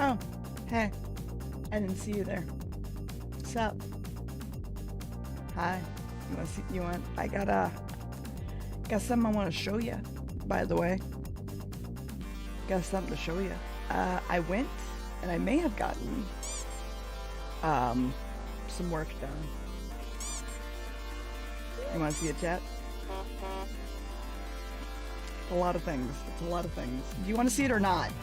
Oh, hey. I didn't see you there. What's up? Hi. I got something I want to show you, by the way. Got something to show you. I went, and I may have gotten, some work done. You want to see a chat? A lot of things. It's a lot of things. Do you want to see it or not?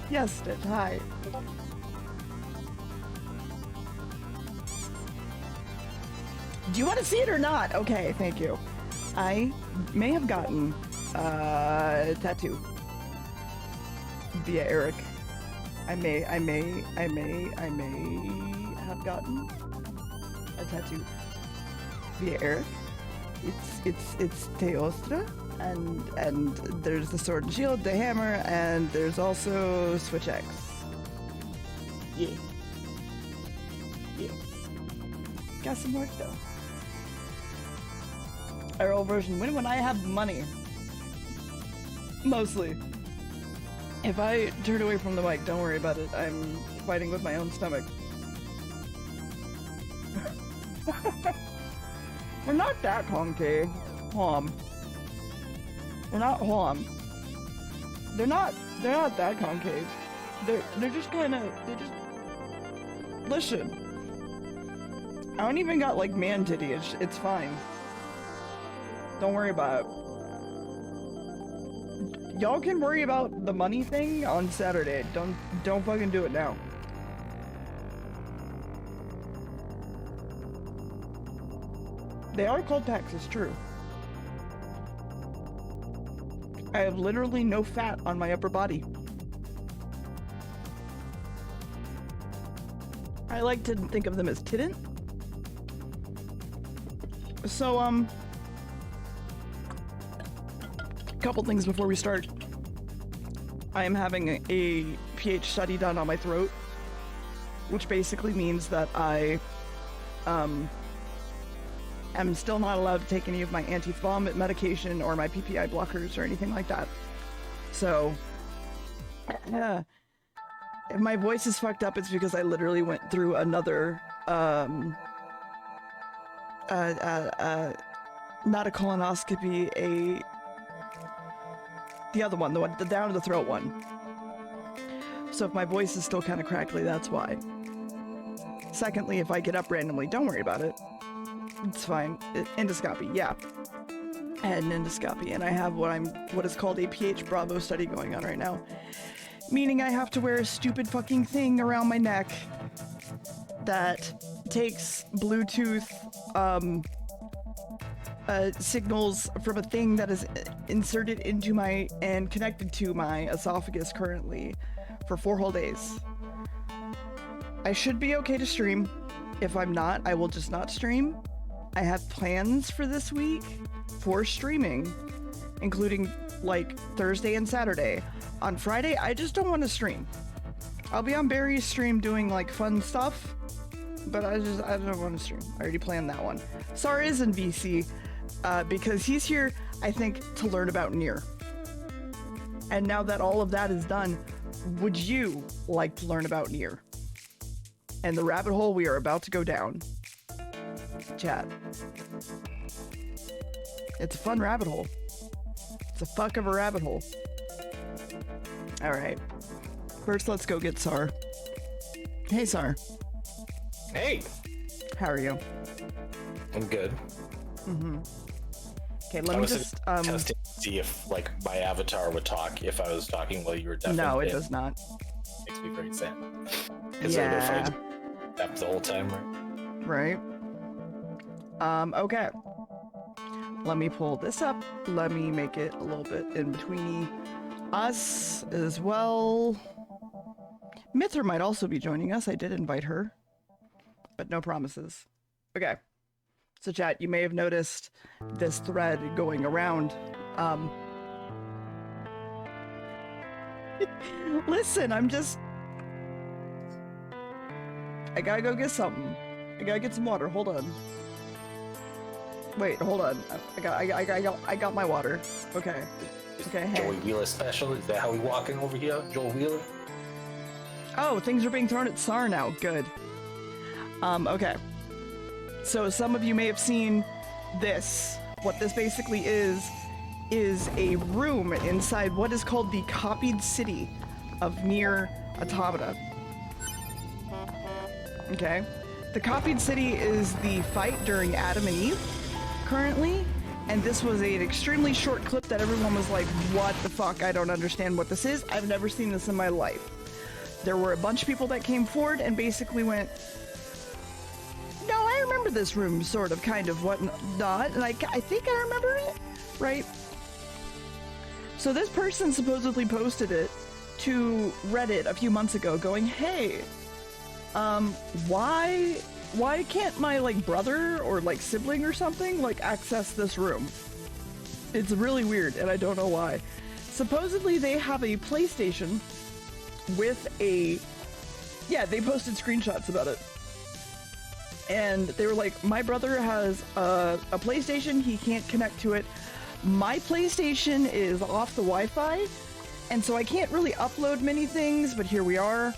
Yes, Stitch. Hi. Do you want to see it or not? Okay, thank you. I may have gotten a tattoo via Eric. I may have gotten a tattoo via Eric. It's Teostra, and there's the sword and shield, the hammer, and there's also Switch X. Yeah. Got some work though. Arrow version. When I have money. Mostly. If I turn away from the mic, don't worry about it. I'm fighting with my own stomach. We're not that hunky. They're not, hold on. They're not that concave. They're just kind of, listen. I don't even got like man titty, it's fine. Don't worry about it. Y'all can worry about the money thing on Saturday. Don't fucking do it now. They are called packs, it's true. I have literally no fat on my upper body. I like to think of them as tident. So, a couple things before we start. I am having a pH study done on my throat, which basically means that I, am still not allowed to take any of my anti-vomit medication or my PPI blockers or anything like that. So, if my voice is fucked up, it's because I literally went through another, not a colonoscopy, the other one, the down to the throat one. So if my voice is still kind of crackly, that's why. Secondly, if I get up randomly, don't worry about it. It's fine. Endoscopy, yeah. I had an endoscopy, and I have what is called a pH Bravo study going on right now. Meaning I have to wear a stupid fucking thing around my neck that takes Bluetooth signals from a thing that is inserted into and connected to my esophagus currently for 4 whole days. I should be okay to stream. If I'm not, I will just not stream. I have plans for this week for streaming, including like Thursday and Saturday. On Friday, I just don't want to stream. I'll be on Barry's stream doing like fun stuff, but I don't want to stream. I already planned that one. Sar is in BC because he's here, I think, to learn about Nier. And now that all of that is done, would you like to learn about Nier? And the rabbit hole we are about to go down. Chat. It's a fun rabbit hole. It's a fuck of a rabbit hole. Alright. First, let's go get Sar. Hey, Sar. Hey! How are you? I'm good. Okay, let me just testing to see if like my avatar would talk if I was talking while you were deaf. No, it does not. Makes me very sad. Because Yeah. I know if I tap the whole time, Right. Okay. Let me pull this up. Let me make it a little bit in between us as well. Mithra might also be joining us. I did invite her, but no promises. Okay. So chat, you may have noticed this thread going around. Listen, I gotta go get something. I gotta get some water. Hold on. Wait, hold on. I got my water. Okay. Okay, hey. Joey Wheeler special? Is that how we walking over here? Joel Wheeler? Oh, things are being thrown at Sar now. Good. Okay. So some of you may have seen this. What this basically is a room inside what is called the copied city of Nier Automata. Okay. The copied city is the fight during Adam and Eve currently, and this was an extremely short clip that everyone was like, what the fuck, I don't understand what this is. I've never seen this in my life. There were a bunch of people that came forward and basically went, no, I remember this room, sort of, kind of, whatnot, and I think I remember it, right? So this person supposedly posted it to Reddit a few months ago going, hey, why can't my, like, brother or, like, sibling or something, like, access this room? It's really weird, and I don't know why. Supposedly they have a PlayStation with yeah, they posted screenshots about it. And they were like, my brother has a PlayStation, he can't connect to it. My PlayStation is off the Wi-Fi, and so I can't really upload many things, but here we are.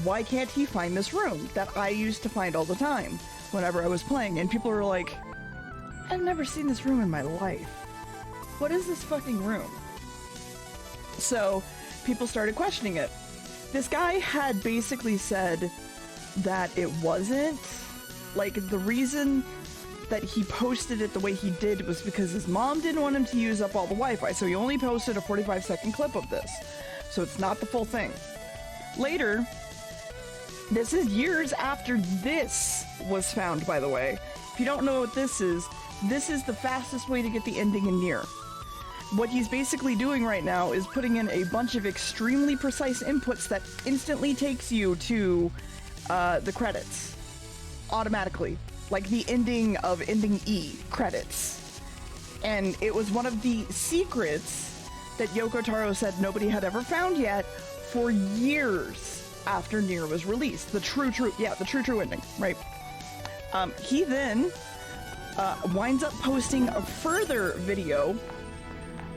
Why can't he find this room that I used to find all the time whenever I was playing? And people were like, I've never seen this room in my life. what is this fucking room? So people started questioning it. This guy had basically said that it wasn't, like, the reason that he posted it the way he did was because his mom didn't want him to use up all the Wi-Fi, so he only posted a 45-second clip of this. So it's not the full thing. Later, this is years after this was found, by the way. If you don't know what this is the fastest way to get the ending in Nier. What he's basically doing right now is putting in a bunch of extremely precise inputs that instantly takes you to the credits. Automatically. Like the ending of ending E credits. And it was one of the secrets that Yoko Taro said nobody had ever found yet for years after Nier was released. The true ending, right? He then winds up posting a further video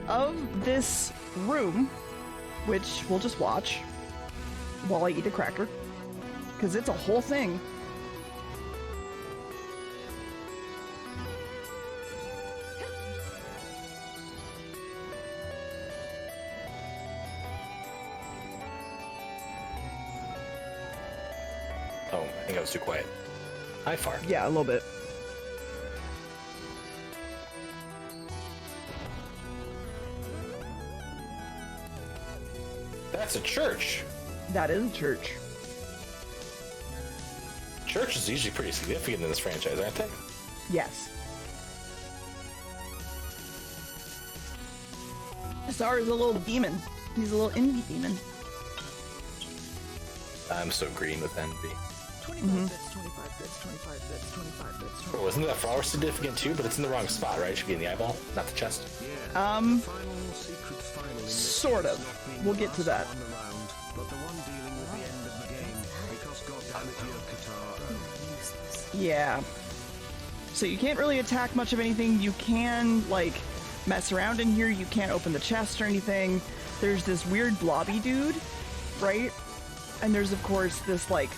of this room, which we'll just watch while I eat a cracker, because it's a whole thing. Oh, I think I was too quiet. Hi, Far. Yeah, a little bit. That's a church. That is a church. Churches are usually pretty significant in this franchise, aren't they? Yes. Sar is a little demon. He's a little envy demon. I'm so green with envy. 25 bits, 25 bits, 25 bits, 25 bits, 25 Oh, isn't that flower significant too? But it's in the wrong spot, right? It should be in the eyeball, not the chest. Sort of. We'll get to that. Yeah. So you can't really attack much of anything. You can, like, mess around in here. You can't open the chest or anything. There's this weird blobby dude, right? And there's, of course, this, like,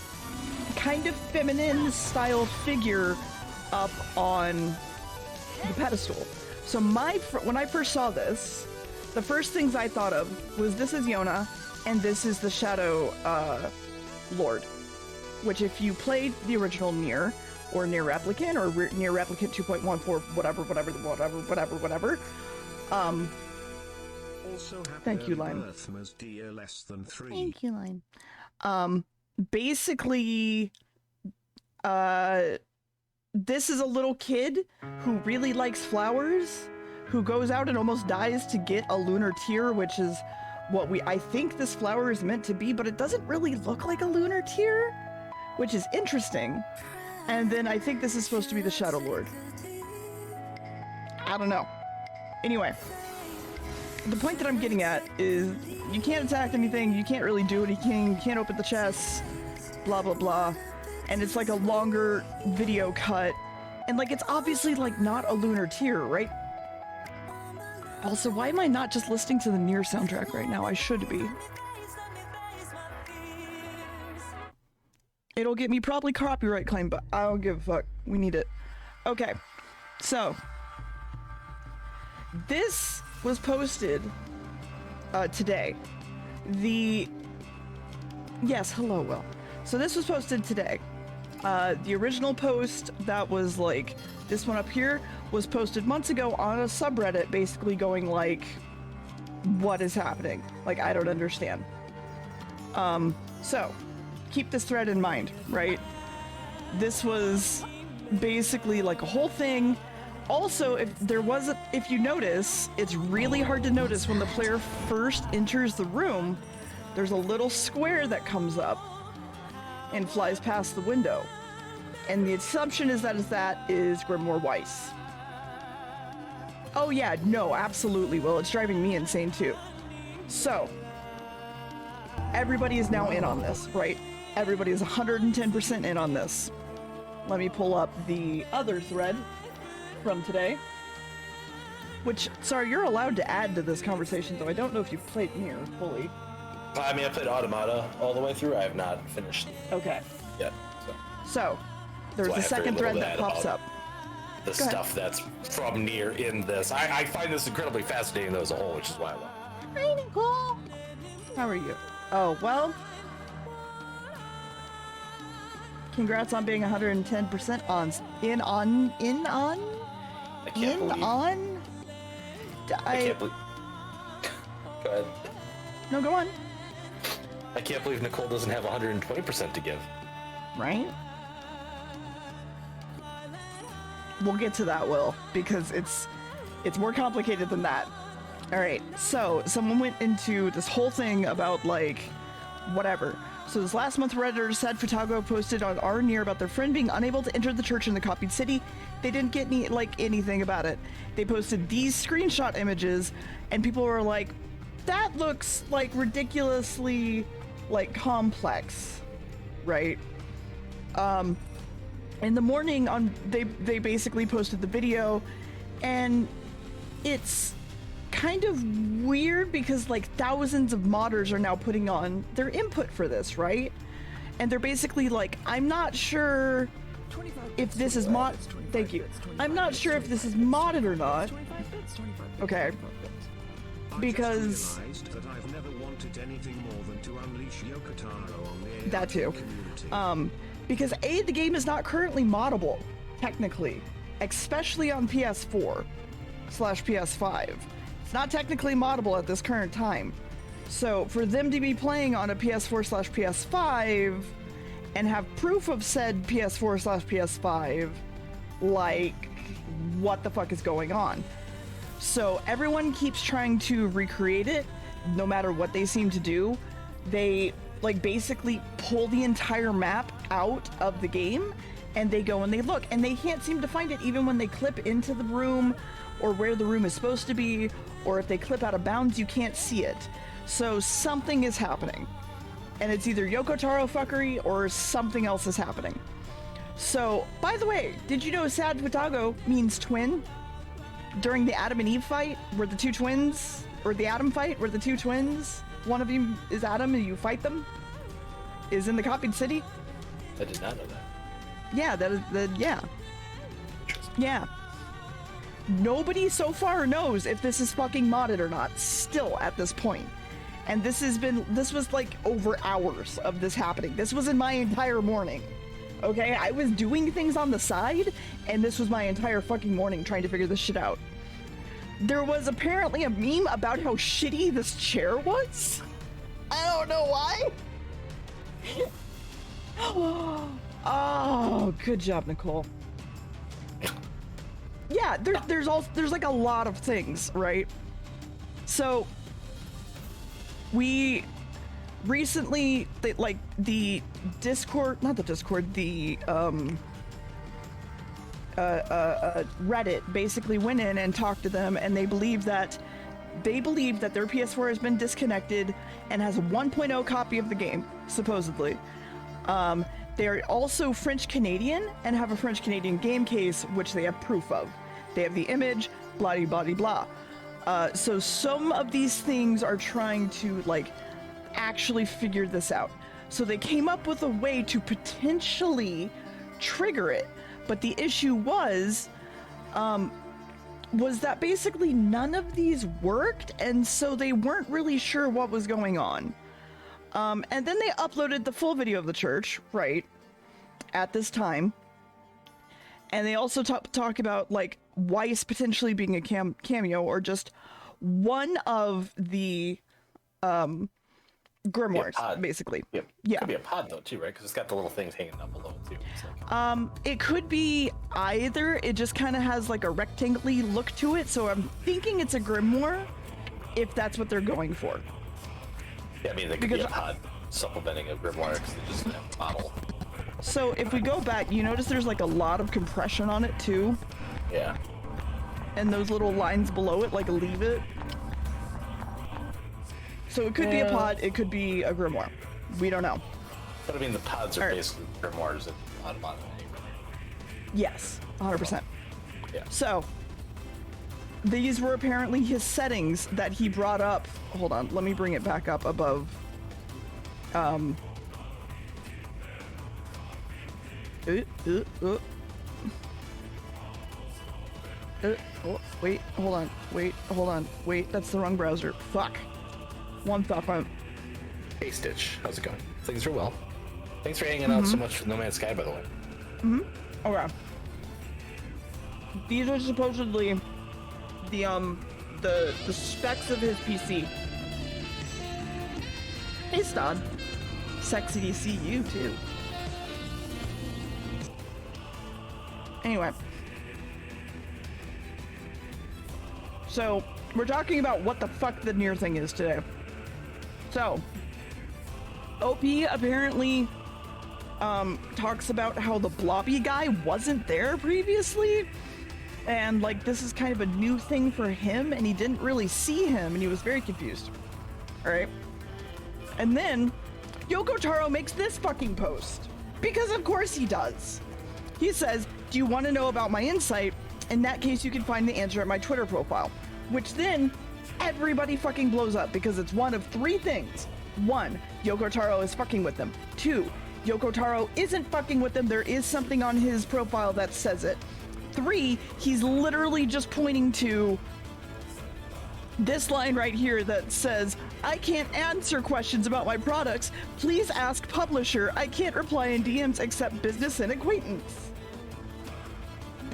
kind of feminine style figure up on the pedestal. So when I first saw this, the first things I thought of was this is Yona, and this is the Shadow Lord. Which, if you played the original Nier, or Nier Replicant, or Nier Replicant 2.14, whatever. Thank you, Lime. Thank you, Lime. Basically, this is a little kid who really likes flowers, who goes out and almost dies to get a lunar tear, which is what I think this flower is meant to be, but it doesn't really look like a lunar tear, which is interesting. And then I think this is supposed to be the Shadow Lord. I don't know. Anyway, the point that I'm getting at is you can't attack anything, you can't really do anything, you can't open the chests, blah blah blah. And it's like a longer video cut. And like, it's obviously like not a lunar tear, right? Also, why am I not just listening to the Nier soundtrack right now? I should be. It'll get me probably copyright claim, but I don't give a fuck. We need it. Okay, so this was posted today. Yes, hello, Will. So this was posted today. The original post that was like this one up here was posted months ago on a subreddit, basically going like, what is happening? Like, I don't understand. So keep this thread in mind, right? This was basically like a whole thing. Also, if you notice, it's really hard to notice when the player first enters the room, there's a little square that comes up and flies past the window. And the assumption is that is Grimoire Weiss. Oh yeah, no, absolutely, Will. It's driving me insane too. So, everybody is now in on this, right? Everybody is 110% in on this. Let me pull up the other thread from today. Which, sorry, you're allowed to add to this conversation, though I don't know if you've played Nier fully. I mean, I played Automata all the way through. I have not finished Okay. yet. So, there's a second thread that pops up. the stuff that's from Nier in this. I find this incredibly fascinating though as a whole, which is why I love it. Hi, Nicole. How are you? Oh, well. Congrats on being 110% on. I can't believe. I can't believe. Go ahead. No, go on. I can't believe Nicole doesn't have 120% to give. Right? We'll get to that, Will, because it's more complicated than that. All right, so someone went into this whole thing about, like, whatever. So this last month, Redditors said Futago posted on our Nier about their friend being unable to enter the church in the copied city. They didn't get anything about it. They posted these screenshot images, and people were like, that looks, like, ridiculously, like, complex, right? In the morning, they basically posted the video, and it's kind of weird because like thousands of modders are now putting on their input for this, right? And they're basically like, I'm not sure if this is mod. Thank you. I'm not sure if this is modded or not. Okay. Because that I've never wanted anything more than to unleash Yokotaro on the that too. community. Because A, the game is not currently moddable, technically, especially on PS4/PS5. It's not technically moddable at this current time. So for them to be playing on a PS4/PS5 and have proof of said PS4/PS5, like, what the fuck is going on? So everyone keeps trying to recreate it, no matter what they seem to do. They like basically pull the entire map out of the game and they go and they look and they can't seem to find it even when they clip into the room or where the room is supposed to be, or if they clip out of bounds, you can't see it. So something is happening. And it's either Yoko Taro fuckery or something else is happening. So, by the way, did you know Sad Futago means twin? During the Adam and Eve fight, where the two twins, or the Adam fight, where the two twins, one of you is Adam and you fight them, is in the copied city? I did not know that. Yeah, that is yeah. Yeah. Nobody so far knows if this is fucking modded or not, still at this point. And this was like over hours of this happening. This was in my entire morning. Okay, I was doing things on the side, and this was my entire fucking morning trying to figure this shit out. There was apparently a meme about how shitty this chair was. I don't know why. Oh, good job, Nicole. Yeah, there's like a lot of things, right? So we recently, like the Discord, not the Discord, the Reddit basically went in and talked to them, and they believe that their PS4 has been disconnected and has a 1.0 copy of the game, supposedly. They're also French Canadian and have a French Canadian game case, which they have proof of. They have the image, blah blah blah blah. So some of these things are trying to like actually figure this out. So they came up with a way to potentially trigger it, but the issue was that basically none of these worked, and so they weren't really sure what was going on. And then they uploaded the full video of the church, right, at this time. And they also talk about, like, Weiss potentially being a cameo, or just one of the grimoires, basically. Yep. Yeah. It could be a pod, though, too, right? Because it's got the little things hanging down below, too. Like... It could be either. It just kind of has, like, a rectangle-y look to it, so I'm thinking it's a grimoire, if that's what they're going for. Yeah, I mean, they could be a pod supplementing a grimoire because they just have a model. So if we go back, you notice there's like a lot of compression on it too. Yeah. And those little lines below it like leave it. So it could be a pod, it could be a grimoire. We don't know. But I mean, the pods are basically grimoires that on anyway. Yes, 100%. Yeah. So these were apparently his settings that he brought up. Hold on, let me bring it back up above. Oh, wait, hold on. Wait, hold on. Wait, that's the wrong browser. Fuck. One thought point. Hey Stitch, how's it going? Things are well. Thanks for hanging out so much with No Man's Sky, by the way. Okay. These are supposedly the specs of his PC. Hey, Stod. Sexy to see you too. Anyway. So, we're talking about what the fuck the Nier thing is today. So, OP apparently talks about how the blobby guy wasn't there previously, and like this is kind of a new thing for him, and he didn't really see him, and he was very confused. All right, and then Yoko Taro makes this fucking post because of course he does. He says, "Do you want to know about my insight? In that case, you can find the answer at my Twitter profile." Which then everybody fucking blows up because it's one of three things. One, Yoko Taro is fucking with them. Two, Yoko Taro isn't fucking with them. There is something on his profile that says it. Three, he's literally just pointing to this line right here that says, "I can't answer questions about my products. Please ask publisher. I can't reply in DMs except business and acquaintance."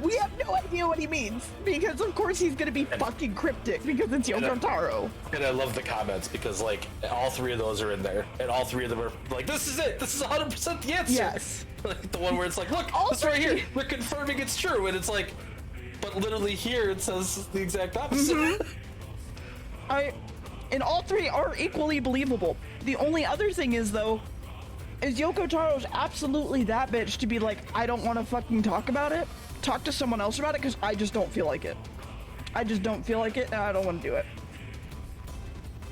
We have no idea what he means, because of course he's gonna be fucking cryptic because it's Yoko Taro. And I love the comments because like all three of those are in there, and all three of them are like, "This is it. This is 100% the answer." Yes. Like the one where it's like, "Look, All this right three. here. We're confirming it's true," and it's like, but literally here it says the exact opposite. And all three are equally believable. The only other thing is though, is Yoko Taro's absolutely that bitch to be like, "I don't want to fucking talk about it. Talk to someone else about it because I just don't feel like it. I just don't feel like it and I don't want to do it."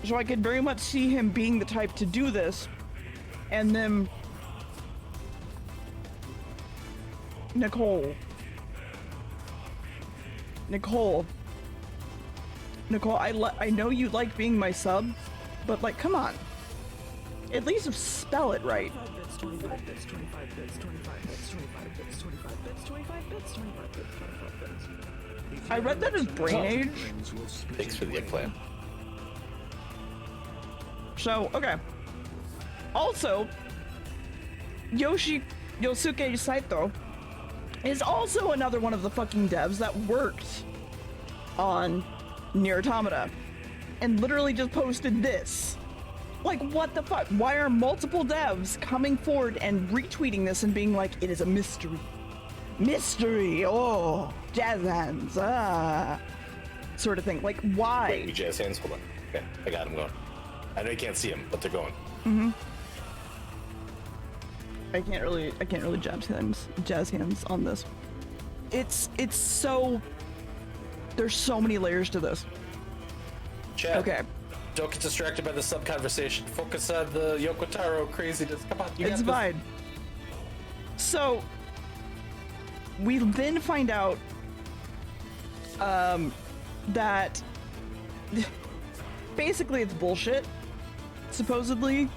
So I could very much see him being the type to do this, and then Nicole, I know you like being my sub, but like, come on, at least spell it right. 25 bits, 25 bits, 25 bits, 25 bits, 25 bits, 25 bits, 25 bits, 25 bits. I read that as brain age. Thanks for the eggplant. So, okay. Also, Yosuke Saito is also another one of the fucking devs that worked on Nier Automata and literally just posted this. Like, what the fuck? Why are multiple devs coming forward and retweeting this and being like, "It is a mystery. Mystery, oh, jazz hands, sort of thing." Like, why? Wait, you jazz hands? Hold on. Okay, I got him going. I know you can't see him, but they're going. I can't really jazz hands on this. It's so, there's so many layers to this. Chat. Okay. Don't get distracted by the sub conversation. Focus on the Yoko Taro craziness. Come on, you It's got this. fine. So, we then find out that basically it's bullshit. Supposedly,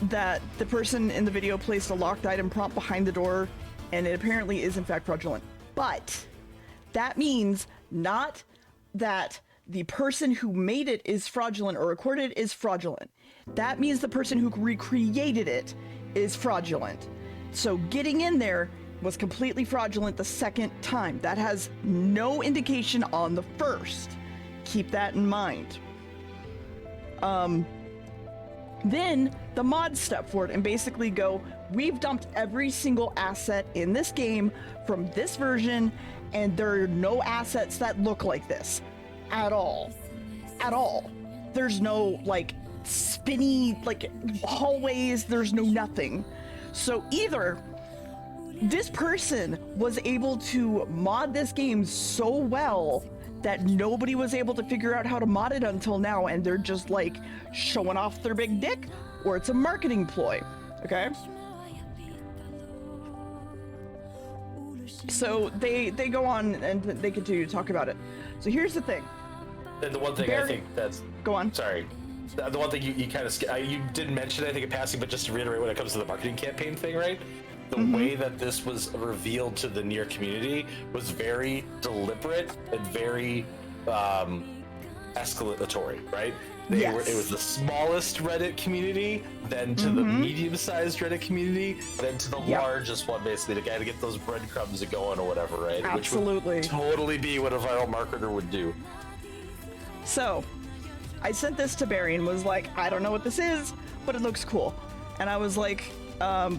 that the person in the video placed a locked item prompt behind the door, and it apparently is in fact fraudulent. But that means not that the person who made it is fraudulent or recorded it is fraudulent. That means the person who recreated it is fraudulent. So getting in there was completely fraudulent the second time. That has no indication on the first. Keep that in mind. Then the mods step forward and basically go, "We've dumped every single asset in this game from this version, and there are no assets that look like this at all. At all. There's no like spinny like hallways, there's no nothing." So either this person was able to mod this game so well that nobody was able to figure out how to mod it until now, and they're just like showing off their big dick, or it's a marketing ploy. Okay? So they go on and they continue to talk about it. So here's the thing. And the one thing I think that's... Go on. Sorry. The one thing you kind of... you didn't mention, I think, in passing, but just to reiterate when it comes to the marketing campaign thing, right? the way that this was revealed to the Nier community was very deliberate and very escalatory, right? It was the smallest Reddit community, then to the medium-sized Reddit community, then to the largest one, basically, to kind of get those breadcrumbs going or whatever, right? Absolutely. Which would totally be what a viral marketer would do. So, I sent this to Barry and was like, I don't know what this is, but it looks cool. And I was like,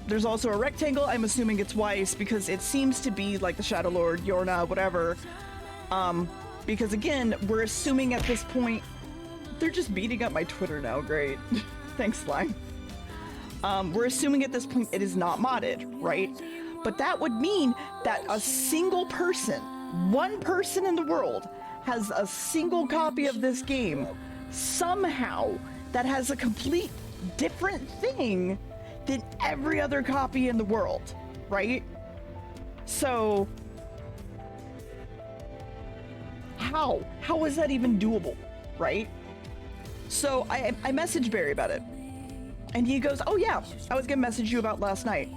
there's also a rectangle. I'm assuming it's Weiss because it seems to be like the Shadow Lord, Yorna, whatever. Because again, we're assuming at this point, they're just beating up my Twitter now. Great. Thanks, Slime. We're assuming at this point it is not modded, right? But that would mean that a single person, one person in the world, has a single copy of this game somehow that has a complete different thing than every other copy in the world, right? So how is that even doable, right? So I messaged Barry about it, and he goes, oh yeah, I was gonna message you about last night.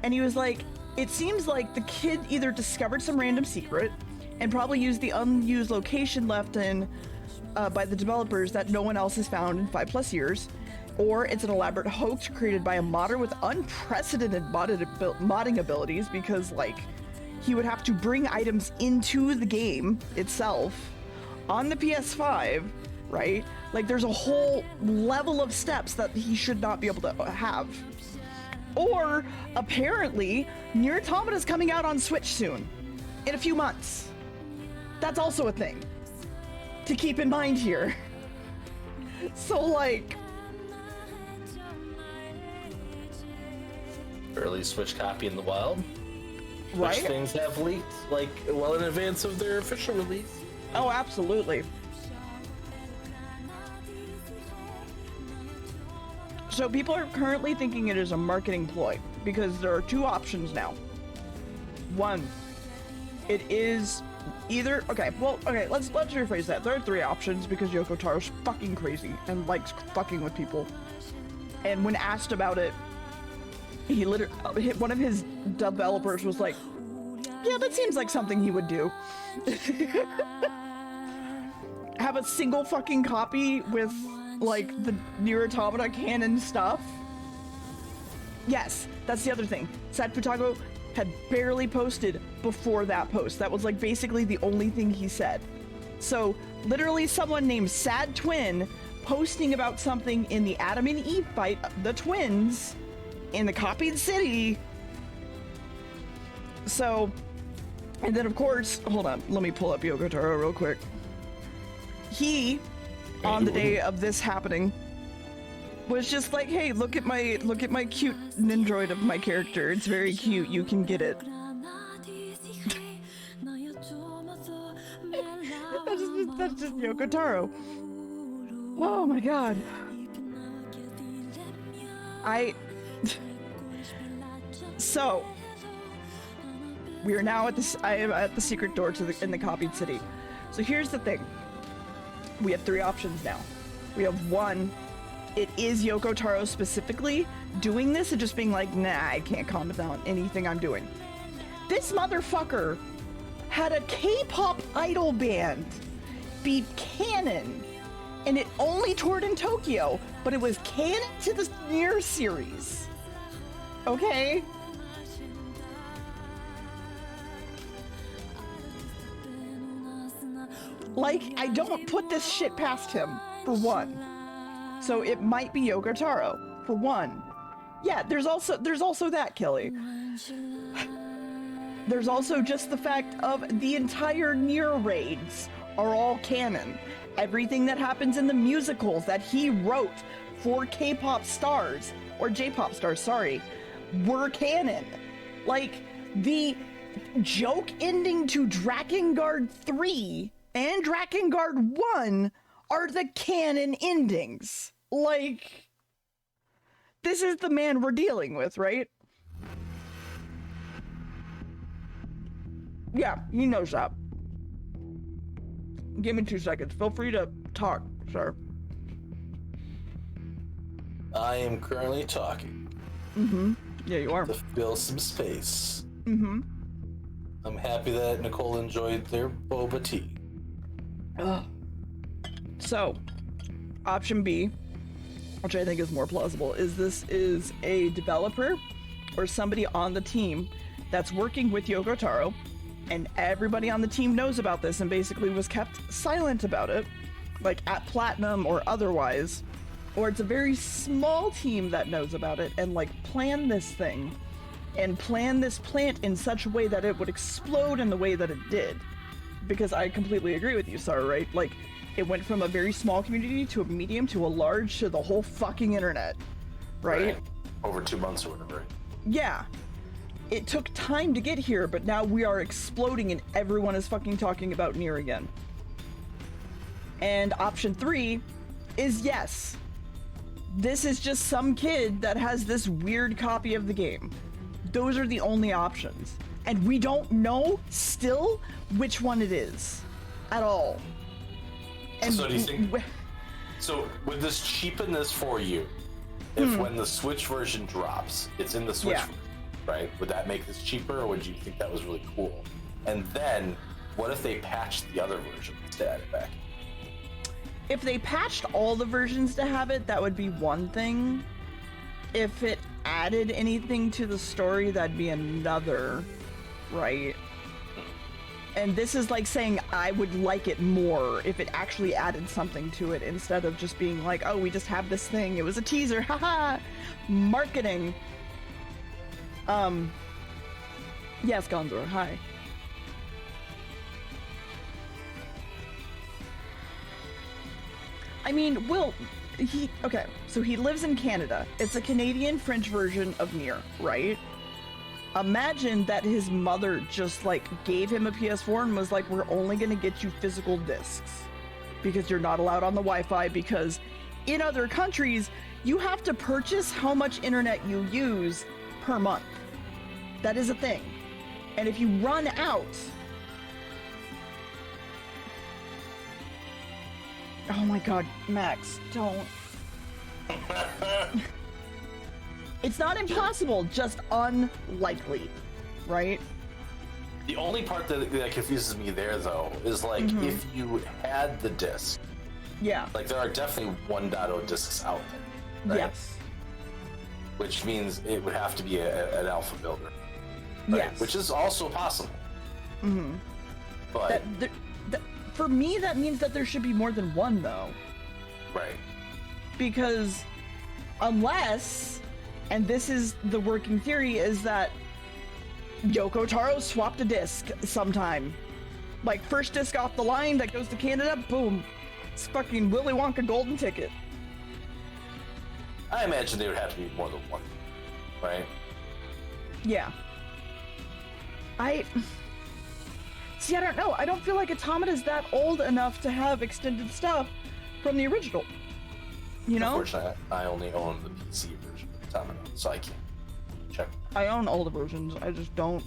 And he was like, it seems like the kid either discovered some random secret and probably used the unused location left in by the developers that no one else has found in 5+ years, or it's an elaborate hoax created by a modder with unprecedented modding abilities, because like he would have to bring items into the game itself on the PS5, right? Like there's a whole level of steps that he should not be able to have. Or apparently Nier Automata is coming out on Switch soon, in a few months. That's also a thing to keep in mind here. So like, Early Switch copy in the wild. right? Which things have leaked like well in advance of their official release. Oh, absolutely. So people are currently thinking it is a marketing ploy because there are two options now. One, it is either let's rephrase that. There are three options because Yoko Taro's fucking crazy and likes fucking with people. And when asked about it, he literally, one of his developers was like, yeah, that seems like something he would do. Have a single fucking copy with like the Nier Automata canon stuff. Yes, that's the other thing. Sad Futago had barely posted before that post. That was like basically the only thing he said. So literally someone named Sad Twin posting about something in the Adam and Eve fight, the twins, in the copied city. So, and then of course, hold on, let me pull up Yoko Taro real quick. He, on the day of this happening, was just like, hey, look at my cute Nindroid of my character. It's very cute. You can get it. that's just Yoko Taro. Oh my god. So we are now I am at the secret door in the copied city. So here's the thing. We have three options now. We have one, it is Yoko Taro specifically doing this and just being like, nah, I can't comment on anything I'm doing. This motherfucker had a K-pop idol band be canon, and it only toured in Tokyo, but it was canon to the Nier series. Okay? Like, I don't put this shit past him, for one. So it might be Yoko Taro, for one. Yeah, there's also that, Kelly. There's also just the fact of the entire Nier raids are all canon. Everything that happens in the musicals that he wrote for K-pop stars, or J-pop stars, sorry, were canon. Like, the joke ending to Drakengard 3 and Drakengard 1 are the canon endings. Like, this is the man we're dealing with, right? Yeah, he knows that. Give me 2 seconds. Feel free to talk, sir. I am currently talking. Yeah, you are. To fill some space. Mm-hmm. I'm happy that Nicole enjoyed their boba tea. So, option B, which I think is more plausible, is this is a developer or somebody on the team that's working with Yoko Taro, and everybody on the team knows about this and basically was kept silent about it, like at Platinum or otherwise, or it's a very small team that knows about it and like plan this thing and plan this plant in such a way that it would explode in the way that it did. Because I completely agree with you, Sarah, right? Like, it went from a very small community to a medium to a large to the whole fucking internet, right? Over 2 months or whatever. Yeah. It took time to get here, but now we are exploding and everyone is fucking talking about Nier again. And option 3 is yes. This is just some kid that has this weird copy of the game. Those are the only options. And we don't know still which one it is at all. And so do you think, so would this cheapen this for you if when the Switch version drops, it's in the Switch version, right? Would that make this cheaper, or would you think that was really cool? And then what if they patched the other versions to add it back? If they patched all the versions to have it, that would be one thing. If it added anything to the story, that'd be another, right? And this is like saying I would like it more if it actually added something to it instead of just being like, oh, we just have this thing. It was a teaser. Haha. Marketing. Yes, Gonzor. Hi. I mean, Will, okay, so he lives in Canada. It's a Canadian French version of Nier, right? Imagine that his mother just like gave him a PS4 and was like, we're only gonna get you physical discs because you're not allowed on the Wi-Fi, because in other countries, you have to purchase how much internet you use per month. That is a thing. And if you run out, oh my god, Max, don't. It's not impossible, just unlikely, right? The only part that confuses me there, though, is like if you had the disc. Yeah. Like there are definitely 1.0 discs out there, right? Yes. Which means it would have to be an alpha builder. Right? Yes. Which is also possible. Mm-hmm. But for me, that means that there should be more than one, though. right. Because unless, and this is the working theory, is that Yoko Taro swapped a disc sometime. Like, first disc off the line that goes to Canada, boom. It's fucking Willy Wonka golden ticket. I imagine there would have to be more than one, right? Yeah. See, I don't know. I don't feel like Automata's that old enough to have extended stuff from the original. You know? Unfortunately, I only own the PC version of Automata, so I can't check. I own all the versions. I just don't.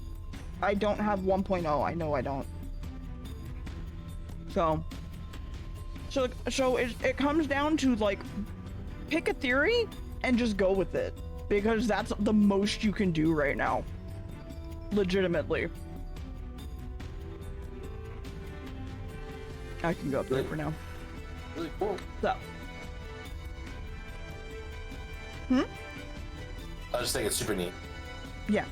I don't have 1.0. I know I don't. So it comes down to, like, pick a theory and just go with it. Because that's the most you can do right now. Legitimately. I can go up there for now. Really cool. So. I just think it's super neat. Yeah.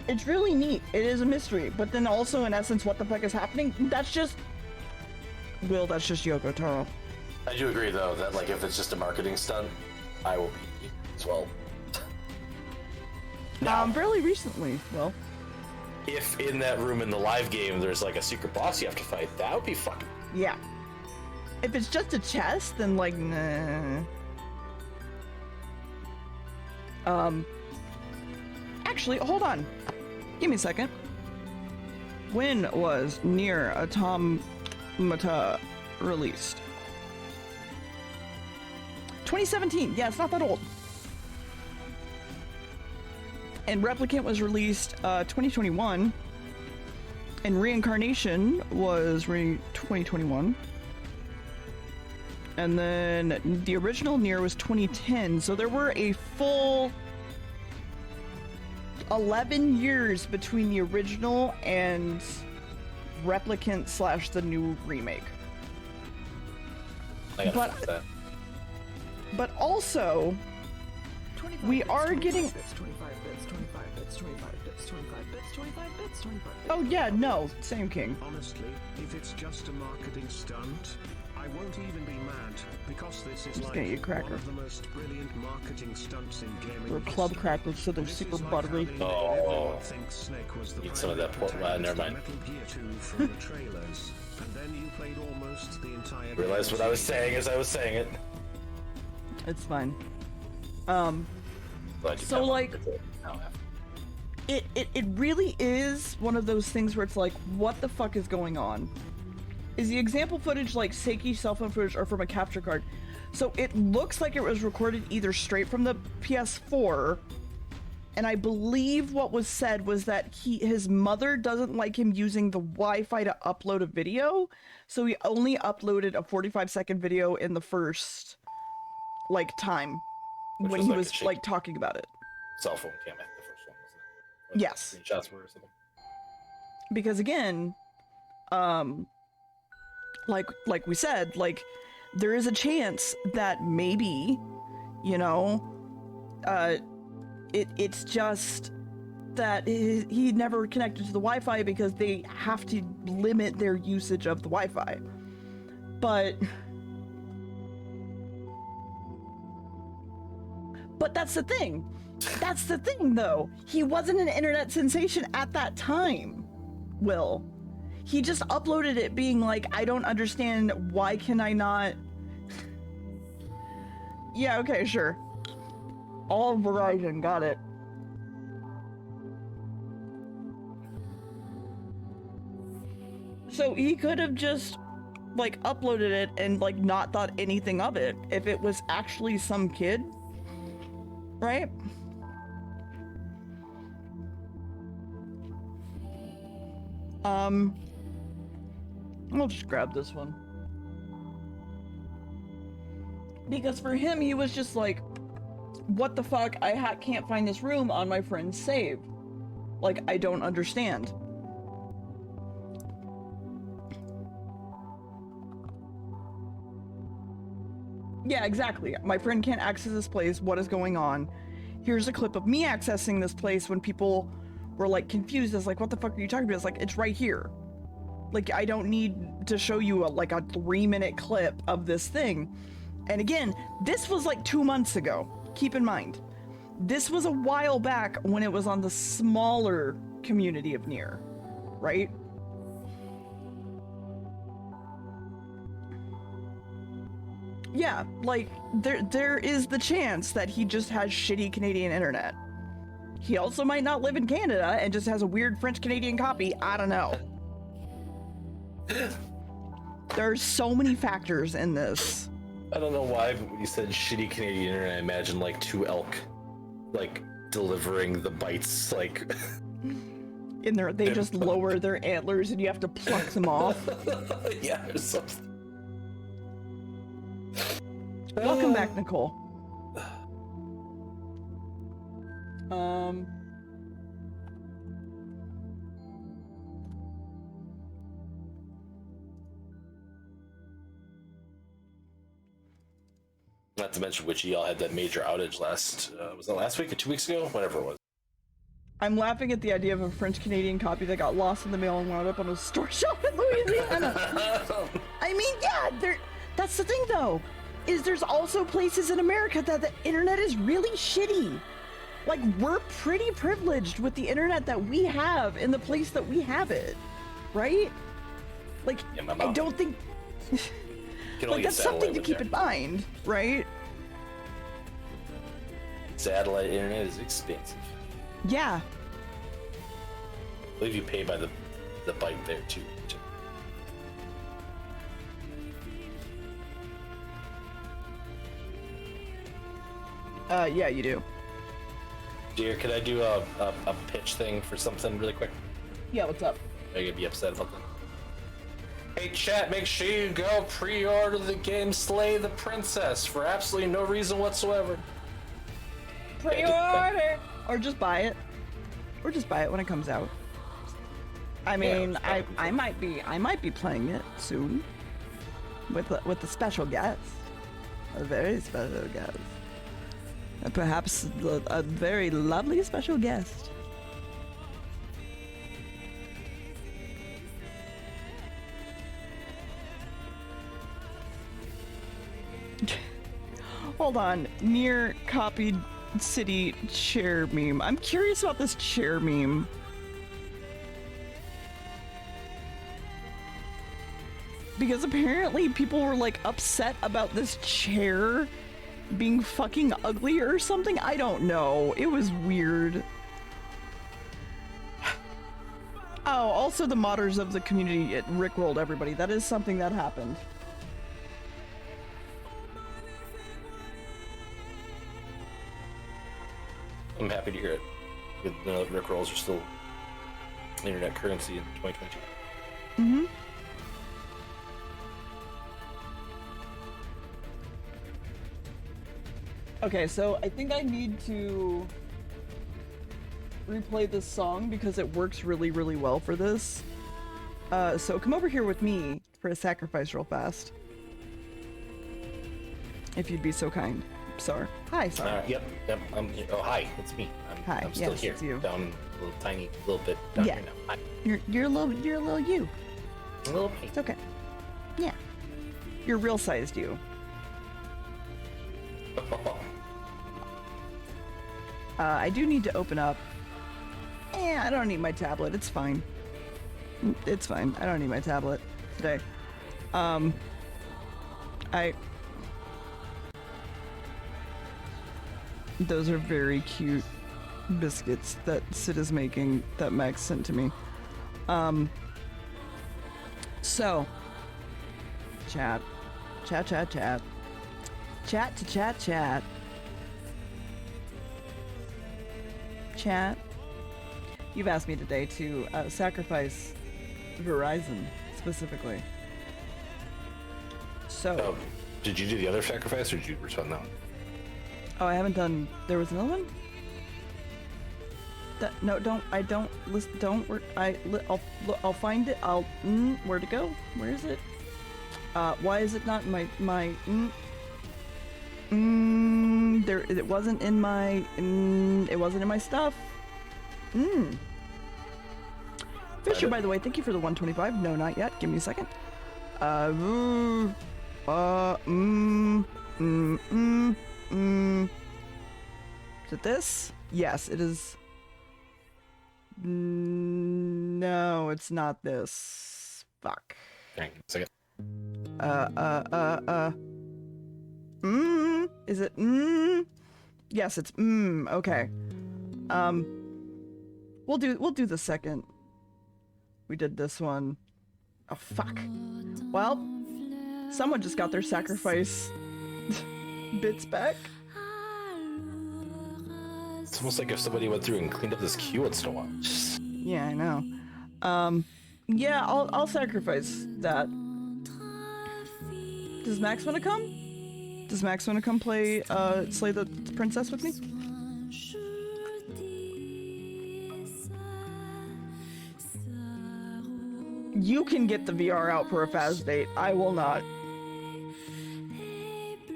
It's really neat. It is a mystery. But then also, in essence, what the fuck is happening? That's just Yoko Taro. I do agree, though, that like if it's just a marketing stunt, I will be as well. Fairly recently, well. If in that room in the live game there's like a secret boss you have to fight, that would be fucking... Yeah. If it's just a chest, then like, nah. Actually, hold on. Give me a second. When was Nier Automata released? 2017. Yeah, it's not that old. And Replicant was released 2021. And Reincarnation was 2021. And then the original Nier was 2010, so there were a full 11 years between the original and Replicant / the new remake. I gotta fix that. But also, 25 we bits, are 25 getting... bits, 25 bits, 25 bits, 25 bits, 25 bits, 25 bits, 25 bits. Oh yeah, no, same King. Honestly, if it's just a marketing stunt, I won't even be mad, because this is Just gonna eat a like cracker. one of the most brilliant marketing stunts in gaming. They're club history. crackers, so they're This super is like buttery. having Oh. everyone think Snake was the Eat some of that primary pork- never protagonist mind. of Metal Gear 2 from the trailers, and then you played almost the entire Realized game what I was series. saying as I was saying it. It's fine. Glad you So, found like- it now after. It really is one of those things where it's like, what the fuck is going on? Is the example footage like Seiki cell phone footage or from a capture card? So it looks like it was recorded either straight from the PS4, and I believe what was said was that his mother doesn't like him using the Wi-Fi to upload a video, so he only uploaded a 45-second video in the first time Which when was he like a was shaky- talking about it. Cell phone cam, I think the first one, wasn't it? Yes. Screenshots were or something. Because again, like we said, like there is a chance that maybe, you know, it's just that he never connected to the Wi-Fi because they have to limit their usage of the Wi-Fi. But that's the thing. That's the thing, though. He wasn't an internet sensation at that time, Will. He just uploaded it being like, I don't understand, why can I not... Yeah, okay, sure. All Verizon, got it. So he could have just, uploaded it and, not thought anything of it if it was actually some kid, right? I'll just grab this one. Because for him, he was just like, what the fuck? I can't find this room on my friend's save. I don't understand. Yeah, exactly. My friend can't access this place. What is going on? Here's a clip of me accessing this place when people were confused as what the fuck are you talking about? It's it's right here. I don't need to show you a 3-minute clip of this thing. And again, this was 2 months ago. Keep in mind, this was a while back when it was on the smaller community of Nier, right? Yeah, there is the chance that he just has shitty Canadian internet. He also might not live in Canada and just has a weird French-Canadian copy. I don't know. There are so many factors in this. I don't know why, but when you said shitty Canadian internet, I imagine two elk, delivering the bites, In there, they just lower their antlers and you have to pluck them off. Yeah, or something. Welcome back, Nicole. Not to mention which y'all had that major outage was that last week or 2 weeks ago? Whatever it was. I'm laughing at the idea of a French-Canadian copy that got lost in the mail and wound up on a store shelf in Louisiana. I mean, yeah, that's the thing though, is there's also places in America that the internet is really shitty. We're pretty privileged with the internet that we have in the place that we have it, right? Yeah, my I mom don't think... can only get that's something satellite to with keep there. in mind, right? Satellite internet is expensive. Yeah. I believe you pay by the byte there too. Yeah, you do. Dear, could I do a pitch thing for something really quick? Yeah, what's up? Are you gonna be upset about that? Hey chat, make sure you go pre-order the game Slay the Princess for absolutely no reason whatsoever. Pre-order! Or just buy it. Or just buy it when it comes out. I mean, I might be playing it soon. With a special guest. A very special guest. And perhaps a very lovely special guest. Hold on. Nier copied city chair meme. I'm curious about this chair meme. Because apparently people were like upset about this chair being fucking ugly or something. I don't know. It was weird. Oh, also the modders of the community, it rickrolled everybody. That is something that happened. I'm happy to hear it. The Rickrolls are still internet currency in 2022. Mm-hmm. Okay, so I think I need to replay this song because it works really, really well for this. So come over here with me for a sacrifice real fast. If you'd be so kind. Sar. Hi, Sar. Yep. Oh, hi, it's me. Hi, I'm still yes, here. it's you. Down a little tiny, little bit down Yeah. here now. Hi. You're a little you. A little me. It's okay. Yeah. You're real sized you. I do need to open up. I don't need my tablet. It's fine. It's fine. I don't need my tablet today. Those are very cute biscuits that Sid is making that Max sent to me. So, chat. Chat. Chat to chat. Chat. You've asked me today to sacrifice Verizon specifically. So. Did you do the other sacrifice or did you respond that one? Oh, I haven't done. There was another one. No, don't. I don't listen. Don't. I'll find it. Where to go? Where is it? Why is it not in my? There. It wasn't in my. It wasn't in my stuff. Fisher, by the way, thank you for the 125. No, not yet. Give me a second. Is it this? Yes, it is. No, it's not this. Fuck. Hang on a second. Is it Yes, it's okay. We'll do the second. We did this one. Oh fuck. Well, someone just got their sacrifice bits back. It's almost like if somebody went through and cleaned up this queue once in a while. Yeah, I know. Yeah, I'll sacrifice that. Does Max want to come? Does Max want to come play Slay the Princess with me? You can get the VR out for a fast date. I will not.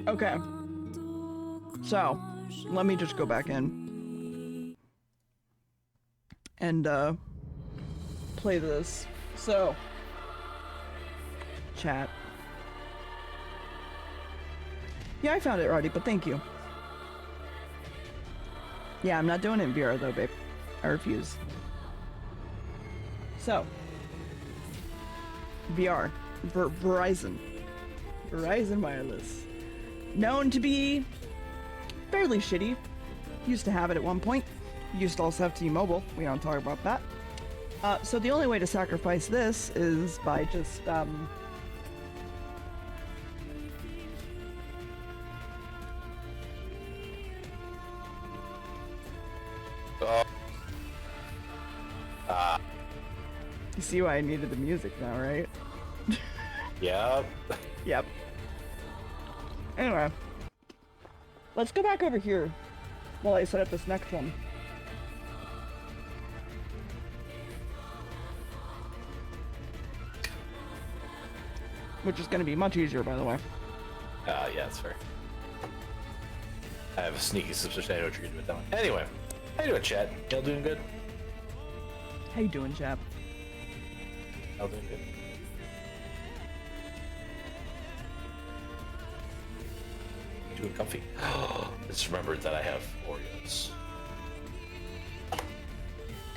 Okay. So, let me just go back in. And, play this. So. Chat. Yeah, I found it already, but thank you. Yeah, I'm not doing it in VR though, babe. I refuse. So. VR. Verizon. Verizon Wireless. Known to be fairly shitty. Used to have it at one point. Used to also have T-Mobile. We don't talk about that. So the only way to sacrifice this is by just, You see why I needed the music now, right? Yep. Yep. Anyway. Let's go back over here while I set up this next one. Which is going to be much easier, by the way. Yeah, that's fair. I have a sneaky suspicion I know what you're gonna do with that one. Anyway, how you doing, chat? Y'all doing good? How you doing, chap? Y'all doing good? Doing comfy. Just remembered that I have Oreos.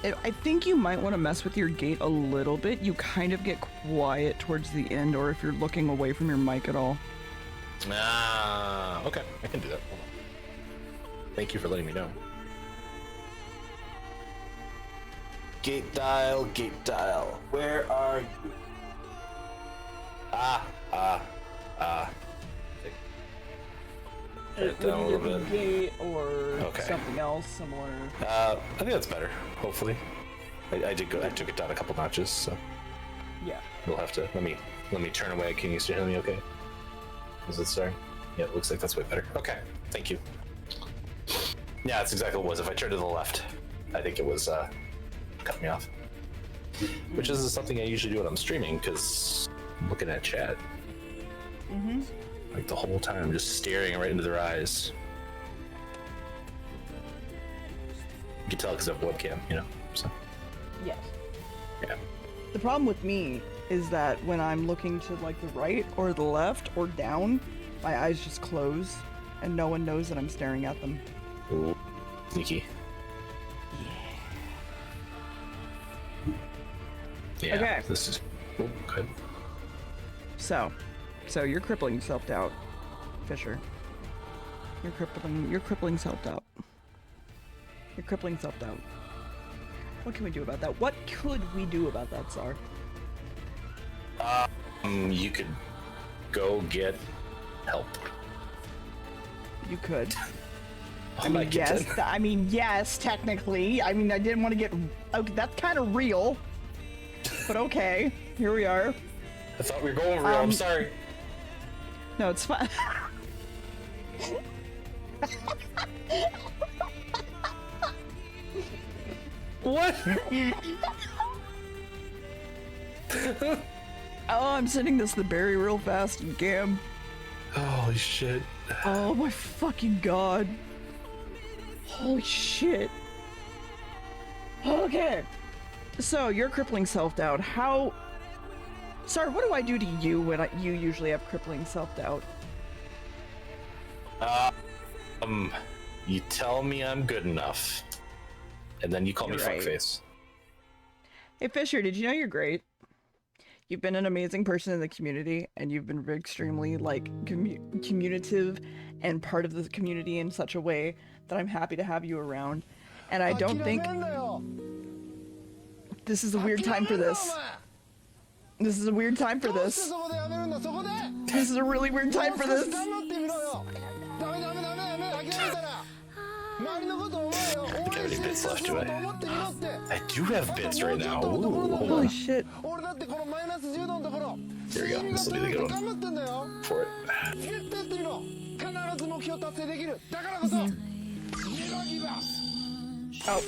I think you might want to mess with your gate a little bit. You kind of get quiet towards the end, or if you're looking away from your mic at all. Ah, okay. I can do that. Hold on. Thank you for letting me know. Gate dial, where are you? Turn it down a little bit. Gate or Okay. something else similar. I think that's better. Hopefully, I took it down a couple notches, so Yeah. we'll have to. Let me turn away. Can you still hear me? Okay. Is it starting? Yeah, it looks like that's way better. Okay, thank you. Yeah, that's exactly what it was. If I turned to the left, I think it was cut me off. Which is something I usually do when I'm streaming, because I'm looking at chat. Mm-hmm. Like the whole time, I'm just staring right into their eyes. You can tell because I have a webcam, you know. So Yes. yeah. The problem with me is that when I'm looking to like the right or the left or down, my eyes just close and no one knows that I'm staring at them. Ooh, sneaky. Yeah. Okay. This is good. So you're crippling self-doubt, Fisher. You're crippling self-doubt. You're crippling self-doubt. What can we do about that? What could we do about that, Tsar? You could go get help. You could. Oh, I mean, yes. Yes, technically. I mean, I didn't want to get... Okay, that's kind of real. But okay, here we are. I thought we were going real. I'm sorry. No, it's fine. What? Oh, I'm sending this to Barry real fast and Gam. Holy shit. Oh my fucking god. Holy shit. Okay. So, you're crippling self-doubt. How... Sorry, what do I do to you when you usually have crippling self-doubt? You tell me I'm good enough, and then you call me You're right. fuckface. Hey Fisher, did you know you're great? You've been an amazing person in the community, and you've been extremely, like, communicative and part of the community in such a way that I'm happy to have you around. And I don't think... This is a weird time for this. This is a weird time for this. This is a really weird time for this. I don't have any bits left, do I? I do have bits right now. Ooh, hold Holy on. shit. Here we go. This will be the good one for it. Oh.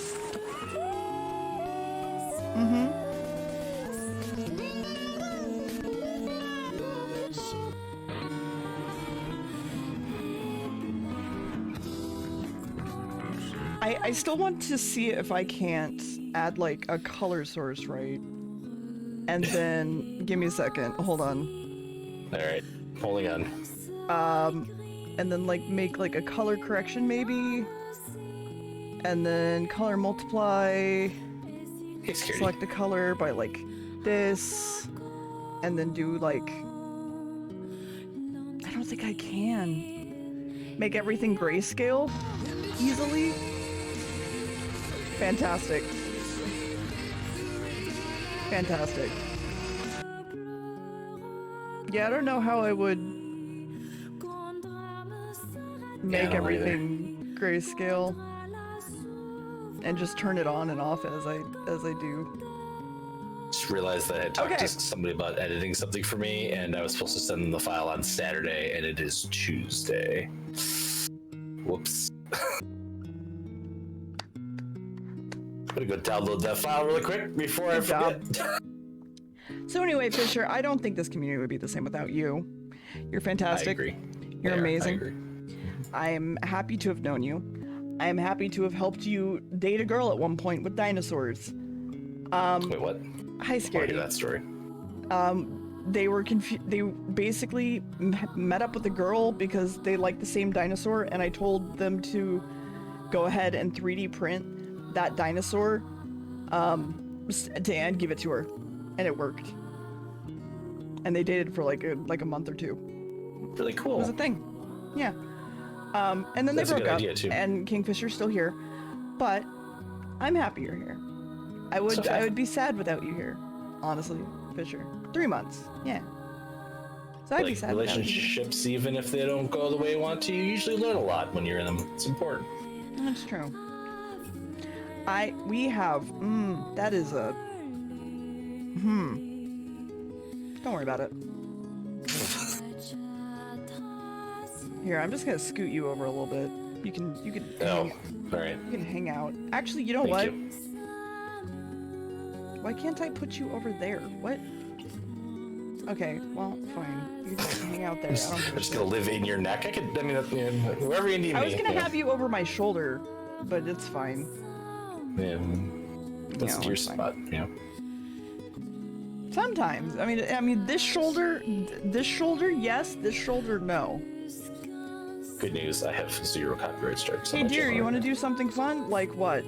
Mm-hmm. I still want to see if I can't add like a color source, right? And then give me a second. Hold on. All right, holding on. And then like make like a color correction maybe. And then color multiply. Hey, Security. Select the color by like this. And then do like... I don't think I can. Make everything grayscale easily. Fantastic. Fantastic. Yeah, I don't know how I would make everything grayscale and just turn it on and off as I do. Just realized that I had talked to somebody about editing something for me, and I was supposed to send them the file on Saturday, and it is Tuesday. Whoops. I'm gonna go download that file really quick before I forget. So anyway, Fisher, I don't think this community would be the same without you. You're fantastic. I agree. You're amazing. I agree. I am happy to have known you. I am happy to have helped you date a girl at one point with dinosaurs. Wait, what? Hi, I Scaredy. hear that story. They were they basically met up with a girl because they liked the same dinosaur, and I told them to go ahead and 3D print that dinosaur and give it to her, and it worked. And they dated for like a month or two. Really cool. It was a thing. Yeah. And then That's a they good broke up, idea, too. and Kingfisher's still here, but I'm happy you're here. I would be sad without you here, honestly, Fisher. 3 months, yeah. So I'd be Like sad without you. relationships, even if they don't go the way you want to, you usually learn a lot when you're in them. It's important. That's true. We have, that is a, don't worry about it. Here, I'm just gonna scoot you over a little bit. You can Oh, all right. you can hang out. Actually, you know Thank what? you. Why can't I put you over there? What? Okay, well, fine. You can hang out there. I don't give I'm a just shit. gonna live in your neck. I mean, wherever you need me. I was gonna have you over my shoulder, but it's fine. Yeah. That's No, your it's fine. spot. Yeah. Sometimes. I mean, this shoulder, yes. This shoulder, no. Good news. I have 0 copyright strikes. Hey, dear, you want to do something fun? Like what?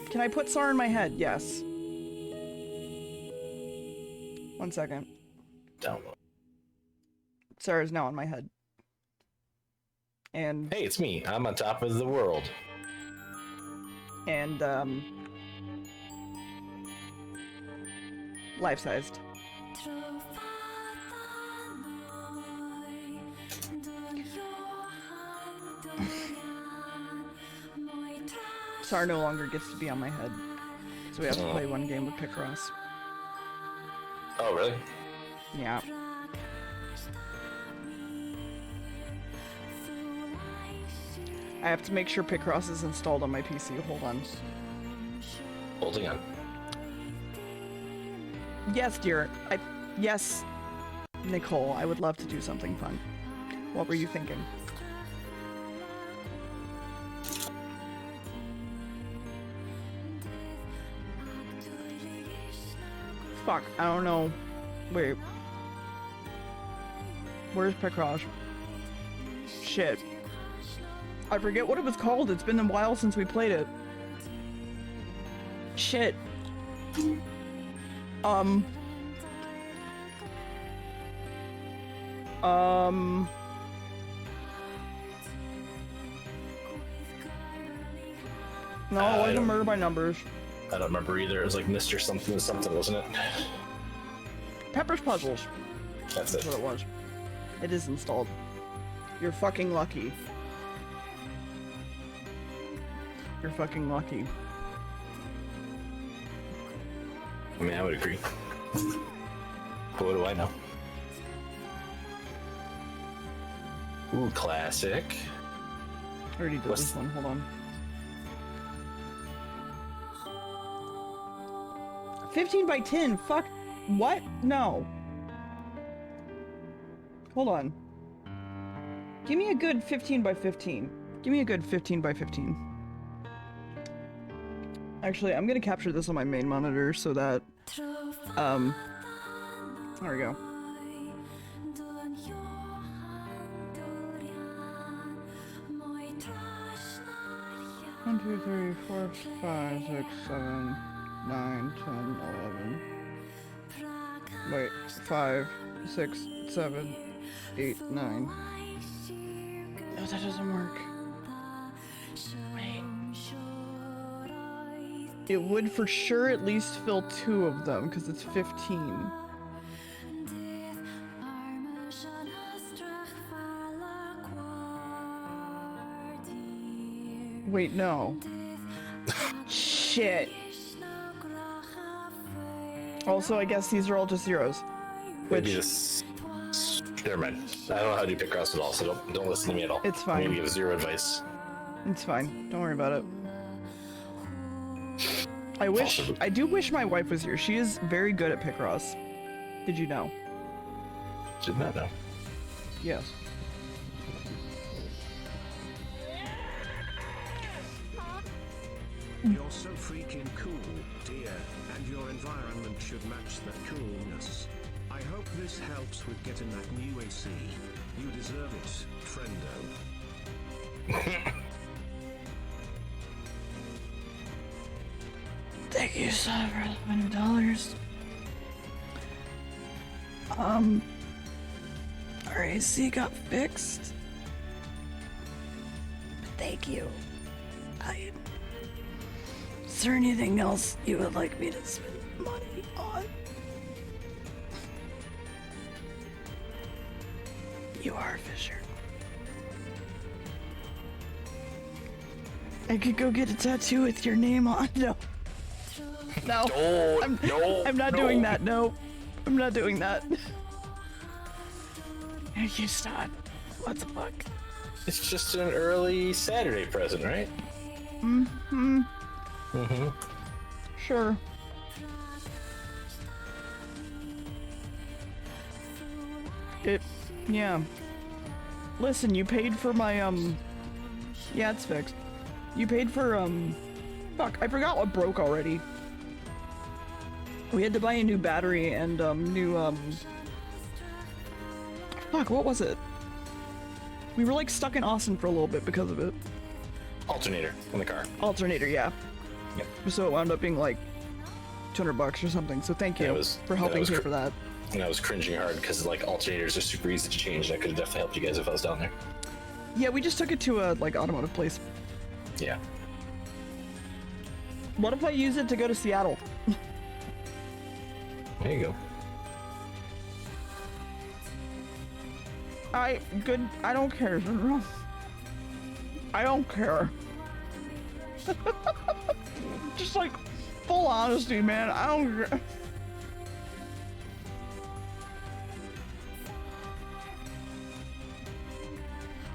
Can I put SAR in my head? Yes. 1 second. Download. SAR is now on my head. And Hey, it's me. I'm on top of the world. Life-sized. SAR no longer gets to be on my head. So we have to play one game with Picross. Oh, really? Yeah. I have to make sure Picross is installed on my PC. Hold on. Holding on. Yes, dear. Yes, Nicole. I would love to do something fun. What were you thinking? Fuck, I don't know. Wait. Where's Picross? Shit. I forget what it was called. It's been a while since we played it. Shit. No, it wasn't Murder by Numbers. I don't remember either. It was like Mr. Something something, wasn't it? Pepper's Puzzles. That's That's it. what it was. It is installed. You're fucking lucky. You're fucking lucky. I mean, I would agree. But what do I know? Ooh, classic. I already did What's- this one. Hold on. 15 by 10. Fuck. What? No. Hold on. Give me a good 15 by 15. Give me a good 15 by 15. Actually, I'm gonna capture this on my main monitor so that, there we go. One, 2, 3, 4, 5, 6, 7, 9, 10, 11. Wait, 5, 6, 7, 8, 9. No, that doesn't work. Wait. It would for sure at least fill 2 of them, because it's 15. Wait, no. Shit. Also, I guess these are all just zeros. Maybe Which, this. Never mind. I don't know how to do Picross at all, so don't listen to me at all. It's I'm fine. gonna give zero advice. it's fine. Don't worry about it. Also- I do wish my wife was here. She is very good at Picross. Did you know? Did not know. Yes. You're so freaking cool, dear, and your environment should match that coolness. I hope this helps with getting that new AC. You deserve it, friendo. Thank you, son, for the $20. Our AC got fixed. Thank you. Is there anything else you would like me to spend money on? You are Fisher. I could go get a tattoo with your name on. No. No. I'm not doing that. No. I'm not doing that. You stop. What the fuck? It's just an early Saturday present, right? Mm-hmm. Mm-hmm. Sure. Yeah. Listen, you paid for my, yeah, it's fixed. You paid for, fuck, I forgot what broke already. We had to buy a new battery and, fuck, what was it? We were, like, stuck in Austin for a little bit because of it. Alternator in the car. Alternator, yeah. Yep. So it wound up being, like, $200 or something, so thank you for helping pay for that. And I was cringing hard because, like, alternators are super easy to change, and I could have definitely helped you guys if I was down there. Yeah, we just took it to a, like, automotive place. Yeah. What if I use it to go to Seattle? There you go. I don't care. I don't care. Just like, full honesty, man, I don't care.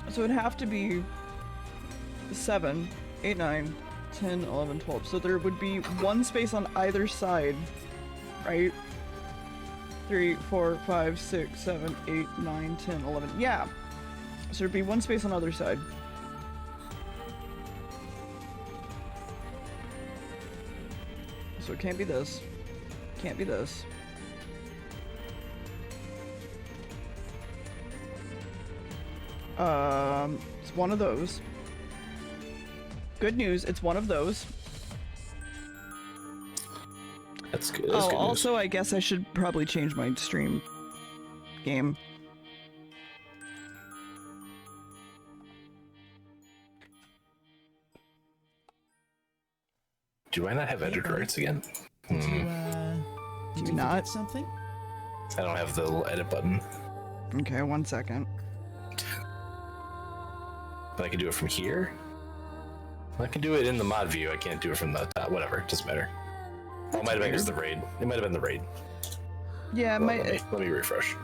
So it'd have to be 7, 8, 9, 10, 11, 12. So there would be one space on either side, right? 3, 4, 5, 6, 7, 8, 9, 10, 11. Yeah. So there'd be one space on either side. So it can't be this. Can't be this. It's one of those. Good news, it's one of those. That's good. That's good news. Also, I guess I should probably change my stream game. Do I not have editor rights again? Do you you not? forget something? I don't have the little edit button. Okay, 1 second. But I can do it from here. I can do it in the mod view. I can't do it from the top. Whatever, it doesn't matter. Oh, it might have been because the raid. It might have been the raid. Yeah, Well, let me refresh.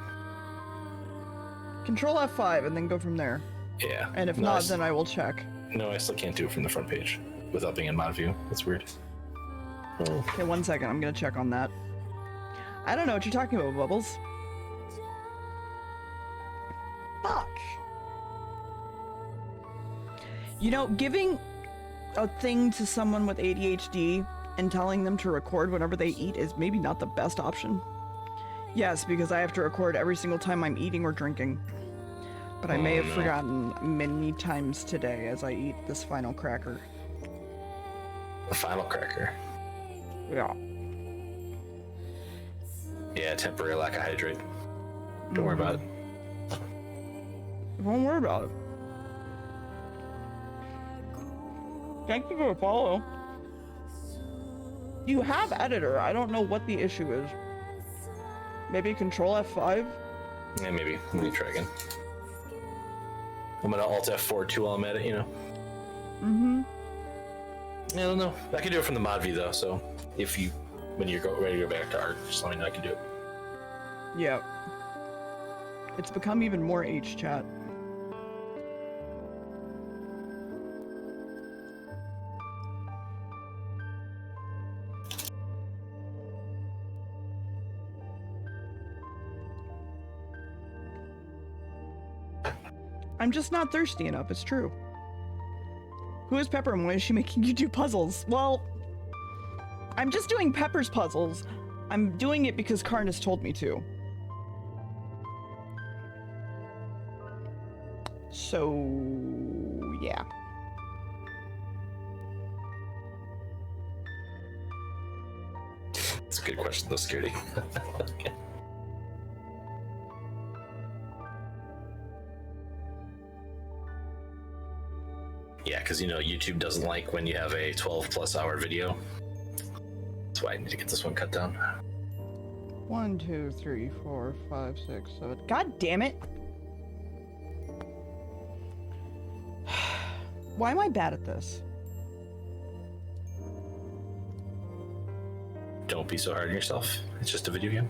Control F5 and then go from there. Yeah. And if No, not, then I will check. No, I still can't do it from the front page without being in mod view. That's weird. Oh. Okay, 1 second. I'm gonna check on that. I don't know what you're talking about, Bubbles. Fuck. You know, giving a thing to someone with ADHD and telling them to record whenever they eat is maybe not the best option. Yes, because I have to record every single time I'm eating or drinking. But I may have forgotten many times today as I eat this final cracker. The final cracker. Yeah. Yeah, temporary lack of hydrate. Don't worry about it. Don't worry about it. Thank you for the follow. You have editor. I don't know what the issue is. Maybe Control F5? Yeah, maybe. Let me try again. I'm gonna Alt F4 too while I'm at it, you know? Mm-hmm. I don't know. I can do it from the mod view though, so if you when you're ready to go back to art, just let me know. I can do it. Yeah. It's become even more H chat. I'm just not thirsty enough, it's true. Who is Pepper and why is she making you do puzzles? Well, I'm just doing Pepper's puzzles. I'm doing it because Karnas told me to. So, yeah. It's a good question, though, Scaredy. Yeah, because you know YouTube doesn't like when you have a 12+ hour video. That's why I need to get this one cut down. 1, 2, 3, 4, 5, 6, 7. God damn it! Why am I bad at this? Don't be so hard on yourself. It's just a video game.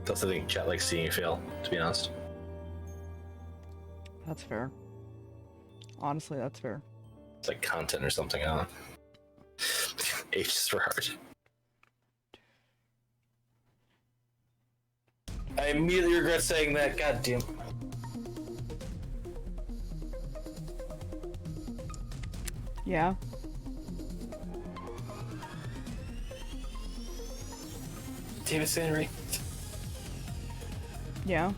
That's the thing. Chat likes seeing you fail, to be honest. That's fair. Honestly, that's fair. It's like content or something, I don't know. H is for hard. I immediately regret saying that. God damn. Yeah. Damn it, Henry. Yeah.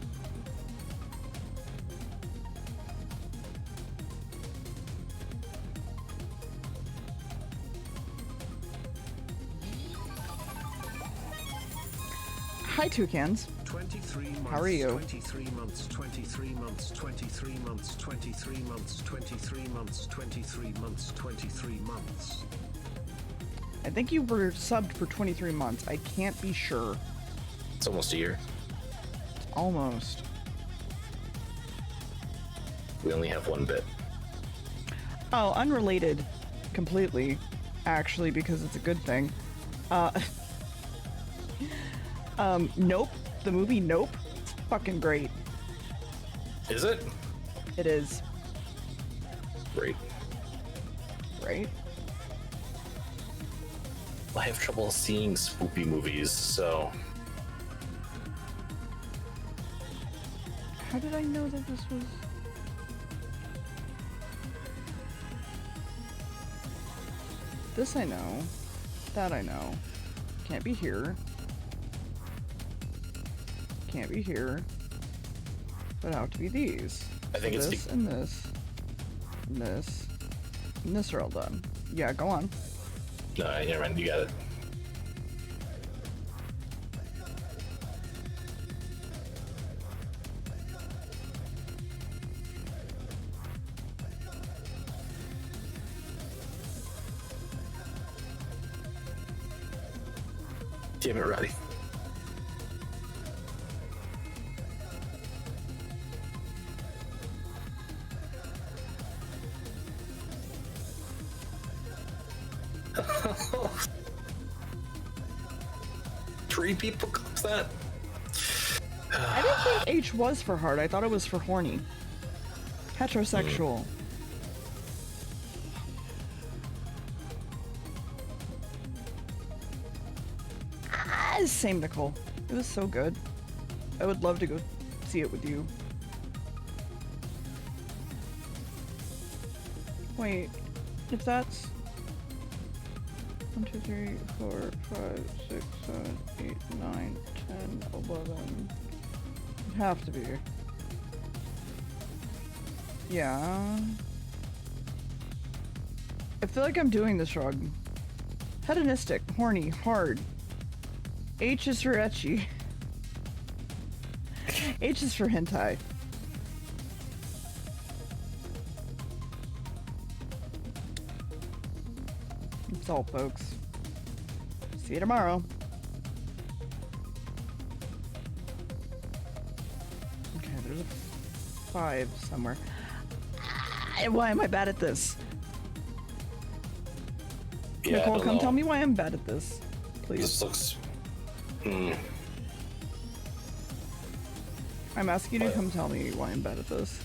Hi, Toucans. 23 months, How are you? 23 months, 23 months, 23 months, 23 months, 23 months, 23 months, 23 months. I think you were subbed for 23 months. I can't be sure. It's almost a year. Almost. We only have one bit. Oh, unrelated. Completely. Actually, because it's a good thing. Nope. The movie Nope. It's fucking great. Is it? It is. Great. Right? I have trouble seeing spoopy movies, so... How did I know that this was... This I know. That I know. Can't be here. Can't be here. But how to be these. I think this it's and this. And this. And this are all done. Yeah, go on. No, never mind. You got it. Damn it, Roddy. Three people cause that? I didn't think H was for hard. I thought it was for horny. Heterosexual. Same, Nicole. It was so good. I would love to go see it with you. Wait, if that's 1, 2, 3, 4, 5, 6, 7, 8, 9, 10, 11. It'd have to be. Yeah. I feel like I'm doing this wrong. Hedonistic, horny, hard. H is for ecchi. H is for hentai. That's all, folks. See you tomorrow. Okay, there's a 5 somewhere. Why am I bad at this? Yeah, I Nicole, don't come know. tell me why I'm bad at this, please. This looks. I'm asking you to What? come tell me why I'm bad at this.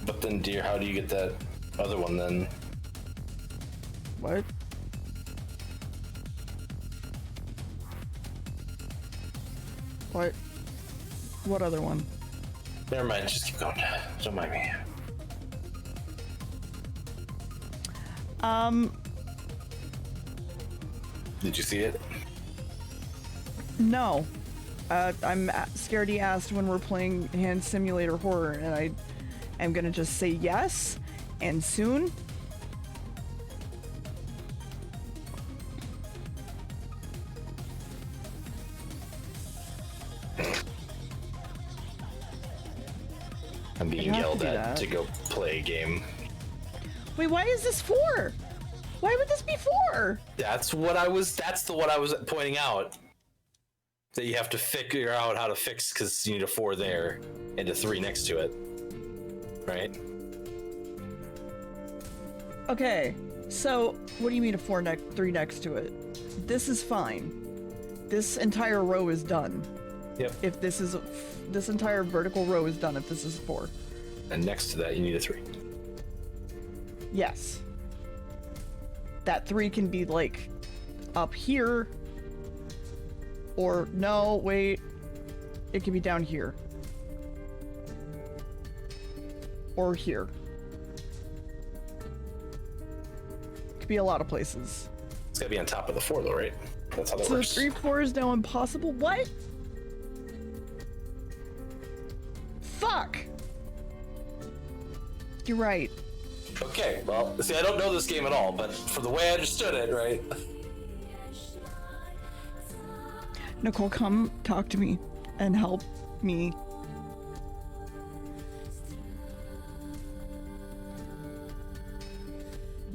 But then, dear, how do you get that other one then? What? What? What other one? Never mind, just keep going. Don't mind me. Did you see it? No. Scaredy asked when we're playing Hand Simulator Horror, and I am gonna just say yes, and soon. I'm being have to yelled do at that. to go play a game. Wait, why is this 4? Why would this be 4? That's what I was. That's what I was pointing out. That you have to figure out how to fix because you need a 4 there and a 3 next to it, right? Okay, so what do you mean a 3 next to it? This is fine. This entire row is done. Yep. If this is this entire vertical row is done if this is 4. And next to that, you need a 3. Yes. That 3 can be like up here. Or no, wait. It can be down here. Or here. It could be a lot of places. It's gotta be on top of the 4, though, right? That's how that So works. 3, 4 is now impossible? What? Fuck! You're right. Okay, well, see, I don't know this game at all, but for the way I understood it, right? Nicole, come talk to me and help me.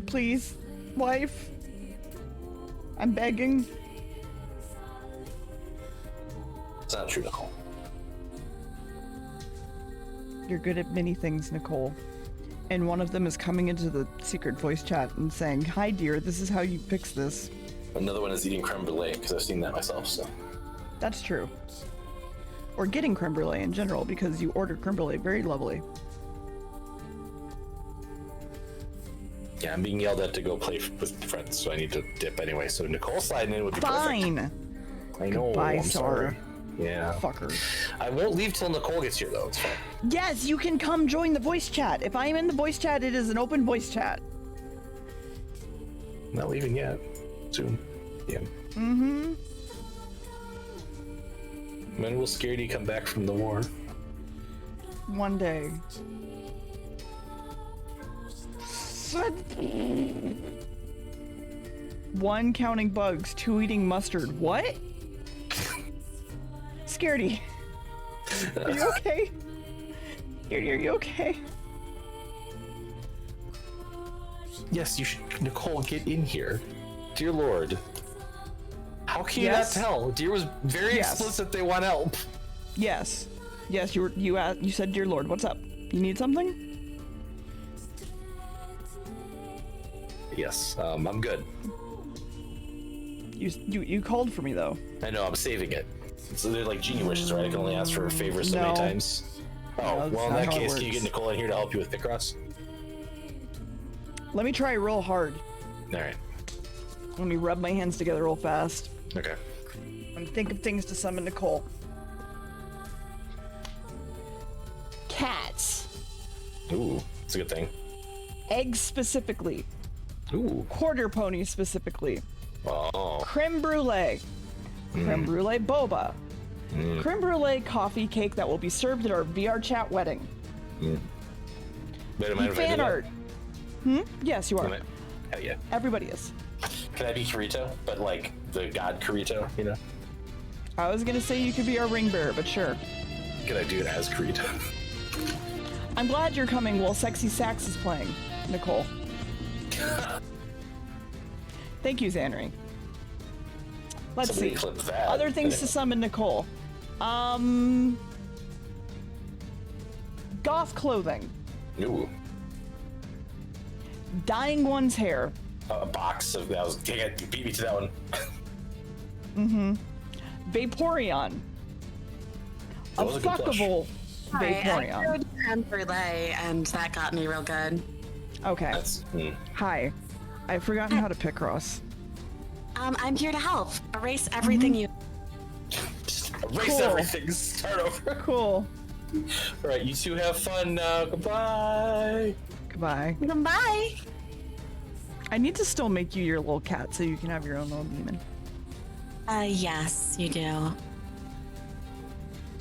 Please, wife. I'm begging. It's not true, Nicole. You're good at many things, Nicole. And one of them is coming into the secret voice chat and saying, "Hi, dear, this is how you fix this." Another one is eating creme brulee because I've seen that myself. So That's true. Or getting creme brulee in general, because you ordered creme brulee. Very lovely. yeah, I'm being yelled at to go play with friends, so I need to dip anyway. So Nicole sliding in would be perfect. Fine. I know. Goodbye, I'm sorry. Sarah. Yeah. Fucker. I won't leave till Nicole gets here, though. It's fine. Yes, you can come join the voice chat. If I am in the voice chat, it is an open voice chat. I'm not leaving yet. Soon. Yeah. Mm-hmm. When will Scaredy come back from the war? One day. One counting bugs, 2 eating mustard. What? Scaredy. Are you okay? Are you okay? Yes, you should. Nicole, get in here. Dear Lord. How can you Yes. not tell? Dear was very Yes. explicit they want help. Yes. Yes, you said, "Dear Lord, what's up? You need something?" Yes, I'm good. You called for me though. I know, I'm saving it. So they're like genie wishes, right? I can only ask for favors so many No. times. Oh, No, that's well, in not that how it case, can you works. get Nicole in here to help you with Picross? Let me try real hard. Alright. Let me rub my hands together real fast Okay. and think of things to summon Nicole. Cats. Ooh, it's a good thing. Eggs specifically. Ooh. Quarter ponies specifically. Oh. Creme brulee. Creme brulee boba. Creme brulee coffee cake that will be served at our VR chat wedding. Wait, am I invited Fan to art. Yes, you that? are. Am I- Hell yeah. Everybody is. Can I be Kirito? But like the god Kirito, you know? I was gonna say you could be our ring bearer, but sure. Can I do it as Kirito? I'm glad you're coming while Sexy Sax is playing, Nicole. Thank you, Xanri. Let's Somebody see. clip that. Other things to Anyway. summon Nicole. goth clothing, Ooh. dyeing one's hair, A box of that was. Dang it! You beat me to that one. Vaporeon, a That was a good blush. fuckable Alright, I Vaporeon. did creme brulee, and that got me real good. Okay. That's. Hi. I've forgotten how to pick Ross. I'm here to help. Erase everything you. Just erase Cool. everything. Start over. Cool. All right, you two have fun now. Goodbye. Goodbye. Bye. I need to still make you your little cat so you can have your own little demon. Yes, you do.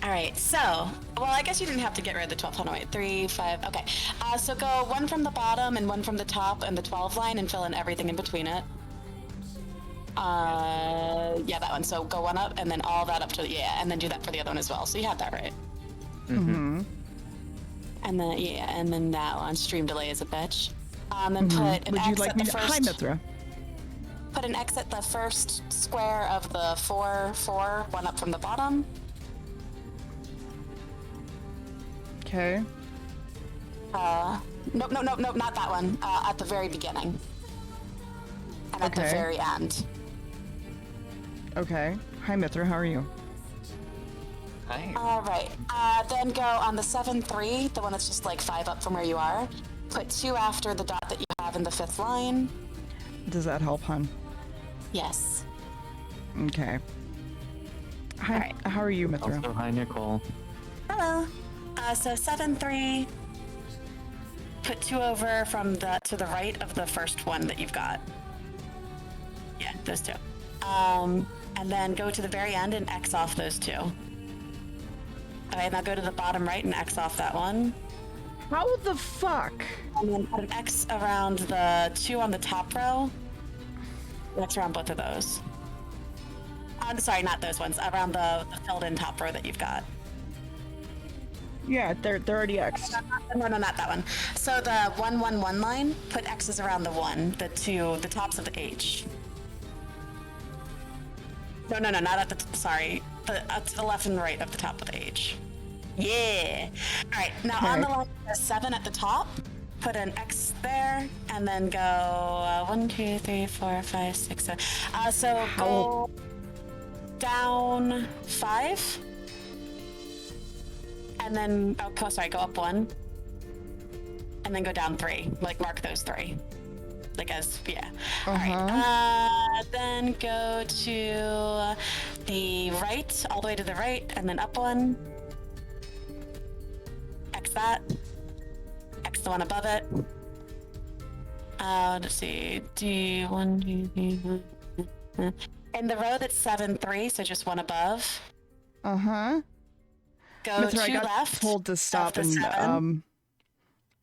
All right, so, well, I guess you didn't have to get rid of the 12. Hold on, wait, 3, 5, okay. So go one from the bottom and one from the top and the 12 line and fill in everything in between it. Yeah, that one. So go one up and then all that up to, yeah, and then do that for the other one as well. So you have that right. Mm-hmm. And then, yeah, and then that one, stream delay is a bitch. Then put an Would you X like at me the to... first. Hi, Mithra. Put an X at the first square of the 4, 4, one up from the bottom. Okay. Nope, not that one. At the very beginning. And at the Okay. very end. Okay. Hi, Mithra. How are you? Hi. All right. Then go on the 7, 3, the one that's just like 5 up from where you are. Put 2 after the dot that you have in the 5th line. Does that help, hon? Yes. Okay. Hi. Alright. How are you, Mithra? Also, hi, Nicole. Hello. So 7, 3. Put 2 over from the to the right of the first one that you've got. Yeah, those 2. And then go to the very end and X off those 2. Okay, now go to the bottom right and X off that one. How the fuck? And then put an X around the 2 on the top row. X around both of those. Sorry, not those ones. Around the filled-in top row that you've got. Yeah, they're already X'd. No, not that one. So the 1, 1, 1 line, put X's around the 1, the 2, the tops of the H. No, not at the, sorry. To the left and right of the top of the H. Yeah. All right, now on the line, the 7 at the top, put an X there, and then go 1, 2, 3, 4, 5, 6, 7. So go down 5. And then, go up 1. And then go down 3. Like, mark those 3. Like, as, yeah. All right. Then go to the right, all the way to the right, and then up 1. X that. X the one above it. Let's see. Do 1, 2, 3, 4. In the row that's 7, 3, so just one above. Uh-huh. Go Mithra, I to got left. told to stop the and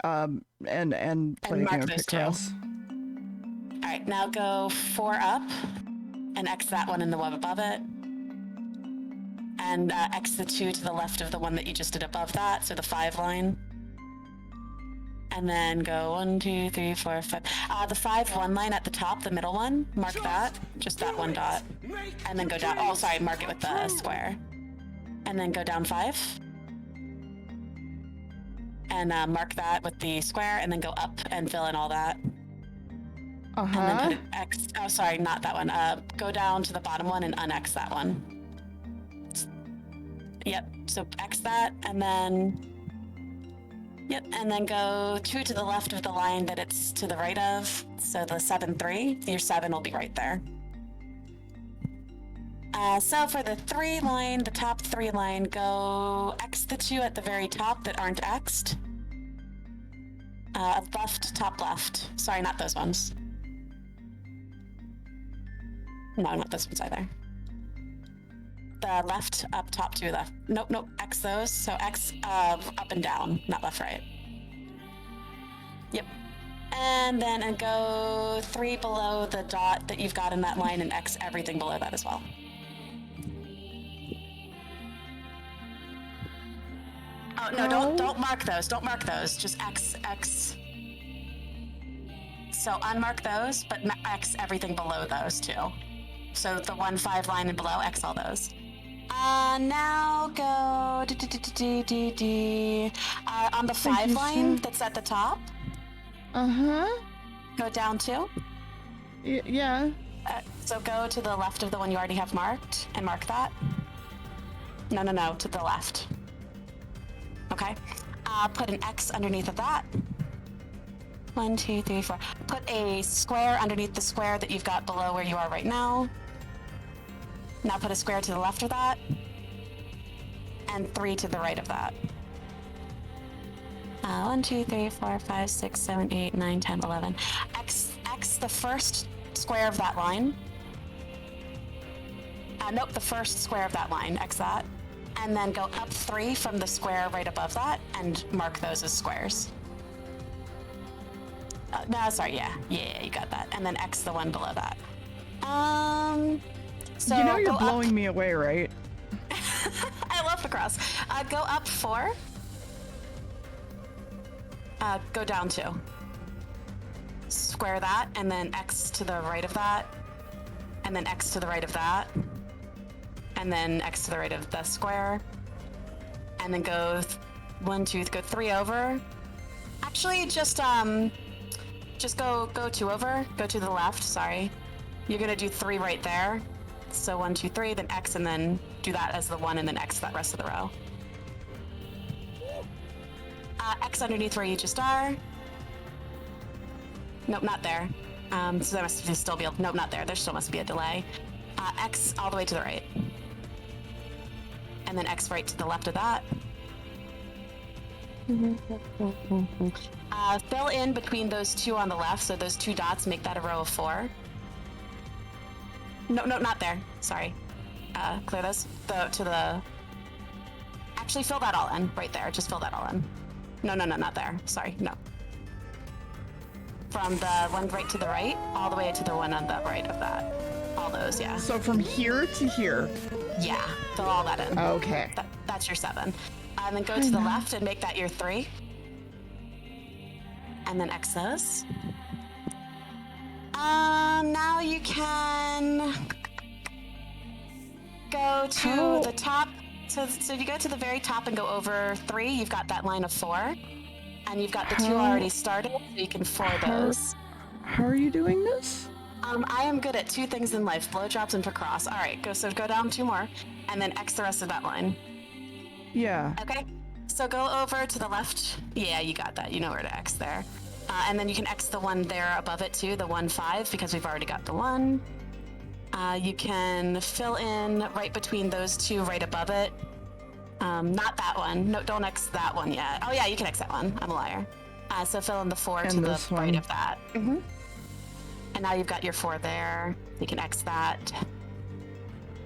7. and play mark game of those Pick 2. Ross. All right, now go 4 up and X that one in the one above it. And X the 2 to the left of the one that you just did above that, so the 5 line. And then go 1, 2, 3, 4, 5. The 5, 1 line at the top, the middle one, mark that, just that one dot. And then go down, oh, sorry, mark it with the square. And then go down 5. And mark that with the square, and then go up and fill in all that. And then put an X, oh, sorry, not that one. Go down to the bottom one and un-X that one. Yep, so X that, and then... Yep, and then go 2 to the left of the line that it's to the right of. So the 7, 3, your 7 will be right there. So for the 3 line, the top 3 line, go X the 2 at the very top that aren't X'd. Left, top left. Sorry, not those ones. No, not those ones either. The left, up, top 2 left. Nope, X those. So X up and down, not left, right. Yep. And then go 3 below the dot that you've got in that line and X everything below that as well. Oh, no, don't mark those. Don't mark those. Just X. So unmark those, but X everything below those too. So the 1, 5 line and below, X all those. Now go on the 5 you, line sir. that's at the top. Uh-huh. Go down 2. Yeah. So go to the left of the one you already have marked and mark that. No, to the left. Okay. Put an X underneath of that. 1, 2, 3, 4. Put a square underneath the square that you've got below where you are right now. Now put a square to the left of that. And 3 to the right of that. 1, 2, 3, 4, 5, 6, 7, 8, 9, 10, 11. X the first square of that line. Nope, the first square of that line. X that. And then go up 3 from the square right above that and mark those as squares. No, sorry, yeah, you got that. And then X the one below that. So You know you're go blowing up. me away, right? I love the cross. Go up 4. Go down 2. Square that, and then X to the right of that, and then X to the right of that, and then X to the right of the square, and then go 1, 2, go 3 over. Actually, just go 2 over. Go to the left. Sorry, you're gonna do 3 right there. So 1, 2, 3, then X, and then do that as the 1, and then X that rest of the row. X underneath where you just are. Nope, not there. So there must still be nope, not there. There still must be a delay. X all the way to the right. And then X right to the left of that. Fill in between those 2 on the left, so those 2 dots make that a row of 4. No, not there. Sorry. Clear those. Actually, fill that all in right there. Just fill that all in. No, not there. Sorry, no. From the one right to the right, all the way to the one on the right of that. All those, yeah. So from here to here. Yeah, fill all that in. Okay. That's your 7. And then go to the left and make that your 3. And then X those. Now you can go to the top. So if you go to the very top and go over 3, you've got that line of 4. And you've got the 2 already started, so you can 4 those. How are you doing this? I am good at 2 things in life, blowjobs and cross. All right, go down 2 more, and then X the rest of that line. Yeah. Okay, so go over to the left. Yeah, you got that. You know where to X there. And then you can X the one there above it too, the 1, 5, because we've already got the 1. You can fill in right between those 2 right above it. Not that one. No, don't X that one yet. Oh yeah, you can X that one. I'm a liar. So fill in the 4 to the right of that. Mm-hmm. And now you've got your 4 there. You can X that.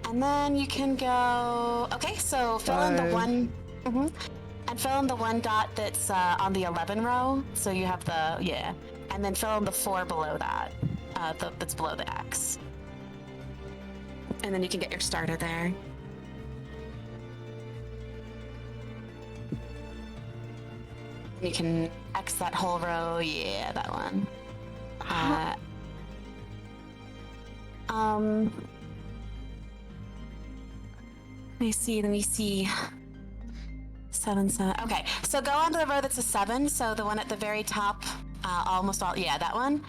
And then you can go... Okay, so fill in the 1... Mm-hmm. And fill in the 1 dot that's on the 11 row. So you have the... Yeah. And then fill in the 4 below that. That's below the X. And then you can get your starter there. You can X that whole row. Yeah, that one. Let me see. 7, 7. Okay, so go onto the row that's a 7. So the one at the very top, almost all. Yeah, that one.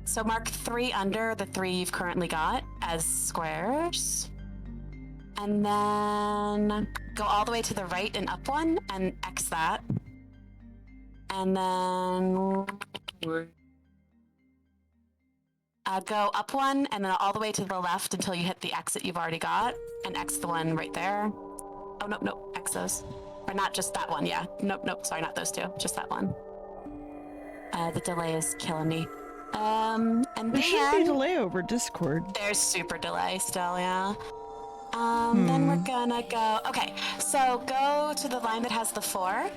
So mark 3 under the 3 you've currently got as squares. And then go all the way to the right and up 1 and X that. And then go up 1 and then all the way to the left until you hit the X that you've already got and X the one right there. Oh, nope, X those. Or not just that one, yeah. Nope, sorry, not those 2, just that one. The delay is killing me. And there should be a delay over Discord. There's super delay still, yeah. Then we're gonna go... Okay, so go to the line that has the 4.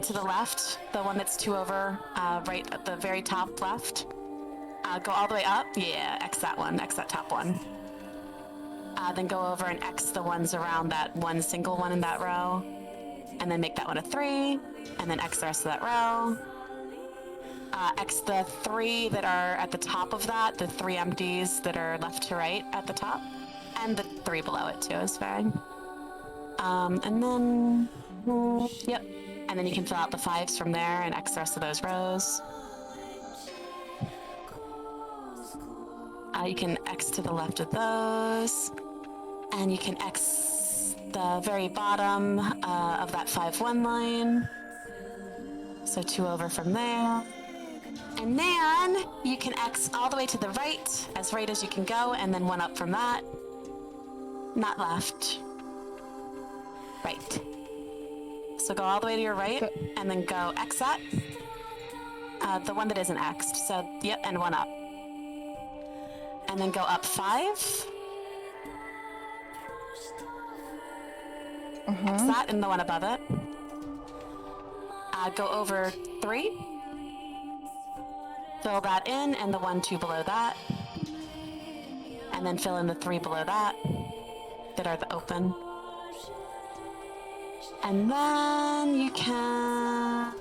To the left, the one that's 2 over, right at the very top left. Go all the way up. Yeah, X that one. X that top one. Then go over and X the ones around that one single one in that row. And then make that one a 3. And then X the rest of that row. X the 3 that are at the top of that, the 3 empties that are left to right at the top, and the 3 below it too is fine. And then, yep. And then you can fill out the 5s from there and X the rest of those rows. You can X to the left of those, and you can X the very bottom of that 5-1 line. So 2 over from there. And then you can X all the way to the right as you can go, and then 1 up from that. Not left. Right. So go all the way to your right, and then go X that. The one that isn't X'd. So, yep, and 1 up. And then go up 5. X that and the one above it. Go over 3. Fill that in and the 1, 2 below that. And then fill in the 3 below that are the open. And then you can...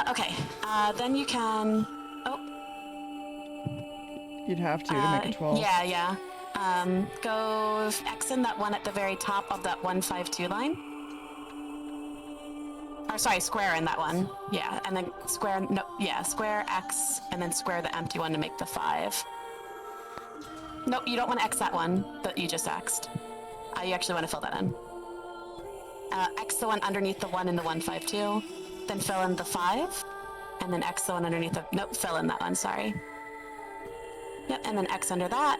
okay. Then you can... Oh. You'd have to make it 12. Yeah. Go X in that one at the very top of that 152 line. Or sorry, square in that one. Yeah, and then square X, and then square the empty one to make the 5. Nope, you don't want to X that one that you just X'd. You actually want to fill that in. X the one underneath the 1 in the 152, then fill in the 5, and then X the one underneath the... Nope, fill in that one, sorry. Yep, and then X under that.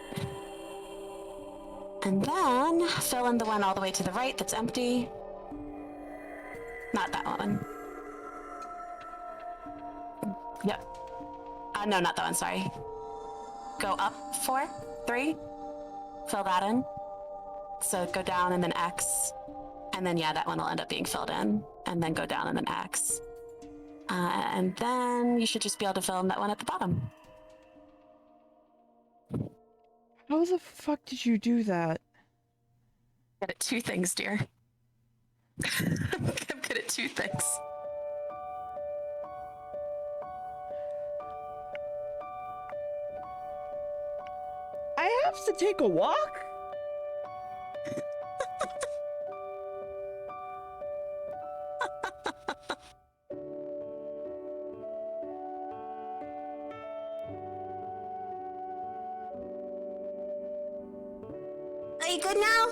And then fill in the one all the way to the right that's empty. Not that one. Yep. No, not that one, sorry. Go up 4, 3. Fill that in. So go down and then X. And then, yeah, that one will end up being filled in. And then go down and then X. And then you should just be able to fill in that one at the bottom. How the fuck did you do that? Good at 2 things, dear. I'm good at 2 things. I have to take a walk? Are you good now?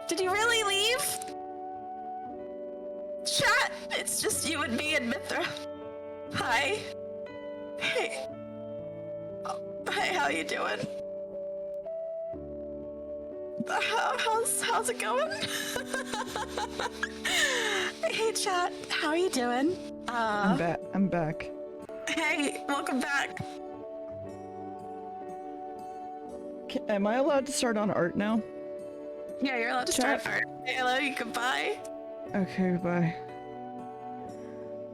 Did you really leave? Chat, it's just you and me and Mithra. Hi. Hey. Oh, hey, how you doing? How's it going? Hey, chat, how you doing? I'm back. Hey, welcome back. Am I allowed to start on art now? Yeah, you're allowed to Chat. start art. Hey, hello, you can buy. Okay, bye.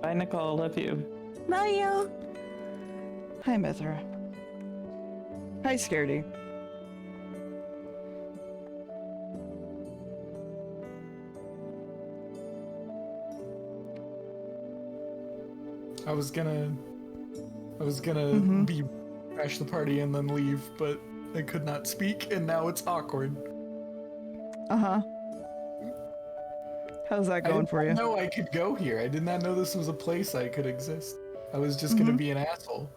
Bye, Nicole. Love you. Love you. Hi, Mithra. Hi, Scaredy. I was gonna be crash the party and then leave, but I could not speak, and now it's awkward. Uh-huh. How's that going for you? No, I could go here. I did not know this was a place I could exist. I was just gonna be an asshole.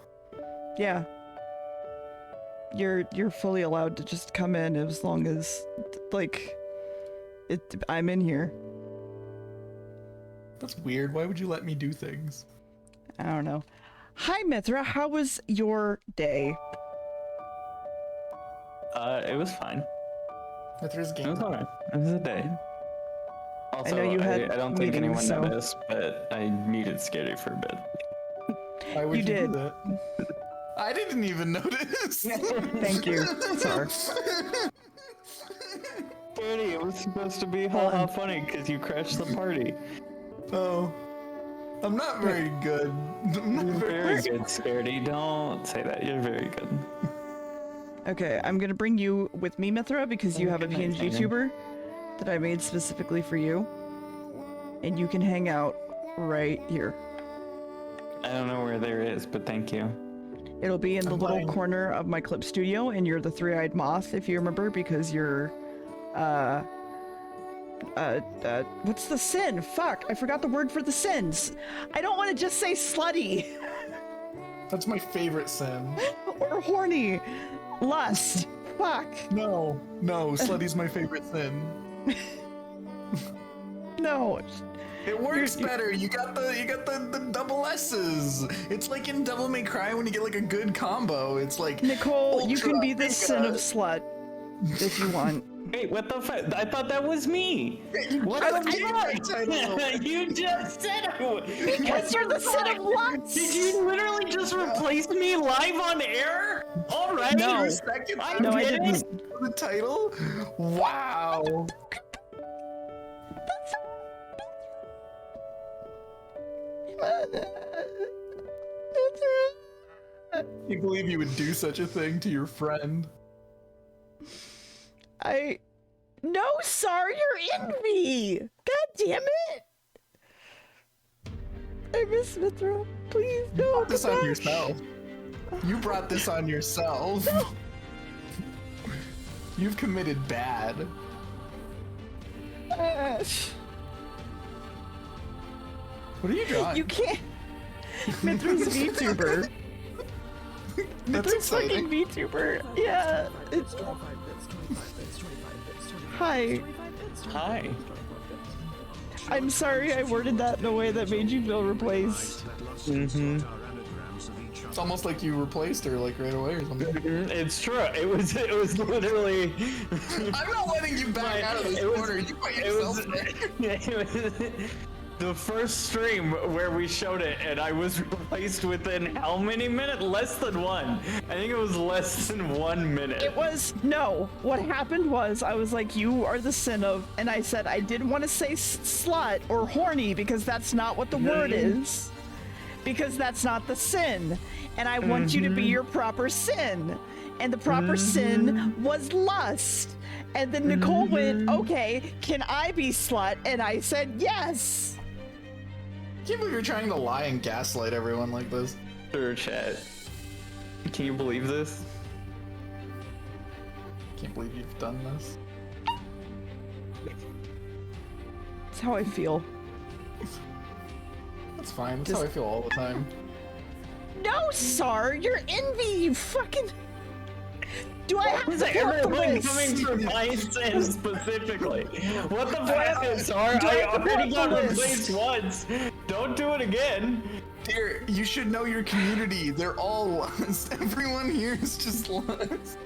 Yeah. You're fully allowed to just come in as long as, like, I'm in here. That's weird. Why would you let me do things? I don't know. Hi, Mithra. How was your day? It was fine. Mithra's It game. was alright. It was a day. Also, know you had I don't think anyone meetings, so- noticed, but I muted Scary for a bit. Why would You you did. do that? I didn't even notice. Thank you. Sorry. Scary, it was supposed to be Hold on. funny because you crashed the party. Oh. I'm not very good. I'm not You're very very good, Scaredy. Don't say that. You're very good. Okay, I'm gonna bring you with me, Mithra, because you have a Good night, PNG Megan. tuber that I made specifically for you. and you can hang out right here. I don't know where there is, but thank you. It'll be in the I'm little fine. corner of my clip studio, and you're the three-eyed moth, if you remember, because you're, what's the sin? Fuck, I forgot the word for the sins. I don't want to just say slutty That's my favorite sin. or horny. Lust. Fuck. No, slutty's my favorite sin. No. It works better. You got the double S's. It's like in Devil May Cry when you get like a good combo. It's like Nicole, you can ultra be the mega. sin of slut if you want. Wait, what the fuck? I thought that was me. What I the changed my title. fuck? You just said it. Because you're the sin of lust. Did you literally just replace me live on air? Already? No. Your second I No, I did it? didn't. the title? Wow. I can't believe you would do such a thing to your friend. No, Sar, you're in me. God damn it. I miss Mithra. Please, no. This come on back. yourself. You brought this on yourself. You've committed bad. What are you drawing? You can't. Mithra's VTuber. That's Mithra's fucking exciting. VTuber. Yeah. It's 25 bits, 25 bits, 25 bits, 25 Hi. bits, 25 bits, 25 Hi. bits, 25 bits. I'm sorry I worded that in a way that made you feel replaced. It's almost like you replaced her like right away or something. It's true. It was literally. I'm not letting you back out of this It was- corner. You put It yourself was, there. it was the first stream where we showed it, and I was replaced within how many minutes? Less than one. I think it was less than 1 minute. It was no. What happened was I was like, "You are the sin of," and I said I didn't want to say slut or horny because that's not what the word is, because that's not the sin, and I want you to be your proper sin, and the proper sin was lust. And then Nicole went, "Okay, can I be slut?" And I said yes. I can't believe you're trying to lie and gaslight everyone like this. Sure, chat. Can you believe this? Can't believe you've done this. That's how I feel. That's fine. That's how I feel all the time. No, Sar, you're envy, you fucking. Do I have Was to put the everyone list? coming from my sin specifically? What the fuck is Sar? Do I I have to put already the got list? replaced once. Don't do it again. Dear, you should know your community. They're all lost. Everyone here is just lost.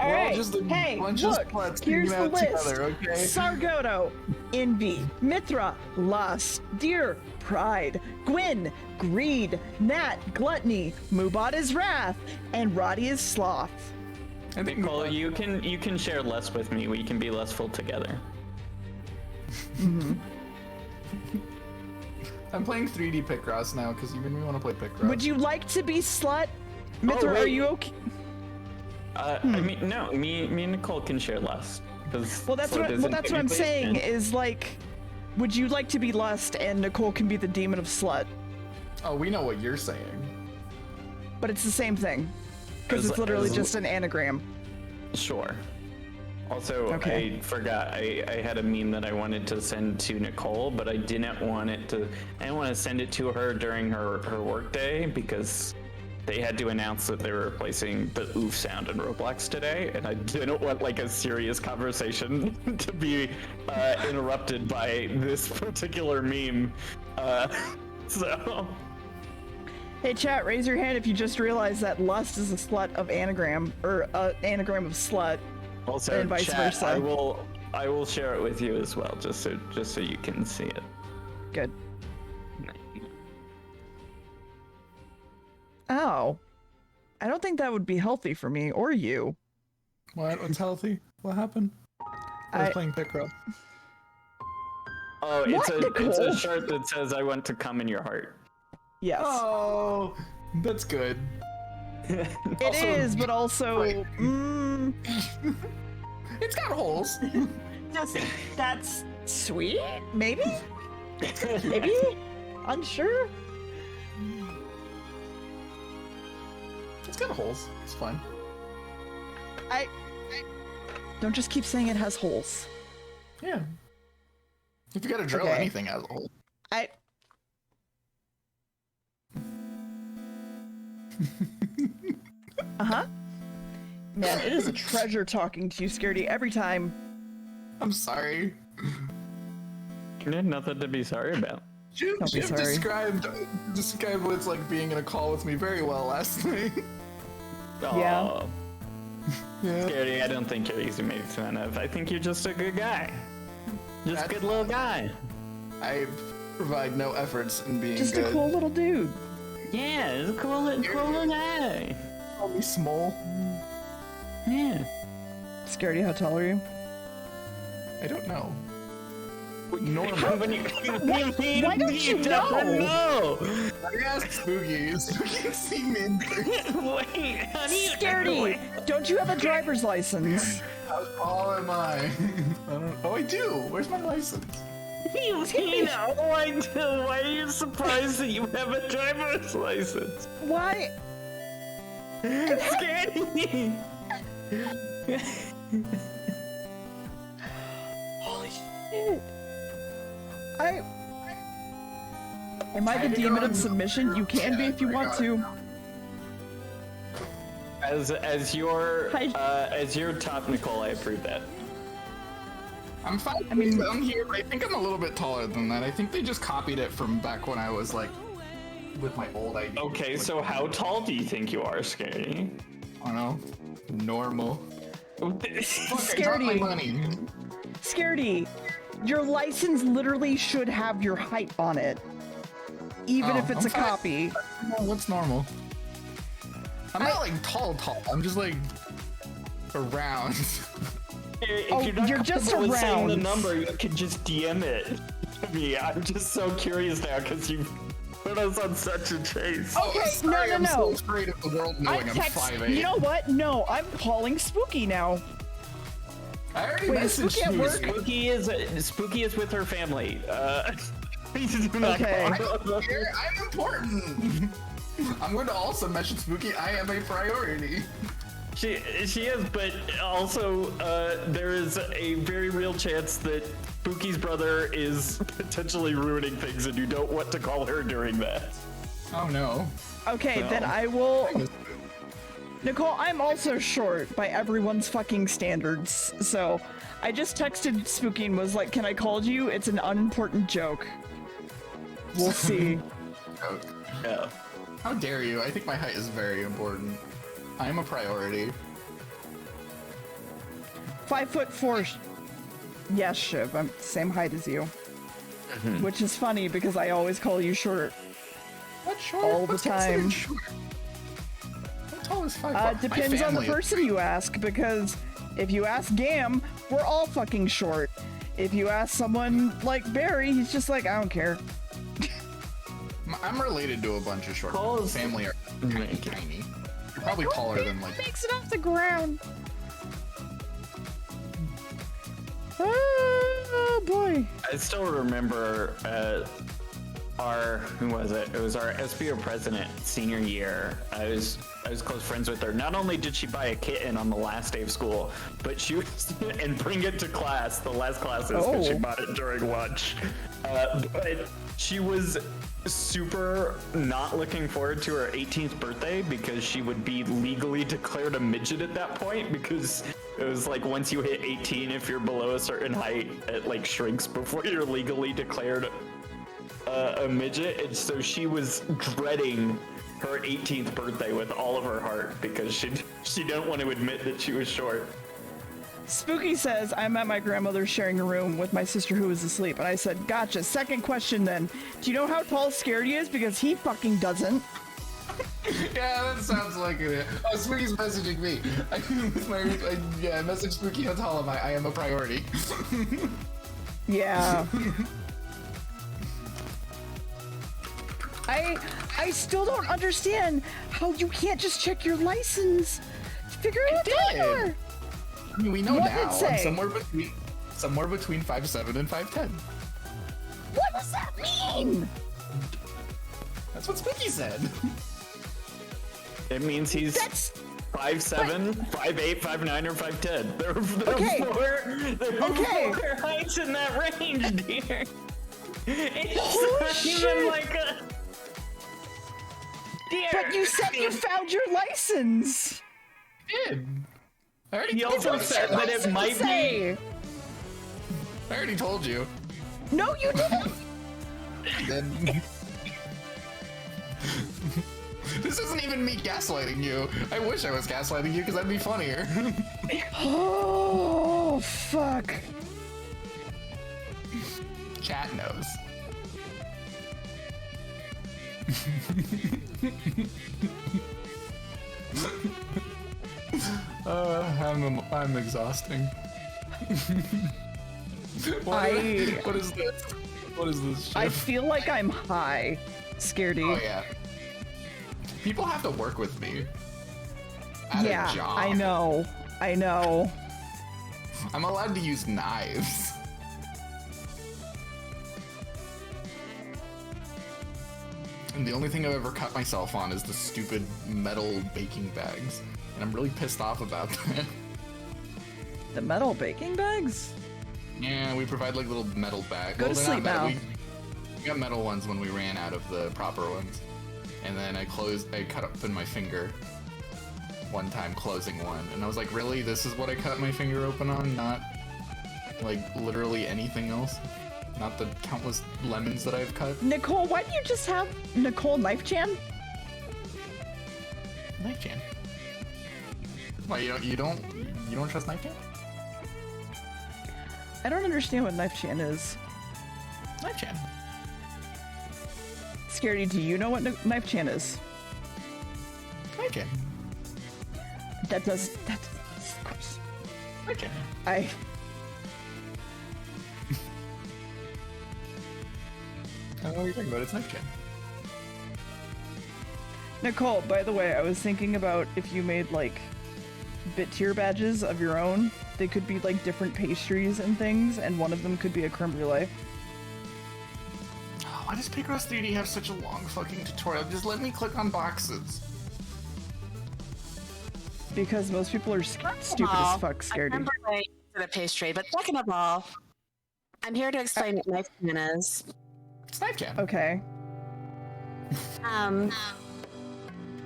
All We're all right. just a Hey, bunch of look. sluts Here's hanging the out list. together, okay? Sargoto, envy. Mithra, lust. Deer, pride. Gwyn, greed. Nat, gluttony. Mubot is wrath, and Roddy is sloth. I think Nicole, you can share less with me. We can be lessful together. I'm playing 3D Picross now because you made me want to play Picross. Would you like to be slut? Mithra, wait. are you okay? I mean, no. Me and Nicole can share less. Well, that's what I'm saying. Is like, would you like to be lust, and Nicole can be the demon of slut? Oh, we know what you're saying. But it's the same thing, because it's literally just an anagram. Sure. Also, Okay. I forgot. I had a meme that I wanted to send to Nicole, but I didn't want to send it to her during her work day because they had to announce that they were replacing the oof sound in Roblox today, and I didn't want like a serious conversation to be interrupted by this particular meme. So. Hey chat, raise your hand if you just realized that lust is a slut of anagram, or anagram of slut. Also, And vice chat, versa. I will share it with you as well, just so you can see it. Good. Oh. I don't think that would be healthy for me or you. What? What's healthy? What happened? I was playing Picross. Oh, What, it's a Nicole? shirt that says "I want to come in your heart." Yes. Oh, that's good. It also- is, but also... It's got holes. That's sweet. Maybe. Maybe. Unsure. It's got holes. It's fine. I don't just keep saying it has holes. Yeah. If you gotta drill Okay. anything as a hole. Uh-huh. Man, it is a treasure talking to you, Scaredy, every time. I'm sorry. Nothing to be sorry about. Jim Don't be sorry. described what it's like being in a call with me very well last night. Yeah. Aw. Yeah. Scaredy, I don't think you're easy to make fun of. I think you're just a good guy. Just a good little guy. I provide no efforts in being Just good. a cool little dude. Yeah, it's a cool little guy. Call me small. Yeah. Scaredy, how tall are you? I don't know. Normal. Why don't you know? I asked Spooky. Spooky see me in Wait, how do you Scaredy, don't you have a driver's license? How tall am I? Oh, I do. Where's my license? You know, why are you surprised that you have a driver's license? Why? Scaredy! Holy shit. Am I the demon of submission? You can be if you want to. As your Hi. top, Nicole, I approve that. I'm fine. I mean- I'm here, but I think I'm a little bit taller than that. I think they just copied it from back when I was like with my old ID. Okay, so how tall do you think you are, Scaredy? I don't know. Normal. Fuck, I dropped my Scaredy. money. Scaredy, your license literally should have your height on it. Even Oh, if it's I'm a fine. copy. No, what's normal? I'm not like tall. I'm just like around. If Oh, you're not you're just comfortable with saying the around. number, you could just DM it to me. I'm just so curious now because you put us on such a chase. Okay, Sorry, no. I'm so afraid of the world knowing I'm 5'8". You know what? No, I'm calling Spooky now. I already Wait, is messaged Spooky at you. work? Spooky is with her family. Please do not Okay. call. I'm important. I'm going to also mention Spooky. I am a priority. She is, but also there is a very real chance that Spooky's brother is potentially ruining things, and you don't want to call her during that. Oh no. Okay, No. then I will. Nicole, I'm also short by everyone's fucking standards. So I just texted Spooky and was like, can I call you? It's an unimportant joke. We'll see. Yeah. How dare you? I think my height is very important. I'm a priority. 5'4". Yes, Shiv, I'm same height as you. Which is funny because I always call you short. What short? All the What's considered time. short? How tall is 5'4"? Depends on the person you ask, because if you ask Gam, we're all fucking short. If you ask someone like Barry, he's just like, I don't care. I'm related to a bunch of short people. Paul's- Family are tiny. You're probably taller than like. Makes it off the ground. Oh boy. I still remember who was it? It was our SBO president senior year. I was close friends with her. Not only did she buy a kitten on the last day of school, but she was and bring it to class, the last classes, because she Oh. bought it during lunch. But she was super not looking forward to her 18th birthday because she would be legally declared a midget at that point, because it was like once you hit 18, if you're below a certain height, it like shrinks before you're legally declared a midget. And so she was dreading her 18th birthday with all of her heart because she didn't want to admit that she was short. Spooky says, I'm at my grandmother's sharing a room with my sister who was asleep. And I said, gotcha. Second question then. Do you know how tall Scaredy is? Because he fucking doesn't. Yeah, that sounds like it. Oh, Spooky's messaging me. I messaged Spooky. How tall am I? I am a priority. Yeah. I still don't understand how you can't just check your license to figure out how tall you are. I mean, we know What now. did it say? I'm Somewhere between 5'7" and 5'10". What does that mean? That's what Spicky said. It means he's That's 5'7", 5'8", 5'9", or 5'10". There are Okay. Okay. four heights in that range, dear. It's Holy not shit. even like a... Dear. But you said you found your license. Did. I already He also told you. said that it might be... Say. I already told you. No, you didn't. Then. This isn't even me gaslighting you. I wish I was gaslighting you because that'd be funnier. Oh, fuck. Chat knows. I'm exhausting. What is this? What is this shit? I feel like I'm high. Scaredy. Oh yeah. People have to work with me. At a Yeah, job. I know. I know. I'm allowed to use knives. And the only thing I've ever cut myself on is the stupid metal baking bags. And I'm really pissed off about that. The metal baking bags? Yeah, we provide like little metal bags. Go to sleep now. We got metal ones when we ran out of the proper ones. And then I cut open my finger one time closing one. And I was like, really? This is what I cut my finger open on? Not like literally anything else? Not the countless lemons that I've cut? Nicole, why don't you just have Nicole Knife Chan? Knife Chan. Why you don't trust Knife Chan? I don't understand what Knife Chan is. Knife Chan. Scaredy, do you know what Knife Chan is? Knife Chan. That of course. Knife Chan. I I don't know what you're talking about. It's Knife Chan. Nicole, by the way, I was thinking about if you made like bit tier badges of your own, they could be like different pastries and things, and one of them could be a creme brulee. Why does Picross 3D have such a long fucking tutorial? Just let me click on boxes. Because most people are stupid as fuck, I Scaredy. remember I did a pastry, but second of all, I'm here to explain what knife chan is. It's Knife Chan. Okay.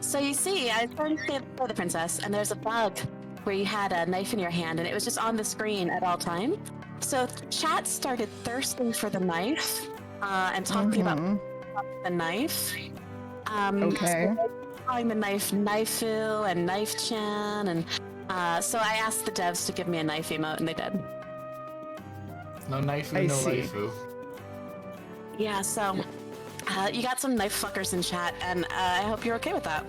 So you see, I was trying to play the princess, and there's a bug where you had a knife in your hand, and it was just on the screen at all times. So chat started thirsting for the knife, and talking about the knife. Okay. So calling the knife Knifeu and Knife Chan, and so I asked the devs to give me a knife emote, and they did. No knife, I no see. lifeu. Yeah, so you got some knife fuckers in chat, and I hope you're okay with that.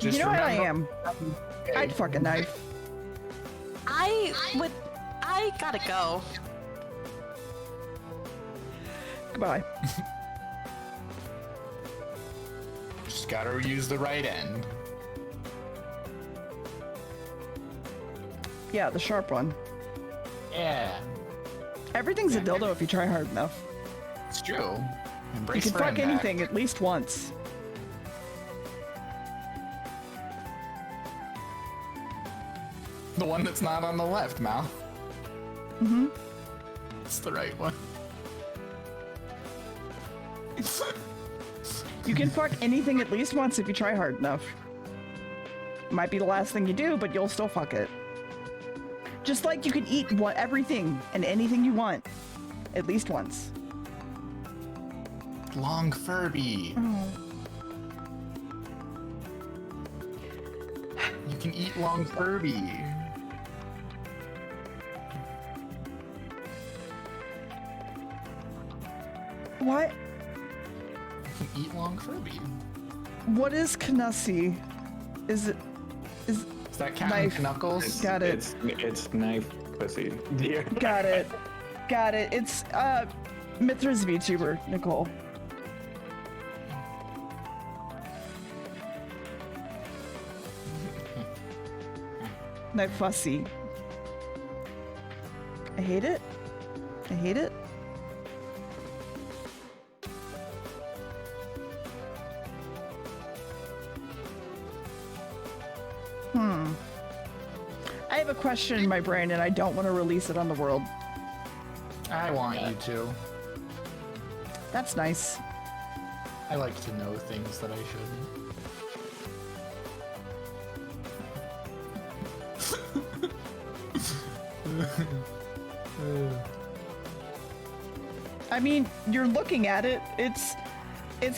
Just You know what I remember- am? I'd fuck a knife. I gotta go. Goodbye. Just gotta use the right end. Yeah, the sharp one. Yeah, Everything's a dildo if you try hard enough. it's true. You Embrace can friend fuck act. anything at least once. The one that's not on the left, Mal. Mm-hmm. It's the right one. You can fuck anything at least once if you try hard enough. Might be the last thing you do, but you'll still fuck it. Just like you can eat everything and anything you want at least once. Long Furby. You can eat Long Furby. What? You can eat Long Furby. What is Knussi? Is it? Is that Captain Knife. Knuckles? Got it. It's knife pussy. Dear. Got it. Got it. It's Mithra's VTuber, Nicole. Knife fussy. I hate it. I hate it. I have a question in my brain and I don't want to release it on the world. I want you to. That's nice. I like to know things that I shouldn't. I mean, you're looking at it. It's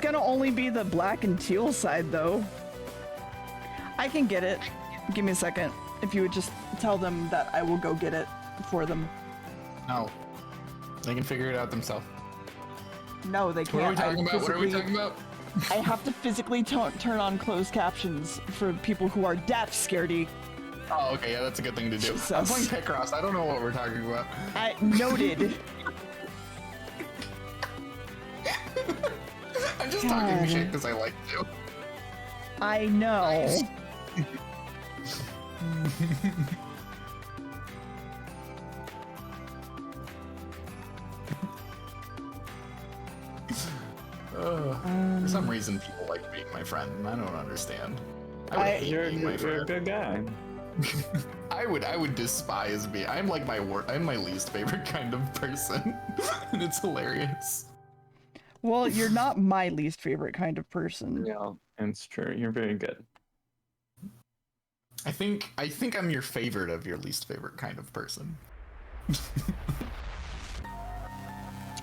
gonna only be the black and teal side though. I can get it. Give me a second. If you would just tell them that I will go get it for them. No. They can figure it out themselves. No, they can't. What are we talking about? What are we talking about? I have to physically turn on closed captions for people who are deaf, Scaredy. Oh, okay, yeah, that's a good thing to do. Jesus. I'm playing Picross. I don't know what we're talking about. I noted. I'm just talking shit because I like to. I know. For some reason, people like being my friend, and I don't understand. I would hate being my You're a friend. good guy. I would despise being. I'm like I'm my least favorite kind of person, and it's hilarious. Well, you're not my least favorite kind of person. Yeah, it's true. You're very good. I think I'm your favorite of your least favorite kind of person.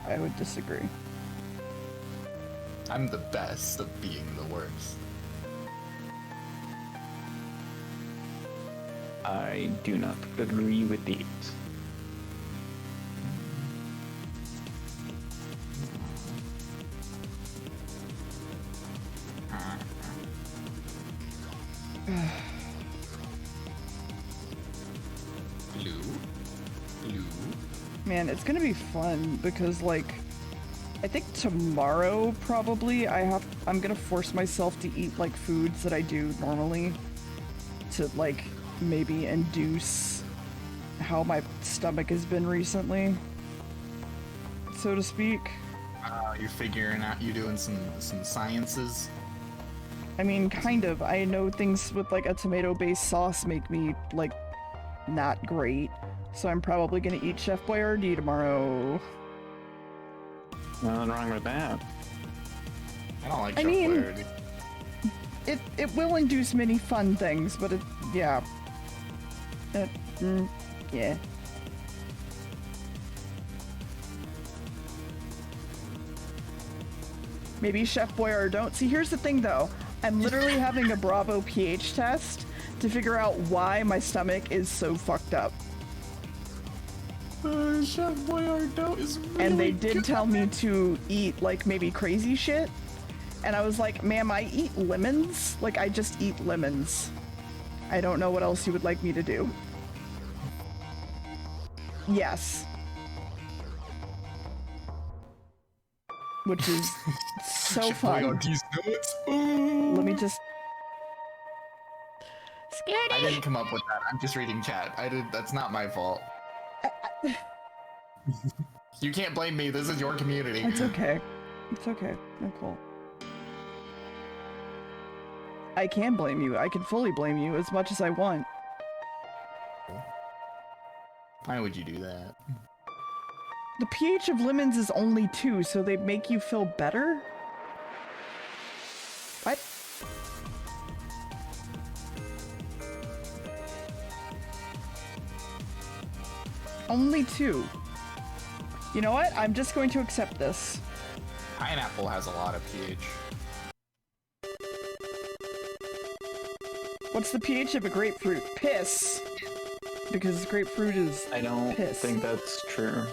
I would disagree. I'm the best of being the worst. I do not agree with it. Blue. Man, it's gonna be fun because, like, I think tomorrow probably I'm gonna force myself to eat like foods that I do normally to like maybe induce how my stomach has been recently, so to speak. You're figuring out. You're doing some sciences. I mean, kind of. I know things with like a tomato-based sauce make me like not great, so I'm probably gonna eat Chef Boyardee tomorrow. Nothing wrong with that. I don't like I Chef mean- Boyardee. It will induce many fun things, but yeah. Yeah. Maybe Chef Boyardee don't. See, here's the thing though. I'm literally having a Bravo pH test to figure out why my stomach is so fucked up. Chef Boyardee is really And they did good. tell me to eat like maybe crazy shit. And I was like, ma'am, I eat lemons. Like, I just eat lemons. I don't know what else you would like me to do. Yes. Which is so Chef fun. Boyardee's nuts. Let me just... I didn't come up with that. I'm just reading chat. That's not my fault. You can't blame me. This is your community. It's okay. It's okay. I'm cool. I can blame you. I can fully blame you as much as I want. Why would you do that? The pH of lemons is only 2, so they make you feel better? What? Only 2. You know what? I'm just going to accept this. Pineapple has a lot of pH. What's the pH of a grapefruit? Piss. Because grapefruit is I don't piss. think that's true.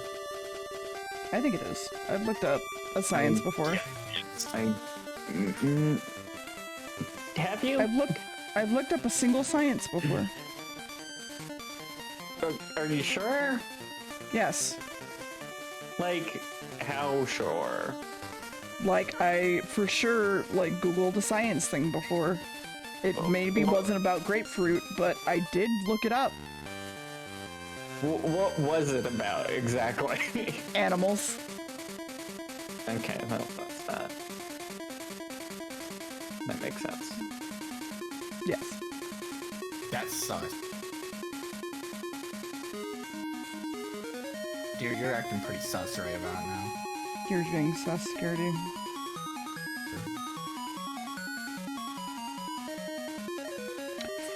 I think it is. I've looked up a science before. Have you? I've looked up a single science before. Are you sure? Yes. Like, how sure? Like, I for sure like Googled a science thing before. It maybe wasn't about grapefruit, but I did look it up. What was it about exactly? Animals. Okay, well, that's that. That makes sense. Yes. That sucks. Dear, you're acting pretty sus right about now. You're being sus, Scaredy.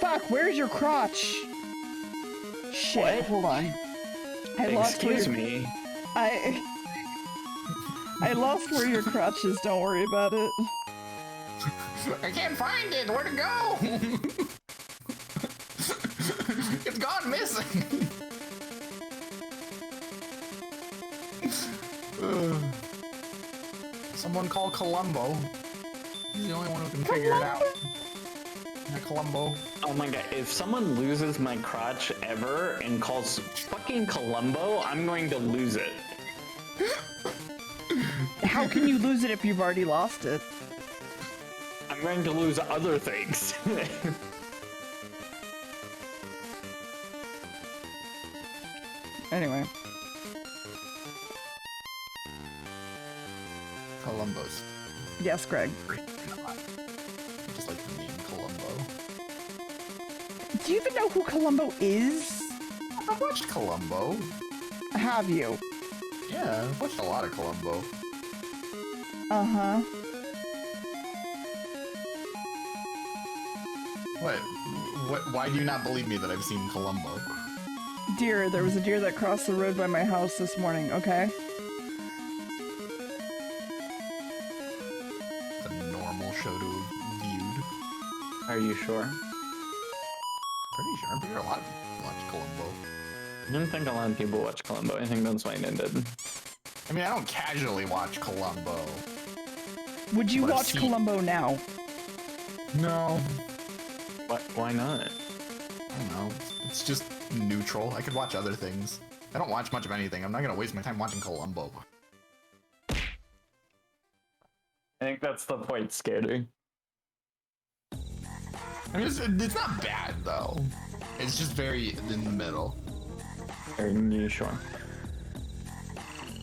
Fuck, where's your crotch? Shit, What? hold on. I lost where Excuse your- me. I lost where your crotch is, don't worry about it. I can't find it. Where'd it go? It's gone missing. Someone call Columbo. He's the only one who can figure it out. Yeah, Columbo. Oh my god, if someone loses my crotch ever and calls fucking Columbo, I'm going to lose it. How can you lose it if you've already lost it? I'm going to lose other things. Anyway. Columbo's Yes, Greg. great. Just like the name Columbo. Do you even know who Columbo is? I've watched Columbo. Have you? Yeah, I've watched a lot of Columbo. Uh-huh. What? Why do you not believe me that I've seen Columbo? Deer, there was a deer that crossed the road by my house this morning, okay? It's a normal show to have viewed. Are you sure? Pretty sure. I'm sure a lot of people watch Columbo. I don't think a lot of people watch Columbo. I think that's why it ended. I mean, I don't casually watch Columbo. Would you But I've watch seen- Columbo now? No. Why not? I don't know. It's just neutral. I could watch other things. I don't watch much of anything. I'm not gonna waste my time watching Columbo. I think that's the point, Scary. I mean, it's not bad, though. It's just very in the middle. Are you sure?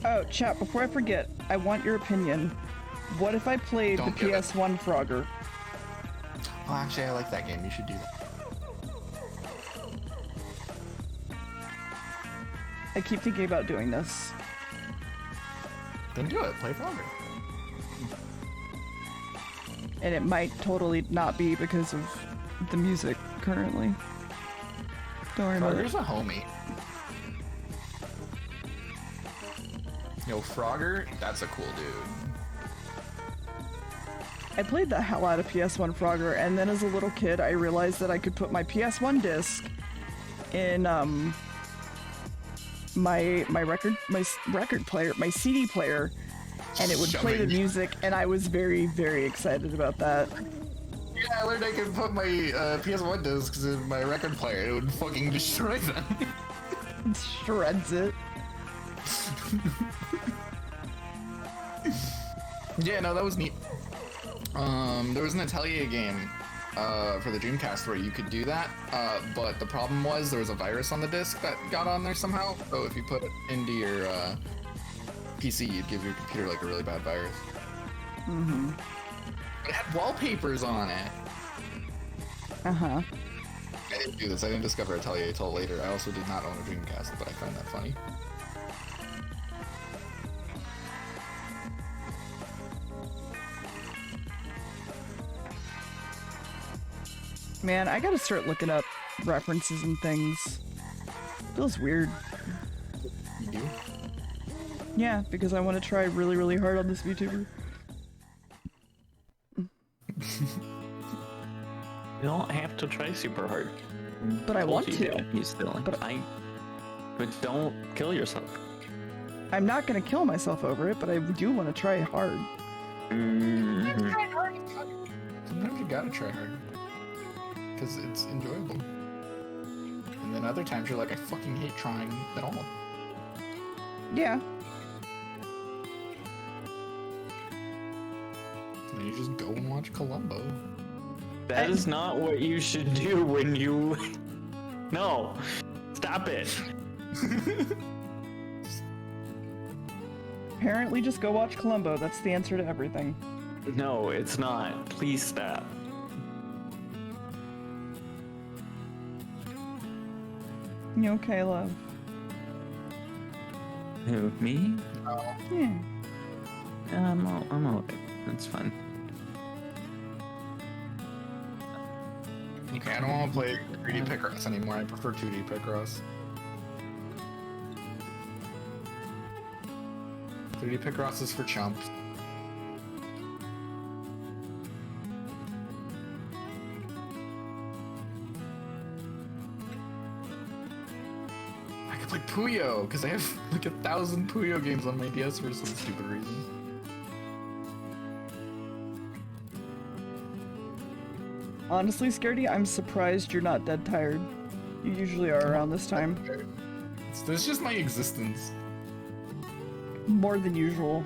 Oh, chat, before I forget, I want your opinion. What if I played Don't the give it. PS1 Frogger? Oh, actually, I like that game. You should do that. I keep thinking about doing this. Then do it. Play Frogger. And it might totally not be because of the music currently. Don't worry about it. Frogger's a homie. Yo, Frogger, that's a cool dude. I played the hell out of PS1 Frogger, and then as a little kid, I realized that I could put my PS1 disc in my record player, my CD player, and it would play the Shoving. music, and I was very, very excited about that. Yeah, I learned I could put my PS1 discs in my record player. It would fucking destroy them. It shreds it. Yeah, no, that was neat. There was an Atelier game for the Dreamcast where you could do that, but the problem was there was a virus on the disc that got on there somehow. So if you put it into your PC, you'd give your computer like a really bad virus. Mm-hmm. It had wallpapers on it. Uh-huh. I didn't do this. I didn't discover Atelier until later. I also did not own a Dreamcast, but I found that funny. Man, I gotta start looking up references and things. Feels weird. You do? Yeah, because I want to try really, really hard on this VTuber. You don't have to try super hard. But I Told want you to. You still. But- But don't kill yourself. I'm not gonna kill myself over it, but I do want to try hard. Mhm. Sometimes you gotta try hard. Because it's enjoyable. And then other times you're like, I fucking hate trying at all. Yeah. And then you just go and watch Columbo. That is not what you should do when you. No, stop it. Apparently, just go watch Columbo. That's the answer to everything. No, it's not. Please stop. You okay, love? Who, me? Yeah. I'm okay. That's fine. Okay, I don't want to play 3D Picross anymore. I prefer 2D Picross. 3D Picross is for chumps. I could play Puyo, because I have like 1,000 Puyo games on my DS for some stupid reason. Honestly, Scaredy, I'm surprised you're not dead tired. You usually are around this time. It's just my existence. More than usual.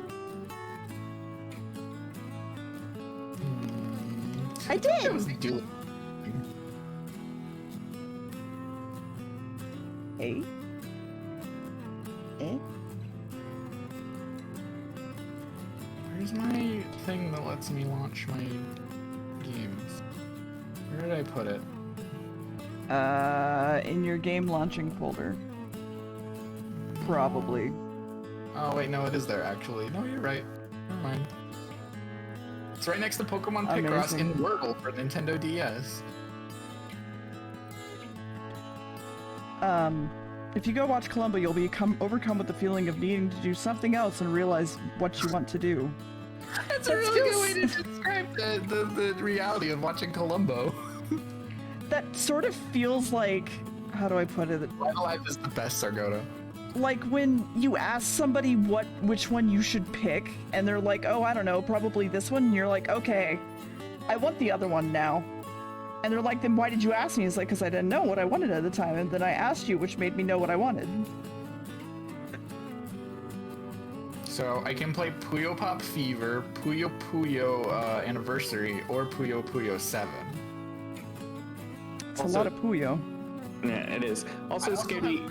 I I did! was doing. Hey? Eh? Where's my thing that lets me launch my games? Where did I put it? In your game launching folder. Probably. Oh wait, no, it is there actually. No, you're right. Never mind. It's right next to Pokemon Picross Amazing. in Wordle for Nintendo DS. If you go watch Columbo, you'll be overcome with the feeling of needing to do something else and realize what you want to do. That's That a really good feels- way to describe the reality of watching Columbo. That sort of feels like, how do I put it? Live Alive is the best, Sargota. Like when you ask somebody which one you should pick, and they're like, oh, I don't know, probably this one, and you're like, okay, I want the other one now. And they're like, then why did you ask me? It's like, because I didn't know what I wanted at the time, and then I asked you, which made me know what I wanted. So I can play Puyo Pop Fever, Puyo Puyo Anniversary, or Puyo Puyo 7. It's a lot of Puyo. Yeah, it is. Also, Scaredy,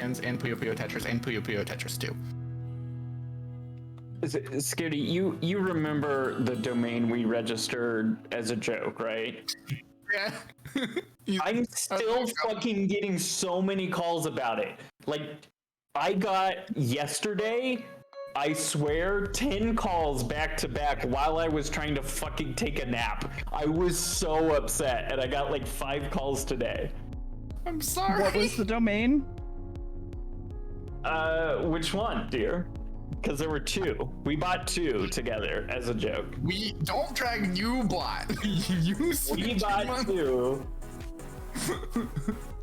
And Puyo Puyo Tetris and Puyo Puyo Tetris 2. Scaredy, you remember the domain we registered as a joke, right? Yeah. I'm still fucking getting so many calls about it. Like, I got yesterday, I swear, 10 calls back to back while I was trying to fucking take a nap. I was so upset, and I got like 5 calls today. I'm sorry. What was the domain? Which one, dear? Because there were 2. We bought 2 together as a joke. We don't drag you blot. You We switched bought one. 2.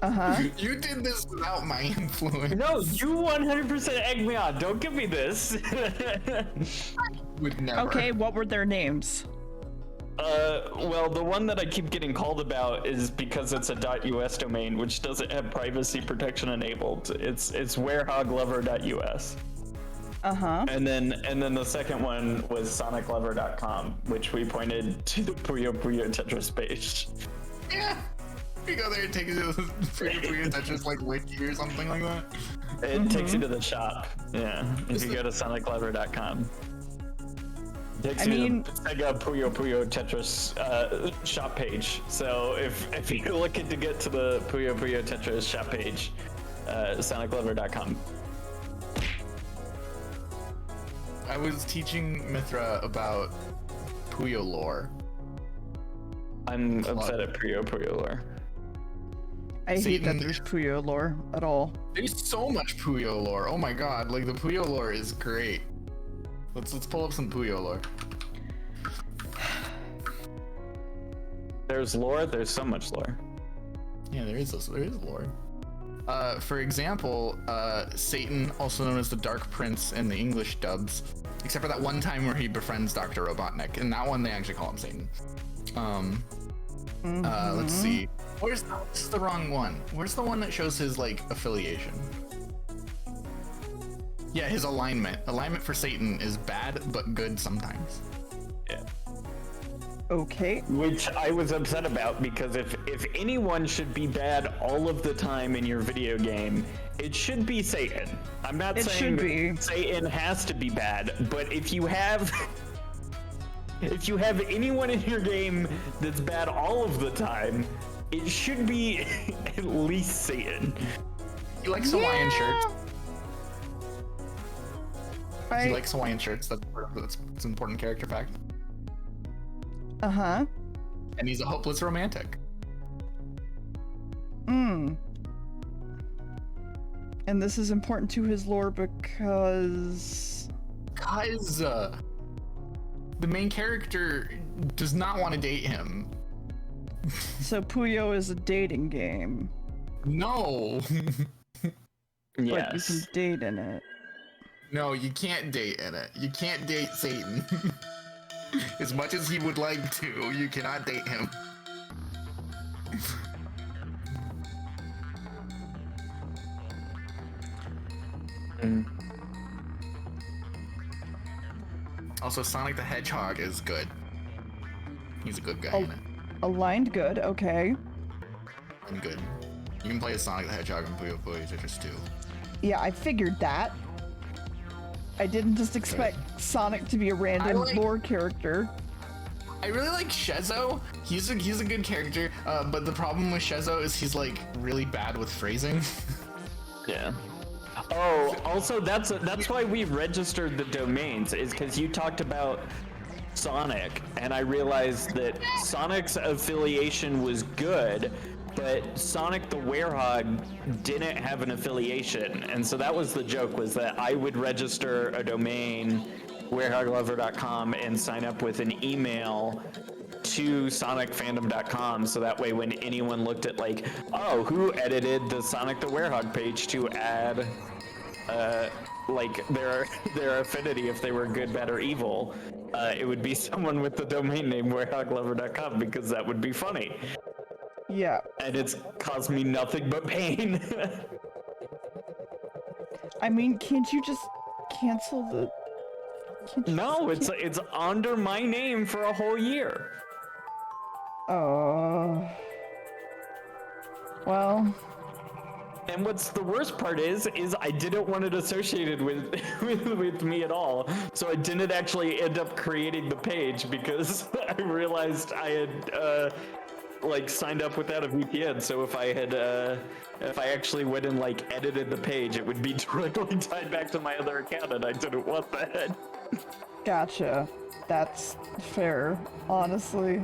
Uh-huh. You did this without my influence. No, you 100% egged me on. Don't give me this. Would never. Okay, what were their names? Well, the one that I keep getting called about is because it's a .us domain, which doesn't have privacy protection enabled. It's warehoglover.us. Uh-huh. And then the second one was soniclover.com, which we pointed to the Puyo Puyo Tetris page. Yeah. You go there, it takes you to the Puyo Puyo Tetris like wiki or something like that. It takes you to the shop. Yeah, if you go to soniclover.com. Takes you to the Sega Puyo Puyo Tetris shop page. So if you're looking to get to the Puyo Puyo Tetris shop page, soniclover.com. I was teaching Mithra about Puyo lore. I'm upset at Puyo Puyo lore. I hate that Satan. there's Puyo lore at all. There's so much Puyo lore. Oh my god, like the Puyo lore is great. Let's pull up some Puyo lore. There's lore. There's so much lore. Yeah, there is lore. For example, Satan, also known as the Dark Prince in the English dubs, except for that one time where he befriends Dr. Robotnik. In that one, they actually call him Satan. Let's see. This is the wrong one. Where's the one that shows his, like, affiliation? Yeah, his alignment. Alignment for Satan is bad, but good sometimes. Yeah. Okay. Which I was upset about because if anyone should be bad all of the time in your video game, it should be Satan. I'm not It saying should be. Satan has to be bad, but if you have anyone in your game that's bad all of the time, it should be at least Satan. He likes Hawaiian shirts. He I. likes Hawaiian shirts. That's an important character fact. Uh-huh. And he's a hopeless romantic. And this is important to his lore because... Because the main character does not want to date him. So Puyo is a dating game. No. But you Yes. can date in it. No, you can't date in it. You can't date Satan. As much as he would like to, you cannot date him. Also, Sonic the Hedgehog is good. He's a good guy in it. Aligned good, okay. And good. You can play as Sonic the Hedgehog in Puyo Puyo Tetris 2. Yeah, I figured that. I didn't just expect Sonic to be a random lore character. I really like Shezo. He's a good character, but the problem with Shezo is he's like really bad with phrasing. Yeah. Oh, also that's why we registered the domains, is because you talked about Sonic, and I realized that Sonic's affiliation was good, but Sonic the Werehog didn't have an affiliation, and so that was the joke, was that I would register a domain, werehoglover.com, and sign up with an email to sonicfandom.com, so that way when anyone looked at like, oh, who edited the Sonic the Werehog page to add like their affinity, if they were good, bad, or evil, it would be someone with the domain name werehoglover.com, because that would be funny. Yeah. And it's caused me nothing but pain. I mean, can't you just cancel the... No, it's under my name for a whole year. Well... And what's the worst part is I didn't want it associated with with me at all. So I didn't actually end up creating the page because I realized I had like signed up without a VPN. So if I actually went and like edited the page, it would be directly tied back to my other account, and I didn't want that. Gotcha. That's fair, honestly.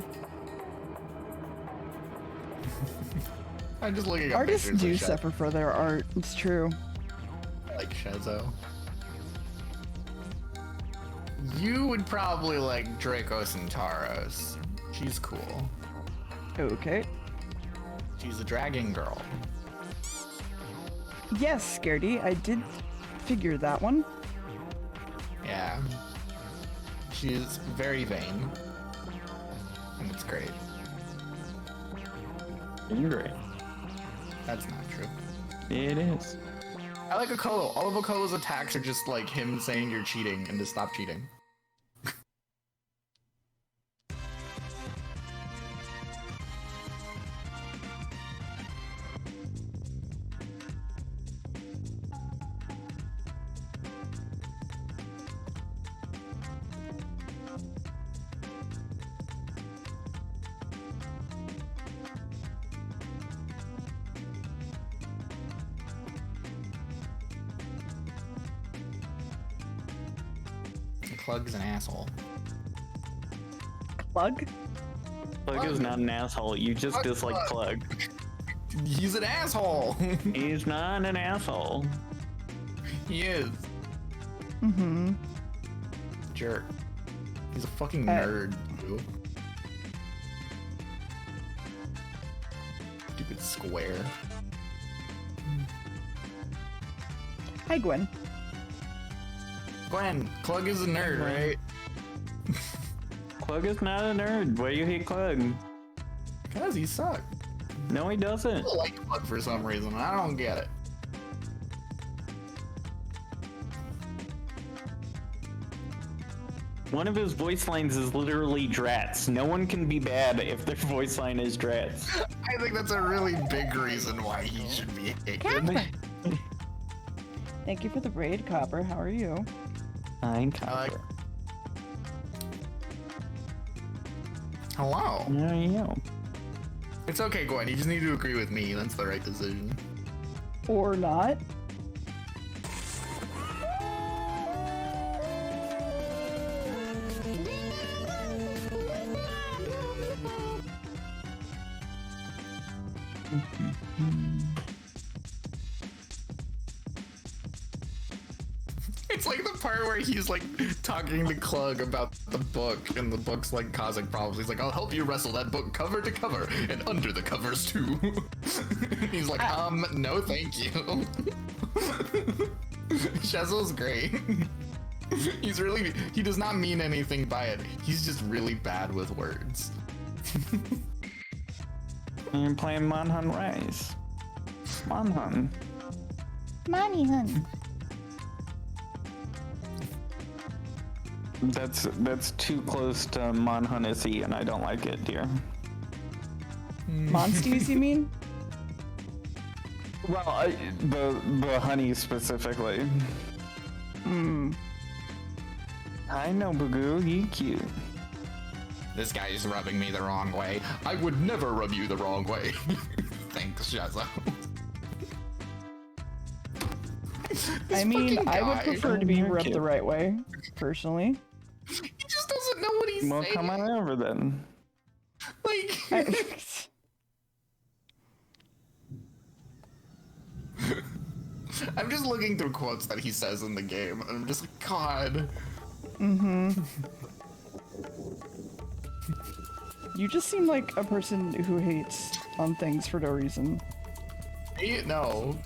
I'm just looking at Artists pictures do of Shezo. suffer for their art, it's true. I like Shezo. You would probably like Draco Centauros. She's cool. Okay. She's a dragon girl. Yes, Scaredy, I did figure that one. Yeah. She's very vain. And it's great. Great. That's not true. It is. I like Okolo. All of Okolo's attacks are just like him saying you're cheating and to stop cheating. Clug's an asshole. Plug? Plug is not an asshole. You just dislike Plug. He's an asshole. He's not an asshole. He is. Mm-hmm. Jerk. He's a fucking nerd, dude. Stupid square. Hi, Gwen. Gwen, Clug is a nerd, right? Plug is not a nerd. Why do you hate Plug? Because he sucked. No, he doesn't. I like Plug for some reason. I don't get it. One of his voice lines is literally drats. No one can be bad if their voice line is drats. I think that's a really big reason why he should be hated. Thank you for the braid, Copper. How are you? I'm like- Hello. There you go. It's okay, Gwen. You just need to agree with me. That's the right decision. Or not? It's like the part where he's like talking to Klug about the book, and the book's like causing problems. He's like, "I'll help you wrestle that book cover to cover and under the covers too." He's like, no, thank you." Shazzle's great. He does not mean anything by it. He's just really bad with words. You're playing Monhun Rise. Monhun. Money, hun. That's too close to Monhunacy, and I don't like it, dear. Monsties, you mean? Well, the honey specifically. I know, Bugoo, you cute. This guy is rubbing me the wrong way. I would never rub you the wrong way. Thanks, Shazza. I mean, I would guy. prefer to be rubbed the right way, personally. He just doesn't know what he's Well, saying. come on over then. Like, I'm just looking through quotes that he says in the game, and I'm just like, God. You just seem like a person who hates on things for no reason. No,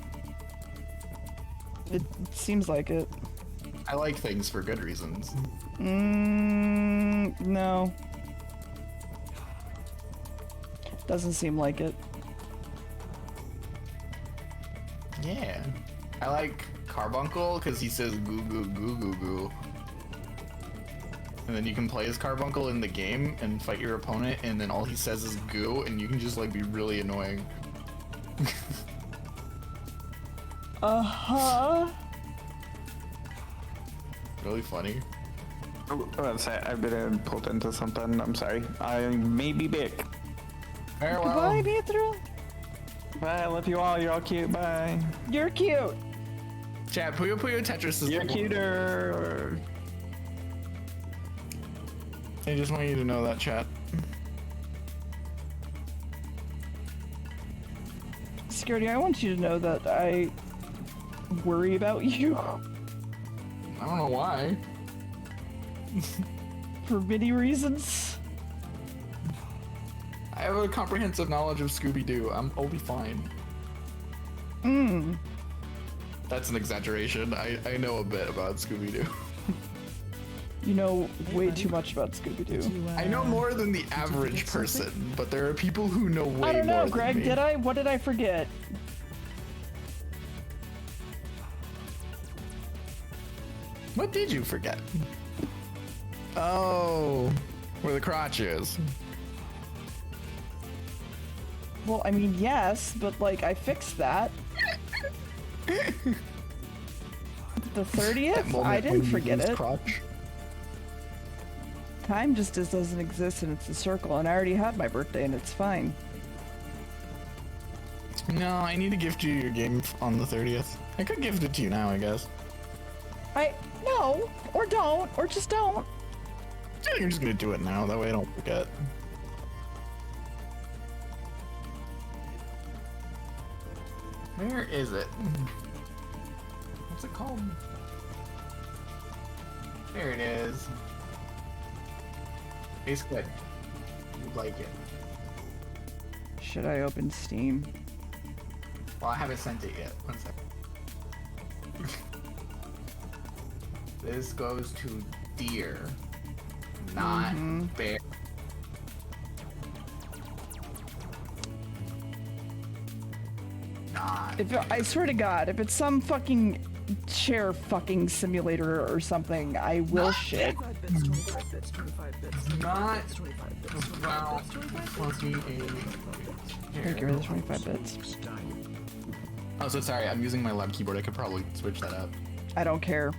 It seems like it. I like things for good reasons. No. Doesn't seem like it. Yeah. I like Carbuncle because he says goo goo goo goo goo. And then you can play as Carbuncle in the game and fight your opponent, and then all he says is goo, and you can just like be really annoying. Really funny. I've been pulled into something. I'm sorry. I may be big. Farewell. Goodbye, Mithra. Bye. I love you all. You're all cute. Bye. You're cute. Chat, Puyo Puyo Tetris is You're cuter. I just want you to know that, chat. Security, I want you to know that I worry about you I don't know why. for many reasons. I have a comprehensive knowledge of Scooby-Doo. I'll be fine. That's an exaggeration. I know a bit about Scooby-Doo. You know way too much about Scooby-Doo. I know more than the average person, but there are people who know way more I don't know, than Greg, me. did I? What did I forget? What did you forget? Oh, where the crotch is. Well, I mean, yes, but like, I fixed that. The 30th? I didn't forget it. Crotch. Time just doesn't exist and it's a circle, and I already had my birthday and it's fine. No, I need to gift you your game on the 30th. I could gift it to you now, I guess. No, or don't, or just don't. I think I'm just gonna do it now, that way I don't forget. Where is it? What's it called? There it is. It's good. You like it. Should I open Steam? Well, I haven't sent it yet. One second. This goes to deer, not bear. Not. I swear to God, if it's some fucking chair fucking simulator or something, I will shit. 25 bits, 25 bits, 25 bits, 25 Not bits, 25 bits, 25 well, bits, 25 wants me Here, give her the 25 bits. Oh, so sorry, I'm using my lab keyboard. I could probably switch that up. I don't care.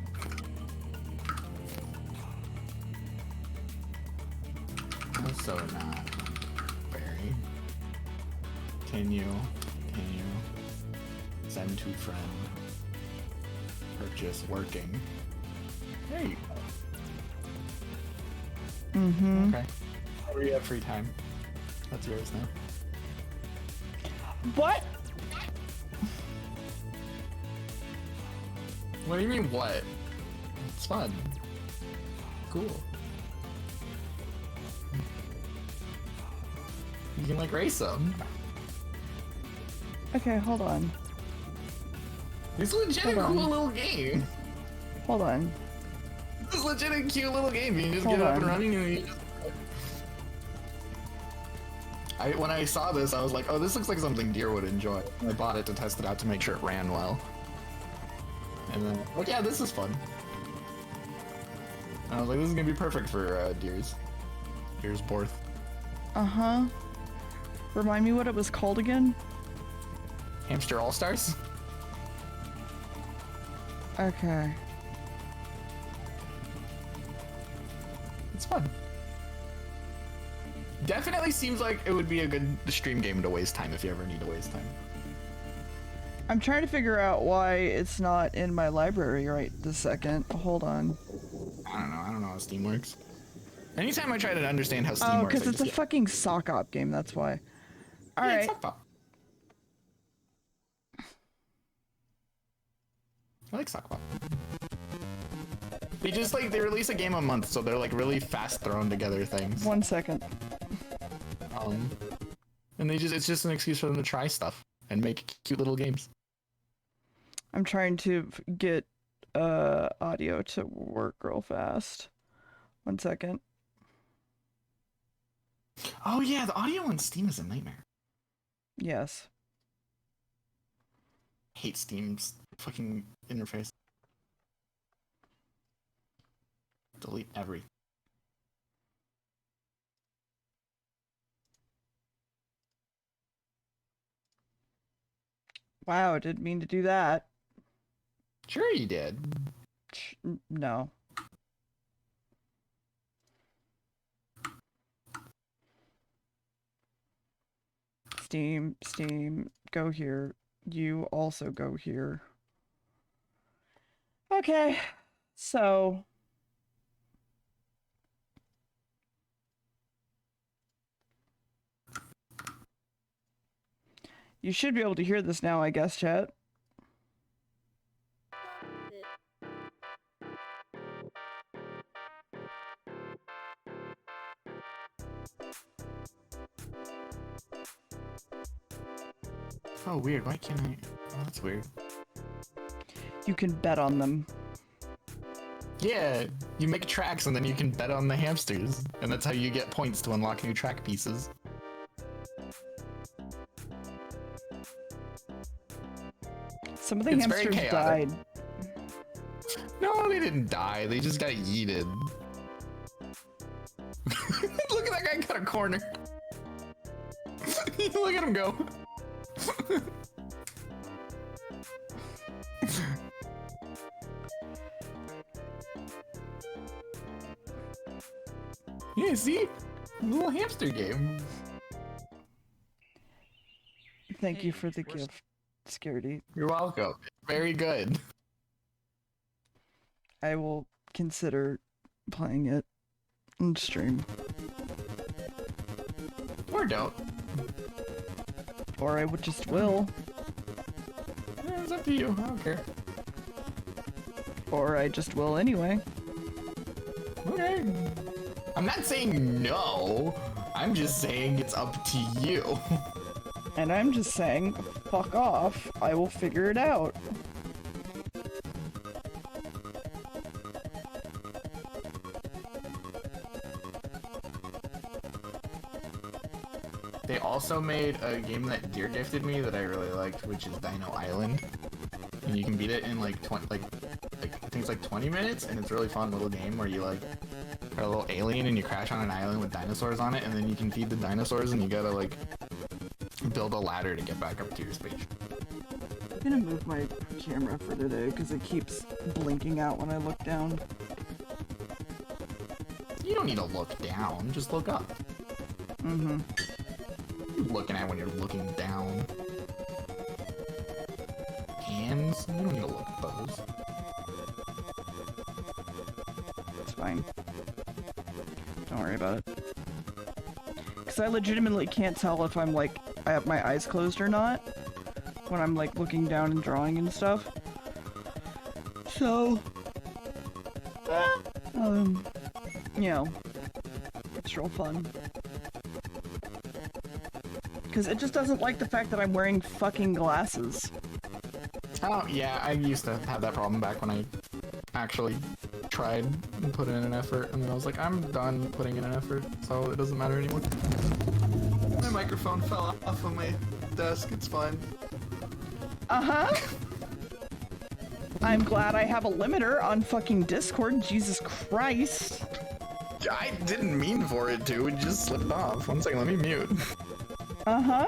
Also not very. Can you send to friend? Purchase working. There you go. Mm-hmm. Okay. Whenever you have free time. That's yours now. What? What do you mean what? It's fun. Cool. You can like race them. Okay, hold on. It's legit a Hold on. cool little game. Hold on. It's legit a cute little game. You can just Hold get up and on. running and you just... When I saw this, I was like, oh, this looks like something Deer would enjoy. I bought it to test it out to make sure it ran well. And then, like, yeah, this is fun. I was like, this is gonna be perfect for Deer's Borth. Uh-huh. Remind me what it was called again? Hamster All-Stars? Okay. It's fun. Definitely seems like it would be a good stream game to waste time if you ever need to waste time. I'm trying to figure out why it's not in my library right this second. Hold on. I don't know how Steam works. Anytime I try to understand how Steam Oh, works, because I it's a just fucking sock op game, that's why. yeah, Alright. it's Sock Pop. I like Sock Pop. They just like, they release a game a month, so they're like really fast thrown together things. 1 second. And it's just an excuse for them to try stuff and make cute little games. I'm trying to get audio to work real fast. 1 second. Oh yeah, the audio on Steam is a nightmare. Yes. Hate Steam's fucking interface. Delete everything. Wow, didn't mean to do that. Sure you did. No. Steam, go here. You also go here. Okay, so... You should be able to hear this now, I guess, chat. Oh, weird. Why can't I? Oh, that's weird. You can bet on them. Yeah, you make tracks and then you can bet on the hamsters. And that's how you get points to unlock new track pieces. Some of the It's very hamsters chaotic. died. No, they didn't die. They just got yeeted. Look at that guy cut a corner. Look at him go. Yeah, see? Little hamster game. Thank you for the gift, Scaredy. You're welcome. Very good. I will consider playing it on stream. Or don't. Or I would just will. Yeah, it's up to you. I don't care. Or I just will anyway. Okay. I'm not saying no. I'm just saying it's up to you. And I'm just saying, fuck off. I will figure it out. They also made a game that Deer gifted me that I really liked, which is Dino Island. and you can beat it in like I think it's like 20 minutes, and it's a really fun little game where you like are a little alien and you crash on an island with dinosaurs on it, and then you can feed the dinosaurs, and you gotta like build a ladder to get back up to your spaceship. I'm gonna move my camera for today because it keeps blinking out when I look down. You don't need to look down, just look up. Mm-hmm. What are you looking at when you're looking down? Hands? You don't need to look at those. It's fine. Don't worry about it. Because I legitimately can't tell if I'm like, I have my eyes closed or not when I'm like looking down and drawing and stuff. So, you know, it's real fun. Because it just doesn't like the fact that I'm wearing fucking glasses. Oh, yeah, I used to have that problem back when I actually tried and put in an effort, and then I was like, I'm done putting in an effort, so it doesn't matter anymore. My microphone fell off of my desk, it's fine. Uh-huh. I'm glad I have a limiter on fucking Discord, Jesus Christ. I didn't mean for it to, it just slipped off. One second, let me mute. Uh-huh.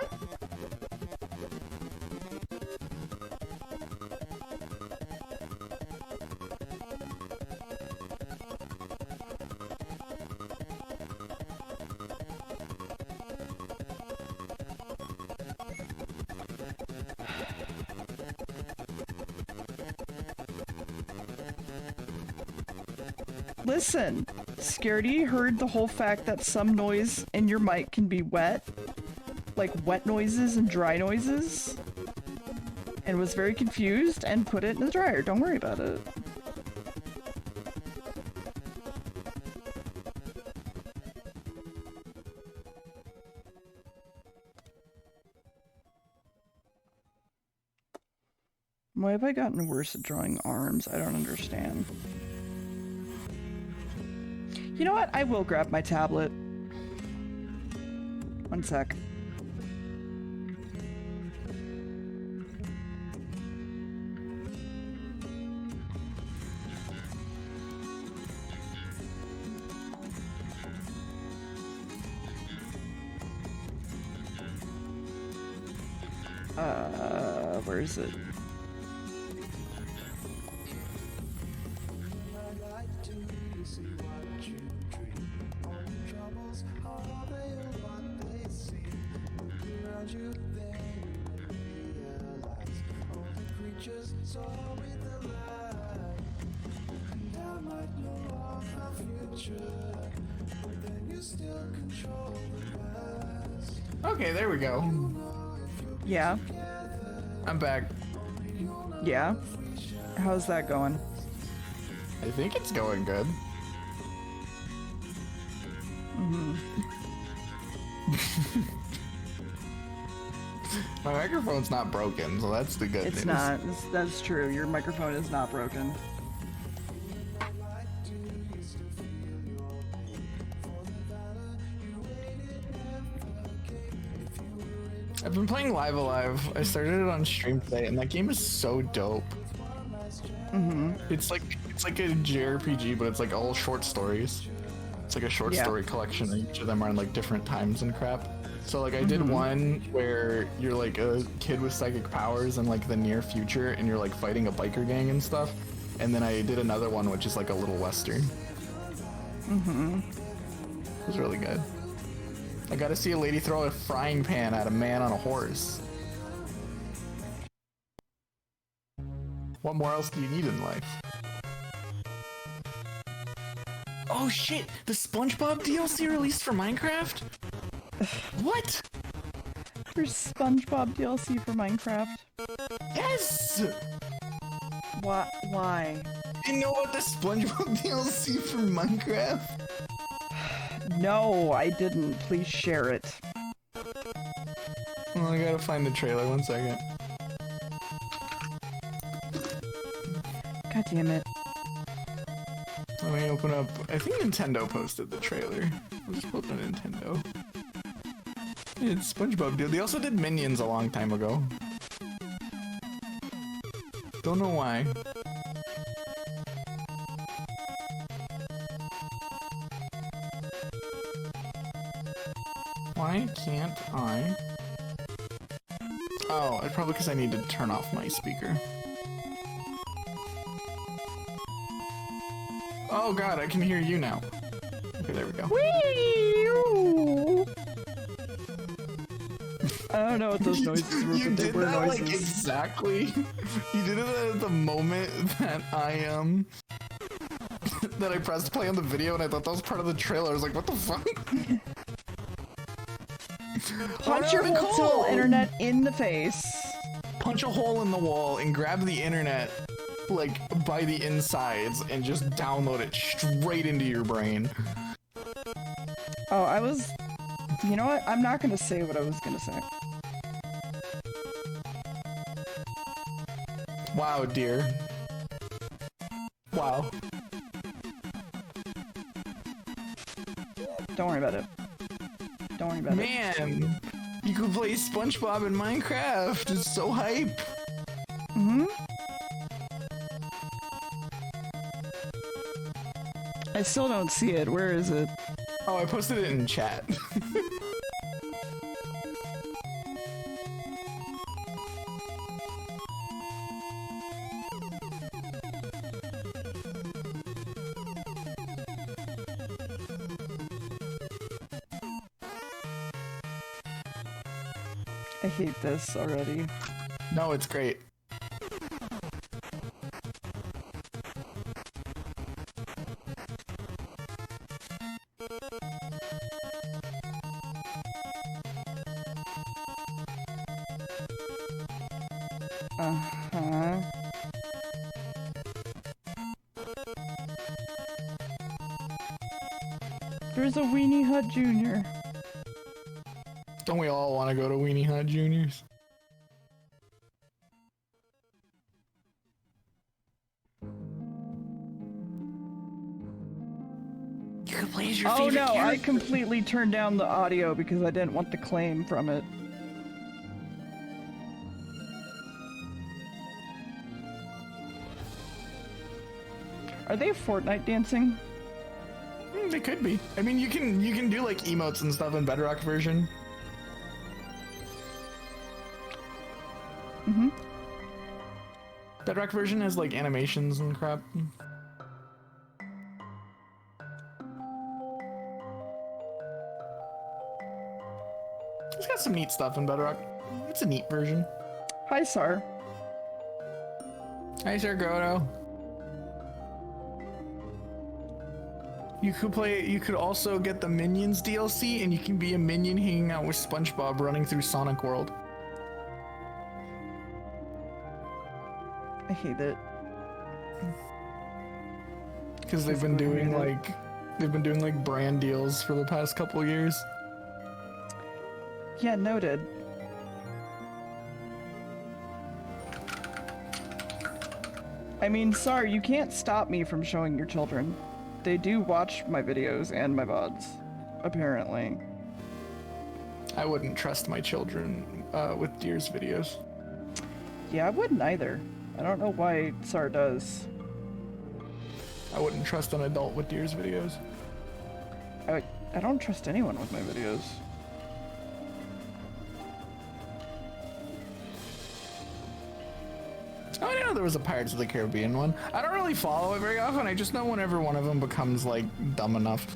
Listen, Scaredy heard the whole fact that some noise in your mic can be wet, like wet noises and dry noises, and was very confused and put it in the dryer. Don't worry about it. Why have I gotten worse at drawing arms? I don't understand. You know what? I will grab my tablet. One sec. Where is it? Okay, there we go. Yeah. I'm back. Yeah. How's that going? I think it's going good. My microphone's not broken, so that's the good news. It's not. That's true. Your microphone is not broken. I've been playing Live Alive. I started it on stream today, and that game is so dope. It's like a JRPG, but it's like all short stories. It's like a short story collection, and each of them are in like different times and crap. So like I did one where you're like a kid with psychic powers in like the near future, and you're like fighting a biker gang and stuff. And then I did another one which is like a little western. It was really good. I got to see a lady throw a frying pan at a man on a horse. What more else do you need in life? Oh shit! The SpongeBob DLC released for Minecraft? What? There's SpongeBob DLC for Minecraft? Yes! Why? You know what the SpongeBob DLC for Minecraft? No, I didn't. Please share it. Well, I gotta find the trailer, one second. God damn it. Let me open up. I think Nintendo posted the trailer. I'll just open Nintendo. It's SpongeBob, dude. They also did Minions a long time ago. Don't know why. Why can't I? Oh, it's probably because I need to turn off my speaker. Oh god, I can hear you now. Okay, there we go. I don't know what those noises were, You but they did were that noises. like exactly. You did it at the moment that I that I pressed play on the video, and I thought that was part of the trailer. I was like, what the fuck? Punch your whole till internet in the face. Punch a hole in the wall and grab the internet like by the insides and just download it straight into your brain. Oh, I was... You know what? I'm not gonna say what I was gonna say. Wow, dear. Wow. Don't worry about it. Don't worry about it. Man, you could play SpongeBob in Minecraft. It's so hype. Mm-hmm. I still don't see it. Where is it? Oh, I posted it in chat. I hate this already. No, it's great. Uh-huh. There's a Weenie Hut Jr. Don't we all want to go to Weenie Hut Juniors? You could play as your Oh favorite no, I character. completely turned down the audio because I didn't want the claim from it. Are they Fortnite dancing? They could be. I mean, you can do like emotes and stuff in Bedrock version. Mm-hmm. Bedrock version has like animations and crap. It's got some neat stuff in Bedrock. It's a neat version. Hi, Sar. Hi, Sir Goto. You could also get the Minions DLC, and you can be a minion hanging out with SpongeBob running through Sonic World. I hate it. Because they've been doing like brand deals for the past couple of years. Yeah, noted. I mean, Sar, you can't stop me from showing your children. They do watch my videos and my VODs, apparently. I wouldn't trust my children with Deer's videos. Yeah, I wouldn't either. I don't know why Sar does. I wouldn't trust an adult with Deer's videos. I don't trust anyone with my videos. Oh, I didn't know there was a Pirates of the Caribbean one. I don't really follow it very often. I just know whenever one of them becomes like dumb enough.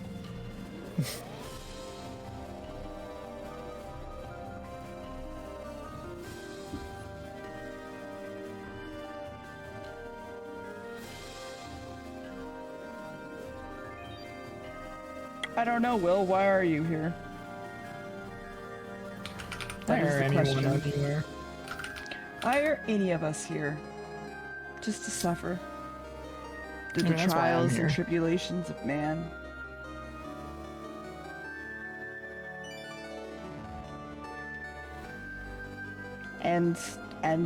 I don't know, Will. Why are you here? That is Or the anyone question. anywhere. Why are any of us here? Just to suffer. Through I mean, the that's why I'm trials here. and tribulations of man. And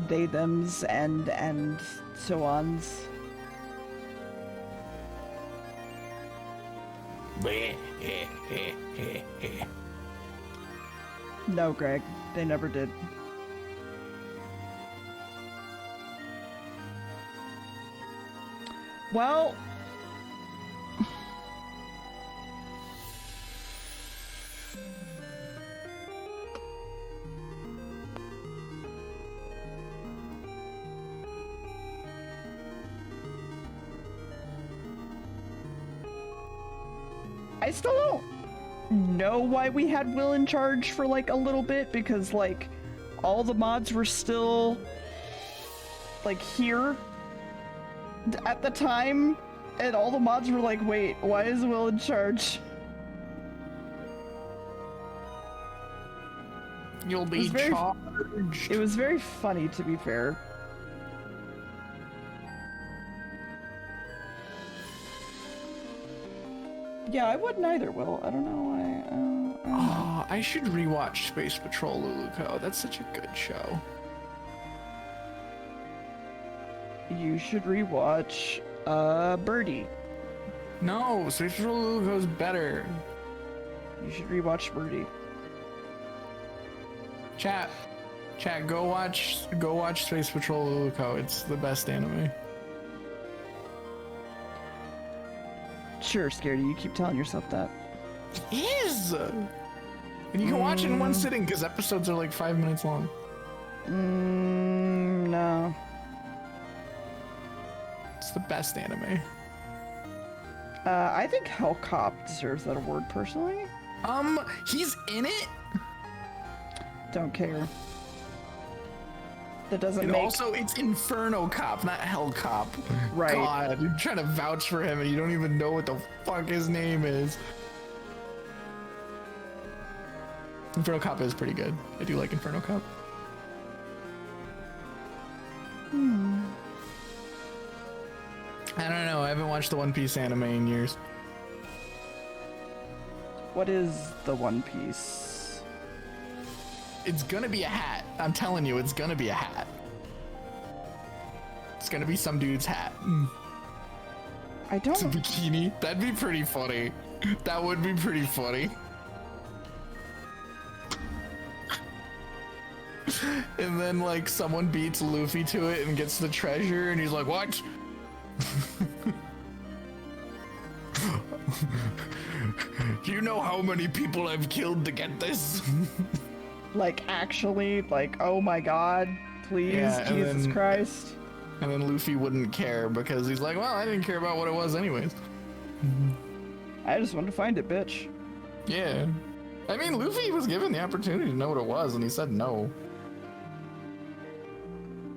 they thems and so ons. No, Greg, they never did. Well, I still don't know why we had Will in charge for like a little bit, because like all the mods were still like here at the time, and all the mods were like, wait, why is Will in charge? You'll be charged. It was very funny, to be fair. Yeah, I wouldn't either, Will. I don't know why. I don't know. Oh, I should rewatch Space Patrol Luluco. That's such a good show. You should rewatch Birdie. No, Space Patrol Luluco's better. You should rewatch Birdie. Chat, go watch Space Patrol Luluco. It's the best anime. Sure, Scaredy, you keep telling yourself that. It is! And you can watch it in one sitting because episodes are like 5 minutes long. No. It's the best anime. I think Hellcop deserves that award, personally. He's in it? Don't care. That doesn't And make... also, it's Inferno Cop, not Hell Cop. Right. God, you're trying to vouch for him and you don't even know what the fuck his name is. Inferno Cop is pretty good. I do like Inferno Cop. I don't know, I haven't watched the One Piece anime in years. What is the One Piece? It's gonna be a hat. I'm telling you, it's gonna be a hat. It's gonna be some dude's hat. I It's a don't... bikini. That'd be pretty funny. That would be pretty funny. And then like someone beats Luffy to it and gets the treasure and he's like, what? Do you know how many people I've killed to get this? Like, actually, like, oh my god, please, Yeah, and Jesus then- Christ. And then Luffy wouldn't care because he's like, well, I didn't care about what it was anyways. I just wanted to find it, bitch. Yeah. I mean, Luffy was given the opportunity to know what it was and he said no.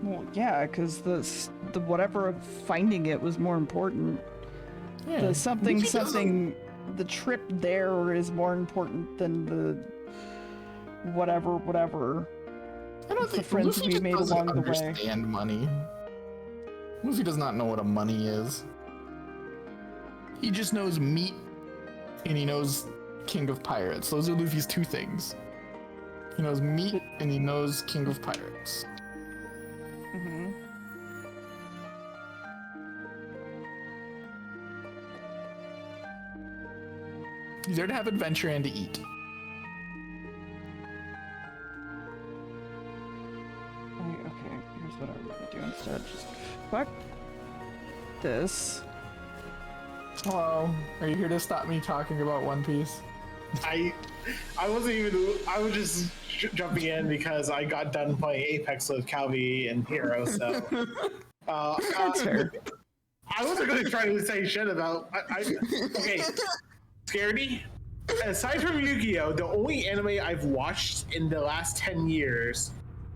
Well, yeah, because the whatever of finding it was more important. Yeah. The something, Luffy doesn't- something, the trip there is more important than the whatever. I don't It's the think friends Luffy we just made doesn't along the way. understand money. Luffy does not know what a money is. He just knows meat and he knows King of Pirates. Those are Luffy's two things. He knows meat and he knows King of Pirates. Mm-hmm. He's there to have adventure and to eat. Okay, here's what I'm gonna do instead. Just fuck this. Hello, are you here to stop me talking about One Piece? I wasn't even. I was just jumping in because I got done playing Apex with Calvi and Hero. So That's fair. I wasn't going to try to say shit about. Okay, Scaredy. Aside from Yu-Gi-Oh, the only anime I've watched in the last 10 years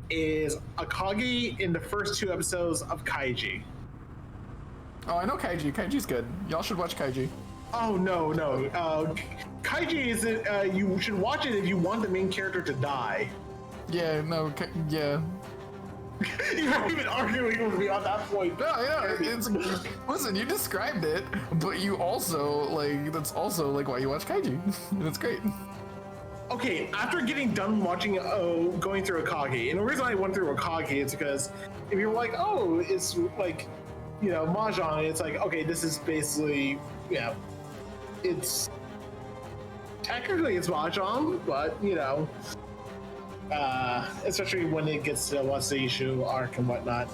is Akagi in the first 2 episodes of Kaiji. Oh, I know Kaiji. Kaiji's good. Y'all should watch Kaiji. Oh no. Kaiji is you should watch it if you want the main character to die. Yeah, no, yeah. You're not even arguing with me on that point. No, yeah, it's listen, you described it, but you also like that's also like why you watch Kaiji. That's great. Okay, after getting done watching going through Akagi, and the reason I went through Akagi is because if you're like, oh, it's like, you know, Mahjong, it's like, okay, this is basically, you know, it's technically it's Mahjong, but you know, especially when it gets to the Waseishu arc and whatnot,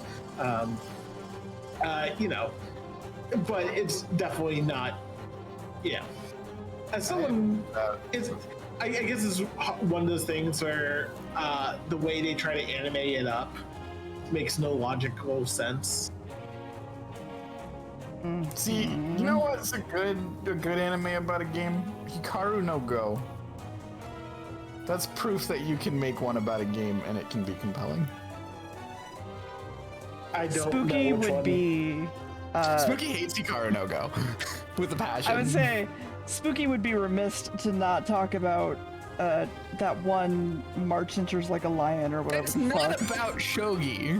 you know, but it's definitely not. Yeah, as someone, it's. I guess it's one of those things where the way they try to animate it up makes no logical sense. See, you know what's a good anime about a game? Hikaru no Go. That's proof that you can make one about a game and it can be compelling. I don't Spooky know which would one. be. Spooky hates Hikaru no Go with a passion. I would say Spooky would be remiss to not talk about that one March enters like a lion or whatever. It's the not fuck. about shogi.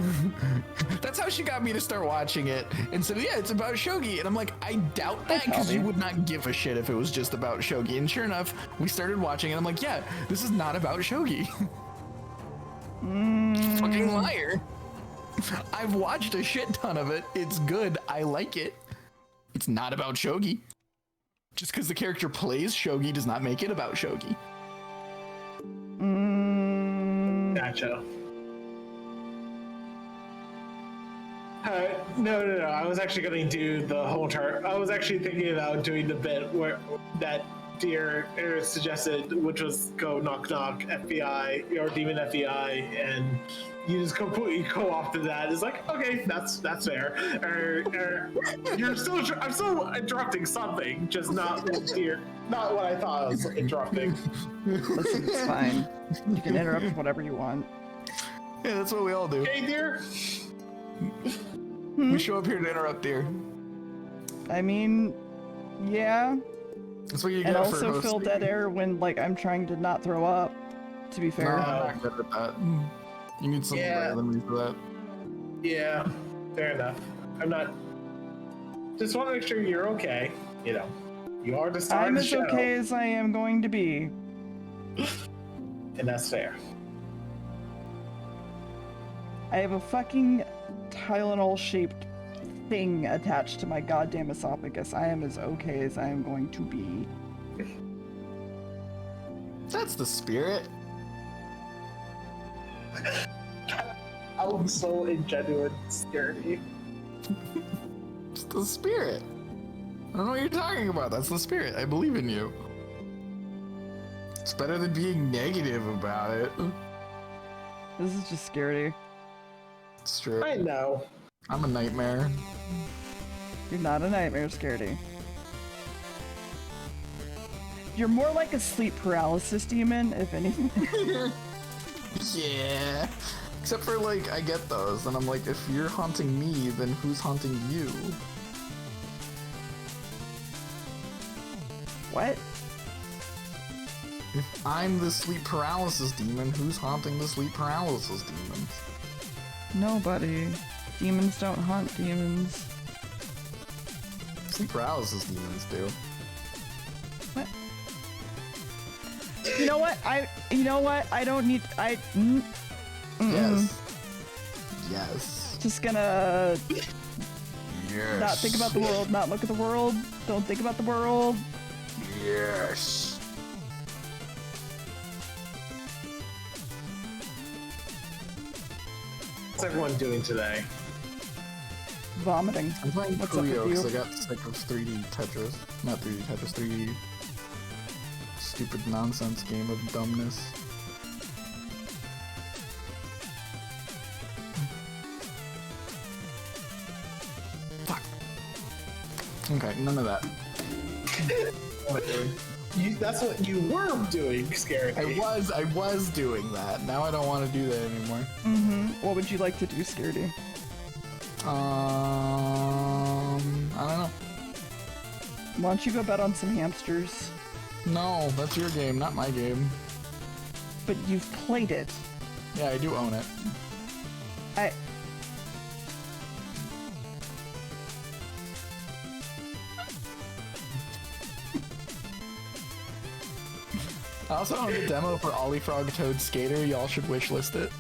That's how she got me to start watching it. And said, yeah, it's about shogi. And I'm like, I doubt that because you would not give a shit if it was just about shogi. And sure enough, we started watching it. I'm like, yeah, this is not about shogi. Fucking liar. I've watched a shit ton of it. It's good. I like it. It's not about shogi. Just because the character plays shogi does not make it about shogi. Gotcha. No. I was actually going to do the whole chart. I was actually thinking about doing the bit where that Deer suggested, which was go knock knock FBI or demon FBI, and you just completely go off to that. It's like, okay, that's fair. You're still, I'm still interrupting something, just not what Deer, not what I thought I was interrupting. Listen, it's fine. You can interrupt whatever you want. Yeah, that's what we all do. Hey, Deer. We show up here to interrupt Deer. I mean, yeah. That's what you And get for also hosting. fill dead air when like I'm trying to not throw up. To be No, fair. I'm not good at that. You need something Yeah. better than me for that. Yeah, fair enough. I'm not. Just want to make sure you're okay. You know, you are the star I'm of the as show, okay as I am going to be. and that's fair. I have a fucking Tylenol-shaped thing attached to my goddamn esophagus. I am as okay as I am going to be. That's the spirit. I was so ingenuine, scaredy. It's the spirit. I don't know what you're talking about. That's the spirit. I believe in you. It's better than being negative about it. This is just scary. It's true. I know. I'm a nightmare. You're not a nightmare, Scaredy. You're more like a sleep paralysis demon, if anything. Yeah. Except for, like, I get those, and I'm like, if you're haunting me, then who's haunting you? What? If I'm the sleep paralysis demon, who's haunting the sleep paralysis demons? Nobody. Demons don't haunt demons. Sleep paralysis demons do. What? You know what? You know what? I don't need. Yes. Yes. Just gonna Yes. not think about the world, not look at the world, don't think about the world. Yes. What's everyone doing today? Vomiting. I'm playing What's up with Puyo because you? I got sick of 3D Tetris. Not 3D Tetris, 3D stupid nonsense game of dumbness. Fuck. Okay, none of that. That's what you were doing, scaredy. I was doing that. Now I don't want to do that anymore. What would you like to do, Scaredy? I don't know. Why don't you go bet on some hamsters? No, that's your game, not my game. But you've played it. Yeah, I do own it. I also own the demo for Ollie Frog Toad Skater. Y'all should wishlist it.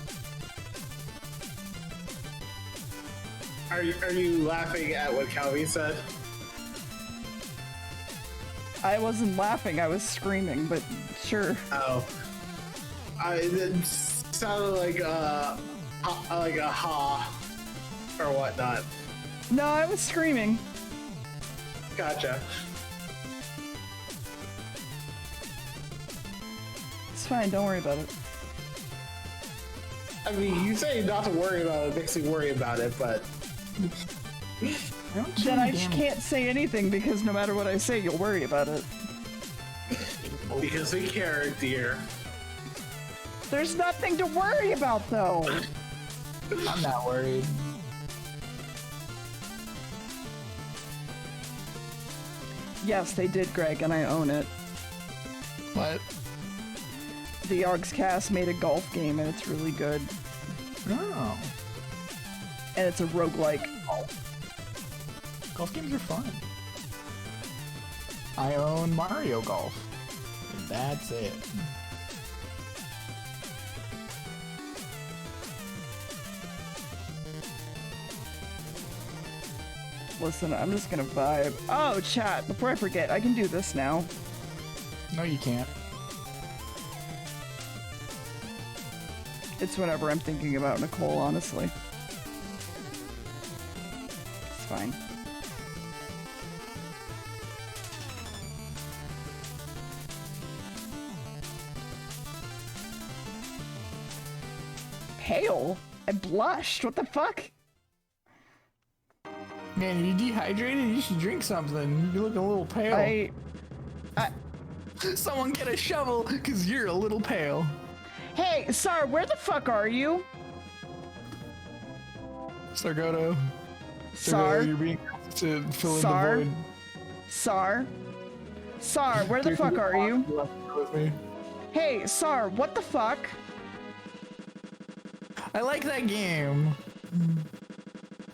Are you laughing at what Calvi said? I wasn't laughing, I was screaming, but sure. Oh, it sounded like a ha or whatnot. No, I was screaming. Gotcha. It's fine. Don't worry about it. I mean, you say not to worry about it makes me worry about it, but Then I can't say anything because no matter what I say, you'll worry about it. because we care, dear. There's nothing to worry about, though. I'm not worried. Yes, they did, Greg, and I own it. What? The Argscast made a golf game, and it's really good. Oh. And it's a roguelike. Golf games are fun. I own Mario Golf. And that's it. Listen, I'm just gonna vibe. Oh, chat, before I forget, I can do this now. No, you can't. It's whenever I'm thinking about Nicole, honestly. It's fine. Pale? I blushed. What the fuck? Man, you dehydrated? You should drink something. You look a little pale. Someone get a shovel, because you're a little pale. Hey, Sar, where the fuck are you? Sargoto. Sar? You're being asked to fill Sar? in the void. Sar? Sar, where the fuck are you? With me. Hey, Sar, what the fuck? I like that game.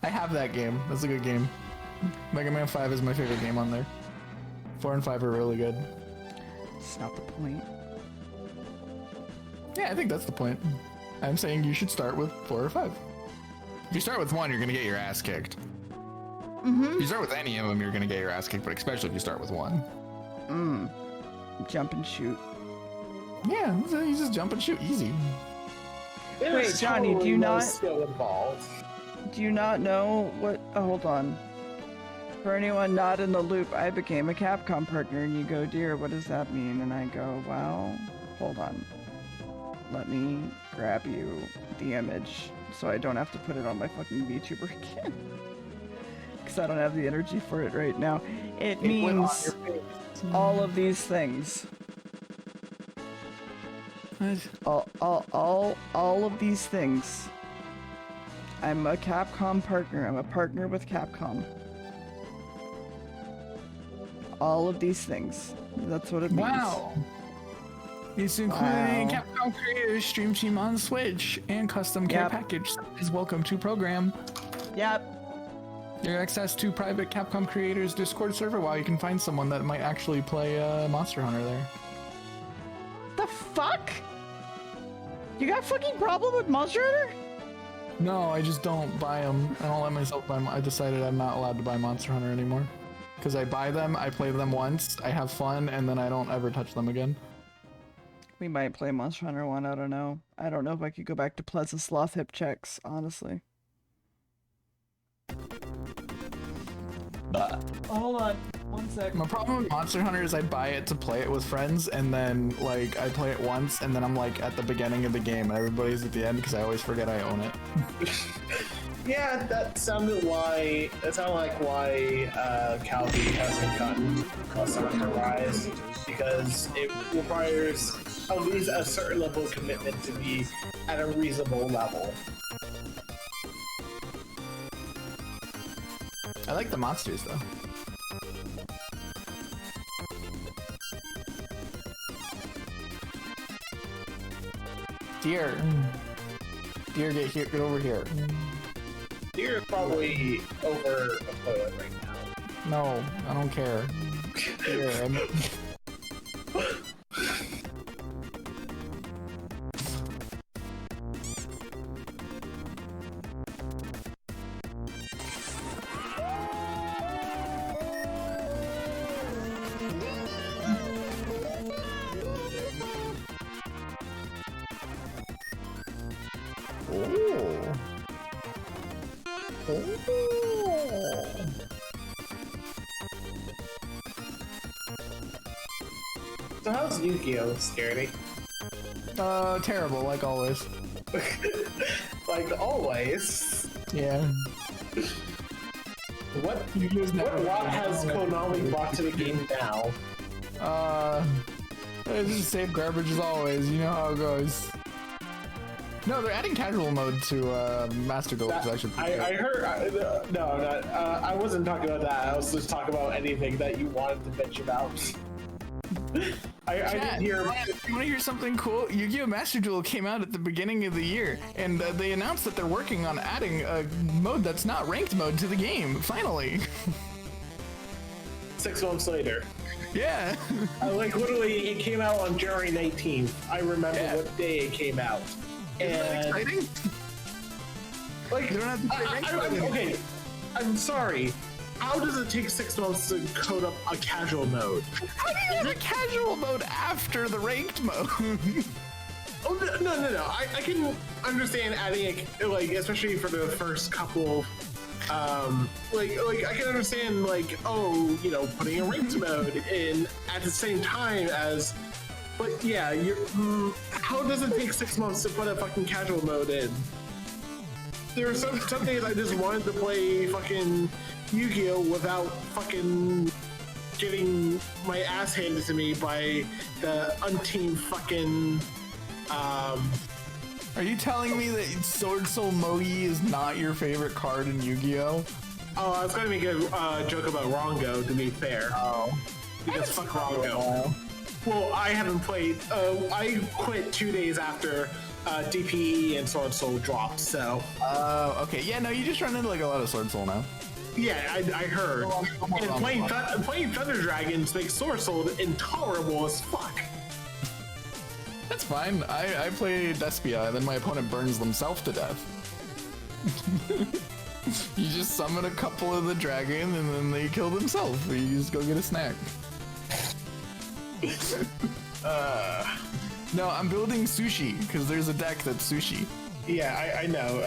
I have that game. That's a good game. Mega Man 5 is my favorite game on there. 4 and 5 are really good. It's not the point. Yeah, I think that's the point. I'm saying you should start with 4 or 5. If you start with 1, you're gonna get your ass kicked. If you start with any of them, you're gonna get your ass kicked, but especially if you start with 1. Jump and shoot. Yeah, you just jump and shoot easy. Wait, Johnny, do you no not- skill involved? Do you not know what? Oh, hold on. For anyone not in the loop, I became a Capcom partner, and you go, dear, what does that mean? And I go, well, hold on. Let me grab you the image so I don't have to put it on my fucking VTuber again. Because I don't have the energy for it right now. It means all of these things. All of these things. I'm a Capcom partner. I'm a partner with Capcom. All of these things. That's what it means. Wow. It's including Capcom Creators Stream Team on Switch and Custom Care Package is welcome to program. Yep. Your access to private Capcom Creators Discord server while you can find someone that might actually play Monster Hunter there. The fuck? You got a fucking problem with Monster Hunter? No, I just don't buy them. I don't let myself buy them. I decided I'm not allowed to buy Monster Hunter anymore. Because I buy them, I play them once, I have fun, and then I don't ever touch them again. We might play Monster Hunter 1, I don't know. I don't know if I could go back to Pleasant Sloth hip checks, honestly. Hold on, 1 sec. My problem with Monster Hunter is I buy it to play it with friends, and then, like, I play it once, and then I'm, like, at the beginning of the game, and everybody's at the end, because I always forget I own it. Yeah, that sounded like why Calvi hasn't gotten Monster Hunter Rise, because it requires at least a certain level of commitment to be at a reasonable level. I like the monsters, though. Deer, get over here. Deer is probably over a toilet right now. No, I don't care. Deer, So how's Yu-Gi-Oh, Scaredy? Terrible, like always. Like always. Yeah. What Yu-Gi-Oh's never what rot been has like- Konami brought to the game now? It's just the same garbage as always. You know how it goes. No, they're adding casual mode to Master Duel. Which is actually pretty I good. heard. No, not. I wasn't talking about that. I was just talking about anything that you wanted to bitch about. I didn't hear. You want to hear something cool? Yu-Gi-Oh! Master Duel came out at the beginning of the year, and they announced that they're working on adding a mode that's not ranked mode to the game. Finally. 6 months later. Yeah. Like literally, it came out on January 19th. I remember Yeah. what day it came out. Isn't that And exciting? like, You don't have to play ranked mode. okay. I'm sorry. How does it take 6 months to code up a casual mode? How do you have a casual mode after the ranked mode? Oh no! I can understand adding it, like, especially for the first couple. Like I can understand, like, oh, you know, putting a ranked mode in at the same time as. But yeah, how does it take 6 months to put a fucking casual mode in? There are some days I just wanted to play fucking Yu-Gi-Oh! Without fucking getting my ass handed to me by the unteamed fucking. Are you telling me that Sword Soul Mogi is not your favorite card in Yu-Gi-Oh? Oh, I was gonna make a joke about Rongo, to be fair. Oh. Because fuck Rongo. Well, I haven't played. I quit 2 days after DPE and Sword Soul dropped, so. Oh, okay. Yeah, no, you just run into like a lot of Sword Soul now. Yeah, I heard. And playing Thunder Dragons makes Sword Soul intolerable as fuck. That's fine. I play Despia, and then my opponent burns themselves to death. You just summon a couple of the dragon, and then they kill themselves. Or you just go get a snack. No, I'm building sushi, because there's a deck that's sushi. Yeah, I know.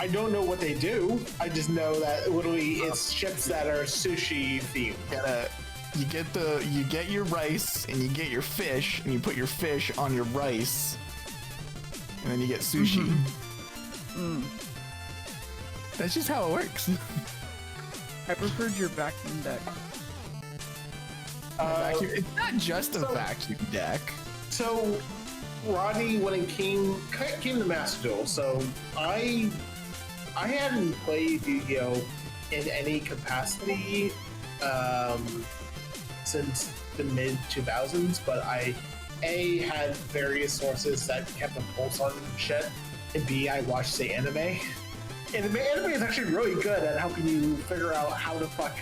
I don't know what they do. I just know that literally it's ships that are sushi themed. You get your rice, and you get your fish, and you put your fish on your rice, and then you get sushi. That's just how it works. I preferred your vacuum deck. It's not just a vacuum deck. So, Rodney, when it came to Master Duel, so I hadn't played Yu-Gi-Oh! In any capacity since the mid 2000s, but I had various sources that kept a pulse on shit, and B, I watched the anime. And the anime is actually really good at helping you figure out how the fuck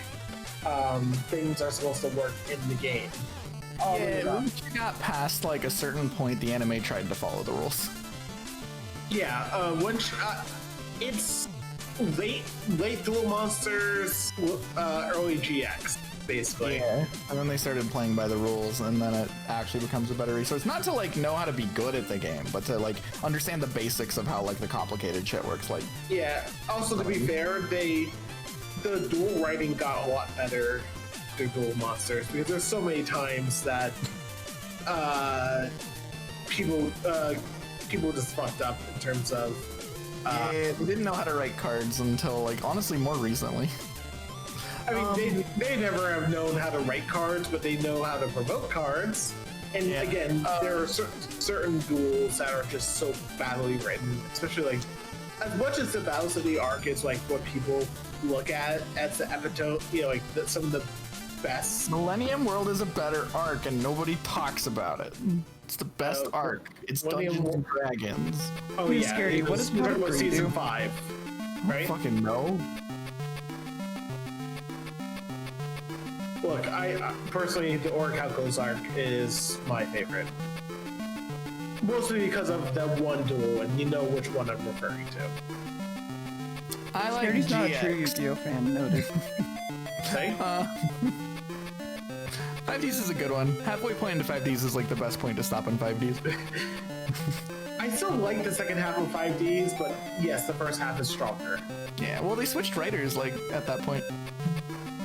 things are supposed to work in the game. Yeah, once you got past like a certain point, the anime tried to follow the rules. Yeah, it's late Duel Monsters, early GX, basically. Yeah, and then they started playing by the rules, and then it actually becomes a better resource. Not to like know how to be good at the game, but to like understand the basics of how like the complicated shit works. Like, Yeah. Also, to be fair, the duel writing got a lot better through Duel Monsters because there's so many times that people just fucked up in terms of. yeah, they didn't know how to write cards until like honestly more recently. I mean, they never have known how to write cards, but they know how to promote cards. And Yeah. again, there are certain duels that are just so badly written, especially like as much as the Battle City arc is like what people look at as the epitome, you know, like some of the best. Millennium World is a better arc, and nobody talks about it. It's the best arc. It's Millennium Dungeons and Dragons. Oh Please, yeah, Scary, what is you're talking about Pedigree season do? 5, right? Fucking no. Look, I personally, the Orichalcos arc is my favorite. Mostly because of that one duel, and you know which one I'm referring to. I like Scary's not a true GX. Yu-Gi-Oh fan, noted. Say? 5Ds is a good one. Halfway point into 5Ds is like the best point to stop in 5Ds. I still like the second half of 5Ds, but yes, the first half is stronger. Yeah, well, they switched writers like at that point.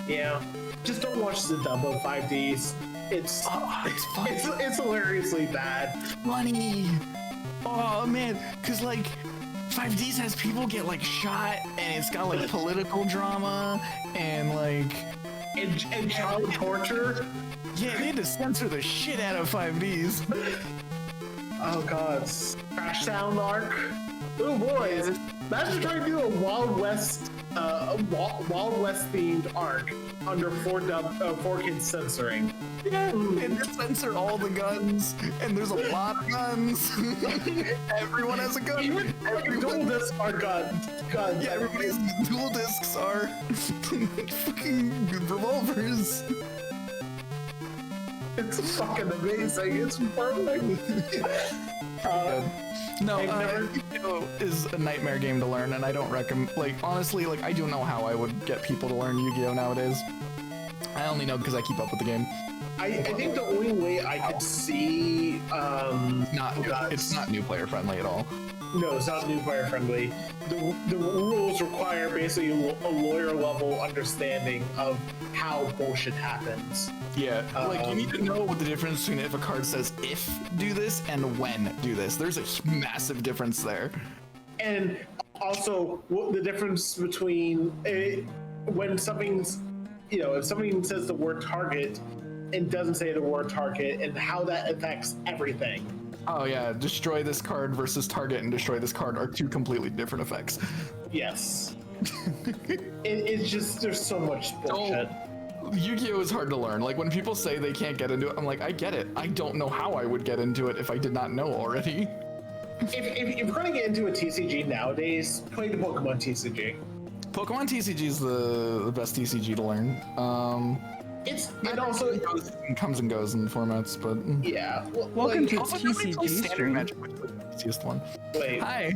Yeah. just don't watch the dub of 5Ds. It's funny. it's hilariously bad. Funny. Oh man, cause like 5Ds has people get like shot, and it's got like political drama and like And child torture. yeah, they had to censor the shit out of 5Ds. Oh god, Crash Sound arc. Oh boys, imagine trying to do a Wild West themed arc under 4 kids censoring. Yeah, and they censor all the guns, and there's a lot of guns. Everyone has a gun. Even dual discs are guns. Yeah, everybody's dual discs are fucking revolvers. It's fucking amazing. It's perfect. No, Yu-Gi-Oh is a nightmare game to learn, and I don't recommend. Like, honestly, like I don't know how I would get people to learn Yu-Gi-Oh nowadays. I only know because I keep up with the game. I think the only way I could see It's not new player friendly at all. No, it's not new player friendly. The rules require basically a lawyer level understanding of how bullshit happens. Yeah, like you need to know what the difference between if a card says if do this and when do this. There's a massive difference there. And also what the difference between when something's, if something says the word target and doesn't say the word target, and how that affects everything. Oh yeah, destroy this card versus target and destroy this card are two completely different effects. Yes. It's just, there's so much bullshit. Yu-Gi-Oh is hard to learn. Like when people say they can't get into it, I'm like, I get it. I don't know how I would get into it if I did not know already. If you're going to get into a TCG nowadays, play the Pokemon TCG. Pokemon TCG is the best TCG to learn. And also it comes and goes in formats, but yeah. Welcome to also nobody plays TCG Standard stream. Magic, which is the easiest one. Wait, Hi.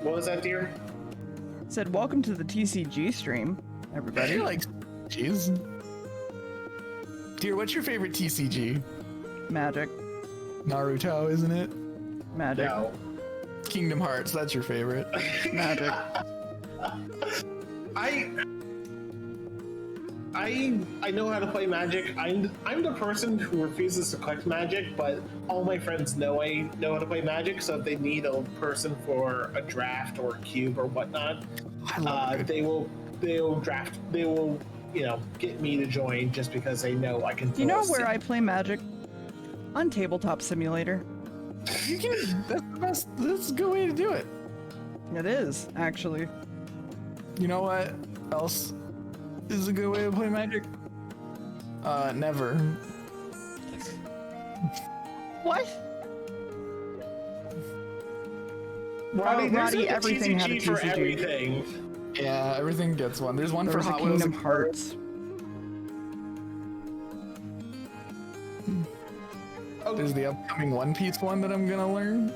what was that, dear? Said welcome to the TCG stream, everybody. You're like, jeez. Dear, what's your favorite TCG? Magic, Naruto, isn't it? magic, No. Kingdom Hearts, that's your favorite. magic. I know how to play Magic. I'm the person who refuses to collect Magic, but all my friends know I know how to play Magic. So if they need a person for a draft or a cube or whatnot, I love it. they will get me to join just because they know I can. You know where I play Magic? On Tabletop Simulator. You can, that's the best. That's a good way to do it. It is, actually. You know what else is a good way to play Magic? Never. What? Roddy, there's Roddy, like a everything had a TCG for TCG. everything. Yeah, everything gets one. There's one There for was a Hot Wheels. Kingdom Hearts. There's the upcoming One Piece one that I'm gonna learn.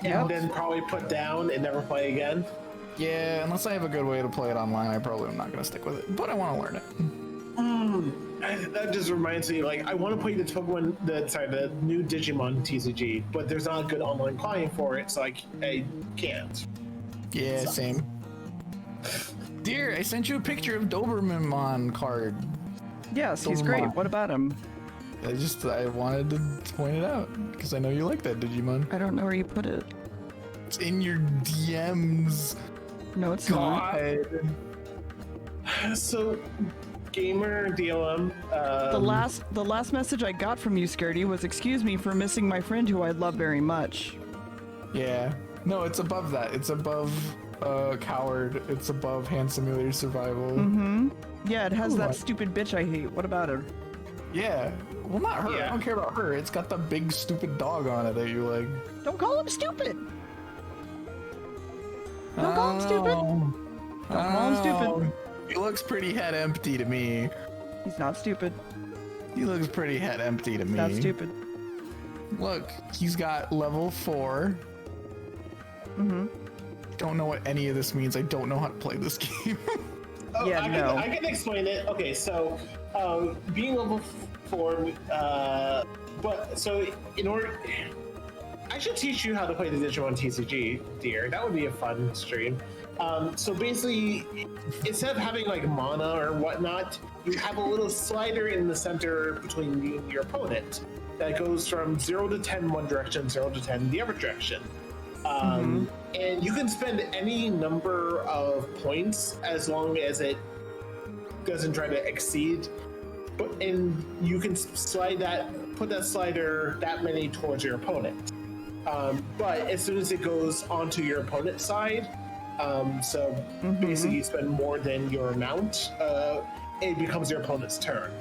Yeah. And then probably put down and never play again. Yeah, unless I have a good way to play it online, I probably am not gonna stick with it. But I want to learn it. That just reminds me, like, I want to play the new Digimon TCG, but there's not a good online client for it, so I can't. Yeah, same. Dear, I sent you a picture of Doberman card. Yes, he's Doberman. great. What about him? I wanted to point it out because I know you like that Digimon. I don't know where you put it. It's in your DMs. No, it's not. God. So, gamer DLM. The last message I got from you, Skirty, was excuse me for missing my friend who I love very much. Yeah. No, it's above that. It's above Coward. It's above Hand Simulator Survival. Mm-hmm. Yeah, it has Ooh, that stupid bitch I hate. What about her? Yeah. Well, not her. Yeah. I don't care about her. It's got the big stupid dog on it that you like. Don't call him stupid. Don't call him stupid. Don't call him stupid. He looks pretty head empty to me. He's not stupid. He looks pretty head empty to me. He's not stupid. Look, he's got level 4. Mm-hmm. Don't know what any of this means. I don't know how to play this game. Yeah, I can explain it. Okay, so being level 4, but so in order, I should teach you how to play the Digimon TCG, dear. That would be a fun stream. So basically, instead of having like mana or whatnot, you have a little slider in the center between you and your opponent that goes from 0 to 10 one direction, 0 to 10 the other direction. And you can spend any number of points as long as it doesn't try to exceed. And you can put that slider that many towards your opponent. But as soon as it goes onto your opponent's side, basically you spend more than your amount, it becomes your opponent's turn.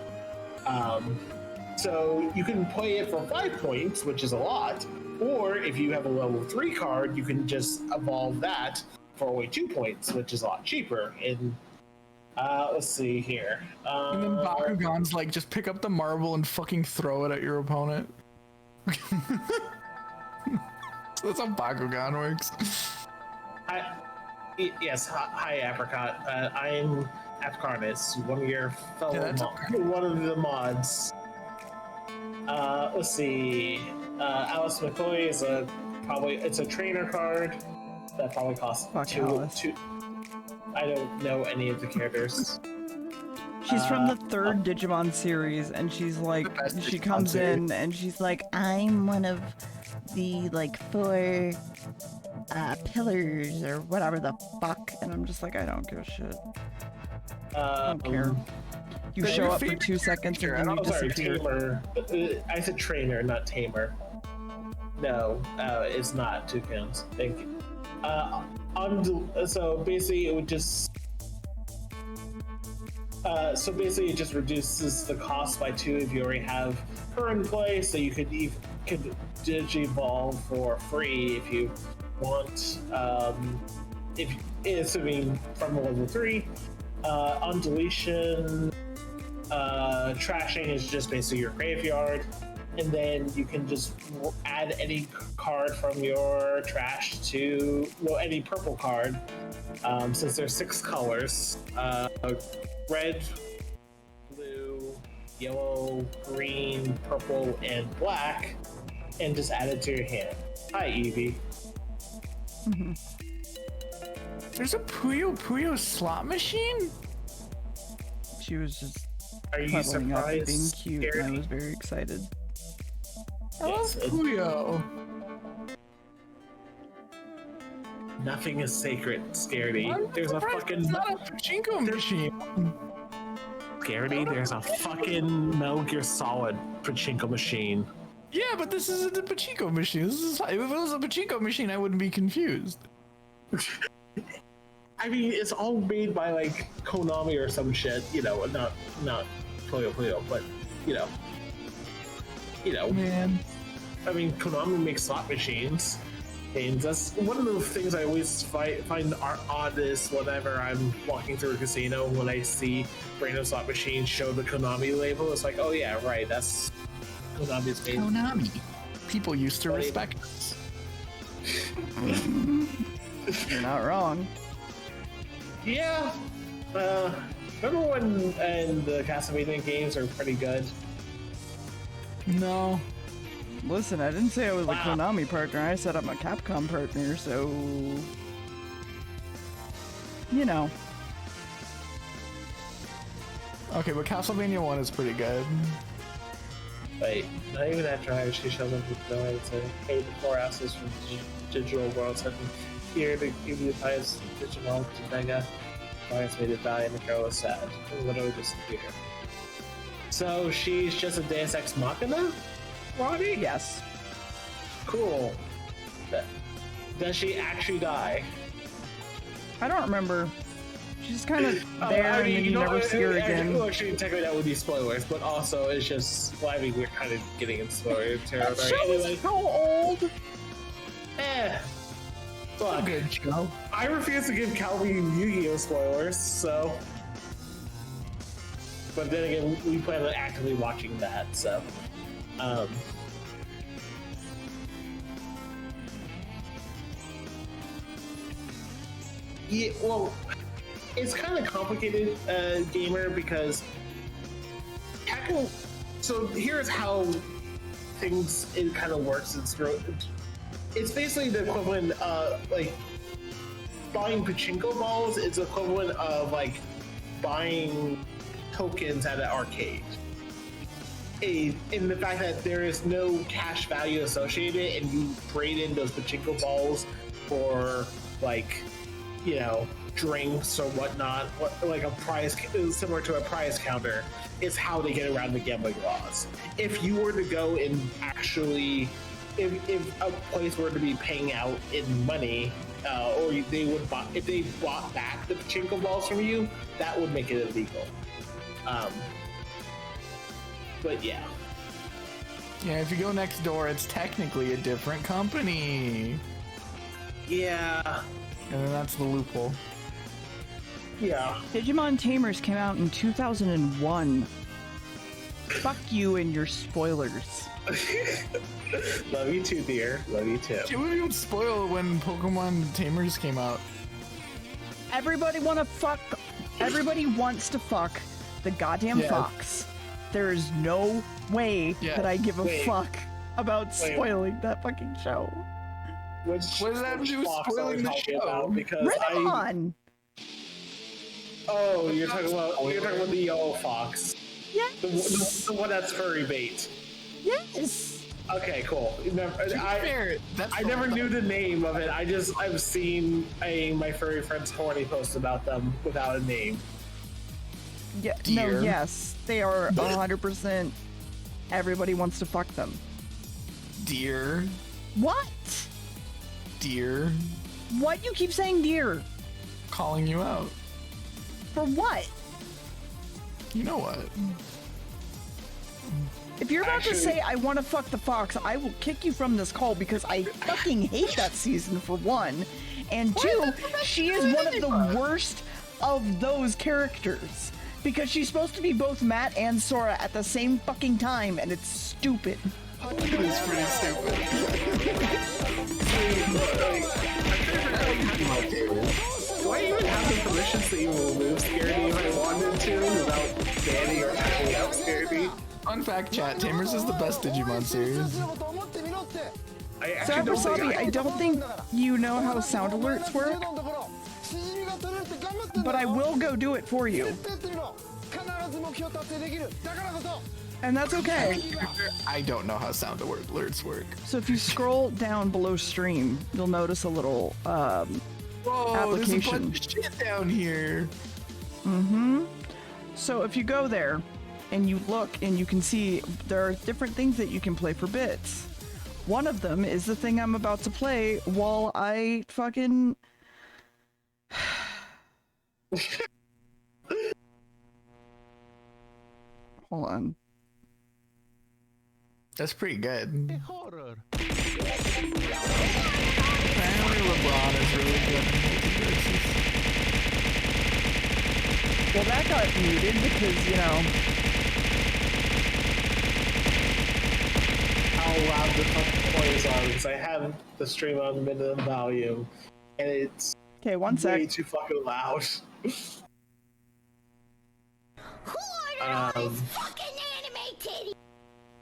So you can play it for 5 points, which is a lot, or if you have a level 3 card, you can just evolve that for only 2 points, which is a lot cheaper. And let's see here. And then Bakugan's like, just pick up the marble and fucking throw it at your opponent. So that's how Bakugan works. Yes, hi Apricot. I'm Apricotus, one of your fellow one of the mods. Let's see. Alice McCoy is it's a trainer card that probably costs two. I don't know any of the characters. She's from the 3rd Digimon series, and she's like, she comes in and she's like, I'm one of the like 4 pillars or whatever the fuck, and I'm just like, I don't give a shit. I don't care. You show up for 2 seconds and then you disappear. Tamer. I said trainer, not tamer. No, it's not toucans. Thank you. So basically, it would just. So basically, it just reduces the cost by 2 if you already have her in play. So you could Digivolve for free if you want. Assuming from level 3. On deletion, trashing is just basically your graveyard, and then you can just add any card from your trash to any purple card. Since there's 6 colors: red, blue, yellow, green, purple, and black, and just add it to your hand. Hi, Evie. There's a Puyo slot machine? She was just Are you cuddling up and surprised? being cute, and I Scared? was very excited. I love Puyo. Nothing is sacred, Scaredy. There's a fucking It's not a pachinko machine. Scaredy. There's a fucking Metal Gear Solid pachinko machine. Yeah, but this isn't a pachinko machine. If it was a pachinko machine, I wouldn't be confused. I mean, it's all made by like Konami or some shit. You know, not Puyo, but you know. Man. I mean, Konami makes slot machines. And that's one of the things I always find odd is whenever I'm walking through a casino, when I see random slot machines show the Konami label, it's like, oh yeah, right, that's Konami's made. Konami. People used to respect us. You're not wrong. Yeah. Number 1 and the Castlevania games are pretty good. No. Listen, I didn't say I was a Konami partner. I said I'm a Capcom partner, so you know. Okay, but Castlevania 1 is pretty good. Wait, not even after I she shows up with no way to pay the 4 asses from Digital World Second here to give you the highest Digital to Mega. Clients made it die and the girl was sad. It literally disappeared. So she's just a Deus Ex Machina? Ronnie? Yes. Cool. Does she actually die? I don't remember. She's kind of there, and then you never see her again. Well, actually, technically that would be spoilers, but also it's just, well, I mean, we're kind of getting in spoiler territory. That show is so old. Fuck. Good show. I refuse to give Calvin Yu-Gi-Oh spoilers, so. But then again, we plan on actively watching that, so. Yeah, well, it's kind of complicated, gamer, because so here's how it kind of works. It's basically the equivalent, like buying pachinko balls is equivalent of like buying tokens at an arcade. In the fact that there is no cash value associated, and you trade in those pachinko balls for like, you know, drinks or whatnot, like a prize similar to a prize counter, is how they get around the gambling laws. If you were to go and actually, if a place were to be paying out in money, or they would buy, if they bought back the pachinko balls from you, that would make it illegal. But yeah. Yeah, if you go next door, it's technically a different company. Yeah. And that's the loophole. Yeah. Digimon Tamers came out in 2001. Fuck you and your spoilers. Love you too, dear. Love you too. It would even spoil when Pokemon Tamers came out. Everybody wants to fuck the goddamn fox. There is no way that I give a fuck about spoiling that fucking show. What does that have to do with spoiling the show? Because Ribbon! Oh, you're talking about the yellow fox. Yes. The one that's furry bait. Yes. Okay, cool. I That's never knew the name of it. I've seen my furry friend's horny post about them without a name. Yeah. No. Yes. They are 100%. Everybody wants to fuck them. Deer. What? Deer. What? You keep saying deer. Calling you out. For what? You know what? If you're about to say I want to fuck the fox, I will kick you from this call because I fucking hate that season, for one. And two, she is one of the worst of those characters. Because she's supposed to be both Matt and Sora at the same fucking time, and it's stupid. It's pretty stupid. Do I even have the permissions to even remove Scaredy if I wanted to without banning or tapping out Scaredy? Fun fact, chat, Tamers is the best Digimon series. So, Wasabi, I don't think you know how sound alerts work, but I will go do it for you. And that's okay. I don't know how sound alerts work. So if you scroll down below stream, you'll notice a little Whoa, application. there's a bunch of shit down here. Mm-hmm. So if you go there and you look and you can see there are different things that you can play for bits. One of them is the thing I'm about to play while I fucking... Hold on. That's pretty good. Apparently LeBron is really good. Well, that got muted because, you know... How loud the fucking toys are, because I have the stream on minimum volume, and it's okay, one sec. way too fucking loud.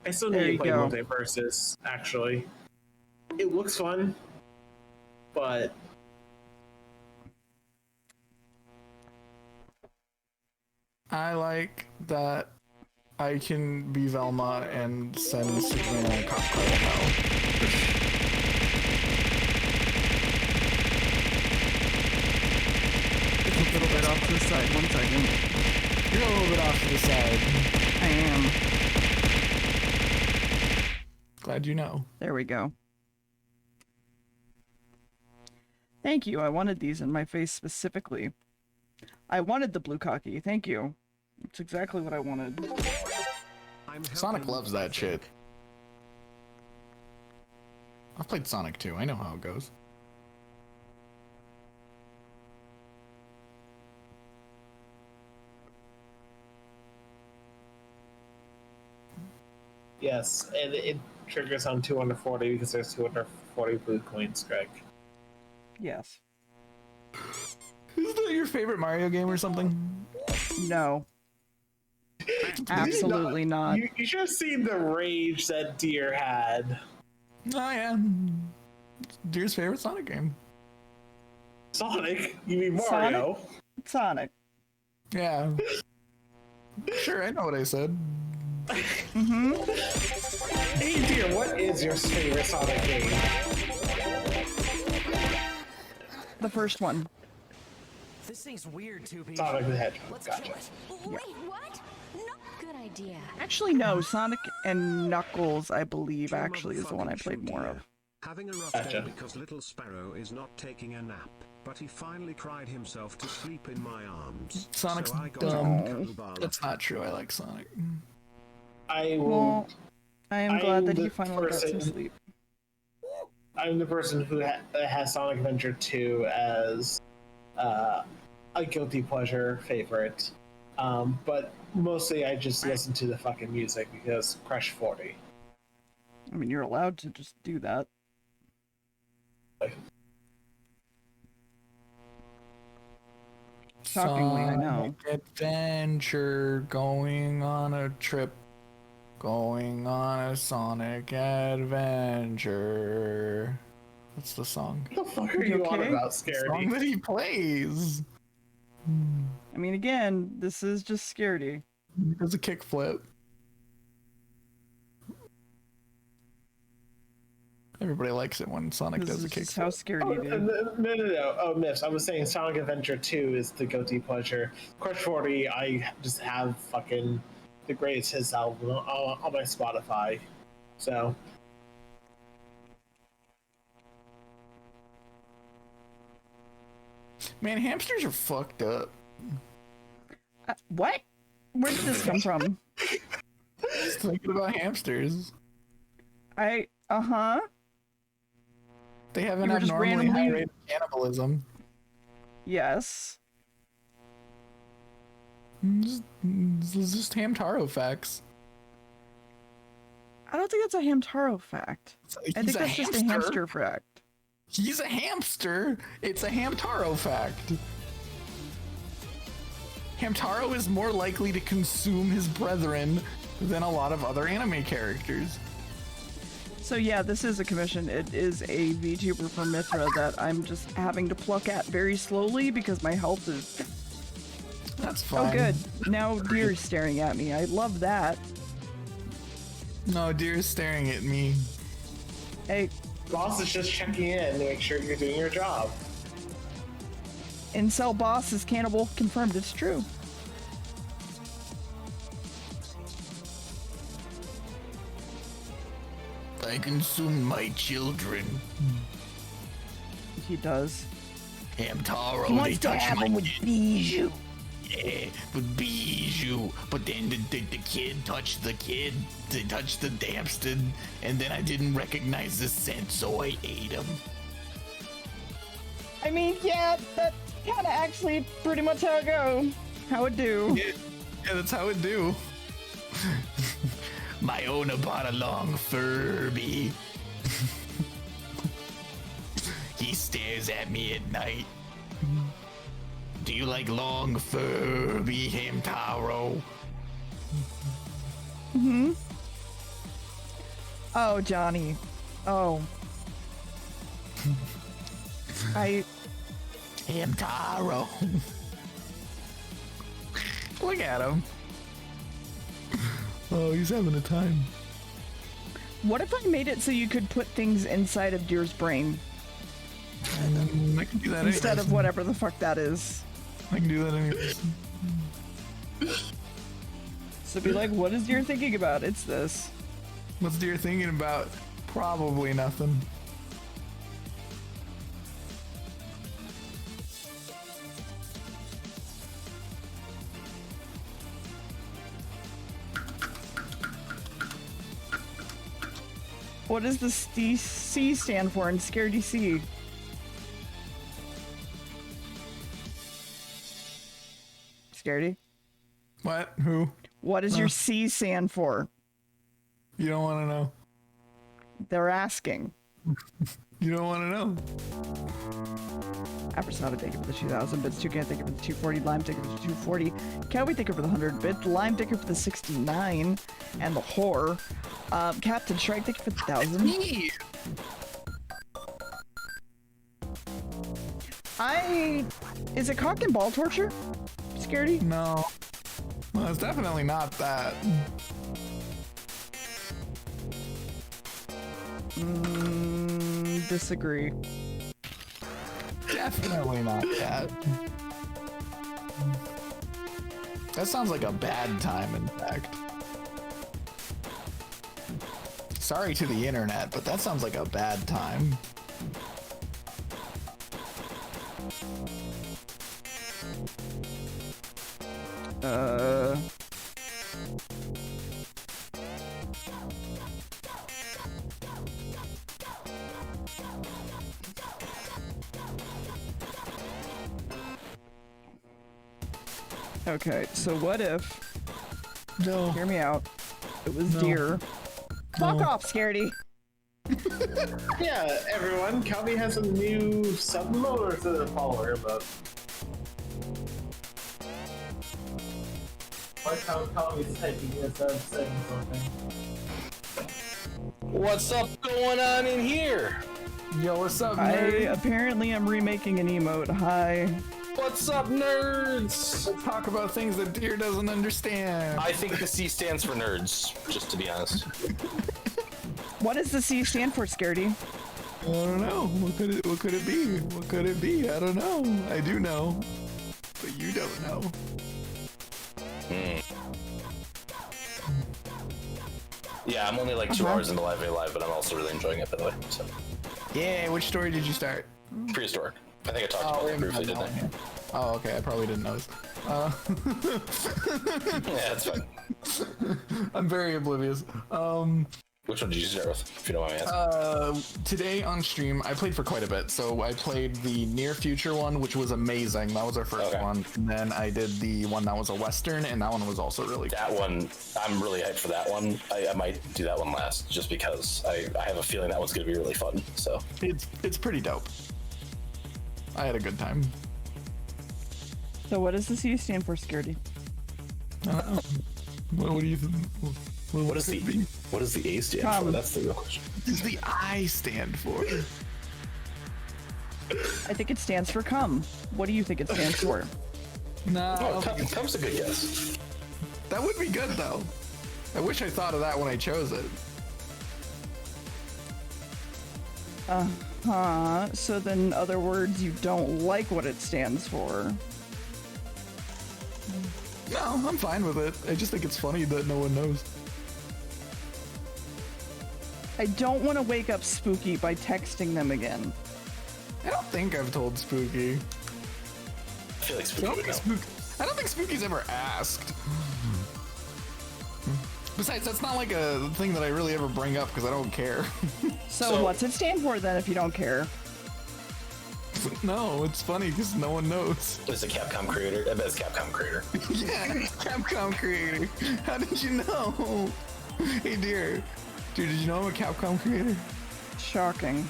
I still need to play multiverses, actually. It looks fun, but... I like that I can be Velma and send Superman a cop car to hell. It's a little bit off to the side. 1 second. You're a little bit off to the side. I am. Glad you know. There we go. Thank you. I wanted these in my face specifically. I wanted the blue cocky. Thank you. It's exactly what I wanted. Sonic loves that shit. I've played Sonic 2. I know how it goes. Yes, and it triggers on 240 because there's 240 blue coins, Greg. Yes. Isn't that your favorite Mario game or something? No. Absolutely not. You should have seen the rage that Deer had. Oh yeah. Deer's favorite Sonic game. Sonic? You mean Mario? Sonic. Yeah. Sure, I know what I said. Hey, dear, what is your favorite Sonic game? The first one. This thing's weird, 2B. Sonic the Hedgehog. Let's Gotcha. kill it. Wait, what? No, good idea. Actually, no. Sonic and Knuckles, I believe, actually is the one I played more of. Having a rough Gotcha. day because little Sparrow is not taking a nap, but he finally cried himself to sleep in my arms. Sonic's so I got dumb. him Kobala. That's not true. I like Sonic. I will. Well, I am glad that he the finally got some person- sleep. I'm the person who has Sonic Adventure 2 as a guilty pleasure favorite. But mostly I just listen to the fucking music because Crush 40. I mean, you're allowed to just do that. Shockingly, I know. Sonic Adventure, going on a trip, going on a Sonic Adventure. What's the song? What the fuck are You you on okay? about, Song Scaredy? that he plays. I mean, again, this is just Scaredy. There's a kickflip. Everybody likes it when Sonic This does a is just kickflip. how Oh, Scaredy no, did. no. Oh, Miffs. I was saying Sonic Adventure 2 is the guilty pleasure. Crush 40, I just have fucking the greatest hits album on my Spotify. So, Man, hamsters are fucked up. What? Where did this come from? Just thinking about hamsters. Uh-huh. They have an You were just abnormally high randomly- rate of cannibalism. Yes. Just Hamtaro facts. I don't think that's a Hamtaro fact. I think He's that's just a hamster fact. He's a hamster. It's a Hamtaro fact. Hamtaro is more likely to consume his brethren than a lot of other anime characters. So yeah, this is a commission. It is a VTuber from Mithra that I'm just having to pluck at very slowly because my health is... That's fine. Oh good. Now Deer's staring at me. I love that. No, Deer is staring at me. Hey, boss is just checking in to make sure you're doing your job. Incel boss is cannibal confirmed. It's true. I consume my children. He does. Hamtaro, He they wants to touch have my him with kid. Bijou. Yeah, with Bijou. But then the kid touched the kid. They touched the hamster, and then I didn't recognize the scent, so I ate him. I mean, yeah, that's kind of actually pretty much how it go. How it do. Yeah, that's how it do. My owner bought a long Furby. He stares at me at night. Do you like long Furby, Hamtaro? Mm-hmm. Oh, Johnny. Oh. Hamtaro. Look at him. Oh, he's having a time. What if I made it so you could put things inside of Deer's brain I can do that instead anyways. of whatever the fuck that is? I can do that anyways. So be like, what is Deer thinking about? It's this. What's Deer thinking about? Probably nothing. What does the C stand for in Scaredy C? Scaredy? What? Who? What does your C stand for? You don't want to know. They're asking. You don't want to know. Apersada, thank you for the 2,000 bits. Toucan, thank you for the 240. Lime, thank you for the 240. Cowboy, thank you for the 100 bits. Lime, thank you for the 69. And the whore. Captain Shrike, thank you for the 1,000. Is it cock and ball torture? Scaredy? No. Well, it's definitely not that. Disagree. Definitely not that. That sounds like a bad time, in fact. Sorry to the internet, but that sounds like a bad time. Okay, so what if... No. Hear me out. It was deer. Fuck off, Scaredy! Yeah, everyone, Calvi has a new sub mode, or is it a follower mode? I like how Calvi's typing instead of saying something. What's up going on in here? Yo, what's up, I nerd? apparently am remaking an emote. Hi. What's up, nerds? Let's talk about things that Deer doesn't understand. I think the C stands for nerds, just to be honest. What does the C stand for, Scaredy? I don't know. What could it be? What could it be? I don't know. I do know. But you don't know. Yeah, I'm only like 2 hours into Live A Live, but I'm also really enjoying it, by the way. So. Yeah, which story did you start? Prehistoric. I think I talked about it briefly, didn't I? Oh, okay. I probably didn't notice. Yeah, that's fine. I'm very oblivious. Which one did you start with, if you don't mind me asking? Today on stream, I played for quite a bit. So I played the Near Future one, which was amazing. That was our first one. And then I did the one that was a Western, and that one was also really good. That one, I'm really hyped for that one. I might do that one last, just because I have a feeling that one's going to be really fun. So It's pretty dope. I had a good time. So what does the C stand for, Scaredy? What do you think? What does the A stand for? That's the real question. What does the I stand for? I think it stands for cum. What do you think it stands for? No. Oh, cum's a good guess. That would be good, though. I wish I thought of that when I chose it. So then, in other words, you don't like what it stands for. No, I'm fine with it. I just think it's funny that no one knows. I don't want to wake up Spooky by texting them again. I don't think I've told Spooky. I feel like Spooky would know. I don't think Spooky's ever asked. Besides, that's not like a thing that I really ever bring up because I don't care. So what's it stand for then if you don't care? No, it's funny because no one knows. It's a Capcom creator. I bet it's Capcom creator. Yeah, Capcom creator. How did you know? Hey, Deer. Dude, did you know I'm a Capcom creator? Shocking.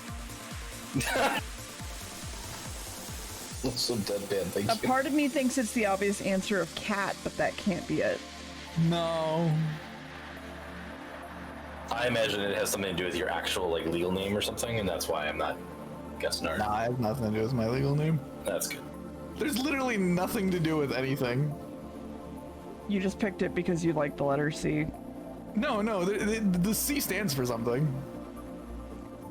So deadpan, thank you. A part of me thinks it's the obvious answer of cat, but that can't be it. No. I imagine it has something to do with your actual like legal name or something, and that's why I'm not guessing nerd. Nah, it has nothing to do with my legal name. That's good. There's literally nothing to do with anything. You just picked it because you like the letter C. No, the C stands for something.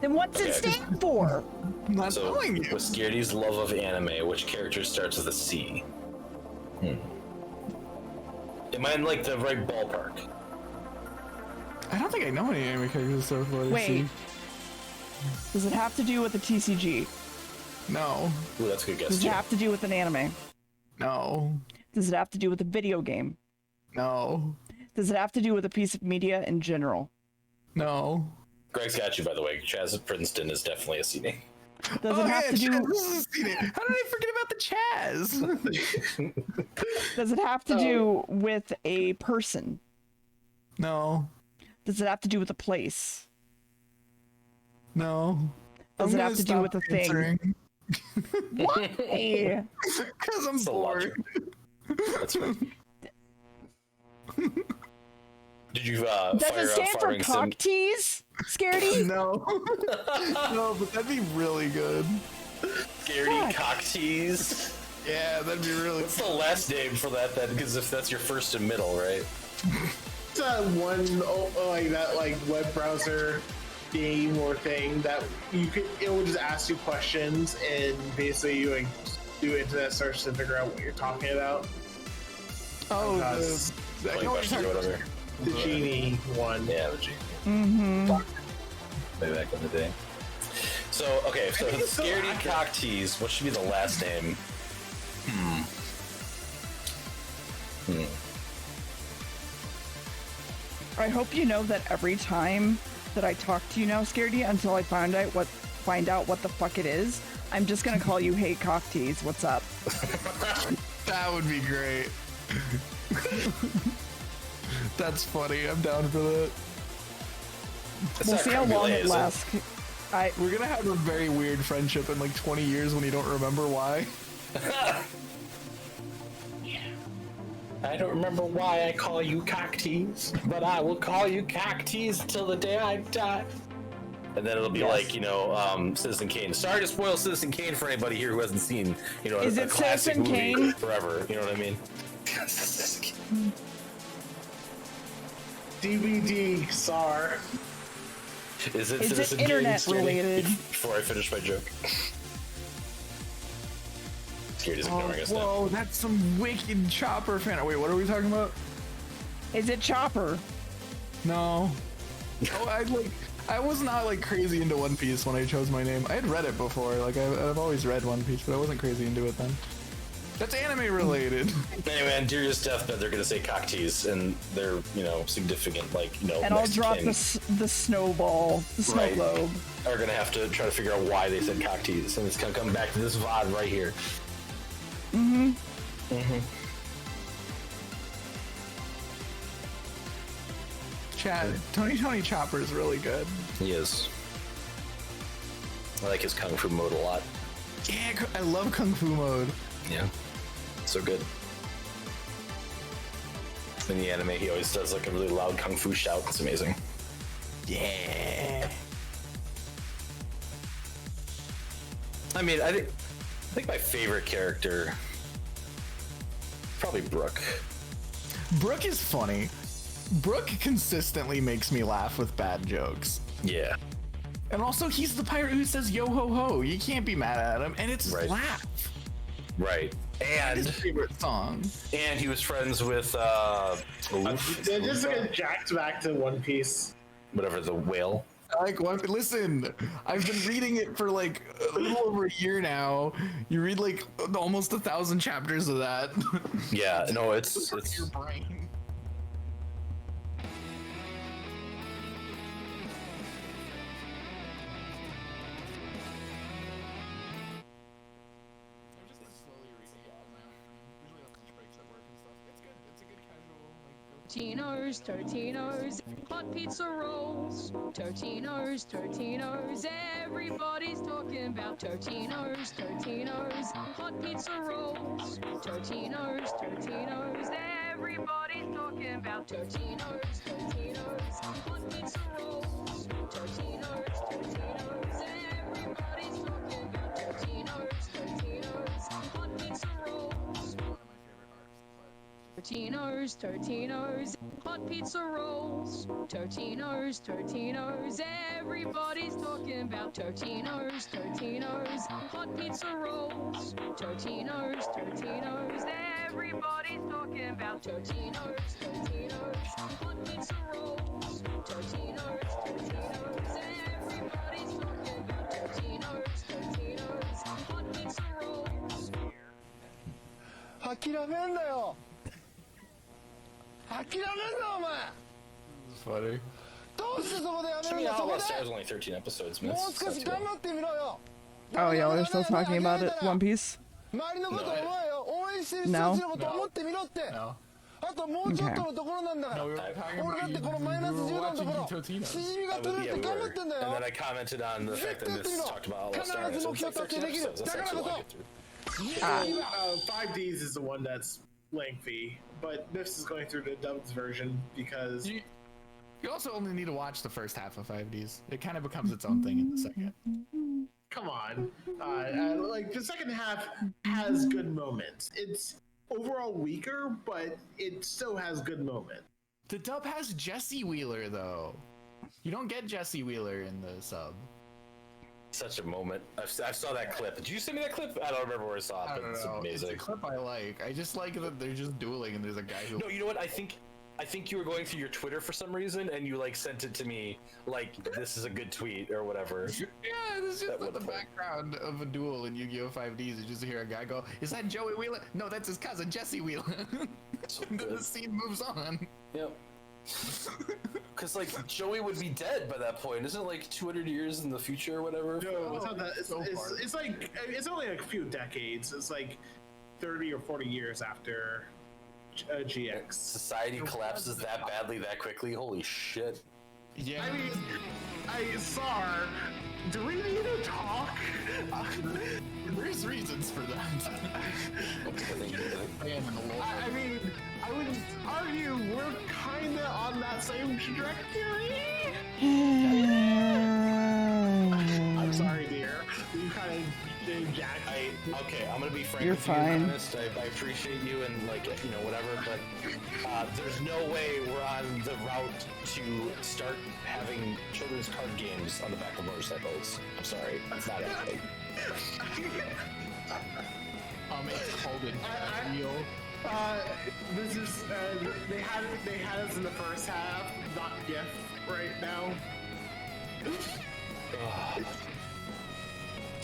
Then what's it stand for? I'm not So, telling you. with Scaredy's love of anime, which character starts with a C? Am I in like the right ballpark? I don't think I know any anime characters that start with the letter Wait. C. Does it have to do with the TCG? No. Ooh, that's a good guess. Does it Too. have to do with an anime? No. Does it have to do with a video game? No. Does it have to do with a piece of media in general? No. Greg's got you, by the way. Chaz at Princeton is definitely a C name. Does it have to do? Chaz is a C name. How did I forget about the Chaz? Does it have to do with a person? No. Does it have to do with a place? No. Does it have to do with a thing? thing? Why? Because I'm So bored. That's right. Did you Does fire it stand up for farming sim? cock tease? Scaredy? No. No, but that'd be really good. Scaredy cocktease. Yeah, that'd be really. What's the last name for that then? Because if that's your first and middle, right? It's that one web browser game or thing that it will just ask you questions and basically you do internet search to figure out what you're talking about. Oh, Whatever. The genie one. Yeah, the genie. Mm-hmm. Way back in the day. So okay, so Scaredy cocktease. What should be the last name? I hope you know that every time that I talk to you now, Scaredy, until I find out what the fuck it is, I'm just gonna call you Hey Cocktease. What's up? That would be great. That's funny. I'm down for that. We'll see how long it lasts. We're gonna have a very weird friendship in like 20 years when you don't remember why. I don't remember why I call you cocktease, but I will call you cocktease till the day I die. And then it'll be like, Citizen Kane. Sorry to spoil Citizen Kane for anybody here who hasn't seen, Is a it classic Citizen movie Kane? forever. You know what I mean? DVD SAR. Is it Is Citizen it internet Kane, Scaredy? related? Before I finish my joke. Scaredy's ignoring us now. Whoa, that's some wicked Chopper fan. Wait, what are we talking about? Is it Chopper? No. I was not like crazy into One Piece when I chose my name. I had read it before. Like I've always read One Piece, but I wasn't crazy into it then. That's anime related. Anyway, on Deer's deathbed, they're gonna say cocktease, and they're significant, And I'll drop the snowball, the snow Right. globe. Are gonna have to try to figure out why they said cocktease, and it's gonna come back to this VOD right here. Mm-hmm. Chad, Tony Chopper is really good. He is. I like his kung fu mode a lot. Yeah, I love Kung Fu mode. Yeah, so good. In the anime, he always does like a really loud kung fu shout. It's amazing. Yeah. I mean, I think my favorite character probably Brooke. Brooke is funny. Brooke consistently makes me laugh with bad jokes. Yeah. And also, he's the pirate who says yo ho ho. You can't be mad at him, and it's his laugh. Right. And his favorite song. And he was friends with They're just gonna jacked back to One Piece. Whatever, the whale. Listen, I've been reading it for like a little over a year now. You read like almost 1,000 chapters of that. Yeah, no, it's your brain. Totinos, Totinos, hot pizza rolls. Totinos, Totinos, everybody's talking about Totinos, Totinos, hot pizza rolls. Totinos, Totinos, everybody's talking about Totinos, Totinos, hot pizza rolls. Totinos, Totinos, everybody's talking about Totinos, Totinos, hot pizza rolls. Totinos, Totinos, hot pizza rolls. Totinos, Totinos, everybody's talking about Totinos, Totinos, hot pizza rolls. Totinos, Totinos, everybody's talking about Totinos, Totinos, hot pizza rolls. Totinos, Totinos, everybody's talking about Totinos, Totinos, hot pizza rolls. 諦めんなよ諦めんなお前 It's funny. どうしてそこでやめ I るん mean, だそ All こ About Stars で only 13 episodes, も man. う少し頑張ってみろよ Oh yeah, they're still talking about it. One Piece. 周りのこと思えよ応援してる人 No. たちのこと思ってみろってあともうちょっとのところなんだから俺だってこのマイナス10のところしじみが取れるって頑張ってんだ And よ then I commented on the fact that this talked about All About 必 Stars. ず So 目 it's 標 like 達 13 成できる episodes. だ That's から actually こ what I そ get through. 5Ds is the one that's lengthy, but this is going through the dubbed version because You also only need to watch the first half of 5Ds. It kind of becomes its own thing in the second. come on. Like the second half has good moments. It's overall weaker, but it still has good moments. The dub has Jesse Wheeler though. You don't get Jesse Wheeler in the sub. Such a moment. I saw that clip. Did you send me that clip? I don't remember where I saw it, but it's amazing. It's a clip I like. I just like that they're just dueling and there's a guy who... No, you know what? I think you were going through your Twitter for some reason and you like sent it to me like this is a good tweet or whatever. Yeah, it's just the background of a duel in Yu-Gi-Oh! 5Ds. You just hear a guy go, "Is that Joey Wheeler?" No, that's his cousin Jesse Wheeler. So and then the scene moves on. Yep. Because like Joey would be dead by that point. Isn't it like 200 years in the future or whatever? No, it's not that. It's like it's only like a few decades. It's like 30 or 40 years after GX. Society collapses that badly that quickly. Holy shit. Yeah. I mean, Sar, do we need to talk? There's reasons for that. I mean, I would argue we're kind of on that same trajectory. I'm sorry, dear. You kind of jacked. Okay, I'm gonna be frank You're with you fine. and honest. I appreciate you and like whatever, but there's no way we're on the route to start having children's card games on the back of motorcycles. I'm sorry, that's not happening. It's called a deal. This is they had us in the first half, not GIF right now.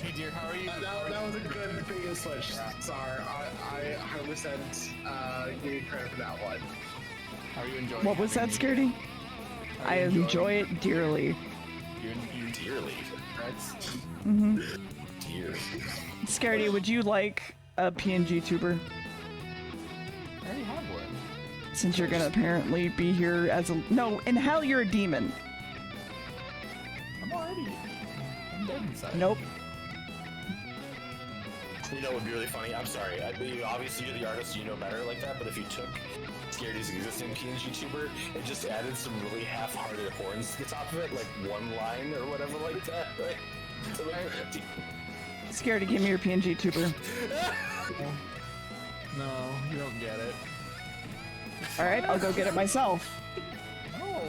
Hey dear, how are you? That was a good thing to switch. Sorry, I 100% give you credit for that one. How are you enjoying? What was that, Scaredy? I enjoy it dearly. You dearly. Mm-hmm. Dear. Scaredy, would you like a PNG tuber? I already have one. Since you're gonna apparently be here as a... No, in hell you're a demon. I'm dead inside. Nope. You know what would be really funny? I'm sorry. Obviously, you're the artist, you know better like that, but if you took Scaredy's existing PNG tuber and just added some really half-hearted horns to the top of it, like one line or whatever like that, right? Scaredy, give me your PNG tuber. No, you don't get it. Alright, I'll go get it myself. No,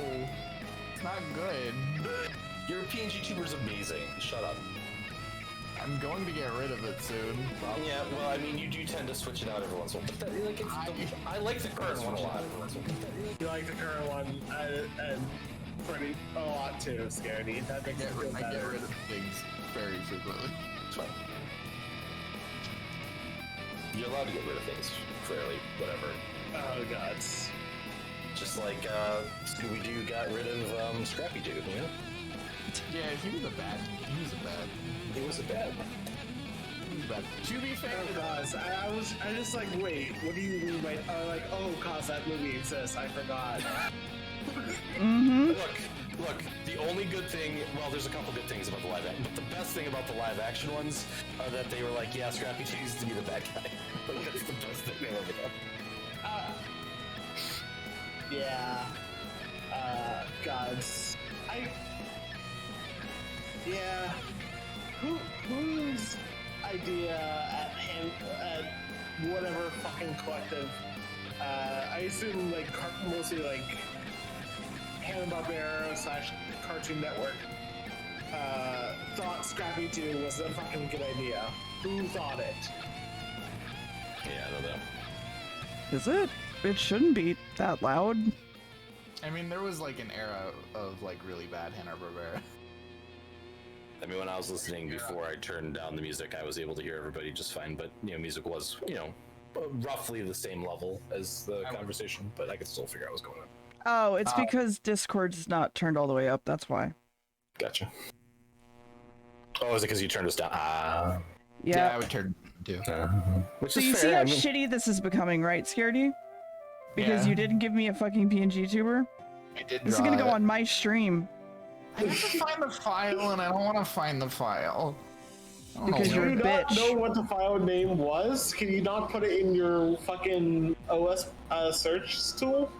it's not good. Your PNG tuber's amazing. Shut up. I'm going to get rid of it soon. Yeah, well, I mean, you do tend to switch it out every once in a while. I like the current one a lot. You like the current one and pretty a lot too, Scaredy. That makes it feel I get better. rid of things very frequently. It's fine. You're allowed to get rid of things fairly, whatever. Oh god. Just like Scooby-Doo got rid of Scrappy Doo, you know? Yeah, he was a bad. He was a bad. To be fair, I just like, wait, what do you mean by, oh, cause that movie exists, I forgot. Mm-hmm. Look, the only good thing, well, there's a couple good things about the live action, but the best thing about the live action ones are that they were like, yeah, Scrappy Doo used to be the bad guy. Like, that's the best thing they ever done. Yeah. Gods. Yeah. Whose idea at whatever fucking collective, I assume like mostly like Hanna-Barbera / Cartoon Network, thought Scrappy Doo was a fucking good idea. Who thought it? Yeah, I don't know. Is it? It shouldn't be that loud. I mean, there was like an era of like really bad Hanna-Barbera. I mean, when I was listening before I turned down the music, I was able to hear everybody just fine, but, music was, roughly the same level as the conversation, but I could still figure out what's going on. Oh, it's because Discord's not turned all the way up, that's why. Gotcha. Oh, is it because you turned us down? Yeah. I would turn too. Which So is you fair. see how I mean, shitty this is becoming, right, Scaredy? Because Yeah. you didn't give me a fucking PNG tuber? I did This is gonna go on my stream. I have to find the file, and I don't want to find the file. Because you're a Do you not bitch. know what the file name was? Can you not put it in your fucking OS search tool?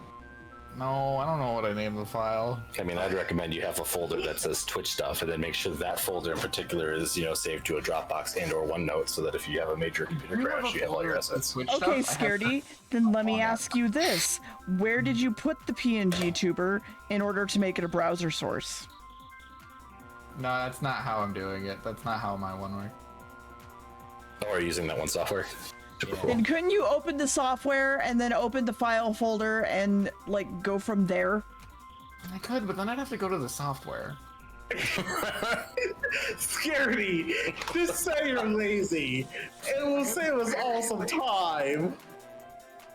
No, I don't know what I named the file. I mean, I'd recommend you have a folder that says Twitch stuff, and then make sure that folder in particular is, saved to a Dropbox and/or OneNote, so that if you have a major computer crash, you have all your assets. Okay, Scaredy, then let me ask you this. Where did you put the PNG tuber in order to make it a browser source? No, that's not how I'm doing it. That's not how my one works. Oh, are you using that one software? Super cool. Then couldn't you open the software and then open the file folder and, like, go from there? I could, but then I'd have to go to the software. Scaredy, just say you're lazy. It will save us all some time.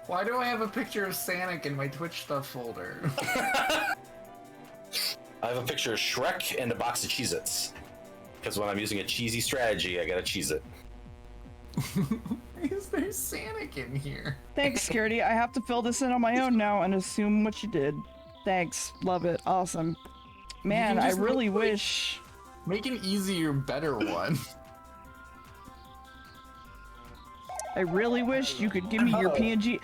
Why do I have a picture of Sonic in my Twitch stuff folder? I have a picture of Shrek and a box of Cheez-Its. Because when I'm using a cheesy strategy, I gotta cheese it. Is there Sonic in here? Thanks, Scaredy. I have to fill this in on my own now and assume what you did. Thanks. Love it. Awesome. Man, I really wish... Make an easier, better one. I really wish you could give me your PNG...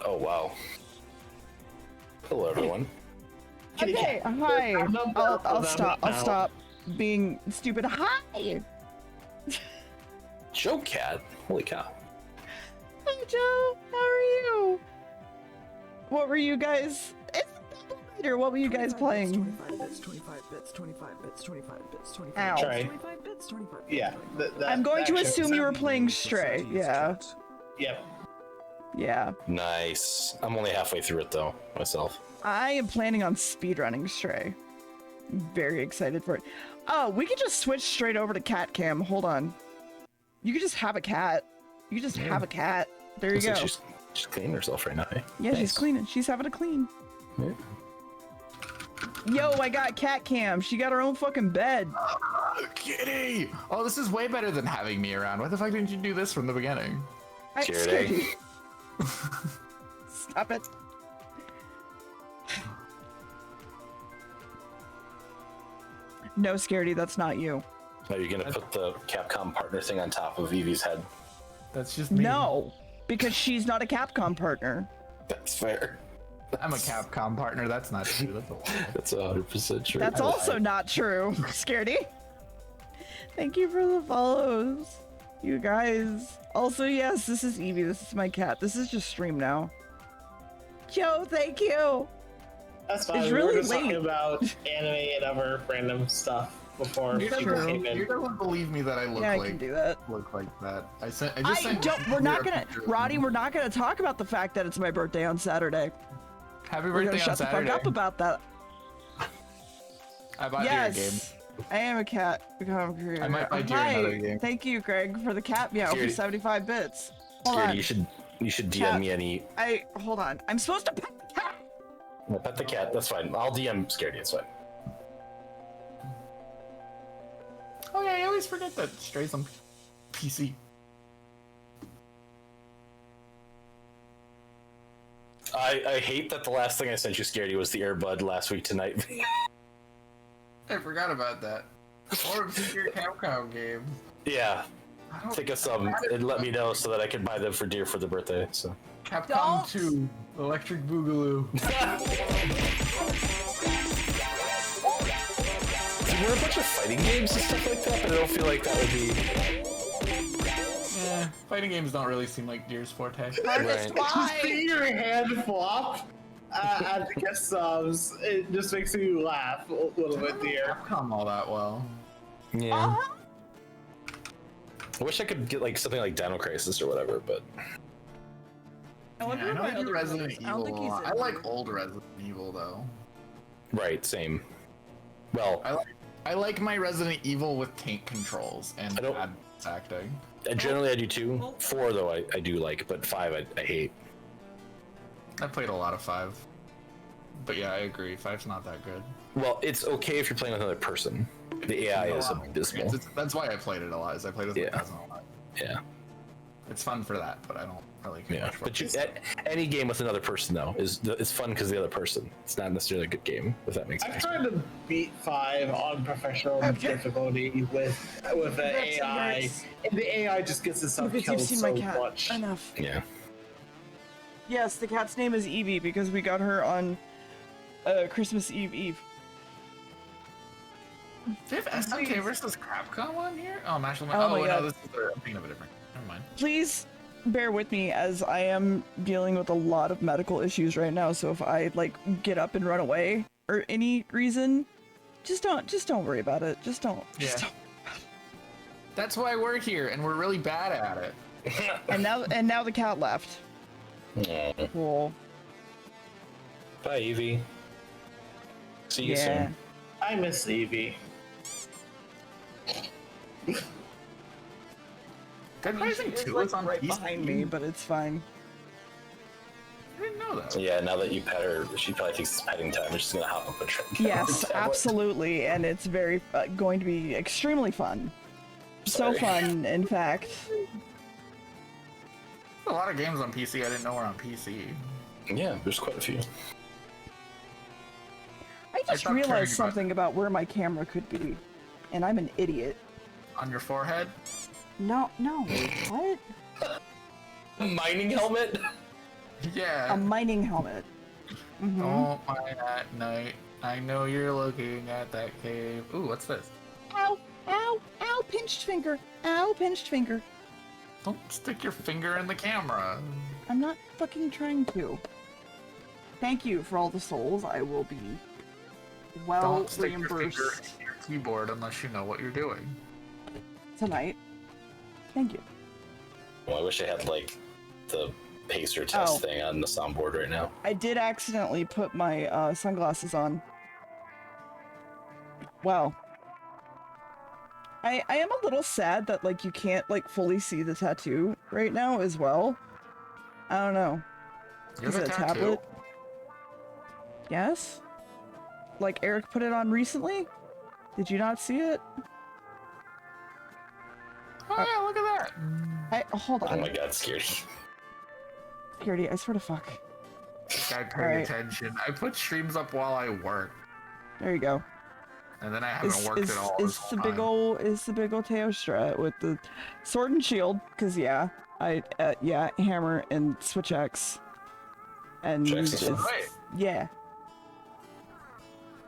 Oh, wow. Hello, everyone. Okay, hi. I'll stop being stupid. Hi! Joe Cat? Holy cow. Hi, Joe. How are you? What were you guys... It's later. What were you guys playing? 25 bits, 25 bits, 25 bits, 25 bits, 25 Ow. bits, Sorry. 25 bits, 25 bits. Yeah. I'm going to that assume you were playing Stray. Yeah. Yep. Yeah. Nice. I'm only halfway through it, though, myself. I am planning on speedrunning Stray. I'm very excited for it. Oh, we could just switch straight over to cat cam. Hold on. You could just have a cat. You could just have a cat. There you go. She's cleaning herself right now, eh? Yeah, Nice. she's cleaning. She's having a clean. Yeah. Yo, I got cat cam. She got her own fucking bed. Kitty! Oh, this is way better than having me around. Why the fuck didn't you do this from the beginning? I scared you. Stop it. No, Scaredy, that's not you. Are you gonna put the Capcom partner thing on top of Evie's head? That's just me. No, because she's not a Capcom partner. That's fair. I'm a Capcom partner. That's not true. That's a lie. That's 100% true. That's also not true. Scaredy. Thank you for the follows, you guys. Also, yes, this is Evie. This is my cat. This is just stream now. Yo, thank you. That's fine. It's We really were just late. talking about anime and other random stuff before You people came in. don't believe me that I look Yeah, I like can do that. look like that. I just I sent don't. We're not you a gonna, picture of Roddy. me. We're not gonna talk about the fact that it's my birthday on Saturday. Happy We're birthday gonna on shut the Saturday. fuck up about that. I bought you a game. Yes, I am a cat. Creator. I might buy Deer another game. Thank you, Greg, for the cat meow for Scaredy. 75 bits. Hold Scaredy, on. you should DM Cat. me any. Hold on. I'm supposed to pet the cat. Well, pet the cat. That's fine. I'll DM Scaredy. It's fine. Oh yeah, I always forget that Stray's on PC. I hate that the last thing I sent you, Scaredy, was the Airbud last week tonight. I forgot about that. Or obscure Capcom game. Yeah. Think of some and let me know so that I can buy them for Deer for the birthday. So. Capcom 2, Electric Boogaloo. There were a bunch of fighting games and stuff like that, but I don't feel like that would be. Yeah, fighting games don't really seem like Deer's forte. Right. Just seeing your hand flop at the guest subs, it just makes you laugh a little bit, dear. Capcom all that well. Yeah. I wish I could get like something like Dino Crisis or whatever, but. I wonder Yeah, I what know my I do other Resident brothers- I don't think Evil a he's lot. in I like there. old Resident Evil though. Right, same. Well, I like my Resident Evil with tank controls and I don't- bad voice acting. generally I do too. 4 though I do like, but 5 I hate. I played a lot of 5. But yeah, I agree. 5's not that good. Well, it's okay if you're playing with another person. The AI is abysmal. That's why I played it a lot. Is I played with my cousin a lot. Yeah. It's fun for that, but I don't really care Yeah, much for but it. any game with another person though is fun because the other person. It's not necessarily a good game, if that makes I've sense. tried to beat 5 on professional difficulty with the AI, and the AI just gets itself Because killed you've seen so my cat. much. Enough. Yeah. Yes, the cat's name is Evie because we got her on Christmas Eve. Do you have SNK versus Capcom on here? Oh, Mashal. Oh my no, God. this is I'm thinking of a different. Never mind. Please bear with me as I am dealing with a lot of medical issues right now, so if I like get up and run away or any reason, just don't worry about it. Just don't. That's why we're here, and we're really bad at it. And now the cat left. Cool. Bye, Evie. See you soon. I miss Evie. Dead Rising 2 is on right PC. behind me, but it's fine. I didn't know that. Yeah, now that you pet her, she probably thinks it's petting time. She's gonna hop up a tree. Yes, absolutely, and it's very going to be extremely fun. So fun, in fact. A lot of games on PC I didn't know were on PC. Yeah, there's quite a few. I just stopped realized caring something about where my camera could be, and I'm an idiot. On your forehead? No, what? A mining helmet? Yeah. A mining helmet. Mm-hmm. Don't mine at night. I know you're looking at that cave. Ooh, what's this? Ow, ow, ow, pinched finger. Ow, pinched finger. Don't stick your finger in the camera. I'm not fucking trying to. Thank you for all the souls. I will be well Don't stick your finger reimbursed in your keyboard unless you know what you're doing. tonight. Thank you. Well, I wish I had like the pacer test thing on the soundboard right now. I did accidentally put my sunglasses on. Wow. I am a little sad that like you can't like fully see the tattoo right now as well. I don't know. You Is have it a a tattoo? tablet? Yes? Like Eric put it on recently? Did you not see it? Oh yeah, look at that. Hold on. Oh my god, Scaredy. Scaredy, I swear to fuck. This guy paying Alright. attention. I put streams up while I work, There you go. and then I haven't worked at all. Is this the whole big time. ol' Teostra with the sword and shield? Cause yeah, hammer and switch X, and Switch X is it's- right. yeah.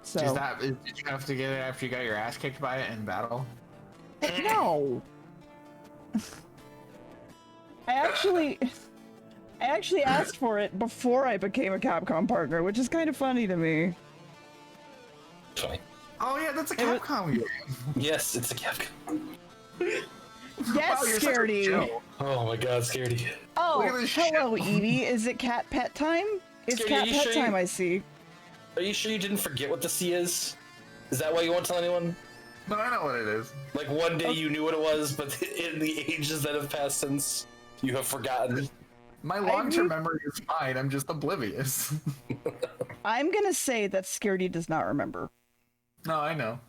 So Did you have to get it after you got your ass kicked by it in battle? no. I actually asked for it before I became a Capcom partner, which is kind of funny to me. Funny. Oh yeah, that's a Capcom game. Yes, it's a Capcom. Yes, Wow, you're such a Scaredy. Joe. Oh my god, Scaredy. Oh, Look at this hello, Evie. Is it cat pet time? It's Scaredy, cat are you pet sure time. you- I see. Are you sure you didn't forget what the C is? Is that why you won't tell anyone? No, I know what it is. Like one day you knew what it was, but in the ages that have passed since, you have forgotten. My long-term memory is fine. I'm just oblivious. I'm gonna say that Scaredy does not remember. No, I know.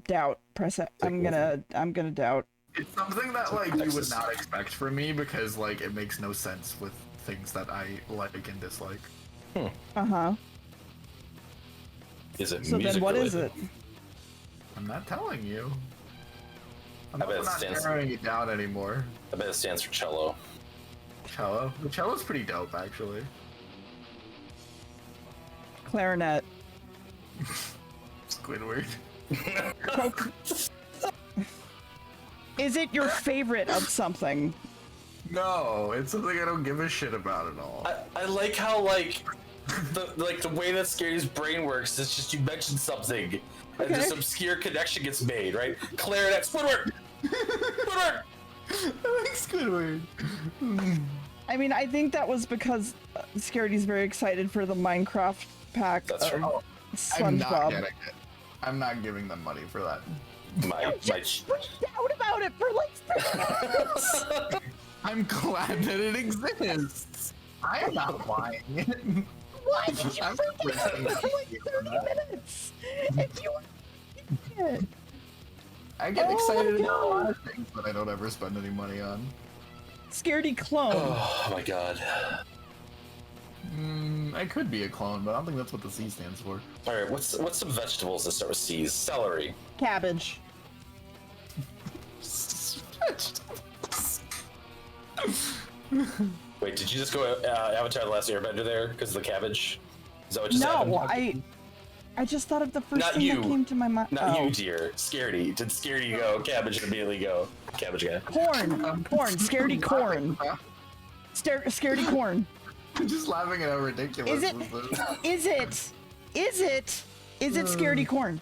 Doubt. Press it. I'm gonna doubt. It's something that like you would not expect from me because like it makes no sense with things that I like and dislike. Uh-huh. Is it So music then what is related? it? I'm not telling you. I'm I bet it not stands- narrowing it down anymore. I bet it stands for cello. Cello? The cello's pretty dope, actually. Clarinet. Squidward. Is it your favorite of something? No, it's something I don't give a shit about at all. I like how like the way that Scaredy's brain works is just you mention something and this obscure connection gets made, right? Clarinet, Squidward! Squidward! I like Squidward. I mean, I think that was because Scaredy's very excited for the Minecraft pack That's of right. I'm not SpongeBob. getting it. I'm not giving them money for that. My Just freaked out about it for like 30 minutes. I'm glad that it exists. I am not buying it. Why did you freak out for like 30 minutes? If you were... I get Oh excited my about a lot God. of things that I don't ever spend any money on. Scaredy clone. Oh my god. I could be a clone, but I don't think that's what the C stands for. Alright, what's some vegetables that start with C's? Celery. Cabbage. Wait, did you just go Avatar: The Last Airbender there because of the cabbage? Is that what just happened? No, I just thought of the first Not thing you. that came to my mind. Not you, dear. Scaredy. Did Scaredy go? Cabbage immediately go. Cabbage guy. Corn. Scaredy corn. Scaredy corn. I'm just laughing at how ridiculous Is it? this is. Is it scaredy corn?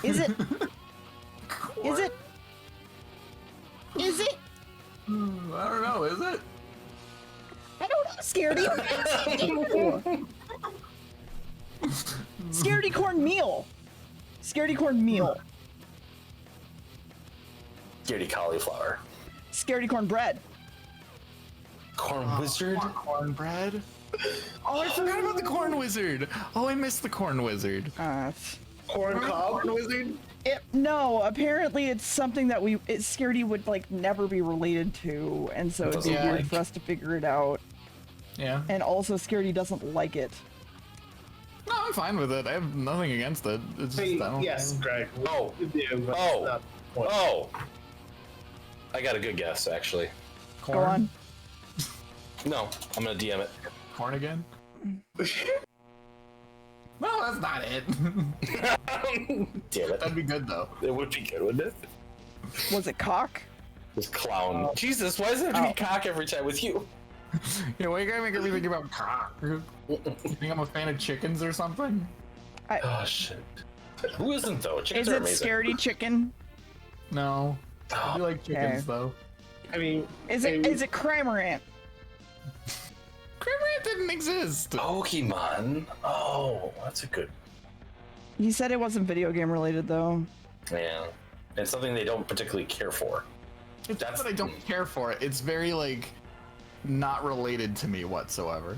Is it? Is it? Is it? I don't know, is it? I don't know, Scaredy. Scaredy corn meal. Scaredy corn meal. Scaredy cauliflower. Scaredy corn bread. Corn wizard? Cornbread? Oh, I forgot about the corn wizard. Oh, I missed the corn wizard. Corn cob? Corn wizard? No, apparently it's something that Scaredy would like never be related to, and so it'd be weird for us to figure it out. Yeah. And also, Scaredy doesn't like it. No, I'm fine with it. I have nothing against it. It's just, I don't yes, Greg. Oh. Oh. I got a good guess, actually. Corn? Go on. No, I'm gonna DM it. Corn again? No, that's not it. Damn it. That'd be good, though. It would be good, wouldn't it? Was it cock? This clown. Jesus, why does it have to be cock every time with you? Yeah, why you gotta make everything about cock? You think I'm a fan of chickens or something? Oh, shit. Who isn't, though? Chickens Is are it amazing. Scaredy chicken? No. I do like chickens, Okay. though. I mean, Is it Cramorant? Cramorant didn't exist. Pokemon. Oh, that's a good. He said it wasn't video game related though. Yeah, it's something they don't particularly care for. It's not that I don't care for it. It's very like not related to me whatsoever.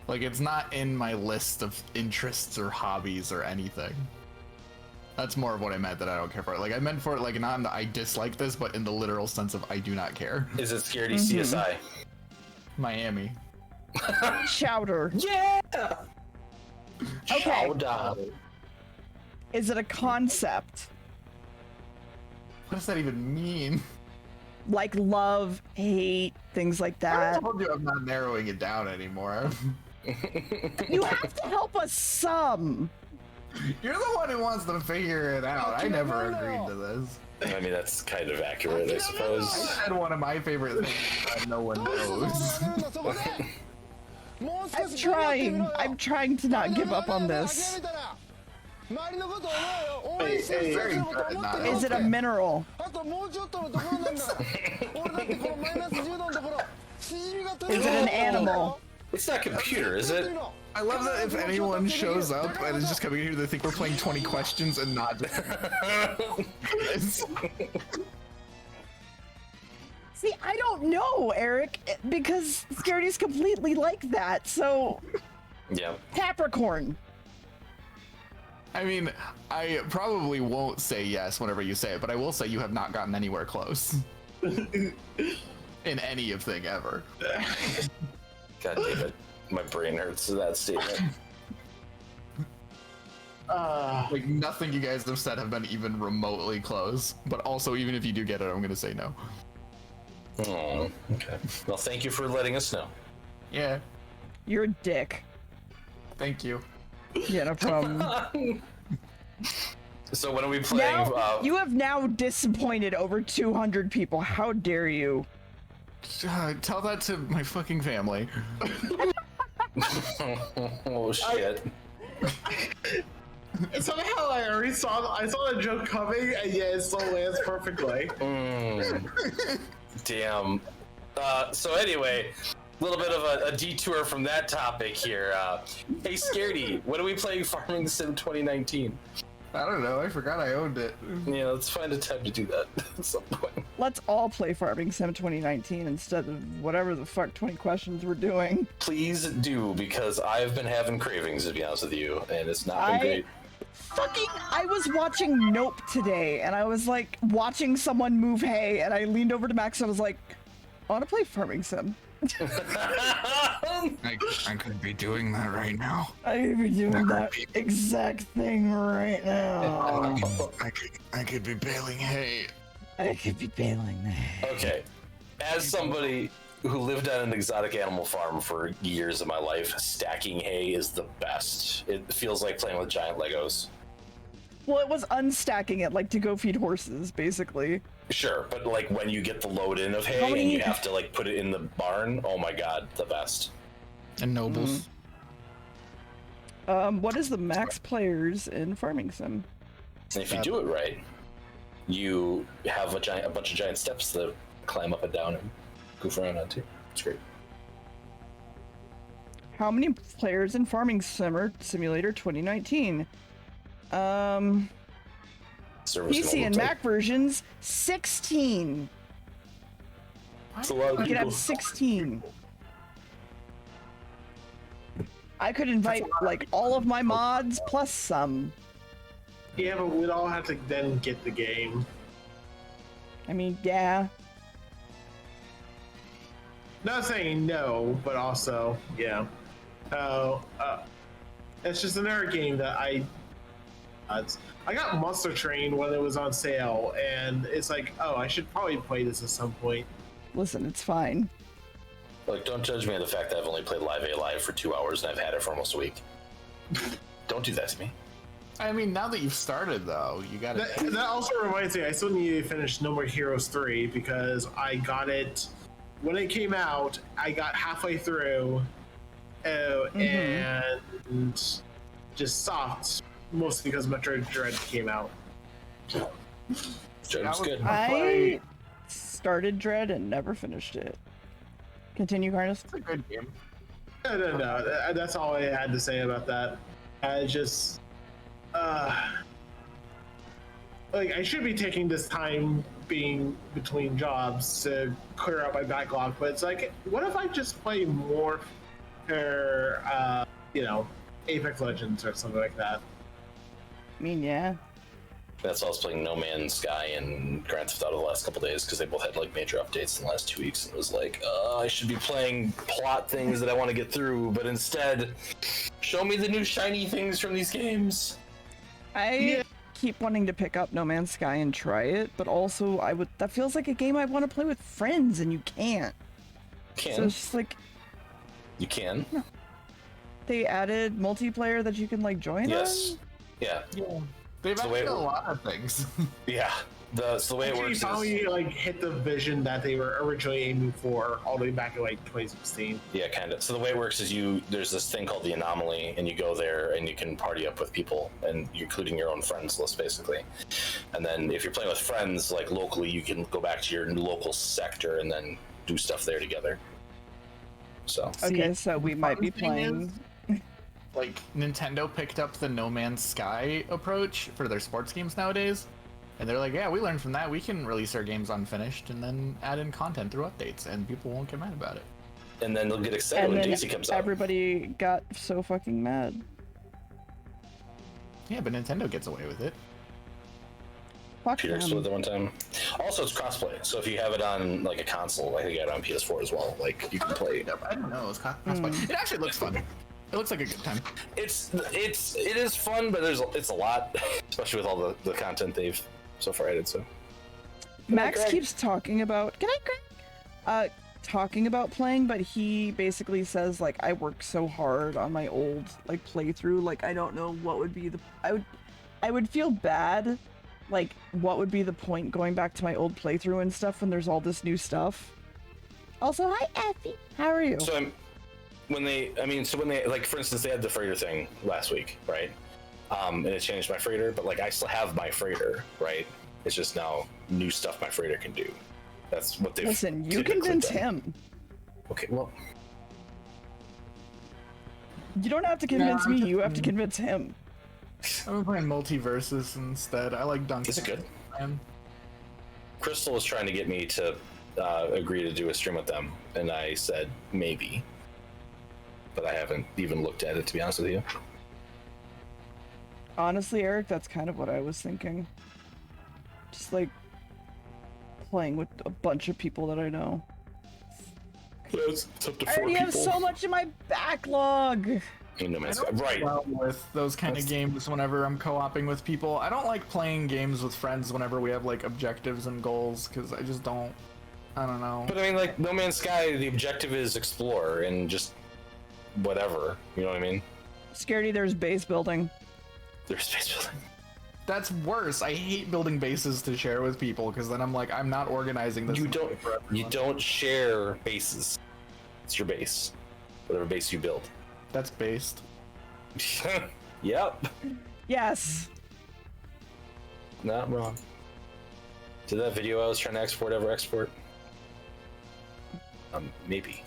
Like it's not in my list of interests or hobbies or anything. That's more of what I meant, that I don't care for it. Like I meant for it like not in the I dislike this, but in the literal sense of I do not care. Is it Scaredy CSI? Miami. Chowder. Yeah. Okay. Chowder. Is it a concept? What does that even mean? Like love, hate, things like I that. told you I'm not narrowing it down anymore. You have to help us some. You're the one who wants to figure it out. I never agreed to this. I mean, that's kind of accurate, I suppose. I said one of my favorite things that no one knows. I'm trying to not give up on this. Is it a mineral? Is it an animal? It's not computer, is it? I love that if anyone shows up and is just coming here, they think we're playing 20 questions and not. See, I don't know, Eric, because Scaredy's completely like that, so... Yeah. Capricorn. I mean, I probably won't say yes whenever you say it, but I will say you have not gotten anywhere close. In any of thing ever. God damn it. My brain hurts to that statement. Like, nothing you guys have said have been even remotely close. But also, even if you do get it, I'm gonna say no. Oh, okay. Well, thank you for letting us know. Yeah. You're a dick. Thank you. Yeah, no problem. So when are we playing? Now, you have now disappointed over 200 people. How dare you? Tell that to my fucking family. Oh shit. Somehow I already saw the joke coming, and yet it still lands perfectly. Damn. So anyway, a little bit of a detour from that topic here. Hey, Scaredy, when are we playing Farming Sim 2019? I don't know. I forgot I owned it. Yeah, let's find a time to do that at some point. Let's all play Farming Sim 2019 instead of whatever the fuck 20 questions we're doing. Please do, because I've been having cravings, to be honest with you, and it's not been great. I was watching Nope today, and I was like watching someone move hay, and I leaned over to Max and I was like, I want to play Farming Sim. I could be doing that right now. I could be doing that exact thing right now. I could be baling hay. I could be baling hay. Okay, as somebody who lived on an exotic animal farm for years of my life, stacking hay is the best. It feels like playing with giant Legos. Well, it was unstacking it, like to go feed horses, basically. Sure, but like when you get the load in of hay and you have to like put it in the barn, oh my god, the best. And nobles. What is the max players in Farming Sim? And if you do it right, you have a bunch of giant steps to climb up and down and goof around on too. It's great. How many players in Farming Simulator 2019? PC and Mac versions, 16. That's a lot of You could people. have 16. I could invite like all of my mods plus some. Yeah, but we'd all have to then get the game. I mean, yeah. Not saying no, but also, yeah. It's just another game that I got Monster Train when it was on sale, and it's like, oh, I should probably play this at some point. Listen, it's fine. Like, don't judge me on the fact that I've only played Live A Live for 2 hours and I've had it for almost a week. Don't do that to me. I mean, now that you've started, though, you gotta... That also reminds me, I still need to finish No More Heroes 3, because I got it... When it came out, I got halfway through, and just stopped, mostly because Metroid Dread came out. Dread's good. I started Dread and never finished it. Continue, Carlos. It's a good game. No, that's all I had to say about that. I just... like, I should be taking this time being between jobs to clear out my backlog, but it's like, what if I just play more for, Apex Legends or something like that? I mean, yeah. That's why I was playing No Man's Sky and Grand Theft Auto the last couple days, because they both had like major updates in the last 2 weeks, and it was like, I should be playing plot things that I want to get through, but instead, show me the new shiny things from these games. I keep wanting to pick up No Man's Sky and try it, but also that feels like a game I want to play with friends, and you can't. So it's just like... You can. No. They added multiplayer that you can like join Yes. on? Yeah. They've the added a lot of things. Yeah. The way it works is... finally hit the vision that they were originally aiming for all the way back in 2016. Yeah, kind of. So the way it works is there's this thing called the Anomaly, and you go there and you can party up with people, and including your own friends list, basically. And then if you're playing with friends, like locally, you can go back to your local sector and then do stuff there together. So. Okay, so we might be playing... Like, Nintendo picked up the No Man's Sky approach for their sports games nowadays. And they're like, yeah, we learned from that. We can release our games unfinished and then add in content through updates, and people won't get mad about it. And then they'll get excited when Daisy comes out. Everybody got so fucking mad. Yeah, but Nintendo gets away with it. Fuck Peter explained that one time. Also, it's crossplay, so if you have it on like a console, I think you got it on PS4 as well. Like you can play. I don't know. It's crossplay. It actually looks fun. It looks like a good time. It is fun, but it's a lot, especially with all the content they've so far added. So Max keeps talking about talking about playing, but he basically says like, I work so hard on my old like playthrough, like I don't know what would be the I would feel bad, like what would be the point going back to my old playthrough and stuff when there's all this new stuff. Also, hi Effie, how are you? So when they like, for instance, they had the freighter thing last week, right? And it changed my freighter, but like I still have my freighter, right? It's just now new stuff my freighter can do. That's what they've. Listen, you convince him. Okay, well. You don't have to convince me. You have to convince him. I've been playing Multiverses instead. I like Dunk. Is it good? Crystal was trying to get me to agree to do a stream with them, and I said maybe, but I haven't even looked at it, to be honest with you. Honestly, Eric, that's kind of what I was thinking. Just like playing with a bunch of people that I know. It's up to 4 I already have people. so much in my backlog. Right. Well, with those kind of games, whenever I'm co-oping with people, I don't like playing games with friends whenever we have like objectives and goals, because I I don't know. But I mean, like No Man's Sky, the objective is explore and just whatever. You know what I mean? Scaredy, there's base building. There's space building. That's worse. I hate building bases to share with people because then I'm like, I'm not organizing this. You don't share bases. It's your base. Whatever base you build. That's based. Yep. Yes. Not wrong. Did that video I was trying to export ever export? Maybe.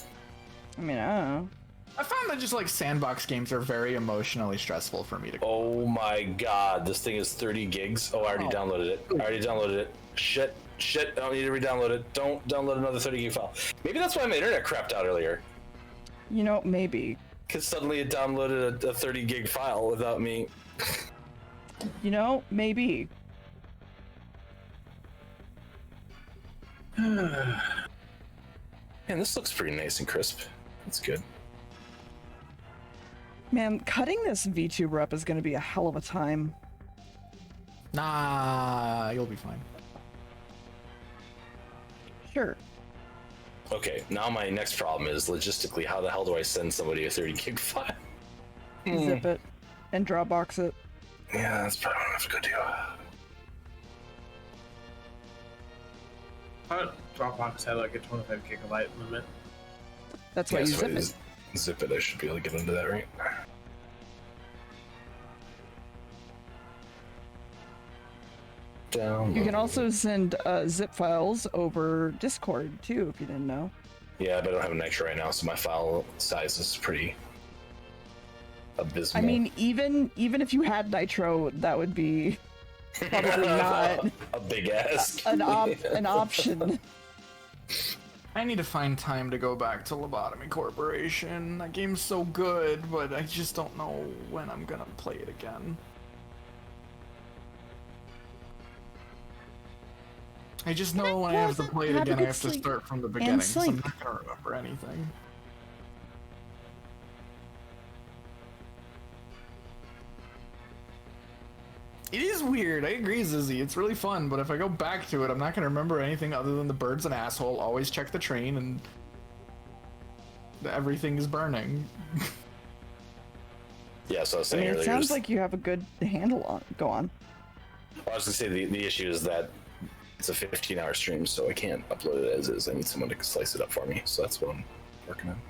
I mean, I don't know. I found that just like sandbox games are very emotionally stressful for me to. Oh my god, this thing is 30 gigs. Oh, I already downloaded it. Shit. I don't need to re-download it. Don't download another 30 gig file. Maybe that's why my internet crapped out earlier. You know, maybe. Because suddenly it downloaded a 30 gig file without me. You know, maybe. Man, this looks pretty nice and crisp. That's good. Man, cutting this VTuber up is going to be a hell of a time. Nah, you'll be fine. Sure. Okay, now my next problem is logistically, how the hell do I send somebody a 30 gig file? Zip it and Dropbox it. Yeah, that's probably what I have to go do. Dropbox had like a 25 gigabyte limit. That's why you zip it. Zip it, I should be able to get into that, right? Download. You can also send zip files over Discord too, if you didn't know. Yeah, but I don't have a Nitro right now, so my file size is pretty abysmal. I mean, even if you had Nitro, that would be probably not a big ass an option. I need to find time to go back to Lobotomy Corporation. That game's so good, but I just don't know when I'm gonna play it again. I just know when I have to play it again, I have to start from the beginning, so I'm not gonna remember anything. It is weird, I agree, Zizzy. It's really fun, but if I go back to it, I'm not gonna remember anything other than the bird's an asshole, always check the train, and everything is burning. Yeah, so I was saying earlier. It sounds like you have a good handle on. Go on. I was gonna say the issue is that it's a 15-hour stream, so I can't upload it as is. I need someone to slice it up for me, so that's what I'm working on.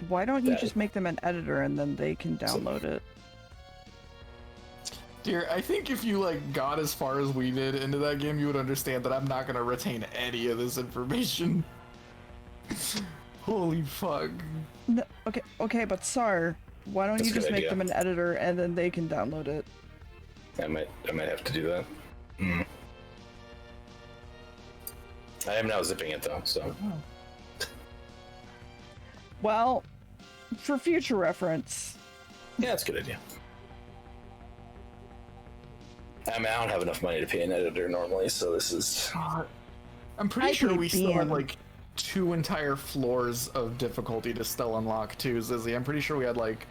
Why don't you just make them an editor and then they can download it? Dear, I think if you like got as far as we did into that game, you would understand that I'm not gonna retain any of this information. Holy fuck. No, okay, but Sar, why don't you just make them an editor and then they can download it? I might have to do that. I am now zipping it though, so. Well, for future reference. Yeah, that's a good idea. I mean, I don't have enough money to pay an editor normally, so this is. I'm pretty sure we still had like 2 entire floors of difficulty to still unlock too, Zizzy. I'm pretty sure we had like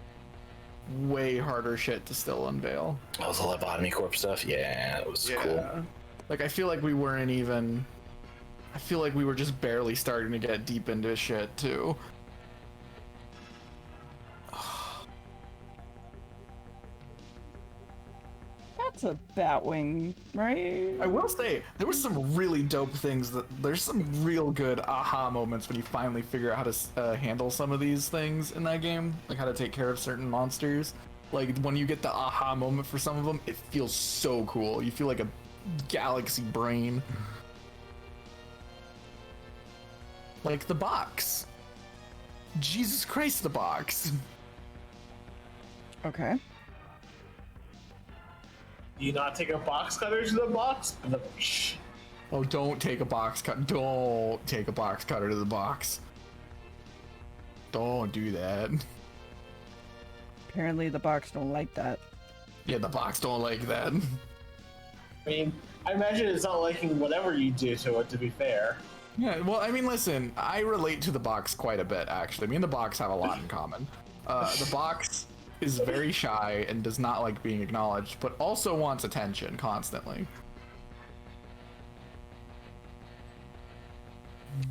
way harder shit to still unveil. Oh, the Lobotomy Corp stuff? Yeah, it was cool. Like, I feel like we weren't even. I feel like we were just barely starting to get deep into shit too. That's a Batwing, right? I will say, there were some really dope things. There's some real good aha moments when you finally figure out how to handle some of these things in that game. Like how to take care of certain monsters. Like when you get the aha moment for some of them, it feels so cool. You feel like a galaxy brain. Like the box. Jesus Christ, the box. Okay. Do you not take a box cutter to the box? Oh, don't take a box cut. Don't take a box cutter to the box. Don't do that. Apparently the box don't like that. Yeah, the box don't like that. I mean, I imagine it's not liking whatever you do to it, to be fair. Yeah, well, I mean, listen, I relate to the box quite a bit, actually. Me and the box have a lot in common. The box is very shy and does not like being acknowledged, but also wants attention constantly.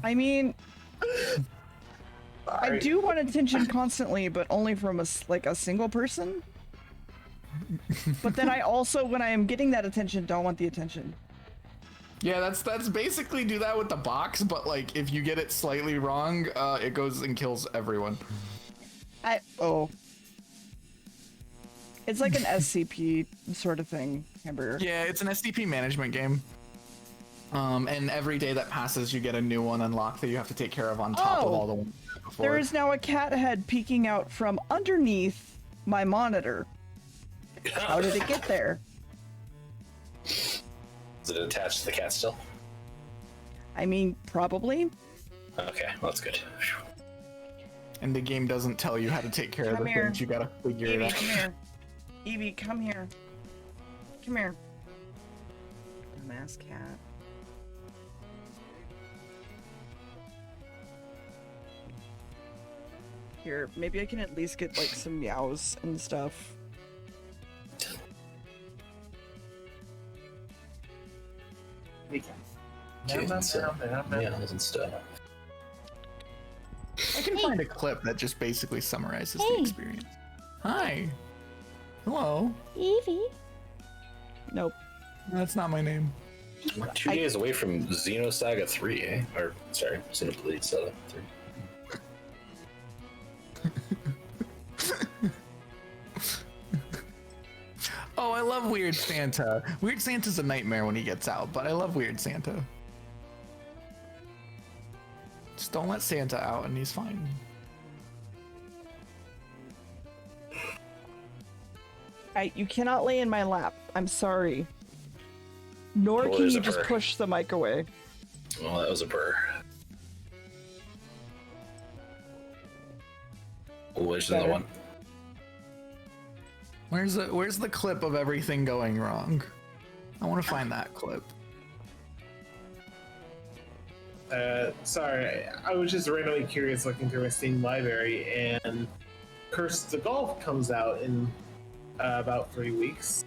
I mean, I do want attention constantly, but only from a single person. But then I also, when I am getting that attention, don't want the attention. Yeah, that's basically do that with the box, but like if you get it slightly wrong, it goes and kills everyone. It's like an SCP sort of thing, Hamburger. Yeah, it's an SCP management game. And every day that passes, you get a new one unlocked that you have to take care of on top of all the ones before. There is now a cat head peeking out from underneath my monitor. How did it get there? Is it attached to the cat still? I mean, probably. Okay, well, that's good. And the game doesn't tell you how to take care of the things. You gotta figure it out. Come here. Evie, come here. Come here. Dumbass cat. Here, maybe I can at least get like some meows and stuff. Meows and stuff. I can find a clip that just basically summarizes the experience. Hi. Hello. Evie. Nope. That's not my name. We're 2 days away from Xenosaga 3, eh? Or, sorry, Xenoblade Saga 3. Oh, I love Weird Santa. Weird Santa's a nightmare when he gets out, but I love Weird Santa. Just don't let Santa out and he's fine. You cannot lay in my lap. I'm sorry. Nor can you just push the mic away. Well, that was a burr. Where's the one? Where's the clip of everything going wrong? I want to find that clip. Sorry, I was just randomly curious looking through my Steam library, and Curse to Golf comes out in about 3 weeks.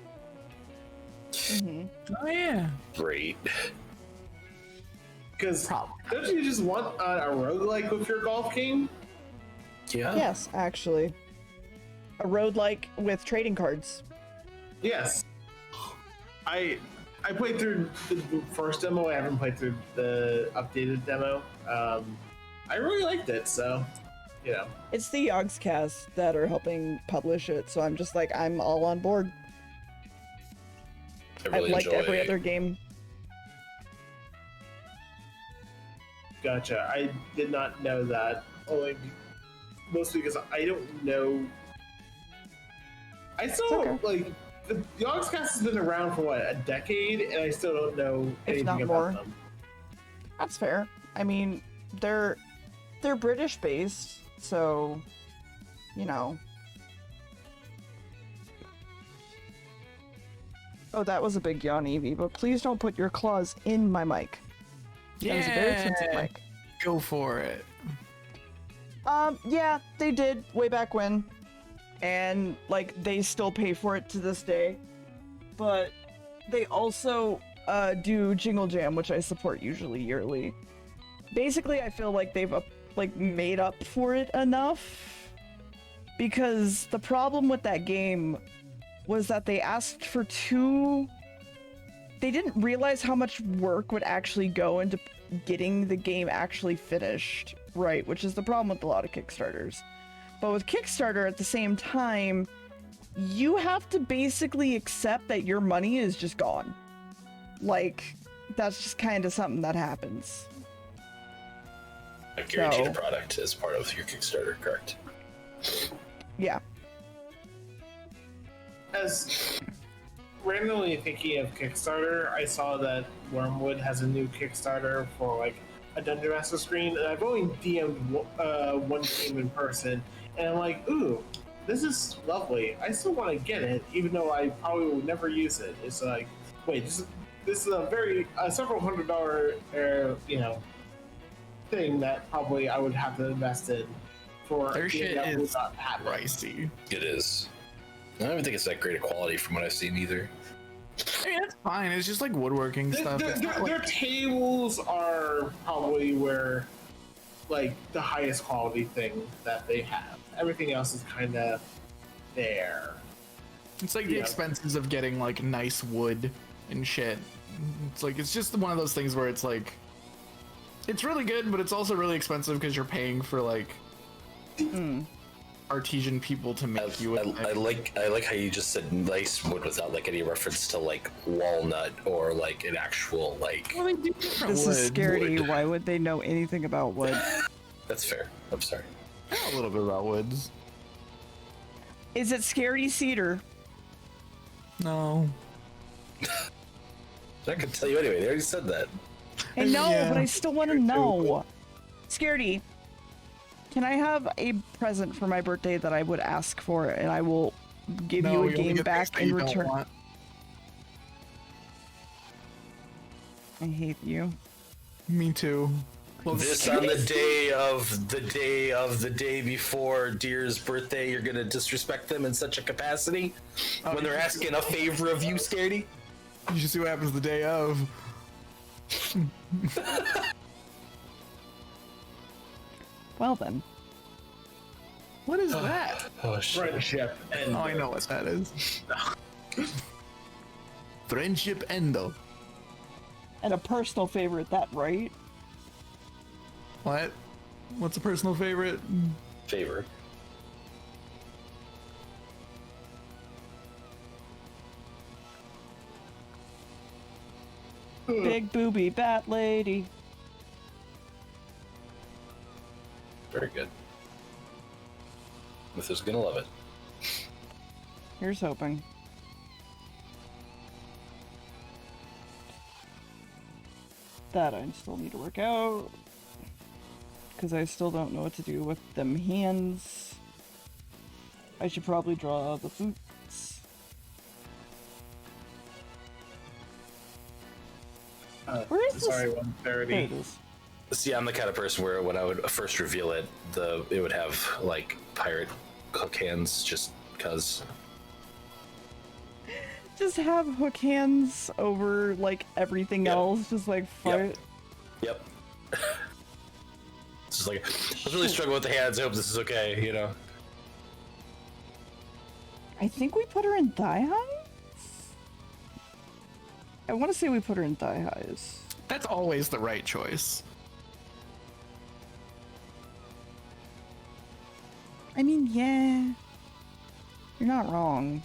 Oh yeah. Great. Because don't you just want a roguelike with your golf game? Yeah. Yes, actually. A roguelike with trading cards. Yes. I played through the first demo. I haven't played through the updated demo. I really liked it, so you know. It's the Yogscast that are helping publish it, so I'm just like, I'm all on board. I've liked every other game. Gotcha. I did not know that. Mostly because I don't know. I still like the Yogscast has been around for what, a decade, and I still don't know anything about them. That's fair. I mean, they're British based, so you know. Oh, that was a big yawn, Evie, but please don't put your claws in my mic. That was a very expensive mic. Go for it. Yeah, they did way back when. And, like, they still pay for it to this day. But they also do Jingle Jam, which I support usually yearly. Basically, I feel like they've, made up for it enough. Because the problem with that game was that they asked for they didn't realize how much work would actually go into getting the game actually finished, right? Which is the problem with a lot of Kickstarters. But with Kickstarter, at the same time, you have to basically accept that your money is just gone. Like, that's just kind of something that happens. A guaranteed product as part of your Kickstarter, correct? Yeah. As randomly thinking of Kickstarter, I saw that Wormwood has a new Kickstarter for like a Dungeon Master screen, and I've only DM'd one game in person, and I'm like, ooh, this is lovely. I still want to get it, even though I probably will never use it. It's like, wait, this is a very several $100 thing that probably I would have to invest in for Their a game shit that would is not happen. pricey. It is. I don't even think it's that great a quality from what I've seen either. I mean, it's fine. It's just like woodworking stuff. Their tables are probably where, like, the highest quality thing that they have. Everything else is kind of there. It's like the expenses of getting like nice wood and shit. It's like, it's just one of those things where it's like, it's really good, but it's also really expensive because you're paying for like artisan people to make you. I like how you just said nice wood without like any reference to like walnut or like an actual like. Well, they do This is scary. Why would they know anything about wood? That's fair. I'm sorry. I know a little bit about woods. Is it scaredy cedar? No. I can tell you anyway. They already said that. I know, but I still want to know. Scaredy, can I have a present for my birthday that I would ask for, and I will give you a game back in return? I hate you. Me too. Well, this on the day before Deer's birthday, you're gonna disrespect them in such a capacity when they're asking a favor of you, Scaredy? You should see what happens the day of. Well then. What is that? Oh shit. Friendship. Oh, I know what that is. Friendship Endo. And a personal favorite, that right? What? What's a personal favorite? Favor. Big booby bat lady. Very good. Mithra's gonna love it. Here's hoping. That I still need to work out. Because I still don't know what to do with them hands. I should probably draw the boots. Where is sorry, this? 130. There it is. See, I'm the kind of person where when I would first reveal it, it would have like pirate hook hands, just cause. Just have hook hands over like everything else, just like fight. Yep. It's just like, I was really struggling with the hands. I hope this is okay, you know. I think we put her in thigh highs? I want to say we put her in thigh highs. That's always the right choice. I mean, yeah. You're not wrong.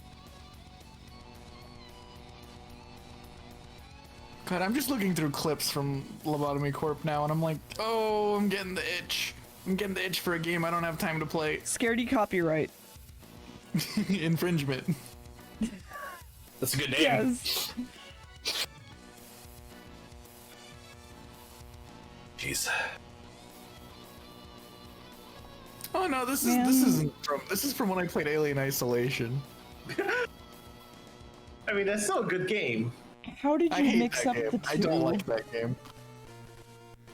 God, I'm just looking through clips from Lobotomy Corp now, and I'm like, oh, I'm getting the itch. I'm getting the itch for a game I don't have time to play. Scaredy copyright. Infringement. That's a good name. Yes. Jeez. Oh no, this is from when I played Alien Isolation. I mean, that's still a good game. How did you mix up the two? I don't like that game.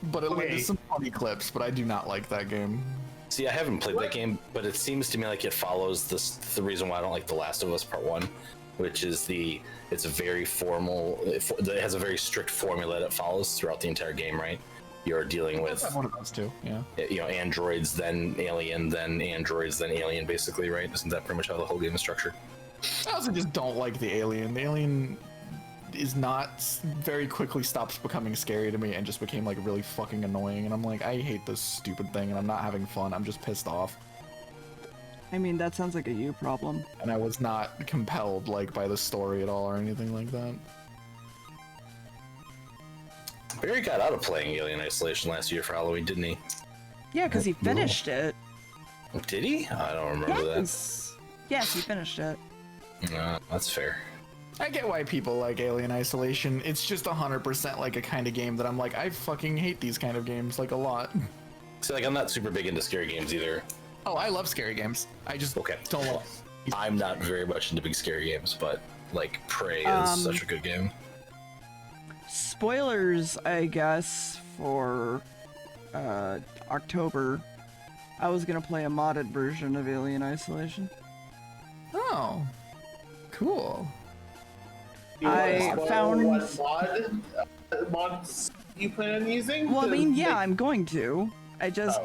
But it led to some funny clips, but I do not like that game. See, I haven't played that game, but it seems to me like it follows the reason why I don't like The Last of Us Part 1, which is it's a very formal, it has a very strict formula that follows throughout the entire game, right? You're dealing with one of those two, yeah. You know, androids, then alien, then androids, then alien, basically, right? Isn't that pretty much how the whole game is structured? I also just don't like the alien. The alien is not very quickly stops becoming scary to me and just became like really fucking annoying, and I'm like, I hate this stupid thing and I'm not having fun. I'm just pissed off. I mean, that sounds like a you problem. And I was not compelled like by the story at all or anything like that. Barry got out of playing Alien Isolation last year for Halloween, didn't he? Yeah, because he finished it. Did he? I don't remember that. Yes, he finished it. No, that's fair. I get why people like Alien Isolation. It's just 100% like a kind of game that I'm like, I fucking hate these kind of games, like, a lot. See, like, I'm not super big into scary games either. Oh, I love scary games. I just don't love. I'm not very much into big scary games, but, like, Prey is such a good game. Spoilers, I guess, for October. I was gonna play a modded version of Alien Isolation. Oh, cool. I found. What mods you plan on using? Well, I to mean, yeah, make- I'm going to. I just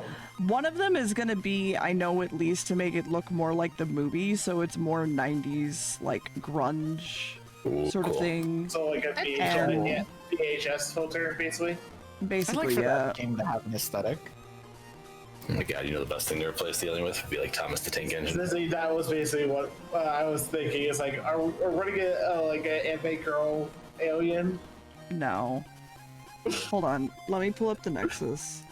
one of them is gonna be, I know at least, to make it look more like the movie, so it's more 90s like grunge sort of thing. So like a And- VHS filter, basically. Basically, I'd like for yeah. that game to have an aesthetic. Oh my god, you know the best thing to replace the alien with would be like Thomas the Tank Engine. That was basically what I was thinking. It's like, are we gonna get like an anime girl alien? No. Hold on. Let me pull up the Nexus.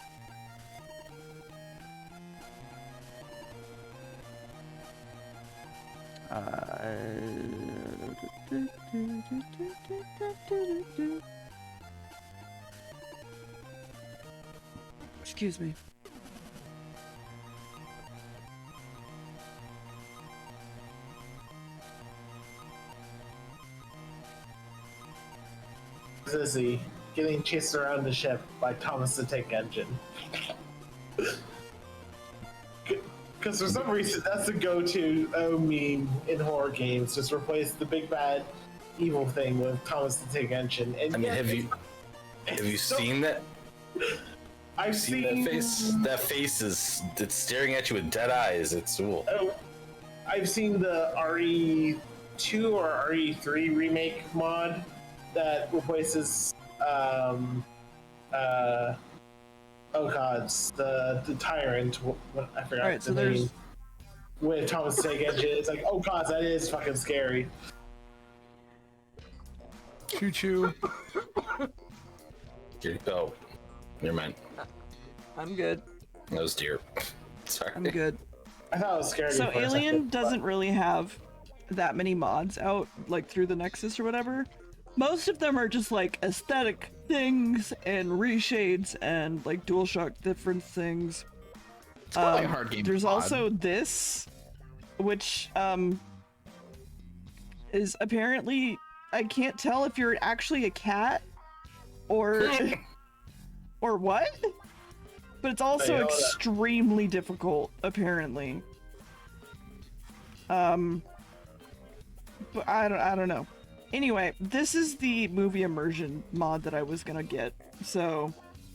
Excuse me. Zizzy getting chased around the ship by Thomas the Tank Engine. Because for some reason, that's the go-to meme in horror games. Just replace the big bad evil thing with Thomas the Tank Engine. And I mean, have you seen that? I've seen that face. That face it's staring at you with dead eyes. It's cool. I've seen the RE2 or RE3 remake mod that replaces the Tyrant. I forgot Alright, the so name. With Thomas the Tank Engine, it's like, oh god, that is fucking scary. Choo choo. Oh, never mind. I'm good. That was deer. Sorry. I'm good. I thought it was scary. So for a Alien second, doesn't really have that many mods out, like through the Nexus or whatever. Most of them are just like aesthetic things and reshades and like DualShock different things. It's probably a hard game. There's mod. also this, which is apparently, I can't tell if you're actually a cat or or what, but it's also extremely difficult apparently. But I don't know. Anyway, this is the movie immersion mod that I was gonna get. So,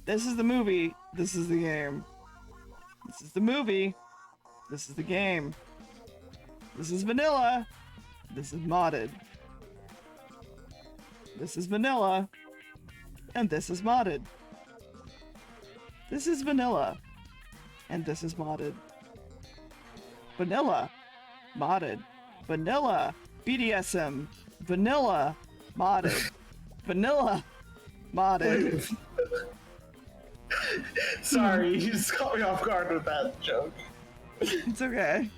this is the movie, this is the game. This is the movie, this is the game. This is vanilla, this is modded. This is vanilla, and this is modded. This is vanilla, and this is modded. Vanilla, modded. Vanilla, BDSM. Vanilla, modded. Vanilla, modded. Sorry, you just caught me off guard with that joke. It's okay.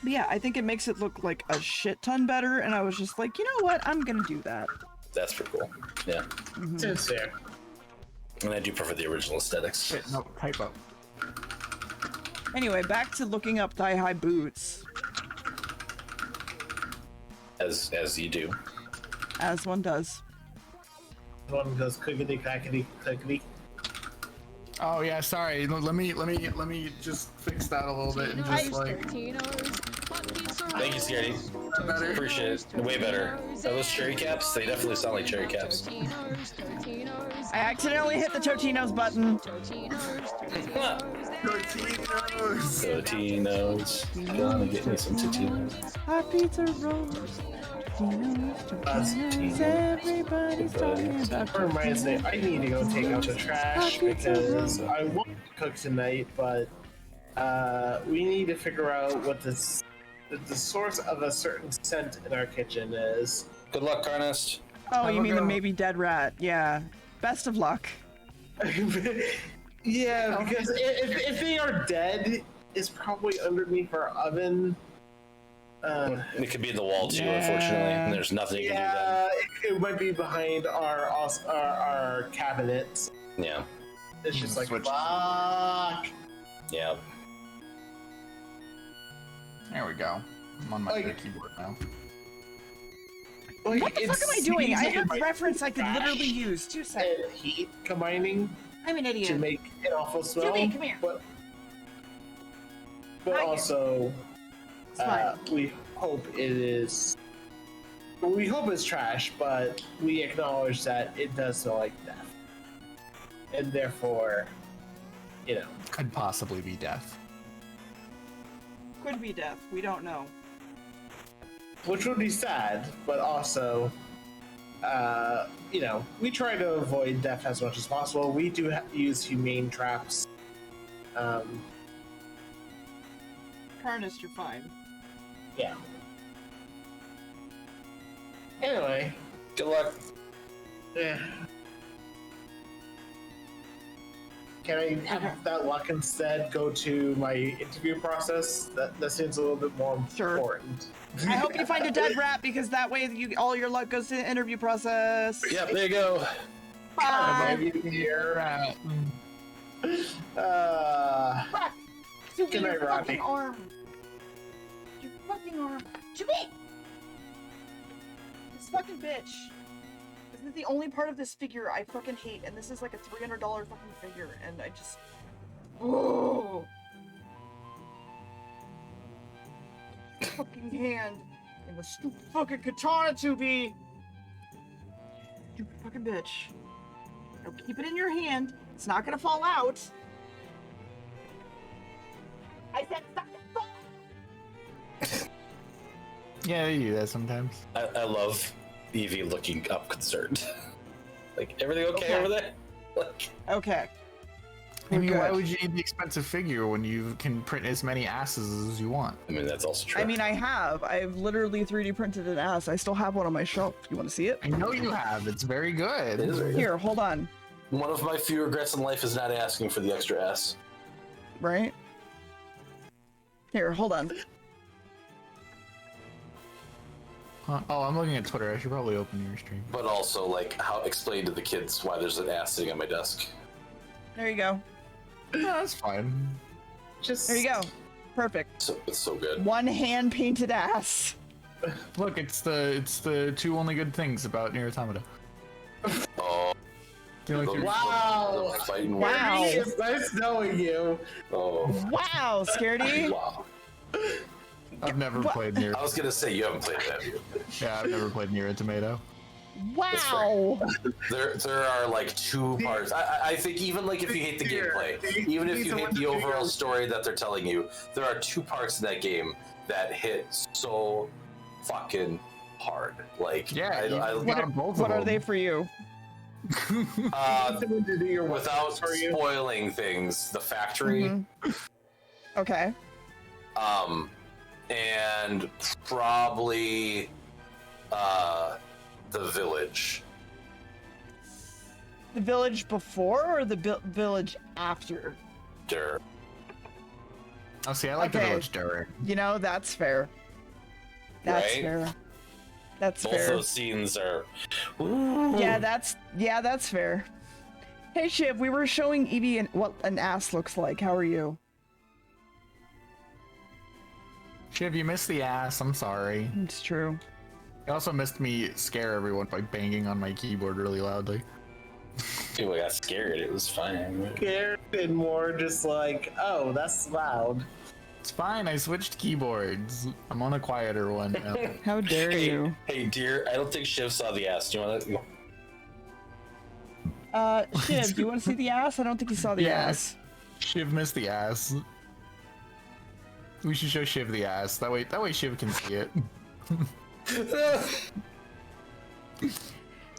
But yeah, I think it makes it look like a shit ton better, and I was just like, you know what? I'm gonna do that. That's pretty cool. Yeah. Seems fair. And I do prefer the original aesthetics. Wait, no, type up. Anyway, back to looking up thigh-high boots. As you do. As one does. One goes clickety clackety clickety. Oh yeah, sorry. Let me just fix that a little bit and just like. Thank you, Scaredy. Appreciate it. Way better. Are those cherry caps? They definitely sound like cherry caps. I accidentally hit the Totino's button. Totino's. Gonna get me some Totino's. Hot pizza rolls. Totino's. Everybody's talking about That reminds me, I need to go take out the trash because I want to cook tonight, but we need to figure out what the source of a certain scent in our kitchen is. Good luck, Carnest. Oh, you mean the maybe dead rat? Yeah. Best of luck. Yeah, because if they are dead, it's probably underneath our oven. It could be in the wall too, unfortunately. And there's nothing you can do Yeah, it might be behind our cabinets. then. Yeah. It's just like, Switch. fuck. Yeah. There we go. I'm on my Like- keyboard now. Like, What the fuck am I it's doing? I easy have to a reference I could trash literally use. 2 seconds. and heat combining I'm an to idiot. make an awful smell. Julie, come here. But Hi. also, Smile. we hope it is. We hope it's trash, but we acknowledge that it does smell like death, and therefore, you know, Could possibly be death. Could be death. We don't know. which would be sad, but also, you know, we try to avoid death as much as possible. We do use humane traps. Carnist, you're fine. Yeah. Anyway. Good luck. Yeah. Can I have that luck instead go to my interview process? That seems a little bit more important. I hope you find a dead rat because that way all your luck goes to the interview process. Yep, there you go. Bye. Here. Fuck. Good night, Your Rocky. fucking arm. Your fucking arm. Jimmy! This fucking bitch. Isn't it the only part of this figure I fucking hate? And this is like a $300 fucking figure, and I just... Oh! Fucking hand in the stupid fucking katana to be. Stupid fucking bitch. Now keep it in your hand. It's not gonna fall out. I said stop the fall. Yeah, they do that sometimes. I love Evie looking up concerned. Like, everything okay over there? Like, okay. I mean, why good. would you need the expensive figure when you can print as many asses as you want? I mean, that's also true. I mean, I've literally 3D printed an ass. I still have one on my shelf. You want to see it? I know you have. It's very good. It is very good. Here, hold on. One of my few regrets in life is not asking for the extra S. Right? Here, hold on. Huh? Oh, I'm looking at Twitter. I should probably open your stream. But also, like, how explain to the kids why there's an ass sitting on my desk. There you go. No, that's fine. Just There you go. Perfect. So, it's so good. One hand painted ass. Look, it's the two only good things about Nier Automata. Oh. Wow! Wow. It's nice knowing you. Oh. Wow, Scaredy. Wow. I've never played Nier. I was gonna say you haven't played it, have you? Yeah, I've never played Nier Automata. Wow. There are like two parts. I think even like if you hate the gameplay, even if you hate the overall story that they're telling you, there are two parts in that game that hit so fucking hard. Like, Yeah, What are they for you? Without spoiling things, the factory. Mm-hmm. Okay. And probably the village. The village before or the village after? Sure. Oh, see, I like the Okay. village during. You know, that's fair. That's Right? fair. That's Both fair. those scenes are. Yeah, that's fair. Hey Shiv, we were showing Evie what an ass looks like. How are you? Shiv, you missed the ass. I'm sorry. It's true. You also missed me scare everyone by banging on my keyboard really loudly. People got scared. It was fine. Scared and more just like, oh, that's loud. It's fine. I switched keyboards. I'm on a quieter one now. How dare you? Hey, dear, I don't think Shiv saw the ass. Do you want to? Shiv, do you want to see the ass? I don't think you saw the ass. Shiv missed the ass. We should show Shiv the ass. That way Shiv can see it.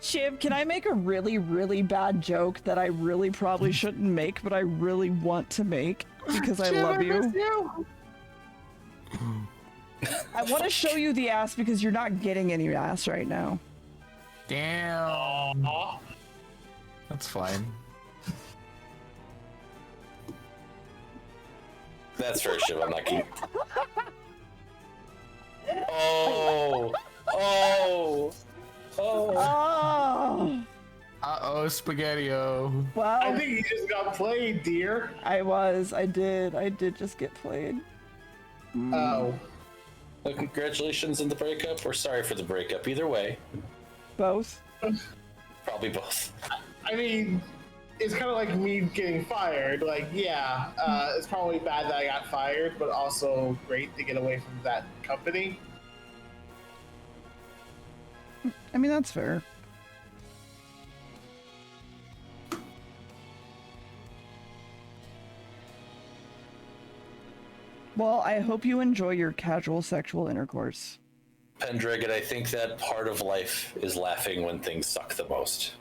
Shiv, can I make a really, really bad joke that I really probably shouldn't make, but I really want to make because I love you? I want to show you the ass because you're not getting any ass right now. Damn. That's fine. That's fair, Shiv. I'm not kidding. Oh. Oh. Oh. Oh. Uh-oh, Spaghetti-O. Well, I think you just got played, dear. I did just get played. Oh. Well, congratulations on the breakup, or sorry for the breakup. Either way. Both. Probably both. I mean, it's kind of like me getting fired. Like, yeah, it's probably bad that I got fired, but also great to get away from that company. I mean, that's fair. Well, I hope you enjoy your casual sexual intercourse. Pendragon, I think that part of life is laughing when things suck the most.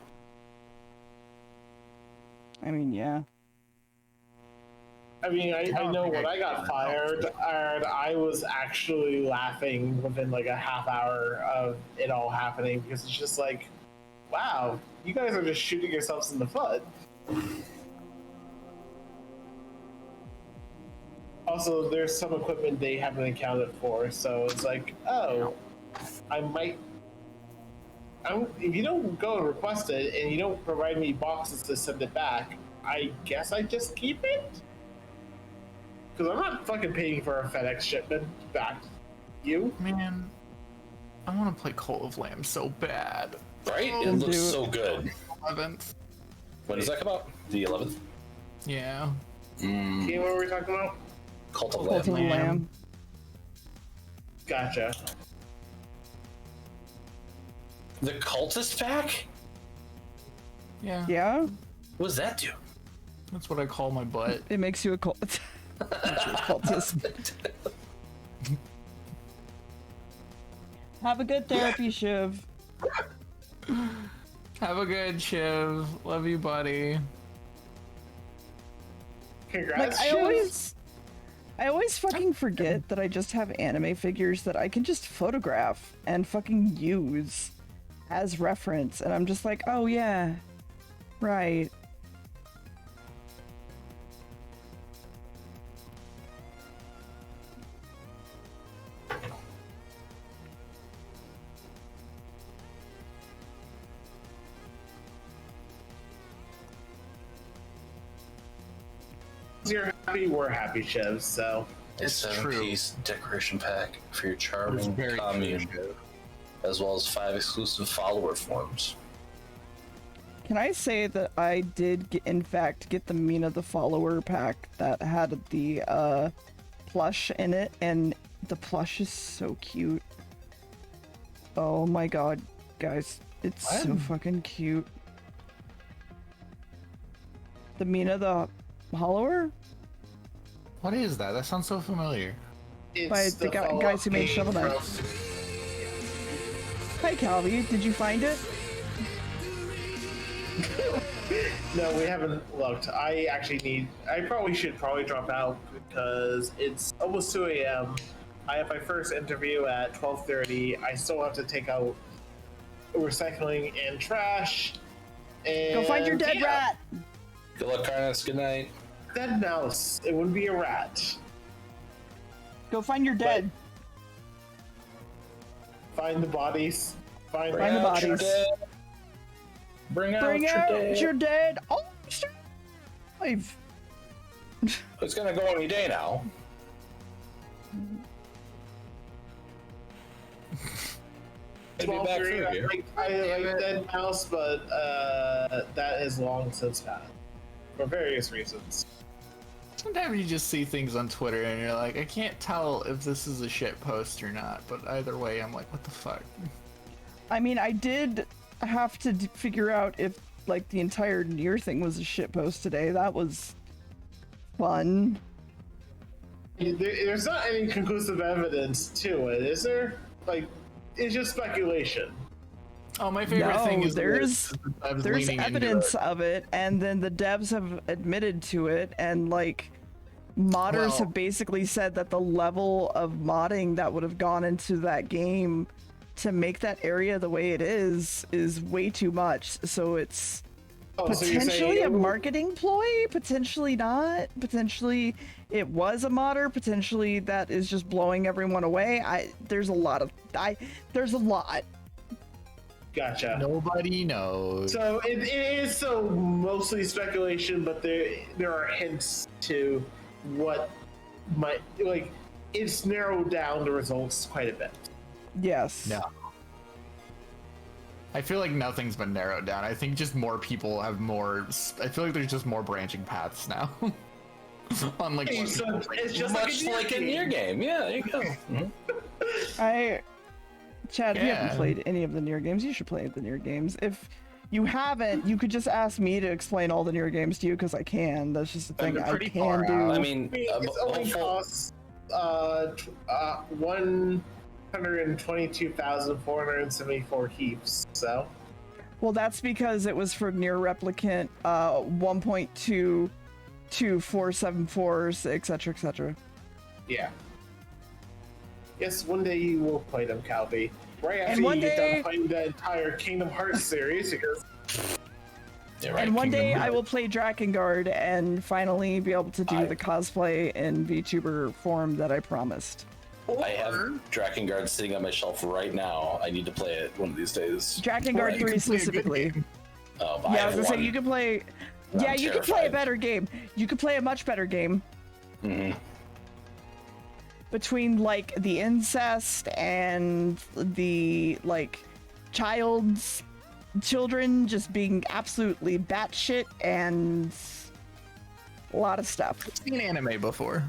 I mean, yeah. I mean, I know when I got fired, I was actually laughing within like a half hour of it all happening because it's just like, wow, you guys are just shooting yourselves in the foot. Also, there's some equipment they haven't accounted for, so it's like, oh, if you don't go and request it and you don't provide me boxes to send it back, I guess I just keep it? Because I'm not fucking paying for a FedEx shipment back. You? Man, I want to play Cult of Lamb so bad. Right? It looks so good. 11th. When does that come out? The 11th? Yeah. Game, what were we talking about? Cult of Cult of Lamb. Gotcha. The Cultist pack? Yeah. Yeah? What does that do? That's what I call my butt. It makes you a cult. Makes you a cultist. Have a good therapy, Shiv. Have a good Shiv. Love you, buddy. Congrats, Like, Shiv. I always fucking forget that I just have anime figures that I can just photograph and fucking use as reference, and I'm just like, oh yeah, right. You're happy, we're happy, Shiv, so. A It's 7-piece decoration pack for your It's charming very commune, true. as well as 5 exclusive follower forms. Can I say that I did, in fact, get the Mina the Follower pack that had the plush in it, and the plush is so cute. Oh my god, guys, it's so fucking cute. The Mina the Follower? What is that? That sounds so familiar. By the guys who made Shovel Knight. Hi, Calvi, did you find it? No, we haven't looked. I probably should drop out because it's almost 2 a.m. I have my first interview at 12:30. I still have to take out recycling and trash. And Go find your dead rat! Good luck, Karnas. Good night. Dead mouse. It wouldn't be a rat. Go find your dead. Find the bodies. Find the bodies. Bring out your dead. Oh, Mr. Alive. It's gonna go any day now. Small green, I like Dead Mouse, but that has long since passed for various reasons. Sometimes you just see things on Twitter and you're like, I can't tell if this is a shit post or not, but either way, I'm like, what the fuck? I mean, I did have to figure out if, like, the entire Nier thing was a shitpost today. That was fun. There's not any conclusive evidence to it, is there? Like, it's just speculation. Oh, my favorite thing is there's evidence of it, and then the devs have admitted to it, and like modders have basically said that the level of modding that would have gone into that game to make that area the way it is way too much. So it's potentially a marketing ploy, potentially not, potentially it was a modder, potentially that is just blowing everyone away. There's a lot. Gotcha. Nobody knows. So it is so mostly speculation, but there are hints to what might, like, it's narrowed down the results quite a bit. Yes. No. I feel like nothing's been narrowed down. I think just more people have more. I feel like there's just more branching paths now. On like, it's just much like a Nier game. Yeah, there you go. Chad, if you haven't Yeah. played any of the Nier games, you should play the Nier games. If you haven't, you could just ask me to explain all the Nier games to you, because I can. That's just the thing they're I pretty can far do. out. I mean, It's only costs 122,474 heaps. So. Well, that's because it was for Nier Replicant 1.2 to 474s, etc., etc. Yeah. Yes, one day you will play them, Calvi. Right after one you get day- done playing the entire Kingdom Hearts series, because And one day I will play Drakengard and finally be able to do the cosplay in VTuber form that I promised. I have Drakengard sitting on my shelf right now. I need to play it one of these days. Drakengard 3 specifically. Oh, Yeah, I was gonna say you could play. Yeah, I'm you could play a terrified. better game. You could play a much better game. Mhm. Between like the incest and the like children just being absolutely batshit and a lot of stuff. I've seen anime before.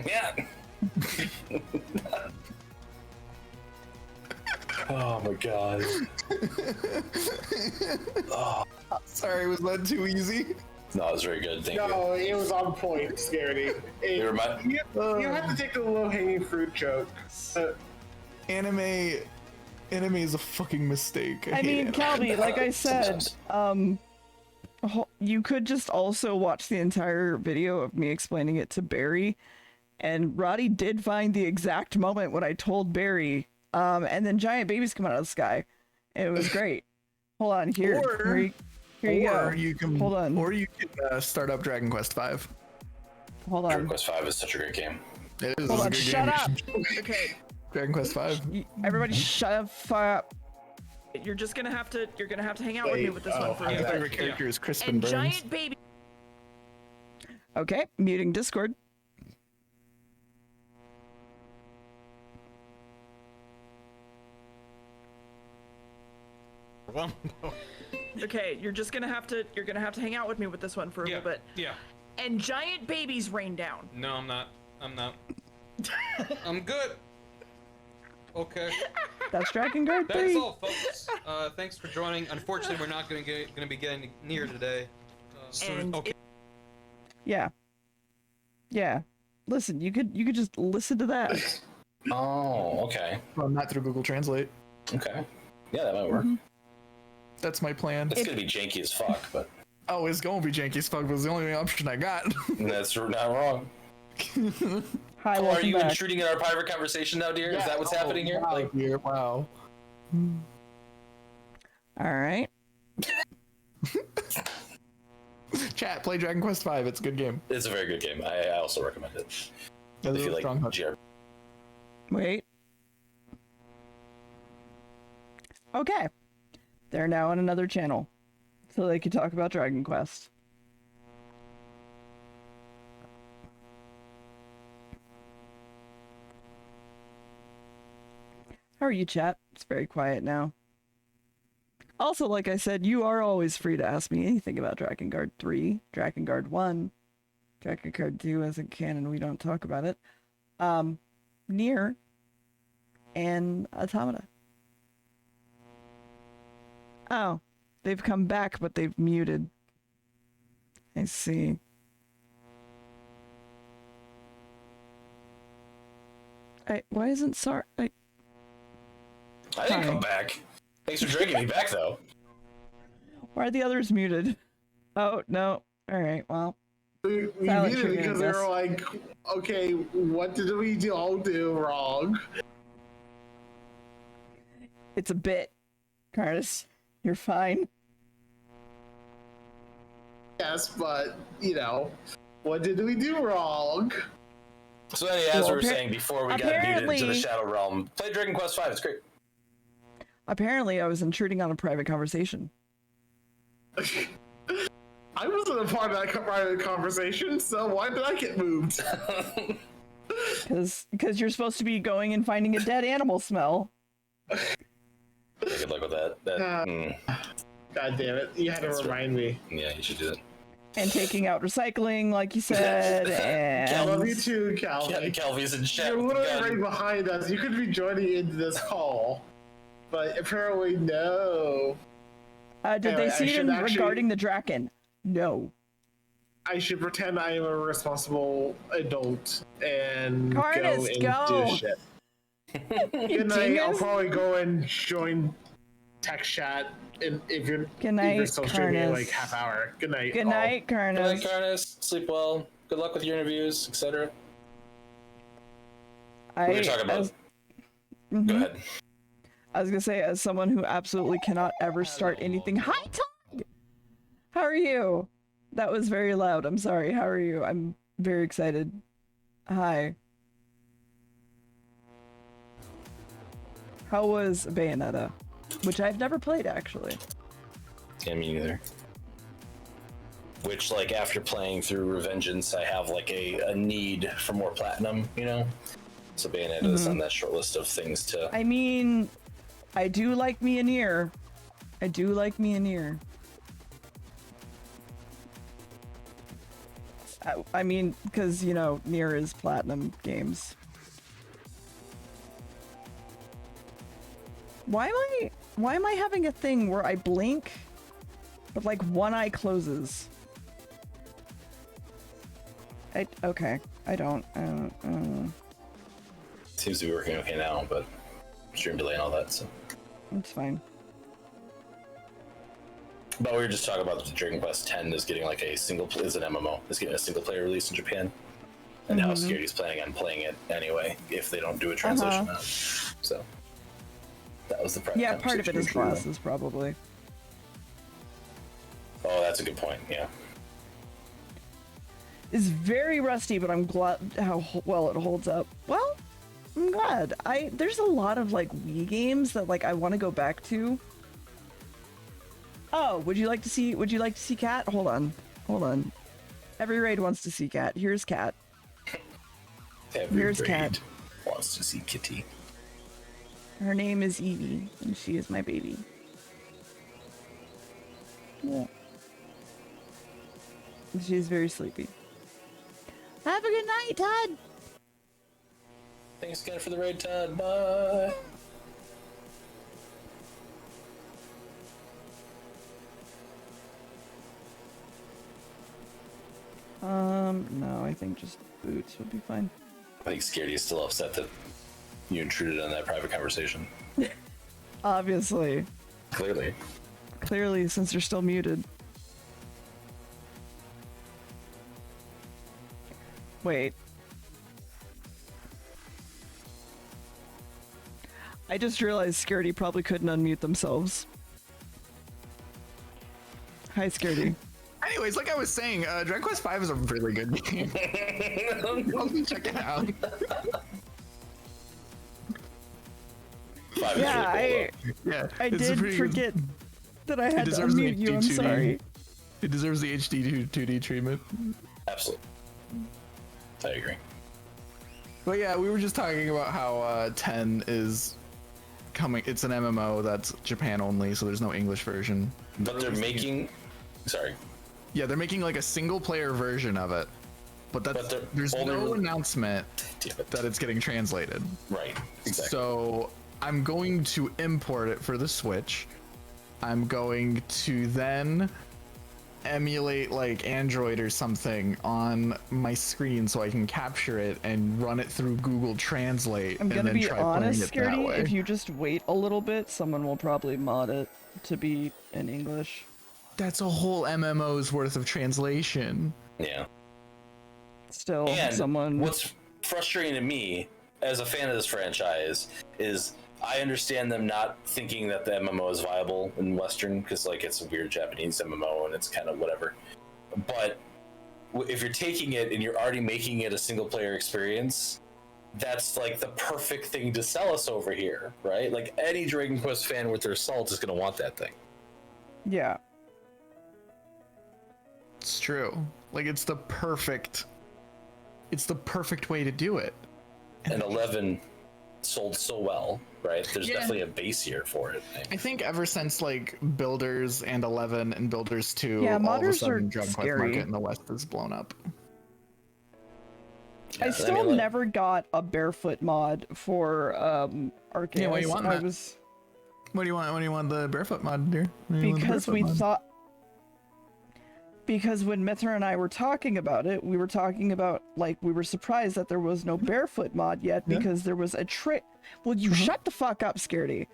Yeah. Oh my god. Oh. Sorry, was that too easy? No, it was very good. Thank you. no, it was on point, Scaredy. You remind- You have to take the low-hanging fruit joke. Anime is a fucking mistake. I hate mean, anime. Calvi, like I said, you could just also watch the entire video of me explaining it to Barry, and Roddy did find the exact moment when I told Barry, and then giant babies come out of the sky. It was great. Hold on, here you go. You can, Hold on. Or you can start up Dragon Quest V. Hold on. Dragon Quest V is such a great game. It is. Hold it's a on, good shut game. up. Okay. Dragon Quest V. Everybody shut the fuck up. You're gonna have to hang out with me with this one for a My bit. favorite character is Crispin And Burns. giant baby. Okay, muting Discord. Okay, you're gonna have to hang out with me with this one for a little bit. Yeah. And giant babies rain down. No, I'm not. I'm good. Okay. That's Drakengard 3. That's all, folks. Thanks for joining. Unfortunately, we're not gonna be getting near today. And okay. Yeah. Yeah. Listen, you could just listen to that. Oh, okay. Well, not through Google Translate. Okay. Yeah, that might work. That's my plan. It's gonna be janky as fuck, but Oh, it's gonna be janky as fuck, but it's the only option I got. that's not wrong. Hi, Oh, are welcome you back. intruding in our private conversation now, dear? Is that what's happening here? Wow, Like, dear, wow. All right. Chat, play Dragon Quest V. It's a good game. it's a very good game. I also recommend it. That's If you a like strong hook. GR. Wait. Okay. They're now on another channel, so they can talk about Dragon Quest. How are you, chat? It's very quiet now. Also, like I said, you are always free to ask me anything about Drakengard 3, Drakengard 1, Drakengard 2 isn't canon, we don't talk about it. Nier, and Automata. Oh, they've come back, but they've muted. I see. Why isn't Sar? I didn't come back. Thanks for dragging me back, though. Why are the others muted? Oh, no. Alright, well. We Silent did it treatment, because I they guess. were like, okay, what did we all do wrong? It's a bit. Curtis, you're fine. Yes, but, you know, what did we do wrong? So, anyway, as Well, we were saying before we got muted into the apparently- Shadow Realm, play Dragon Quest V. It's great. Apparently, I was intruding on a private conversation. I wasn't a part of that private conversation, so why did I get moved? Because you're supposed to be going and finding a dead animal smell. Good luck with that. God damn it, you had to remind me. Yeah, you should do that. And taking out recycling, like you said, I love you and... too, Calvin. Calvi's in chat. You're with the literally gun. right behind us. You could be joining into this call. but apparently no. Did Anyway, they I see should him actually- regarding the Draken? No. I should pretend I am a responsible adult and Carnus, go and go! do shit. You Good night. I'll dingus. probably go and join text chat, and if you're night, still streaming in Carnus. like half hour. Good night. Good all. night, Good night, Carnus. Carnus. Sleep well. Good luck with your interviews, etc. I, We're talking about. as- Go ahead. I was gonna say, as someone who absolutely cannot ever start anything. Hi, Todd! How are you? That was very loud. I'm sorry. How are you? I'm very excited. Hi. How was Bayonetta? Which I've never played, actually. Yeah, me neither. Which, like, after playing through Revengeance, I have, like, a need for more platinum, you know? So Bayonetta is on that short list of things to... I mean, I do like me a Nier. I do like me a Nier. I mean, because, you know, Nier is platinum games. Why am I having a thing where I blink, but like one eye closes? Okay, I don't. Seems to be working okay now, but stream delay and all that, so... It's fine. But we were just talking about the Dragon Quest X is getting like is an MMO. It's getting a single player release in Japan. And how Scaredy's planning on playing it anyway if they don't do a translation out. So that was the private Yeah, part of it is conversation we were glasses, probably. Oh, that's a good point, yeah. It's very rusty, but I'm glad how well it holds up. Well, I'm glad. There's a lot of like Wii games that like I want to go back to. Oh, would you like to see Cat? Hold on. Every raid wants to see Cat. Here's Cat. Here's Cat. Wants to see Kitty. Her name is Evie, and she is my baby. Yeah. She's very sleepy. Have a good night, Todd. Thanks again for the raid, Todd. Bye. No, I think just boots would be fine. I think Scaredy is still upset that you intruded on that private conversation. Obviously. Clearly, since you're still muted. Wait. I just realized Scaredy probably couldn't unmute themselves. Hi, Scaredy. Anyways, like I was saying, Dragon Quest V is a really good game. Go check it out. Yeah, I did forget that I had to unmute you. I'm sorry. It deserves the HD 2D treatment. Absolutely. I agree. But yeah, we were just talking about how 10 is coming. It's an MMO that's Japan only, so there's no English version. But they're making... Sorry. Yeah, they're making like a single player version of it. But there's no announcement that it's getting translated. Right, exactly. So I'm going to import it for the Switch. I'm going to then emulate like Android or something on my screen so I can capture it and run it through Google Translate. I'm gonna be honest, playing it that Scaredy, way. if you just wait a little bit, someone will probably mod it to be in English. That's a whole MMO's worth of translation. Yeah. Still, and what's frustrating to me as a fan of this franchise is I understand them not thinking that the MMO is viable in Western because like it's a weird Japanese MMO and it's kind of whatever. But if you're taking it and you're already making it a single player experience, that's like the perfect thing to sell us over here, right? Like any Dragon Quest fan with their salt is going to want that thing. Yeah. It's true. Like it's the perfect way to do it. And 11 sold so well, right? There's Yeah. definitely a base here for it. I think ever since like Builders and 11 and Builders 2, Yeah, all of a modders sudden are Dragon Quest scary. market in the West has blown up. I still never got a barefoot mod for Arceus. Yeah, why you want that? What do you want? What do you want the barefoot mod, dear? Because we thought. Because when Mithra and I were talking about it, we were talking about, like, we were surprised that there was no barefoot mod yet because there was a trick. Well, you shut the fuck up, Scaredy.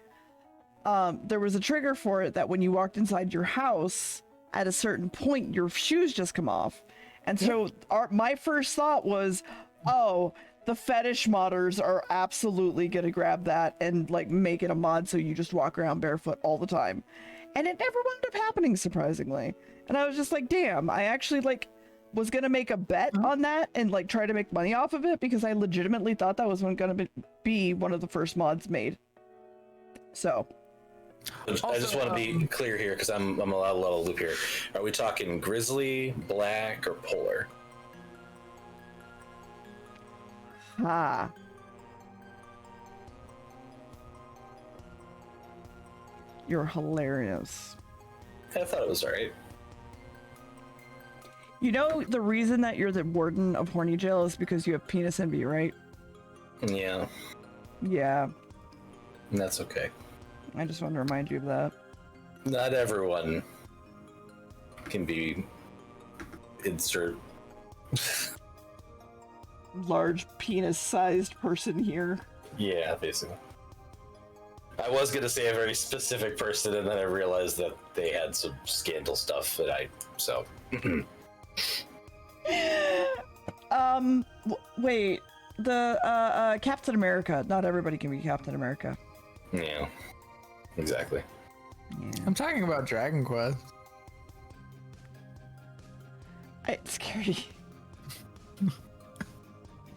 There was a trigger for it that when you walked inside your house, at a certain point, your shoes just come off. And so my first thought was, oh, the fetish modders are absolutely gonna grab that and, like, make it a mod so you just walk around barefoot all the time. And it never wound up happening, surprisingly. And I was just like, damn, I actually, like, was gonna make a bet on that and, like, try to make money off of it because I legitimately thought that was gonna be one of the first mods made. So. I just want to be clear here because I'm a little loop here. Are we talking grizzly, black, or polar? Ha. You're hilarious. I thought it was alright. You know, the reason that you're the warden of Horny Jail is because you have penis envy, right? Yeah. Yeah. And that's okay. I just want to remind you of that. Not everyone can be insert large penis-sized person here. Yeah, basically. I was gonna say a very specific person, and then I realized that they had some scandal stuff that wait, the Captain America. Not everybody can be Captain America. Yeah, exactly. Yeah. I'm talking about Dragon Quest. It's scary.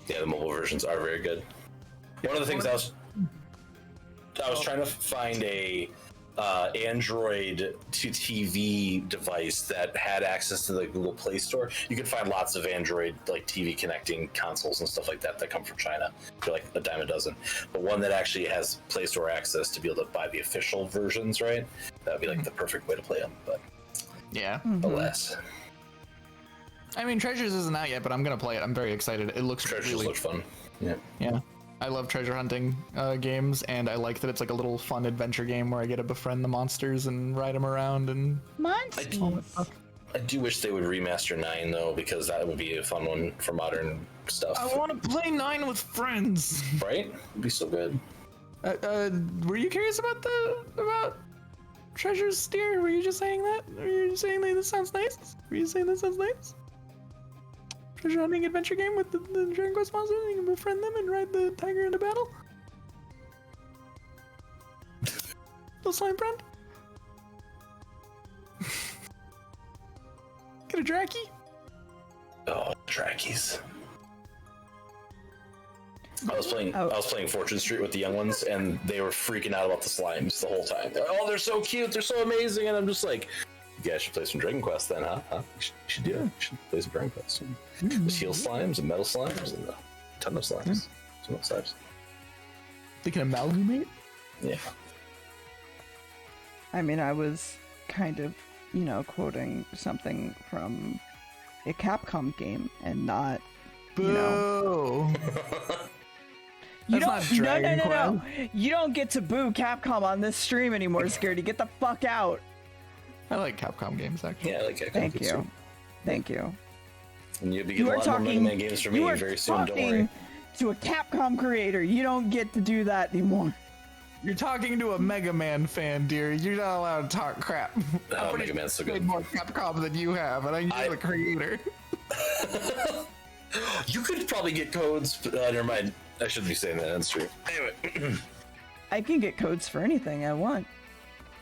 Yeah, the mobile versions are very good. One of the things I was trying to find a Android to TV device that had access to the Google Play Store. You can find lots of Android like TV connecting consoles and stuff like that come from China. They're like a dime a dozen. But one that actually has Play Store access to be able to buy the official versions, right? That would be like the perfect way to play them. But yeah, alas. I mean, Treasures isn't out yet, but I'm gonna play it. I'm very excited. It looks Treasures really look fun. Yeah. Yeah. I love treasure hunting games, and I like that it's like a little fun adventure game where I get to befriend the monsters and ride them around and monsters. I do wish they would remaster 9 though, because that would be a fun one for modern stuff. I want to play 9 with friends. Right? It'd be so good. Were you curious about Treasures, Deer? Were you just saying that? Were you just saying that this sounds nice? Were you saying that sounds nice? Treasure hunting adventure game with the Dragon Quest monsters, and you can befriend them and ride the tiger into battle? Little slime friend? Get a Draki? Oh, Drakies. I was playing Fortune Street with the young ones, and they were freaking out about the slimes the whole time. Oh, they're so cute, they're so amazing, and I'm just like, you guys should play some Dragon Quest then, huh? You should do it. You should play some Dragon Quest. There's heal slimes and metal slimes and a ton of slimes. So much slimes. They can amalgamate? Yeah. I mean, I was kind of, quoting something from a Capcom game and not, Boo! You That's not Dragon no. You don't get to boo Capcom on this stream anymore, Scaredy. Get the fuck out. I like Capcom games, actually. Yeah, I like Capcom Thank games you. too. Thank you. And you'll be getting a lot more Mega Man games from me very soon, don't worry. To a Capcom creator, you don't get to do that anymore. You're talking to a Mega Man fan, dear. You're not allowed to talk crap. Oh, Mega Man's so good. More Capcom than you have, and you're the creator. You could probably get codes, but never mind. I shouldn't be saying that on stream. Anyway. I can get codes for anything I want.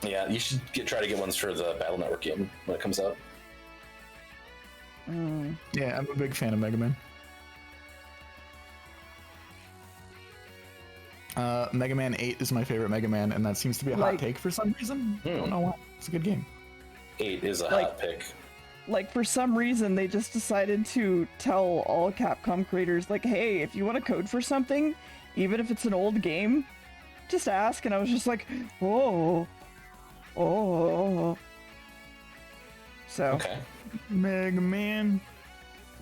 Yeah, you should try to get ones for the Battle Network game when it comes out. Yeah, I'm a big fan of Mega Man. Mega Man 8 is my favorite Mega Man, and that seems to be a hot take for some reason. I don't know why. It's a good game. 8 is a hot pick. Like, for some reason, they just decided to tell all Capcom creators, like, hey, if you want a code for something, even if it's an old game, just ask. And I was just like, oh. So. Okay. Mega Man.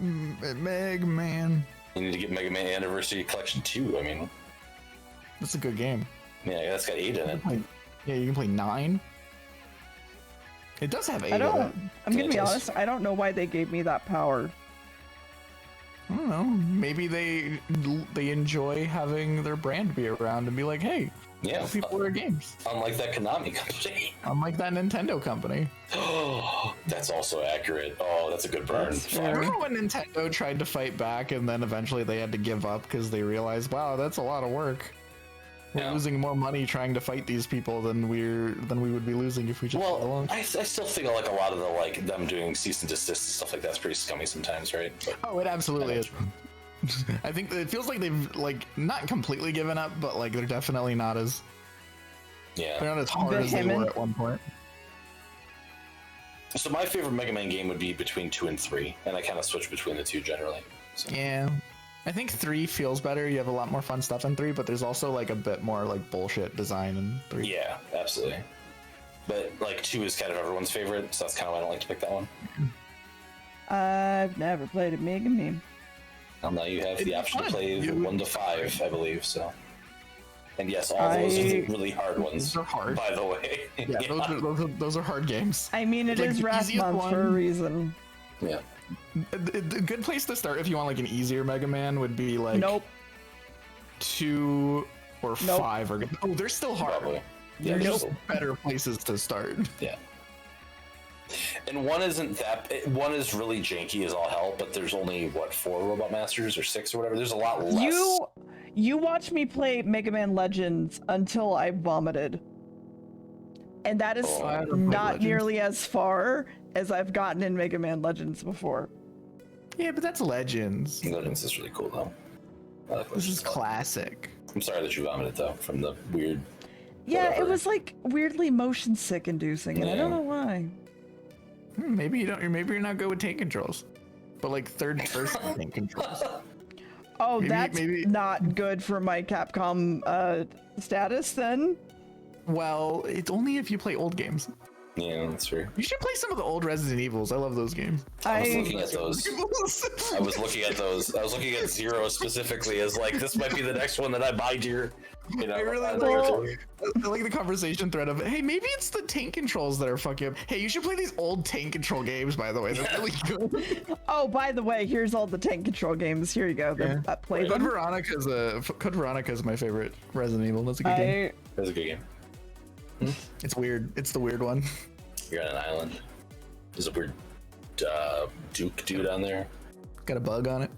Mega Man. You need to get Mega Man Anniversary Collection 2, I mean. That's a good game. Yeah, that's got 8 in it. Yeah, you can play 9. It does have 8 I of it. don't. I'm gonna be honest. I don't know why they gave me that power. I don't know. Maybe they enjoy having their brand be around and be like, hey, yeah, people are games. Unlike that Konami company. Unlike that Nintendo company. Oh, that's also accurate. Oh, that's a good burn. Remember when Nintendo tried to fight back and then eventually they had to give up because they realized, wow, that's a lot of work. We're losing more money trying to fight these people than we would be losing if we just went along. I still think like a lot of the them doing cease and desist and stuff like that's pretty scummy sometimes, right? But, oh, it absolutely is. I think that it feels like they've not completely given up, but like they're definitely not as they're not as hard as they were at one point. So my favorite Mega Man game would be between 2 and 3, and I kind of switch between the two generally. So. Yeah. I think 3 feels better. You have a lot more fun stuff in 3, but there's also like a bit more like bullshit design in 3. Yeah, absolutely. But like 2 is kind of everyone's favorite, so that's kind of why I don't like to pick that one. I've never played a Mega Man. Well, now you have the option to play 1 to 5, I believe. So, and yes, all those are the really hard ones. Those are hard, by the way. Yeah, those are hard games. I mean, it is Wrath Month for a reason. Yeah. A good place to start if you want like an easier Mega Man would be like 2 or 5 are good. Oh, they're still hard. Probably. They're just better places to start. Yeah. And 1 isn't that. 1 is really janky as all hell, but there's only 4 Robot Masters or 6 or whatever. There's a lot less. You watched me play Mega Man Legends until I vomited, and that is not nearly as far as I've gotten in Mega Man Legends before. Yeah, but that's Legends. Legends is really cool though. This is classic. I'm sorry that you vomited though from the weird. Yeah, whatever. it was like weirdly motion sick inducing, and I don't know why. Maybe you don't. Maybe you're not good with tank controls, but like third person tank controls. Oh, that's not good for my Capcom status then. Well, it's only if you play old games. Yeah, that's true. You should play some of the old Resident Evils. I love those games. I was looking at those. I was looking at 0 specifically as like this might be the next one that I buy, dear. You know, I really like the conversation thread of, hey, maybe it's the tank controls that are fucking up. Hey, you should play these old tank control games, by the way. They're really good. Oh, by the way, here's all the tank control games. Here you go. Play Code them. Veronica is my favorite Resident Evil. That's a good game. That's a good game. It's weird. It's the weird one. You're on an island. There's a weird Duke dude on there. Got a bug on it.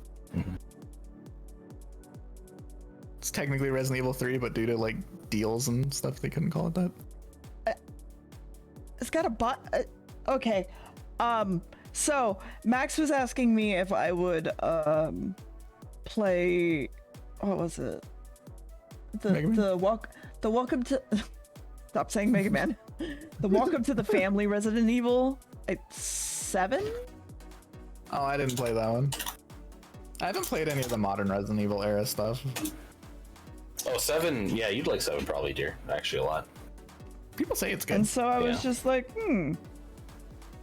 It's technically Resident Evil 3, but due to like deals and stuff, they couldn't call it that. It's got a bot. Okay. So Max was asking me if I would play. What was it? The welcome to. Stop saying Mega Man. The Welcome to the Family Resident Evil 7? Oh, I didn't play that one. I haven't played any of the modern Resident Evil era stuff. Oh, 7. Yeah, you'd like 7 probably, dear. Actually, a lot. People say it's good. And so I was just like,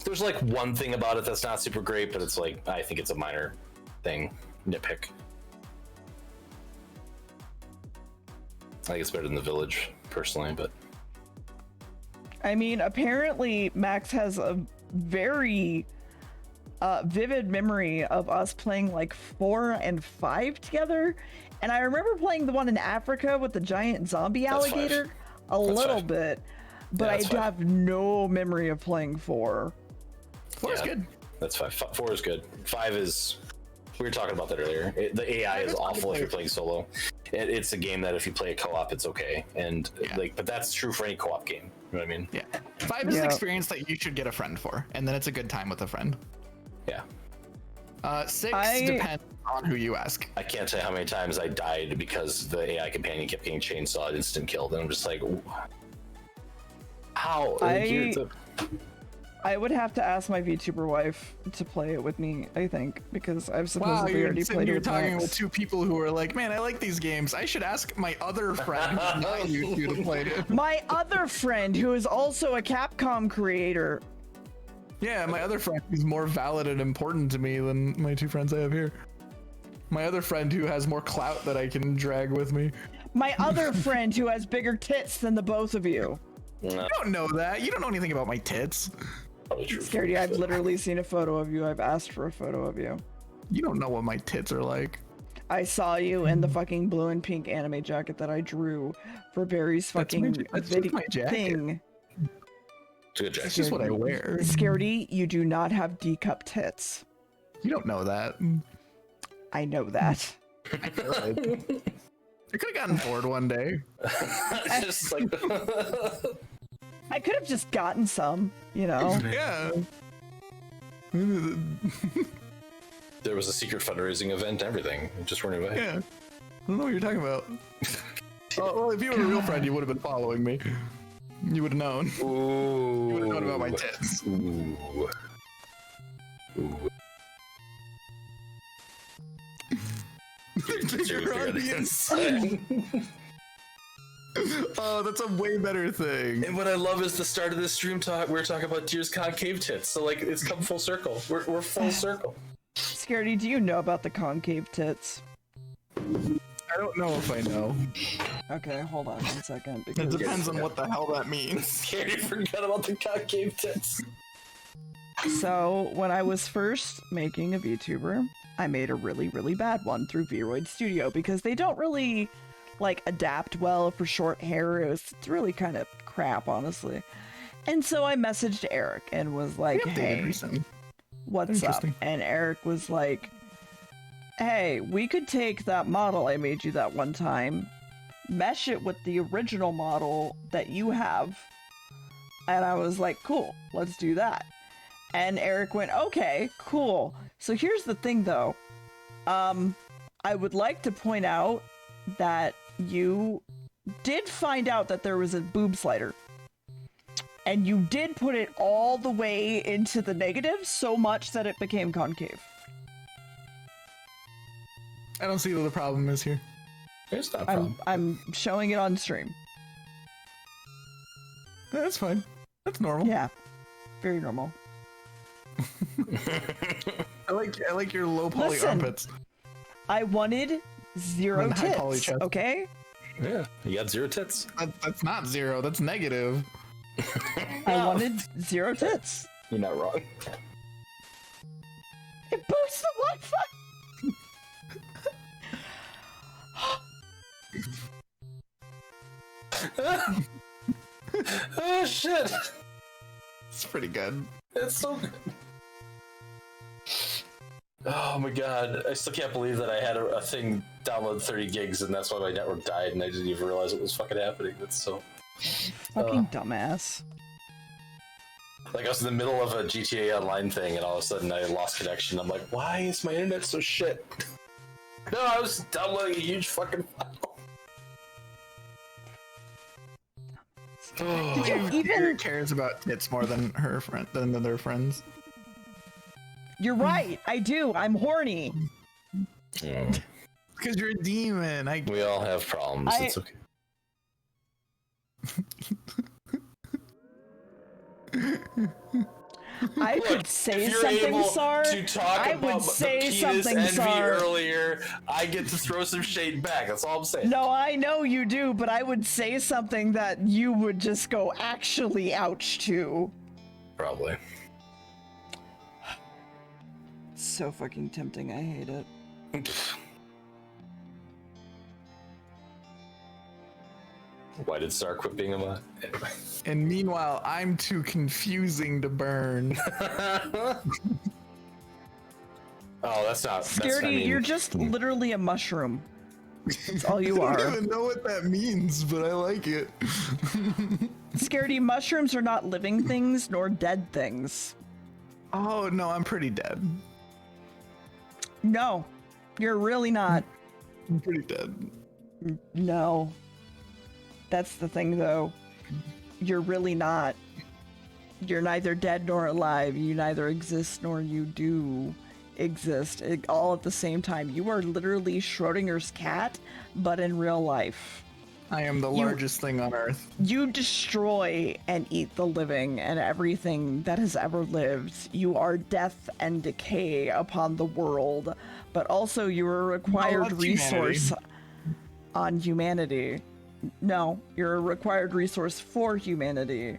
There's like one thing about it that's not super great, but it's like, I think it's a minor thing. Nitpick. I think it's better than The Village, personally, but... I mean, apparently Max has a very vivid memory of us playing like 4 and 5 together. And I remember playing the one in Africa with the giant zombie alligator a little bit, but I have no memory of playing 4. 4 is good. That's 5. 4 is good. 5 is... We were talking about that earlier. The AI is awful if you're playing solo. It's a game that if you play a co-op, it's okay. And but that's true for any co-op game. You know what I mean? Yeah. 5 is an experience that you should get a friend for, and then it's a good time with a friend. Yeah. 6 depends on who you ask. I can't tell you how many times I died because the AI companion kept getting chainsawed, instant killed, and I'm just like, how? I would have to ask my VTuber wife to play it with me, I think, because I've supposedly already played it with talking Max. with 2 people who are like, man, I like these games. I should ask my other friend who's not you two to play it. My other friend, who is also a Capcom creator. Yeah, my other friend who's more valid and important to me than my 2 friends I have here. My other friend who has more clout that I can drag with me. My other friend who has bigger tits than the both of you. You don't know that. You don't know anything about my tits. Scaredy, I've literally seen a photo of you. I've asked for a photo of you. You don't know what my tits are like. I saw you in the fucking blue and pink anime jacket that I drew for Barry's fucking my jacket. thing. It's a good jacket. It's just what I wear. Scaredy, you do not have D-cup tits. You don't know that. I know that. I could have gotten bored one day. Just like I could have just gotten some, you know. Yeah. There was a secret fundraising event and everything. It just weren't away. Yeah. I don't know what you're talking about. Well, if you were a real friend, you would have been following me. You would have known. Ooh. You would have known about my tits. Ooh. Ooh. Bigger audience. Oh, that's a way better thing. And what I love is the start of this stream talk. We're talking about Deer's concave tits, so like it's come full circle. We're full circle. Scaredy, do you know about the concave tits? I don't know if I know. Okay, hold on 1 second. It depends on what the hell that means. Scaredy forgot about the concave tits. So, when I was first making a VTuber, I made a really, really bad one through Vroid Studio because they don't really, like, adapt well for short hair. It's really kind of crap, honestly. And so I messaged Eric and was like, hey, what's up? And Eric was like, hey, we could take that model I made you that one time, mesh it with the original model that you have. And I was like, cool, let's do that. And Eric went, okay, cool. So here's the thing though. I would like to point out that you did find out that there was a boob slider. And you did put it all the way into the negative so much that it became concave. I don't see what the problem is here. There's not a problem. I'm showing it on stream. Yeah, that's fine. That's normal. Yeah, very normal. I like your low poly Listen, armpits. I wanted zero And high poly tits, chest. okay? Yeah, you got 0 tits. That's not 0. That's negative. I wanted 0 tits. You're not wrong. It boosts the Wi-Fi. Oh shit! It's pretty good. It's so good. Oh my god, I still can't believe that I had a thing download 30 gigs and that's why my network died and I didn't even realize it was fucking happening. That's so... Fucking dumbass. Like I was in the middle of a GTA Online thing and all of a sudden I lost connection. I'm like, why is my internet so shit? No, I was downloading a huge fucking file. Did you even cares about tits more than her friend than their friends? You're right. I do. I'm horny. Because you're a demon. We all have problems. It's okay. I could say something, Sar. To talk I about would say the penis something, envy Sar. earlier, I get to throw some shade back. That's all I'm saying. No, I know you do, but I would say something that you would just go actually ouch to. Probably. So fucking tempting. I hate it. Why did Sar quit being a mod? Anyway. And meanwhile, I'm too confusing to burn. Oh, that's not... Scaredy, you're just literally a mushroom. That's all you I are. don't even know what that means, but I like it. Scaredy, mushrooms are not living things nor dead things. Oh, no, I'm pretty dead. No, you're really not. I'm pretty dead. No. That's the thing, though. You're really not. You're neither dead nor alive. You neither exist nor you do exist. All at the same time. You are literally Schrodinger's cat, but in real life. I am the largest thing on Earth. You destroy and eat the living and everything that has ever lived. You are death and decay upon the world, but also you are a required resource on humanity. No, you're a required resource for humanity.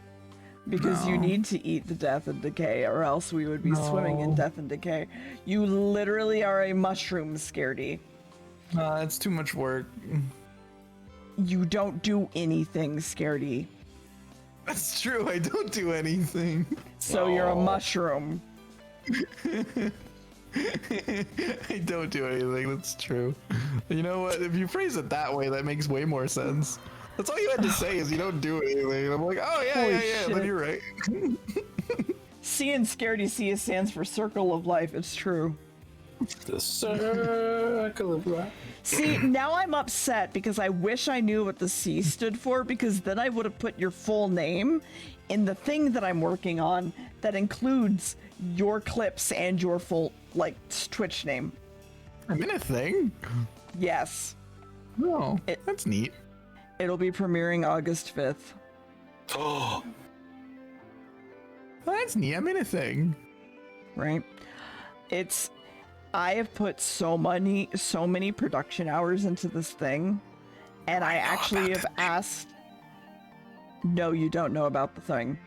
Because you need to eat the death and decay, or else we would be swimming in death and decay. You literally are a mushroom, Scaredy. It's too much work. You don't do anything, Scaredy. That's true, I don't do anything. So you're a mushroom. I don't do anything, that's true. You know what, if you phrase it that way, that makes way more sense. That's all you had to say is you don't do anything. And I'm like, oh yeah, Holy yeah, shit. then you're right. C in Scaredy, C stands for Circle of Life, it's true. The circle of life. See, now I'm upset because I wish I knew what the C stood for, because then I would have put your full name in the thing that I'm working on that includes your clips and your full, like, Twitch name. I'm in a thing? Yes. Oh, that's neat. It'll be premiering August 5th. Oh. Well, that's neat, I'm in a thing. Right? I have put so many production hours into this thing, and I actually have asked. No, you don't know about the thing.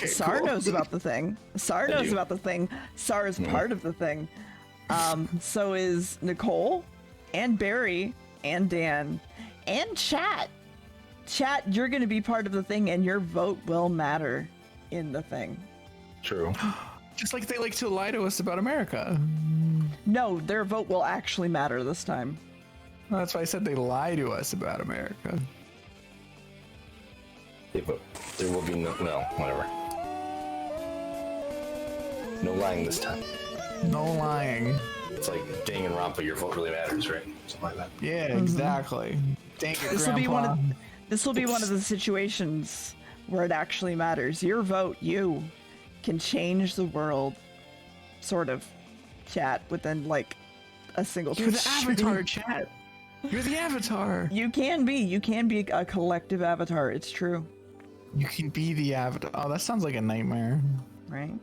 Sar knows about the thing. Sar knows about the thing. Sar is part of the thing. So is Nicole, and Barry, and Dan, and Chat. Chat, you're going to be part of the thing, and your vote will matter in the thing. True. Just like they like to lie to us about America. No, their vote will actually matter this time. Well, that's why I said they lie to us about America. Yeah, but there will be no, whatever. No lying this time. No lying. It's like Dang and Rompa, your vote really matters, right? Something like that. Yeah, exactly. Dang it, This will be one of the situations where it actually matters. Your vote, you, can change the world. Sort of. Chat within like a single You're Twitch the avatar, stream. Chat. You're the avatar. You can be a collective avatar. It's true. You can be the avatar. Oh, that sounds like a nightmare. Right?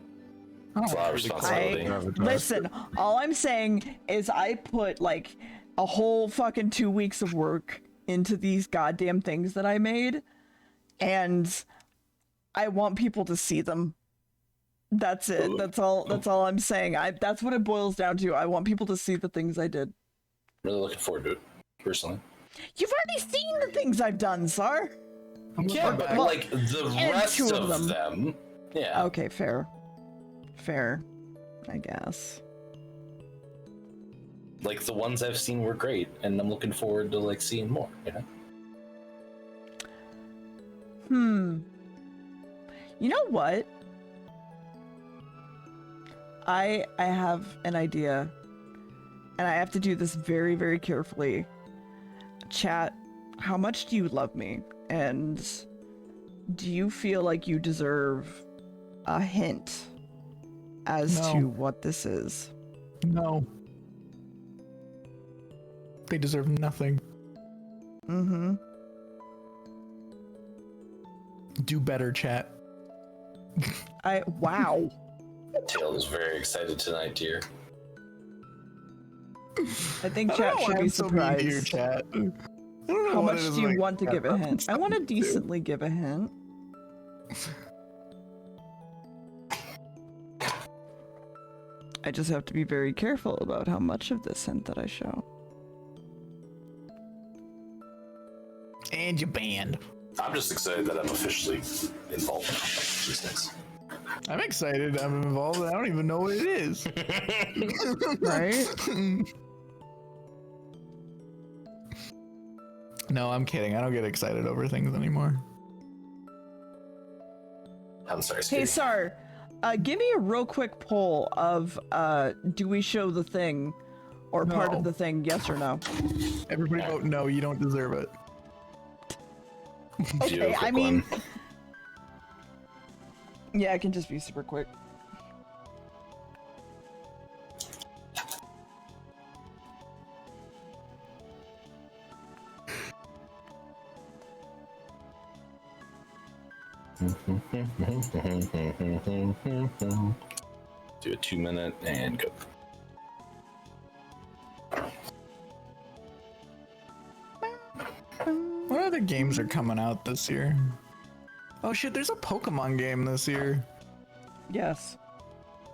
It's a lot of responsibility. Listen, all I'm saying is I put like a whole fucking 2 weeks of work into these goddamn things that I made, and I want people to see them. That's it. That's all I'm saying. That's what it boils down to. I want people to see the things I did. Really looking forward to it, personally. You've already seen the things I've done, Sar. Yeah, but like the rest of them. Yeah. Okay, fair, I guess. Like the ones I've seen were great, and I'm looking forward to like seeing more. You know. You know what? I have an idea, and I have to do this very, very carefully. Chat, how much do you love me? And do you feel like you deserve a hint as to what this is? No. They deserve nothing. Do better, Chat. Wow. Tail is very excited tonight, dear. I think Chat should be surprised. Dear Chat. How much do you want to give a hint? I want to decently give a hint. I just have to be very careful about how much of this hint that I show. And you're banned. I'm just excited that I'm officially involved in these things. I'm excited I'm involved. I don't even know what it is. Right? No, I'm kidding. I don't get excited over things anymore. I'm sorry. Hey, Sar, give me a real quick poll of do we show the thing or part of the thing, yes or no? Everybody vote no, you don't deserve it. Okay, I mean... Yeah, it can just be super quick. Do a 2 minute and go. What other games are coming out this year? Oh shit, there's a Pokemon game this year. Yes.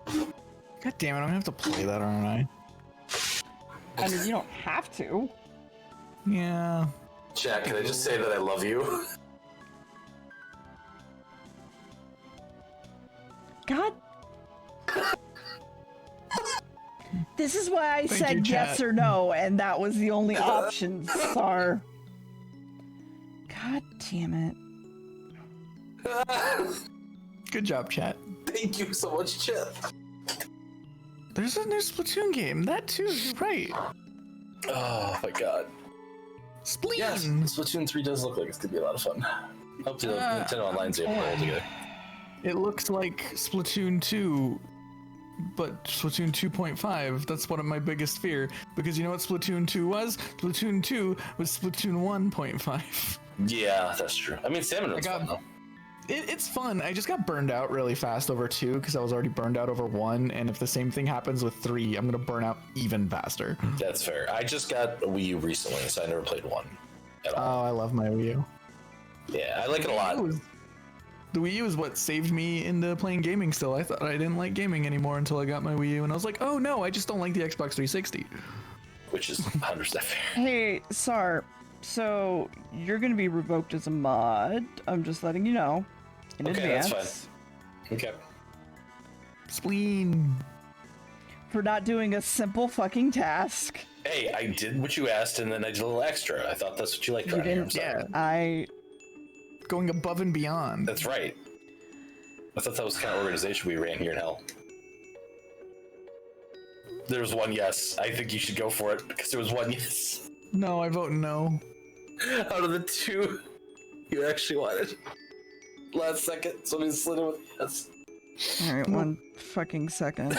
God damn it, I'm gonna have to play that, aren't I? I mean, you don't have to. Yeah. Jack, can I just say that I love you? God. This is why I Thank said you, yes chat. or no, and that was the only option, Sar. God damn it. Good job, chat. Thank you so much, Chip. There's a new Splatoon game. That too, you're right. Oh my god. Spleen! Yes, Splatoon 3 does look like it's gonna be a lot of fun. Hope the Nintendo Online's able to hold together. It looks like Splatoon 2, but Splatoon 2.5. That's one of my biggest fear, because you know what Splatoon 2 was? Splatoon 2 was Splatoon 1.5. Yeah, that's true. I mean, Salmon was fun, though. It's fun. I just got burned out really fast over 2 because I was already burned out over 1, and if the same thing happens with 3, I'm gonna burn out even faster. That's fair. I just got a Wii U recently, so I never played 1 at all. Oh, I love my Wii U. Yeah, I like it a lot. The Wii U is what saved me into playing gaming still. I thought I didn't like gaming anymore until I got my Wii U, and I was like, oh no, I just don't like the Xbox 360. Which is 100% fair. Hey, Sar, so you're gonna be revoked as a mod. I'm just letting you know in advance. That's fine. Okay. Spleen. For not doing a simple fucking task. Hey, I did what you asked, and then I did a little extra. I thought that's what you liked. You didn't. Yeah. Going above and beyond. That's right. I thought that was the kind of organization we ran here in hell. There was one yes. I think you should go for it because there was one yes. No, I vote no. Out of the 2 you actually wanted. Last second, somebody slid in with yes. Alright, one fucking second.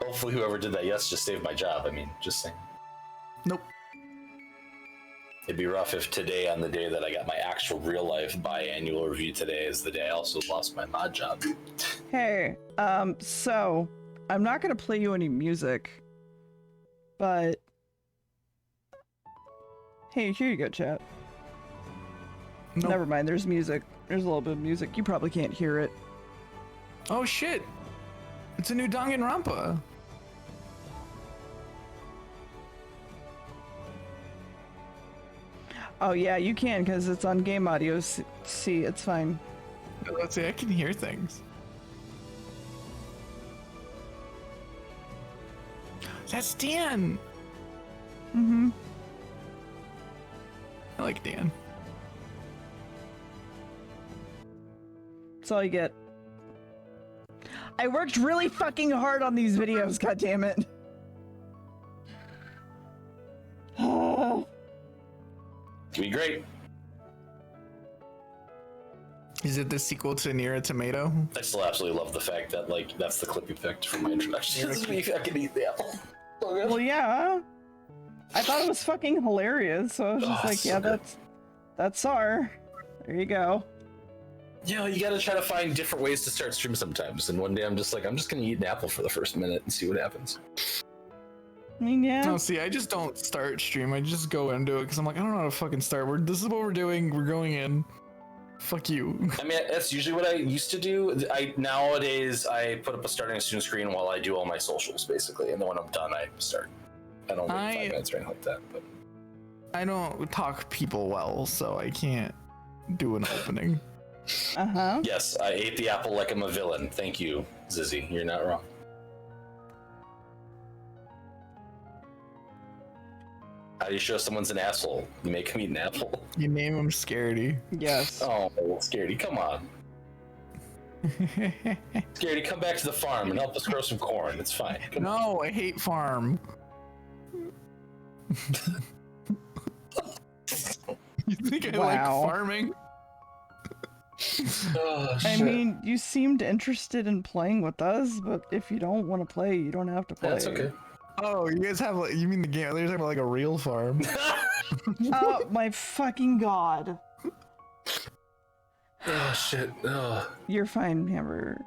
Hopefully whoever did that yes just saved my job. I mean, just saying. Nope. It'd be rough if today, on the day that I got my actual real life biannual review today, is the day I also lost my mod job. Hey, so I'm not gonna play you any music, but hey, here you go, chat. Nope. Never mind, there's music. There's a little bit of music. You probably can't hear it. Oh shit! It's a new Danganronpa. Oh yeah, you can because it's on game audio. See, it's fine. Let's see, I can hear things. That's Dan. Mm-hmm. I like Dan. That's all you get. I worked really fucking hard on these videos, goddammit. It'd be great. Is it the sequel to Nier a Tomato? I still absolutely love the fact that, like, that's the clip you picked from my introduction. This is me fucking eat the apple. So good. Well, yeah. I thought it was fucking hilarious, so I was just like, so yeah, good. that's SAR. There you go. You know, you gotta try to find different ways to start stream sometimes. And one day I'm just like, I'm just gonna eat an apple for the first minute and see what happens. I mean, yeah. No, see, I just don't start stream. I just go into it because I'm like, I don't know how to fucking start. This is what we're doing. We're going in. Fuck you. I mean, that's usually what I used to do. Nowadays I put up a starting student screen while I do all my socials, basically, and then when I'm done, I start. I don't wait 5 minutes or anything like that. But I don't talk people well, so I can't do an opening. Uh-huh. yes, I ate the apple like I'm a villain. Thank you, Zizzy. You're not wrong. How do you show someone's an asshole? You make him eat an apple. You name him Scaredy. Yes. Oh, Scaredy, come on. Scaredy, come back to the farm and help us grow some corn. It's fine. Come on. No, I hate farm. You think I like farming? Oh, I shit. mean, you seemed interested in playing with us, but if you don't want to play, you don't have to play. That's okay. Oh, you guys have like, you mean the game? They're talking about like a real farm. Oh my fucking god. Oh shit. Oh. You're fine, Hammer.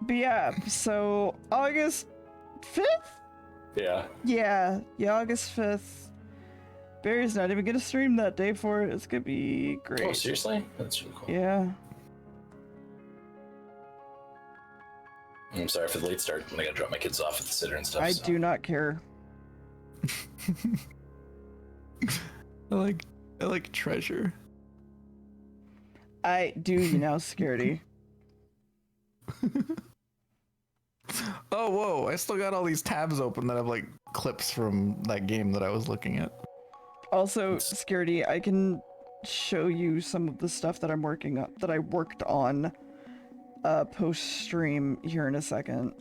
But yeah, so August 5th? Yeah. Yeah, August 5th. Barry's not even gonna stream that day for it. It's gonna be great. Oh, seriously? That's really cool. Yeah. I'm sorry for the late start. I gotta drop my kids off at the sitter and stuff. I so. do not care. I like treasure. I do, Scaredy. Oh, whoa. I still got all these tabs open that have like clips from that game that I was looking at. Also, Scaredy, I can show you some of the stuff that I'm working on, that I worked on post stream here in a second.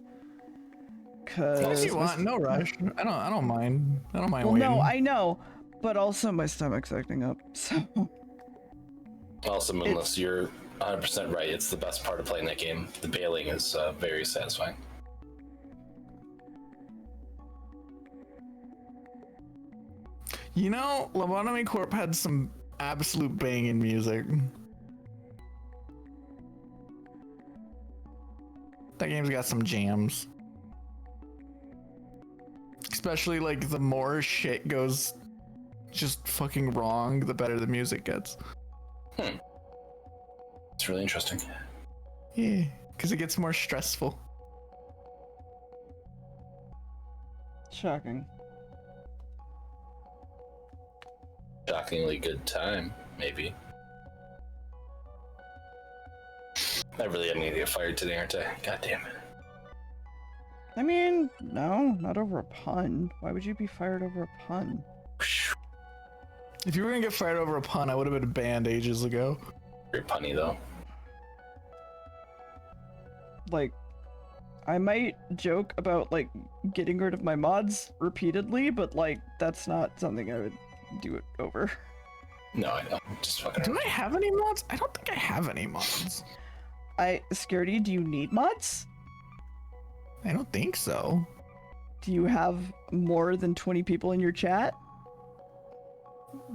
If you want, no rush. I don't mind. I don't mind Well, waiting. no, I know, but also my stomach's acting up, so. Also, Moonless, you're 100% right. It's the best part of playing that game. The bailing is very satisfying. You know, Lobotomy Corp had some absolute banging music. That game's got some jams. Especially like the more shit goes just fucking wrong, the better the music gets. It's really interesting. Yeah, because it gets more stressful. Shocking. Shockingly good time, maybe. I really am gonna get fired today, aren't I? God damn it. I mean, no, not over a pun. Why would you be fired over a pun? If you were gonna get fired over a pun, I would have been banned ages ago. You're punny though. Like, I might joke about like getting rid of my mods repeatedly, but like that's not something I would do it over. No, I know. Just fucking. Do I have any mods? I don't think I have any mods. Scaredy, do you need mods? I don't think so. Do you have more than 20 people in your chat?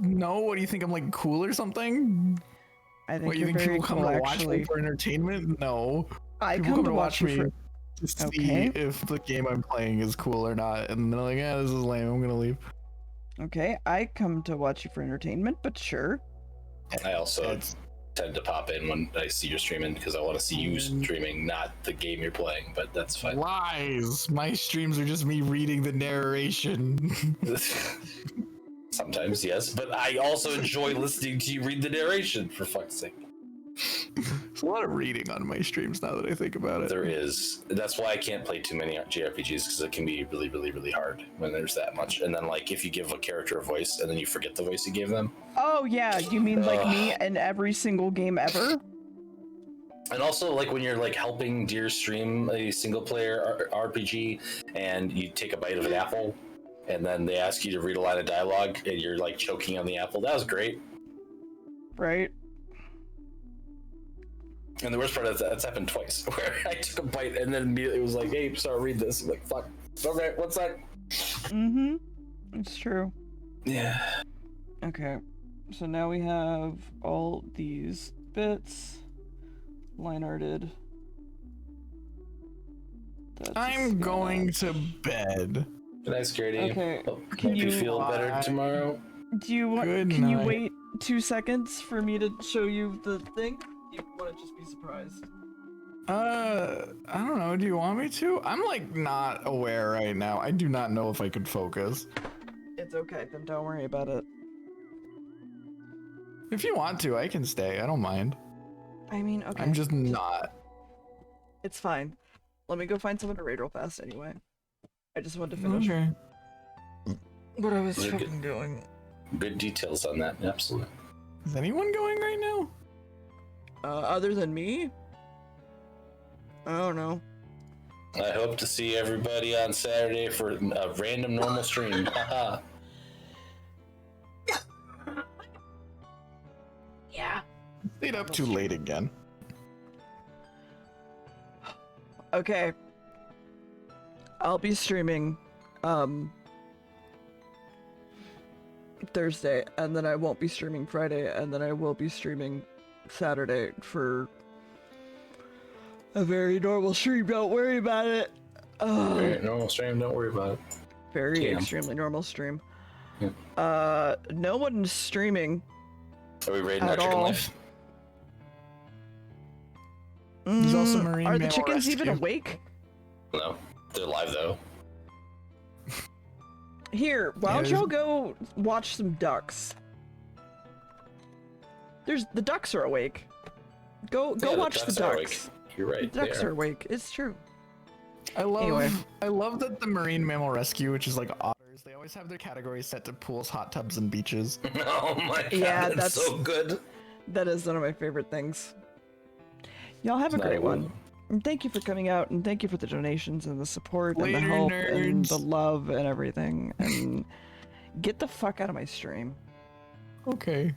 No, what do you think? I'm like cool or something? I think What, you you're think very people come cool, to watch actually. me for entertainment? No. I People come to watch you me for... to see Okay. if the game I'm playing is cool or not, and they're like, "Yeah, this is lame. I'm gonna leave." Okay, I come to watch you for entertainment, but sure. I also tend to pop in when I see you streaming because I want to see you streaming, not the game you're playing, but that's fine. Lies! My streams are just me reading the narration. Sometimes, yes, but I also enjoy listening to you read the narration, for fuck's sake. There's a lot of reading on my streams now that I think about it. There is. That's why I can't play too many JRPGs, because it can be really, really, really hard when there's that much. And then, like, if you give a character a voice and then you forget the voice you gave them. Oh, yeah, you mean like me in every single game ever? And also, like, when you're, like, helping Deer stream a single-player RPG and you take a bite of an apple and then they ask you to read a line of dialogue and you're, like, choking on the apple. That was great. Right. And the worst part is that's happened twice, where I took a bite and then immediately was like, hey, sorry, read this. I'm like, fuck. Okay, what's that? Mm-hmm. It's true. Yeah. Okay. So now we have all these bits line-arted. I'm going to bed. Good night, Scaredy. Okay. Hope Can you you feel better tomorrow. Do you want? Good Can you night. wait 2 seconds for me to show you the thing? Do you want to just be surprised? I don't know. Do you want me to? I'm like not aware right now. I do not know if I could focus. It's okay. Then don't worry about it. If you want to, I can stay. I don't mind. I mean, okay. I'm just not. It's fine. Let me go find someone to raid real fast anyway. I just wanted to finish Okay. what I was Those are fucking doing. Good details on that, absolutely. Is anyone going right now? Other than me? I don't know. I hope to see everybody on Saturday for a random normal stream. Haha. Yeah. Stayed up too late again. Okay. I'll be streaming Thursday, and then I won't be streaming Friday, and then I will be streaming Saturday for a very normal stream. Don't worry about it. Very normal stream, don't worry about it. very Yeah. extremely normal stream. Yeah. No one's streaming. Are we raiding our At chicken all. life? There's also marine Are the mammal chickens even rescue. awake? No, they're live though. Here, why Yeah, don't there's- y'all go watch some ducks? The ducks are awake. Go Yeah, watch the ducks are awake. ducks. You're right. The ducks they are awake. It's true. I love Anyway. I love that the marine mammal rescue, which is like otters, they always have their categories set to pools, hot tubs, and beaches. Oh my god, Yeah, that's so good. That is one of my favorite things. Y'all have a great one. And thank you for coming out, and thank you for the donations and the support and the Later, help and nerds. the love and everything. And get the fuck out of my stream. Okay.